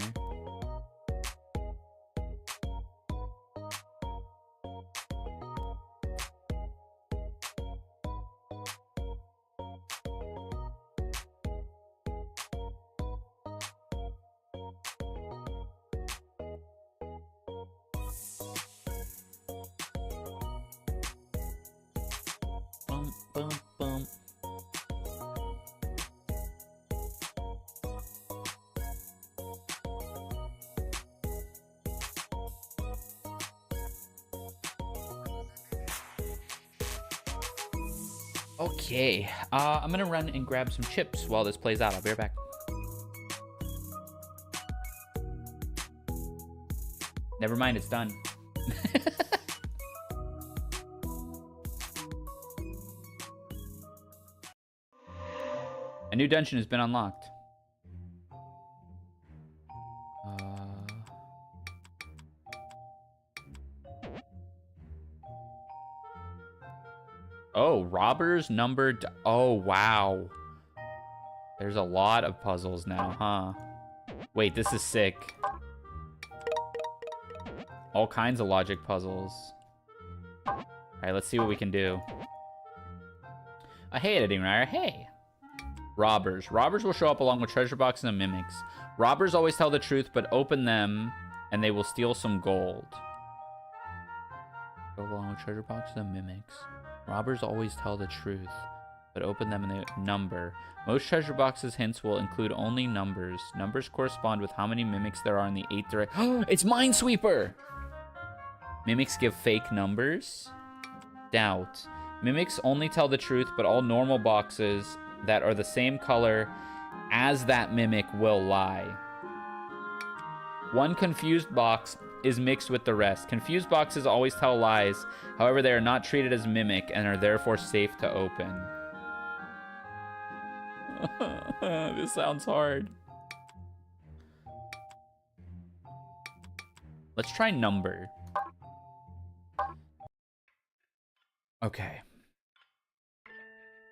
Bum, bum, bum. Okay, I'm gonna run and grab some chips while this plays out. I'll be right back. Never mind, it's done. A new dungeon has been unlocked. Oh, robbers numbered. Oh, wow. There's a lot of puzzles now, huh? Wait, this is sick. All kinds of logic puzzles. All right, let's see what we can do. Hey, editing writer. Hey. Robbers. Robbers will show up along with treasure boxes and mimics. Robbers always tell the truth, but open them and they will steal some gold. Go along with treasure boxes and mimics. Robbers always tell the truth, but open them and they number. Most treasure boxes hints will include only numbers. Numbers correspond with how many mimics there are in the 8th direct. It's Minesweeper! Mimics give fake numbers. Doubt. Mimics only tell the truth, but all normal boxes that are the same color as that mimic will lie. One confused box is mixed with the rest. Confused boxes always tell lies. However, they are not treated as mimic and are therefore safe to open. This sounds hard. Let's try number. Okay.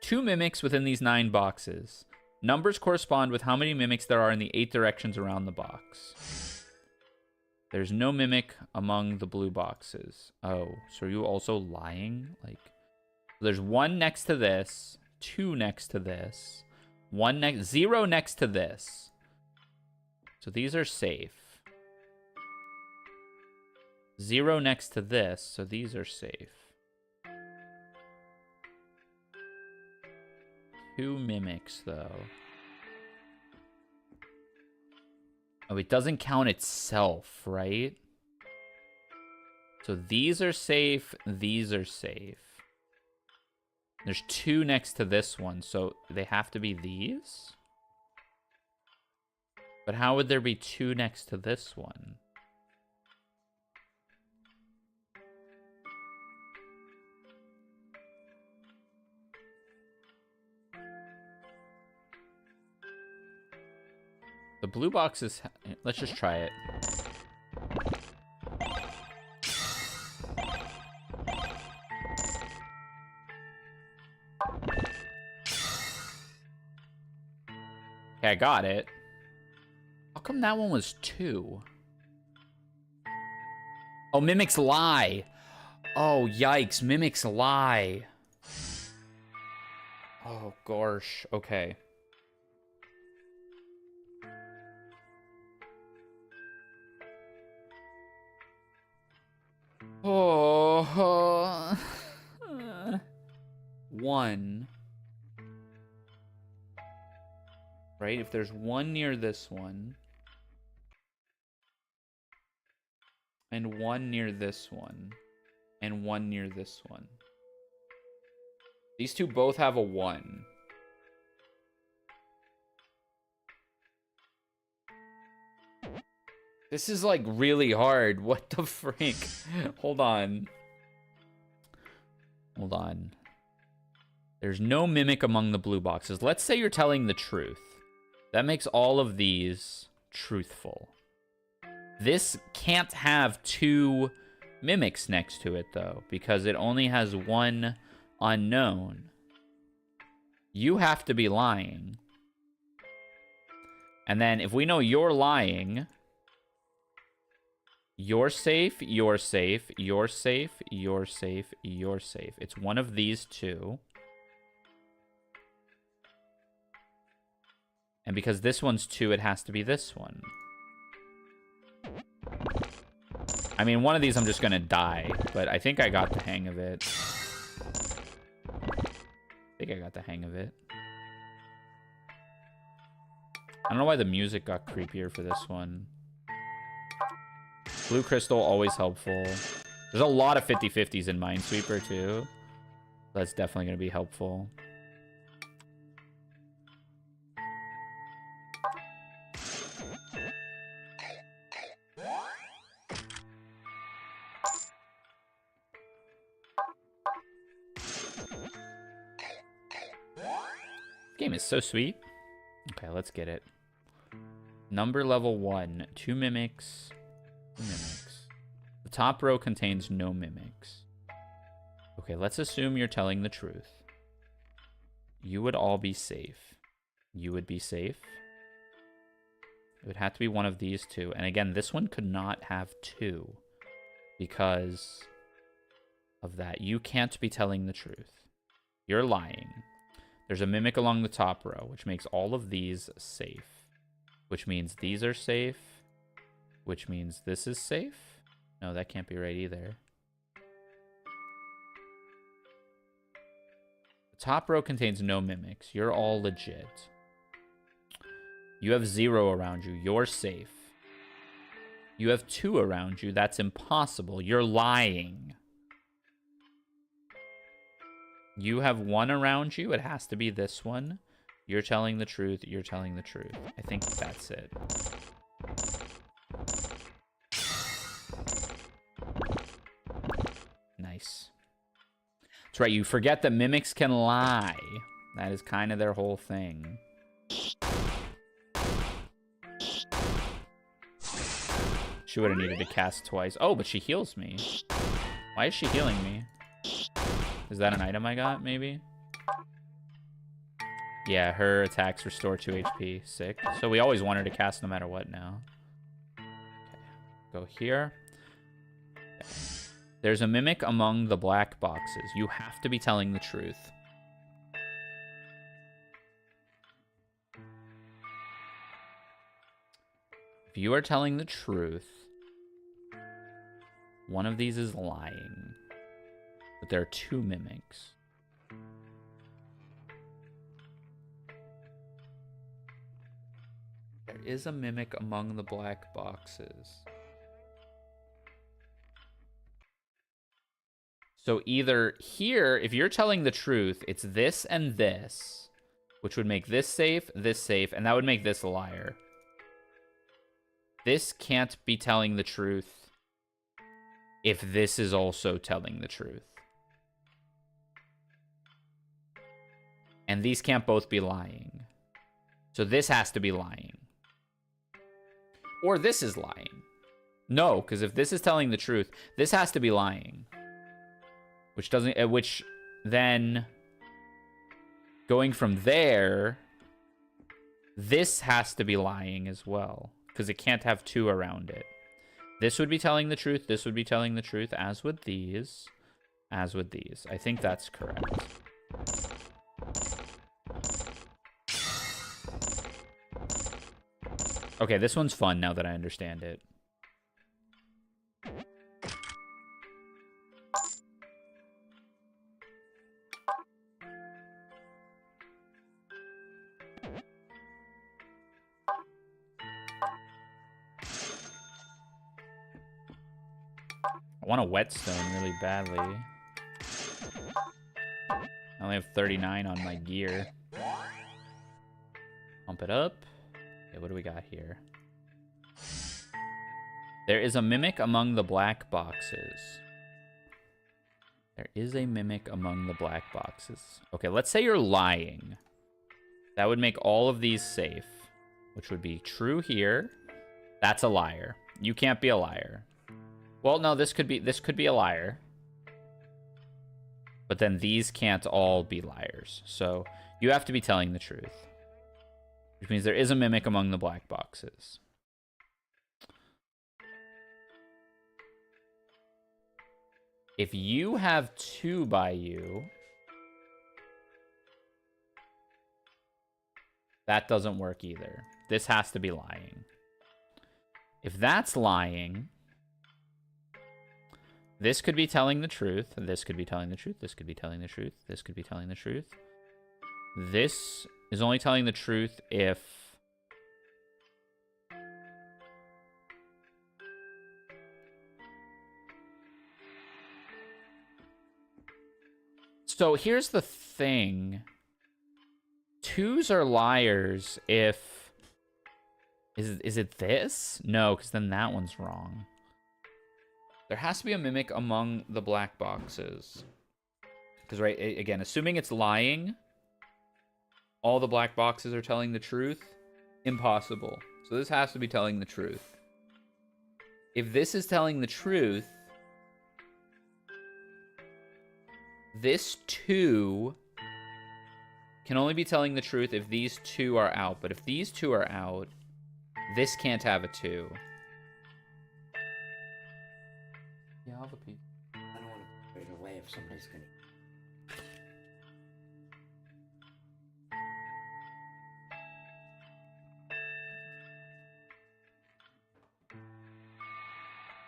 2 mimics within these 9 boxes. Numbers correspond with how many mimics there are in the 8 directions around the box. There's no mimic among the blue boxes. Oh, so are you also lying? Like, there's 1 next to this, 2 next to this, 0 next to this. So these are safe. 0 next to this, so these are safe. 2 mimics, though. Oh, it doesn't count itself, right? So these are safe, these are safe. There's 2 next to this one, so they have to be these? But how would there be 2 next to this one? The blue box is... Let's just try it. Okay, I got it. How come that one was 2? Oh, mimics lie. Oh, yikes. Mimics lie. Oh, gosh. Okay. Oh. 1. Right? If there's 1 near this one, and 1 near this one, and 1 near this one. These two both have a 1. This is like really hard. What the freak? Hold on. Hold on. There's no mimic among the blue boxes. Let's say you're telling the truth. That makes all of these truthful. This can't have 2 mimics next to it, though, because it only has 1 unknown. You have to be lying. And then if we know you're lying, you're safe, you're safe, you're safe, you're safe, you're safe. It's one of these 2. And because this one's 2, it has to be this one. I mean, one of these I'm just gonna die, but I think I got the hang of it. I got the hang of it. I don't know why the music got creepier for this one. Blue crystal, always helpful. There's a lot of 50-50s in Minesweeper, too. That's definitely going to be helpful. This game is so sweet. Okay, let's get it. Number level 1. 2 mimics. 2 mimics. The top row contains no mimics. Okay, let's assume you're telling the truth. You would all be safe. You would be safe. It would have to be one of these 2. And again, this one could not have 2 because of that. You can't be telling the truth. You're lying. There's a mimic along the top row, which makes all of these safe. Which means these are safe. Which means this is safe. No, that can't be right either. The top row contains no mimics. You're all legit. You have 0 around you. You're safe. You have 2 around you. That's impossible. You're lying. You have 1 around you. It has to be this one. You're telling the truth. You're telling the truth. I think that's it. Nice. That's right. You forget that mimics can lie. That is kind of their whole thing. She would have needed to cast twice. Oh, but she heals me. Why is she healing me? Is that an item I got, maybe? Yeah, her attacks restore 2 HP. Sick. So we always want her to cast no matter what now. Okay. Go here. Okay. There's a mimic among the black boxes. You have to be telling the truth. If you are telling the truth, one of these is lying. But there are 2 mimics. There is a mimic among the black boxes. So either here, if you're telling the truth, it's this and this, which would make this safe, and that would make this a liar. This can't be telling the truth if this is also telling the truth. And these can't both be lying. So this has to be lying. Or this is lying. No, because if this is telling the truth, this has to be lying. Which then going from there, this has to be lying as well, because it can't have 2 around it. This would be telling the truth, this would be telling the truth, as with these, as with these. I think that's correct. Okay, this one's fun now that I understand it. I want a whetstone really badly. I only have 39 on my gear. Pump it up. Okay, what do we got here? There is a mimic among the black boxes. There is a mimic among the black boxes. Okay, let's say you're lying. That would make all of these safe, which would be true here. That's a liar. You can't be a liar. Well, no, this could be a liar. But then these can't all be liars. So you have to be telling the truth. Which means there is a mimic among the black boxes. If you have 2 by you, that doesn't work either. This has to be lying. If that's lying, this could be telling the truth. This could be telling the truth. This could be telling the truth. This could be telling the truth. This is only telling the truth if... So here's the thing. 2s are liars if... Is it this? No, because then that one's wrong. There has to be a mimic among the black boxes. Because, right, again, assuming it's lying, all the black boxes are telling the truth. Impossible. So this has to be telling the truth. If this is telling the truth, this 2 can only be telling the truth if these 2 are out. But if these 2 are out, this can't have a 2. Yeah, I'll have a piece. I don't want to put it away if somebody's gonna.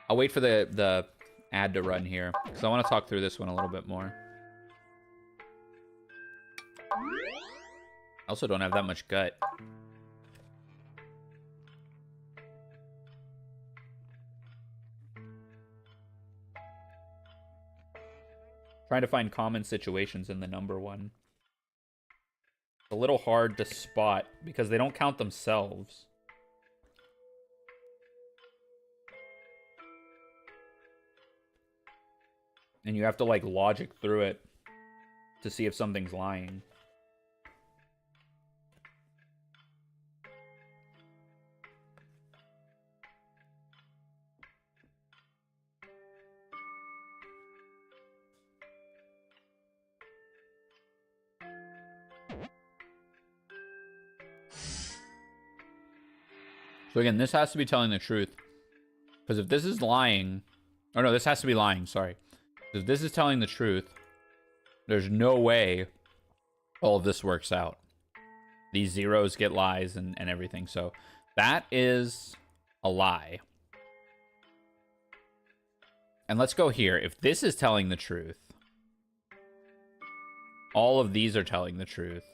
I'll wait for the ad to run here, because I want to talk through this one a little bit more. I also don't have that much gut. Trying to find common situations in the number one. It's a little hard to spot because they don't count themselves. And you have to like logic through it to see if something's lying. So again, this has to be telling the truth. Because if this is lying... Oh no, this has to be lying, sorry. If this is telling the truth, there's no way all of this works out. These zeros get lies and everything. So that is a lie. And let's go here. If this is telling the truth, all of these are telling the truth.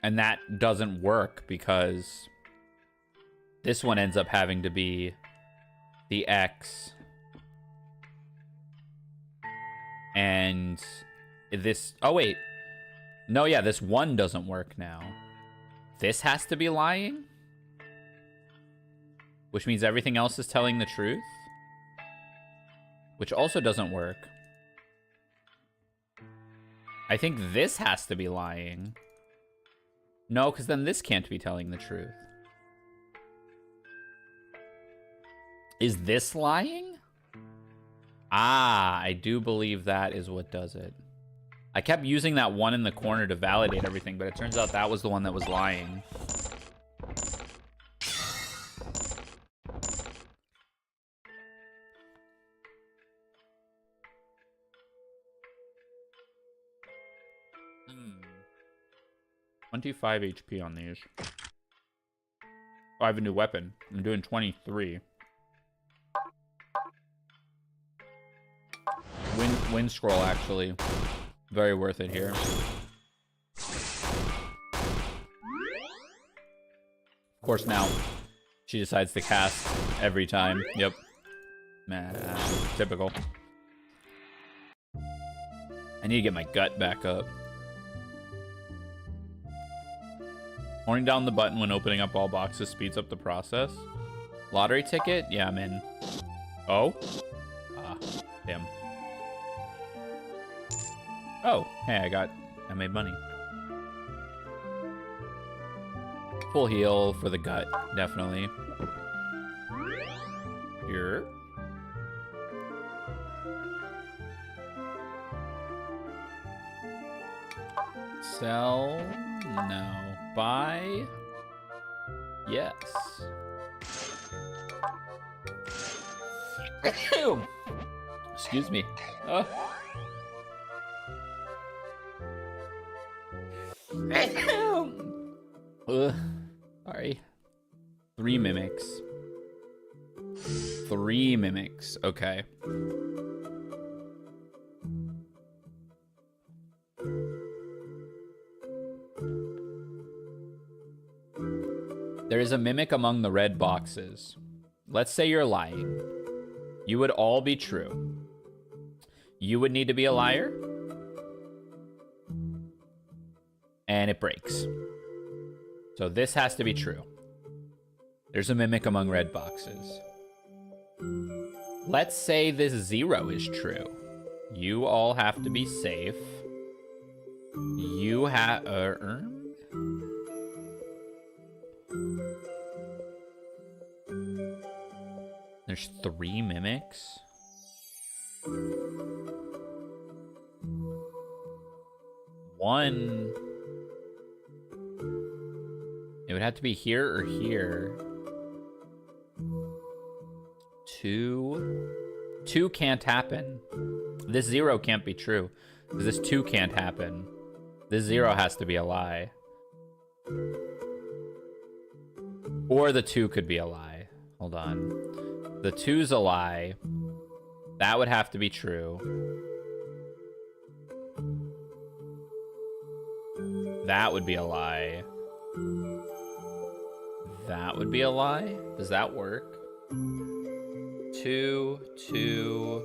And that doesn't work because this one ends up having to be the X. And this... Oh, wait. No, yeah, this one doesn't work now. This has to be lying? Which means everything else is telling the truth? Which also doesn't work. I think this has to be lying. No, because then this can't be telling the truth. Is this lying? Ah, I do believe that is what does it. I kept using that one in the corner to validate everything, but it turns out that was the one that was lying. Hmm. 25 HP on these. Oh, I have a new weapon. I'm doing 23. Wind scroll, actually. Very worth it here. Of course, now she decides to cast every time. Yep. Man, typical. I need to get my gut back up. Holding down the button when opening up all boxes speeds up the process. Lottery ticket? Yeah, I'm in. Oh? Ah, damn. Oh, hey, I made money. Full heal for the gut, definitely. Here. Sell? No. Buy? Yes. Excuse me. Oh. Sorry. 3 mimics. 3 mimics. Okay. There is a mimic among the red boxes. Let's say you're lying. You would all be true. You would need to be a liar. And it breaks. So this has to be true. There's a mimic among red boxes. Let's say this 0 is true. You all have to be safe. You have... There's 3 mimics. One... It would have to be here or here. 2. 2 can't happen. This 0 can't be true. This 2 can't happen. This 0 has to be a lie. Or the 2 could be a lie. Hold on. The 2's a lie. That would have to be true. That would be a lie. That would be a lie? Does that work? 2, 2...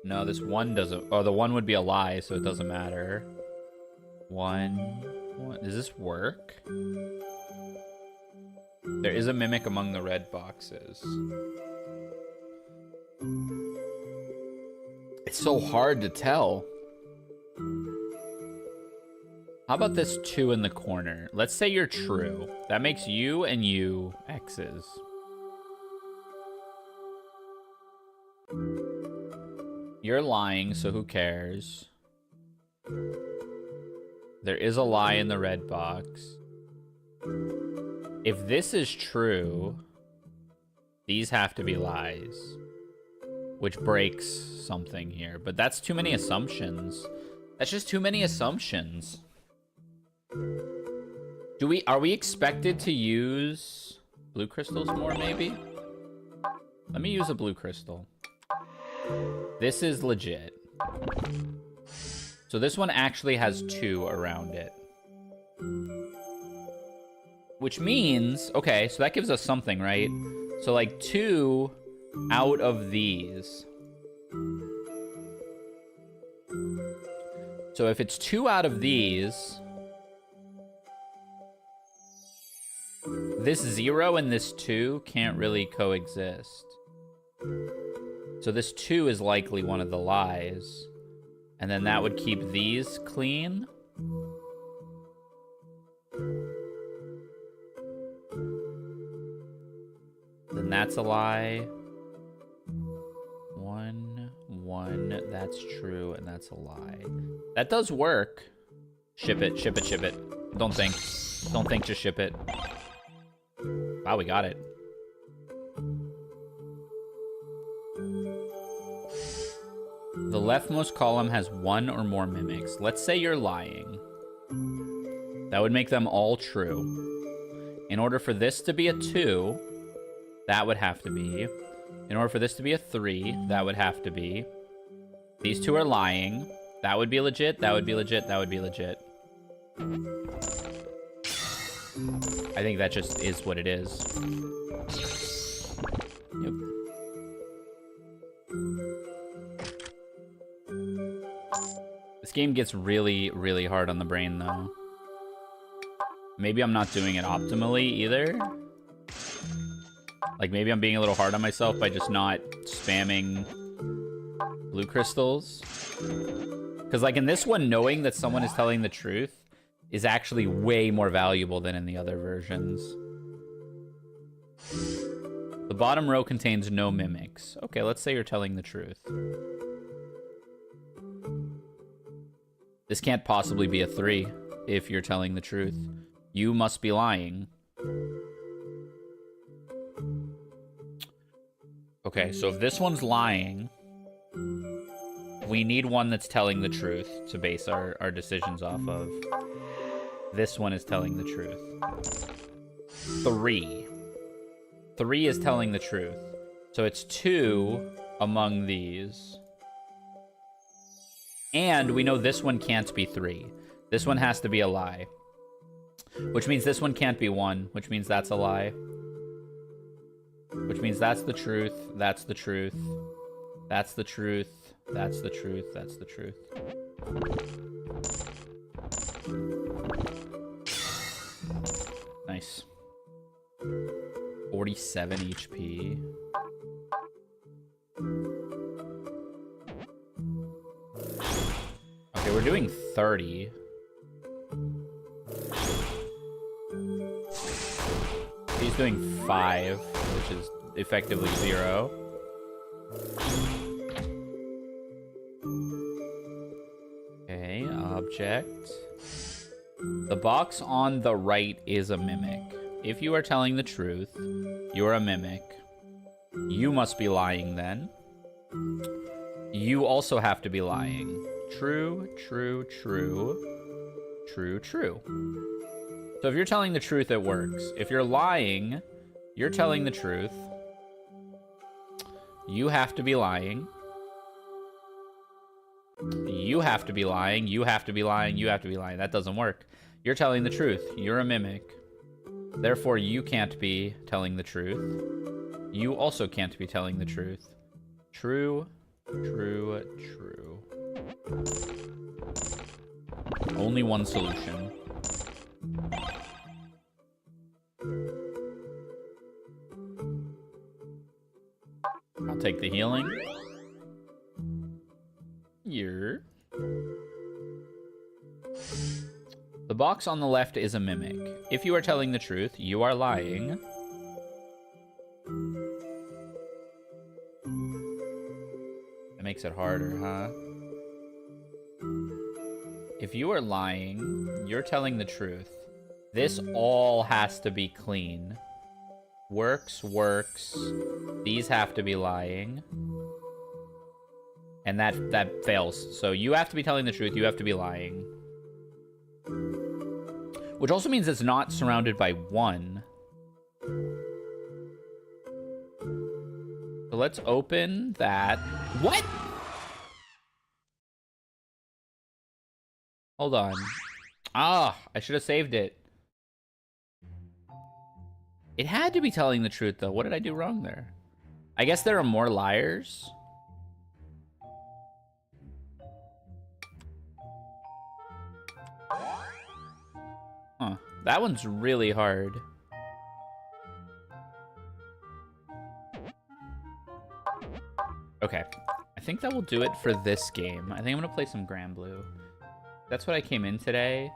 No, this 1 doesn't... Oh, the 1 would be a lie, so it doesn't matter. 1... Does this work? There is a mimic among the red boxes. It's so hard to tell. How about this 2 in the corner? Let's say you're true. That makes you and you X's. You're lying, so who cares? There is a lie in the red box. If this is true, these have to be lies, which breaks something here. But that's too many assumptions. That's just too many assumptions. Are we expected to use blue crystals more, maybe? Let me use a blue crystal. This is legit. So this one actually has 2 around it. Which means, okay, so that gives us something, right? So like 2 out of these. So if it's 2 out of these, this 0 and this 2 can't really coexist. So this 2 is likely one of the lies. And then that would keep these clean. Then that's a lie. 1, 1, that's true, and that's a lie. That does work. Ship it, ship it, ship it. Don't think. Don't think, just ship it. Wow, we got it. The leftmost column has 1 or more mimics. Let's say you're lying. That would make them all true. In order for this to be a 2, that would have to be. In order for this to be a 3, that would have to be. These 2 are lying. That would be legit, that would be legit, that would be legit. I think that just is what it is. Yep. This game gets really, really hard on the brain, though. Maybe I'm not doing it optimally, either. Like, maybe I'm being a little hard on myself by just not spamming blue crystals. Because, like, in this one, knowing that someone is telling the truth is actually way more valuable than in the other versions. The bottom row contains no mimics. Okay, let's say you're telling the truth. This can't possibly be a 3 if you're telling the truth. You must be lying. Okay, so if this one's lying, we need one that's telling the truth to base our decisions off of. This one is telling the truth. 3. 3 is telling the truth. So it's 2 among these. And we know this one can't be 3. This one has to be a lie. Which means this one can't be 1, which means that's a lie. Which means that's the truth, that's the truth, that's the truth, that's the truth, that's the truth. Nice. 47 HP. Okay, we're doing 30. He's doing 5, which is effectively 0. Okay, object. The box on the right is a mimic. If you are telling the truth, you are a mimic. You must be lying then. You also have to be lying. True, true, true. True, true. So if you're telling the truth, it works. If you're lying, you're telling the truth. You have to be lying. You have to be lying. You have to be lying. You have to be lying. That doesn't work. You're telling the truth. You're a mimic. Therefore, you can't be telling the truth. You also can't be telling the truth. True, true, true. Only one solution. I'll take the healing. Here. The box on the left is a mimic. If you are telling the truth, you are lying. That makes it harder, huh? If you are lying, you're telling the truth. This all has to be clean. Works. These have to be lying. And that fails. So you have to be telling the truth. You have to be lying. Which also means it's not surrounded by 1. So let's open that. What? Hold on. Ah, I should have saved it. It had to be telling the truth, though. What did I do wrong there? I guess there are more liars. Huh. That one's really hard. Okay. I think that will do it for this game. I think I'm going to play some Grand Blue. That's what I came in today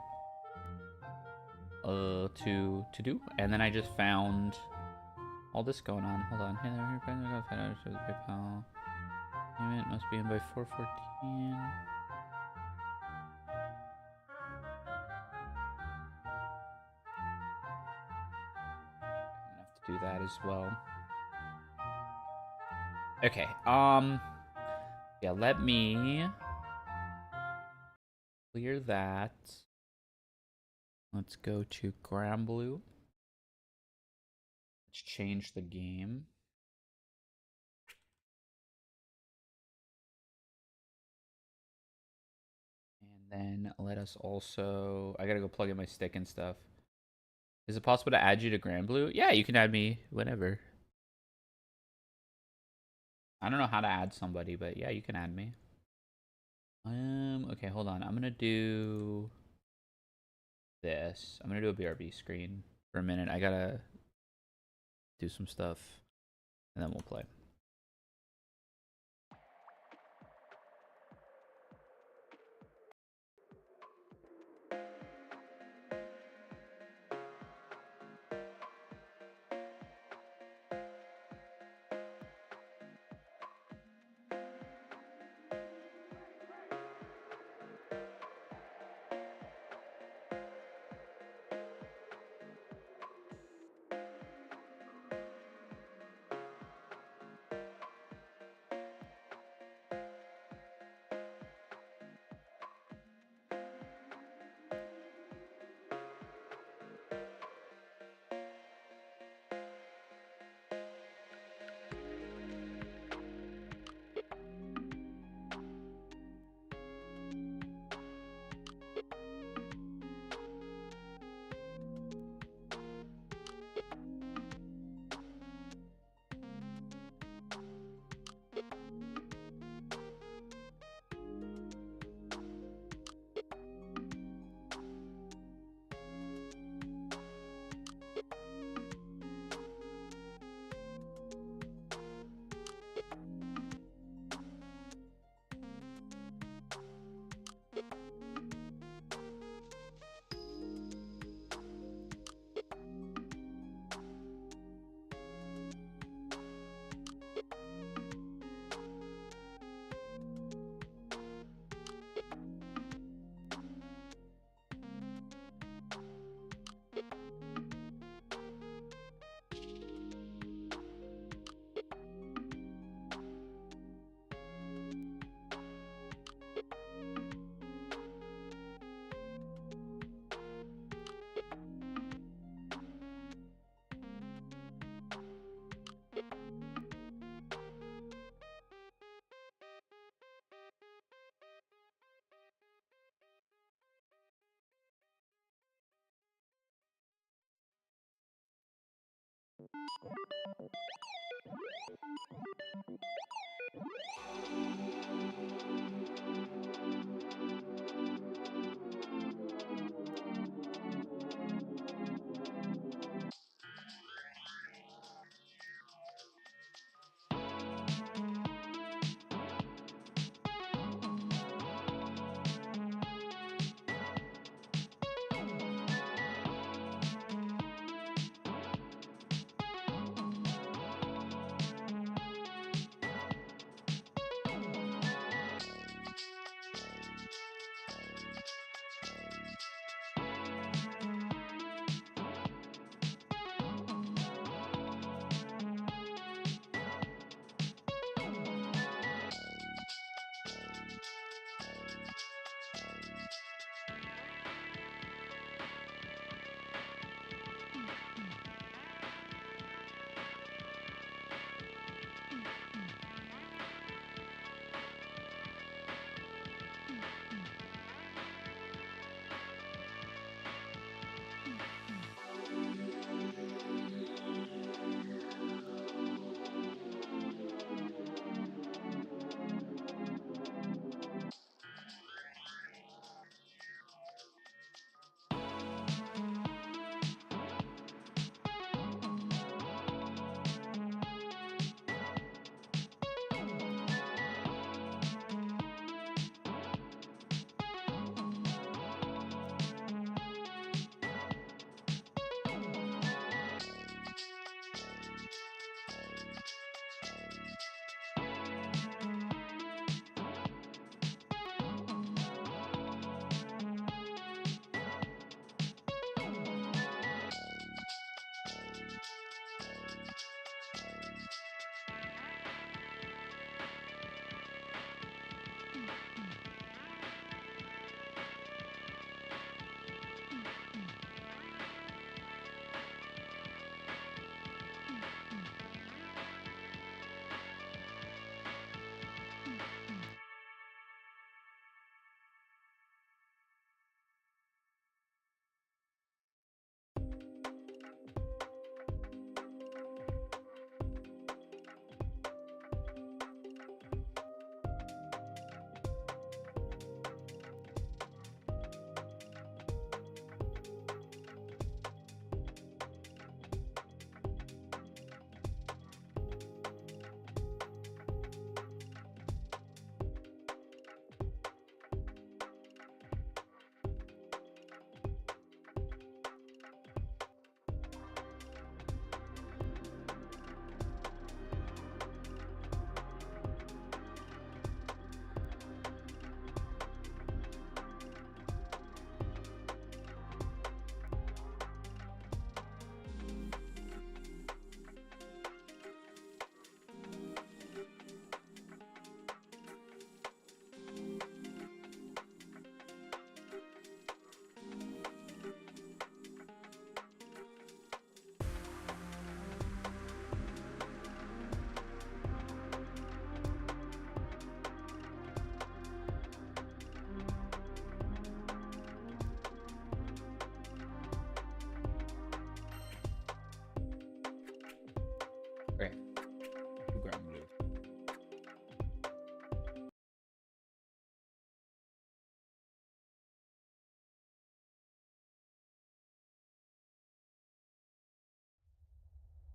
to do. And then I just found all this going on. Hold on. Hey there, PayPal. Payment must be in by 4/14. Have to do that as well. Okay. Yeah, let me clear that. Let's go to Granblue. Let's change the game. And then let us also... I gotta go plug in my stick and stuff. Is it possible to add you to Granblue? Yeah, you can add me whenever. I don't know how to add somebody, but yeah, you can add me. Okay, hold on. I'm gonna do this. I'm gonna do a BRB screen for a minute. I gotta do some stuff, and then we'll play.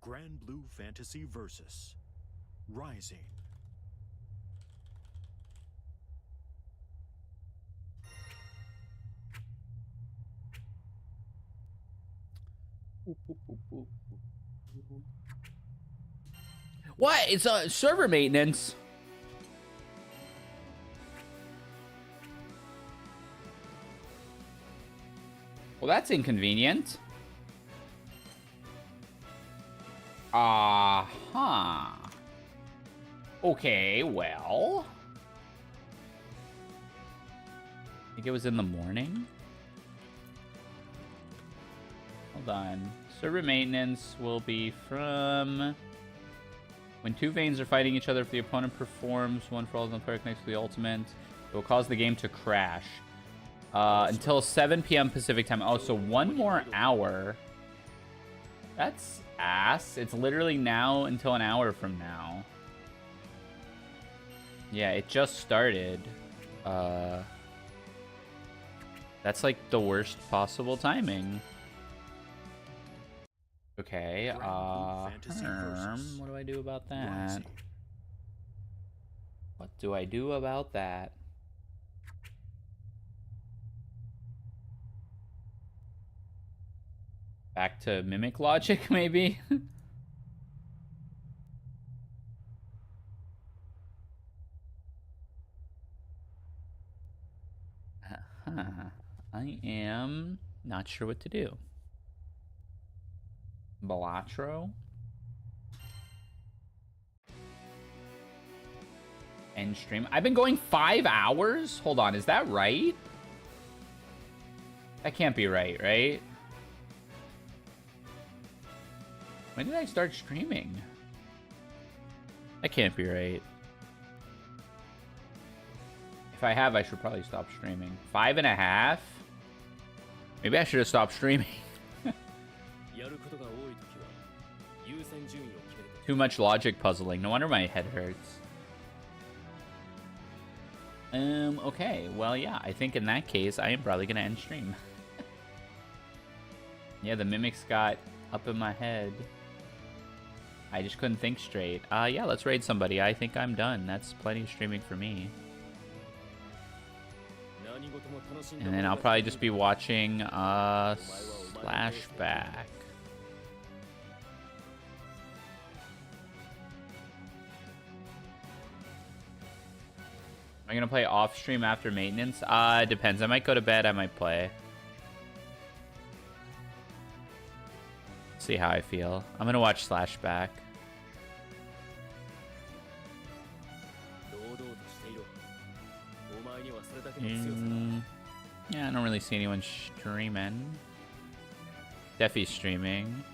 Grand Blue Fantasy Versus. Rising. What? It's server maintenance. Well, that's inconvenient. Okay, well. I think it was in the morning. Hold on. Server maintenance will be from when two veins are fighting each other. If the opponent performs one for all and the player connects to the ultimate, it will cause the game to crash. Until 7 p.m. Pacific time. Oh, so 1 more hour. That's ass. It's literally now until an hour from now. Yeah, it just started. That's like the worst possible timing. Okay, what do I do about that? What do I do about that? Back to mimic logic, maybe? I am not sure what to do. Balatro? End stream. I've been going 5 hours? Hold on, is that right? That can't be right, right? When did I start streaming? That can't be right. If I have, I should probably stop streaming. 5.5? Maybe I should have stopped streaming. Too much logic puzzling. No wonder my head hurts. Okay. Well, yeah. I think in that case, I am probably going to end stream. Yeah, the mimics got up in my head. I just couldn't think straight. Yeah, let's raid somebody. I think I'm done. That's plenty of streaming for me. And then I'll probably just be watching Splashback. Am I gonna play off stream after maintenance? Depends. I might go to bed. I might play. See how I feel. I'm gonna watch Splashback. Yeah, I don't really see anyone streaming. Defy's streaming.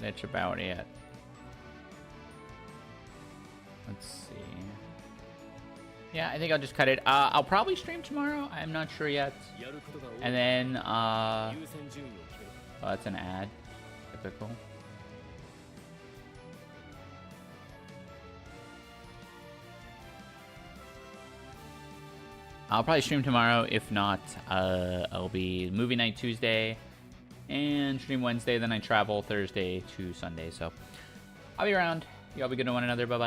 That's about it. Let's see. Yeah, I think I'll just cut it. I'll probably stream tomorrow. I'm not sure yet. And then, oh, that's an ad. Typical. I'll probably stream tomorrow. If not, I'll be movie night Tuesday and stream Wednesday. Then I travel Thursday to Sunday. So I'll be around. Y'all be good to one another. Bye-bye.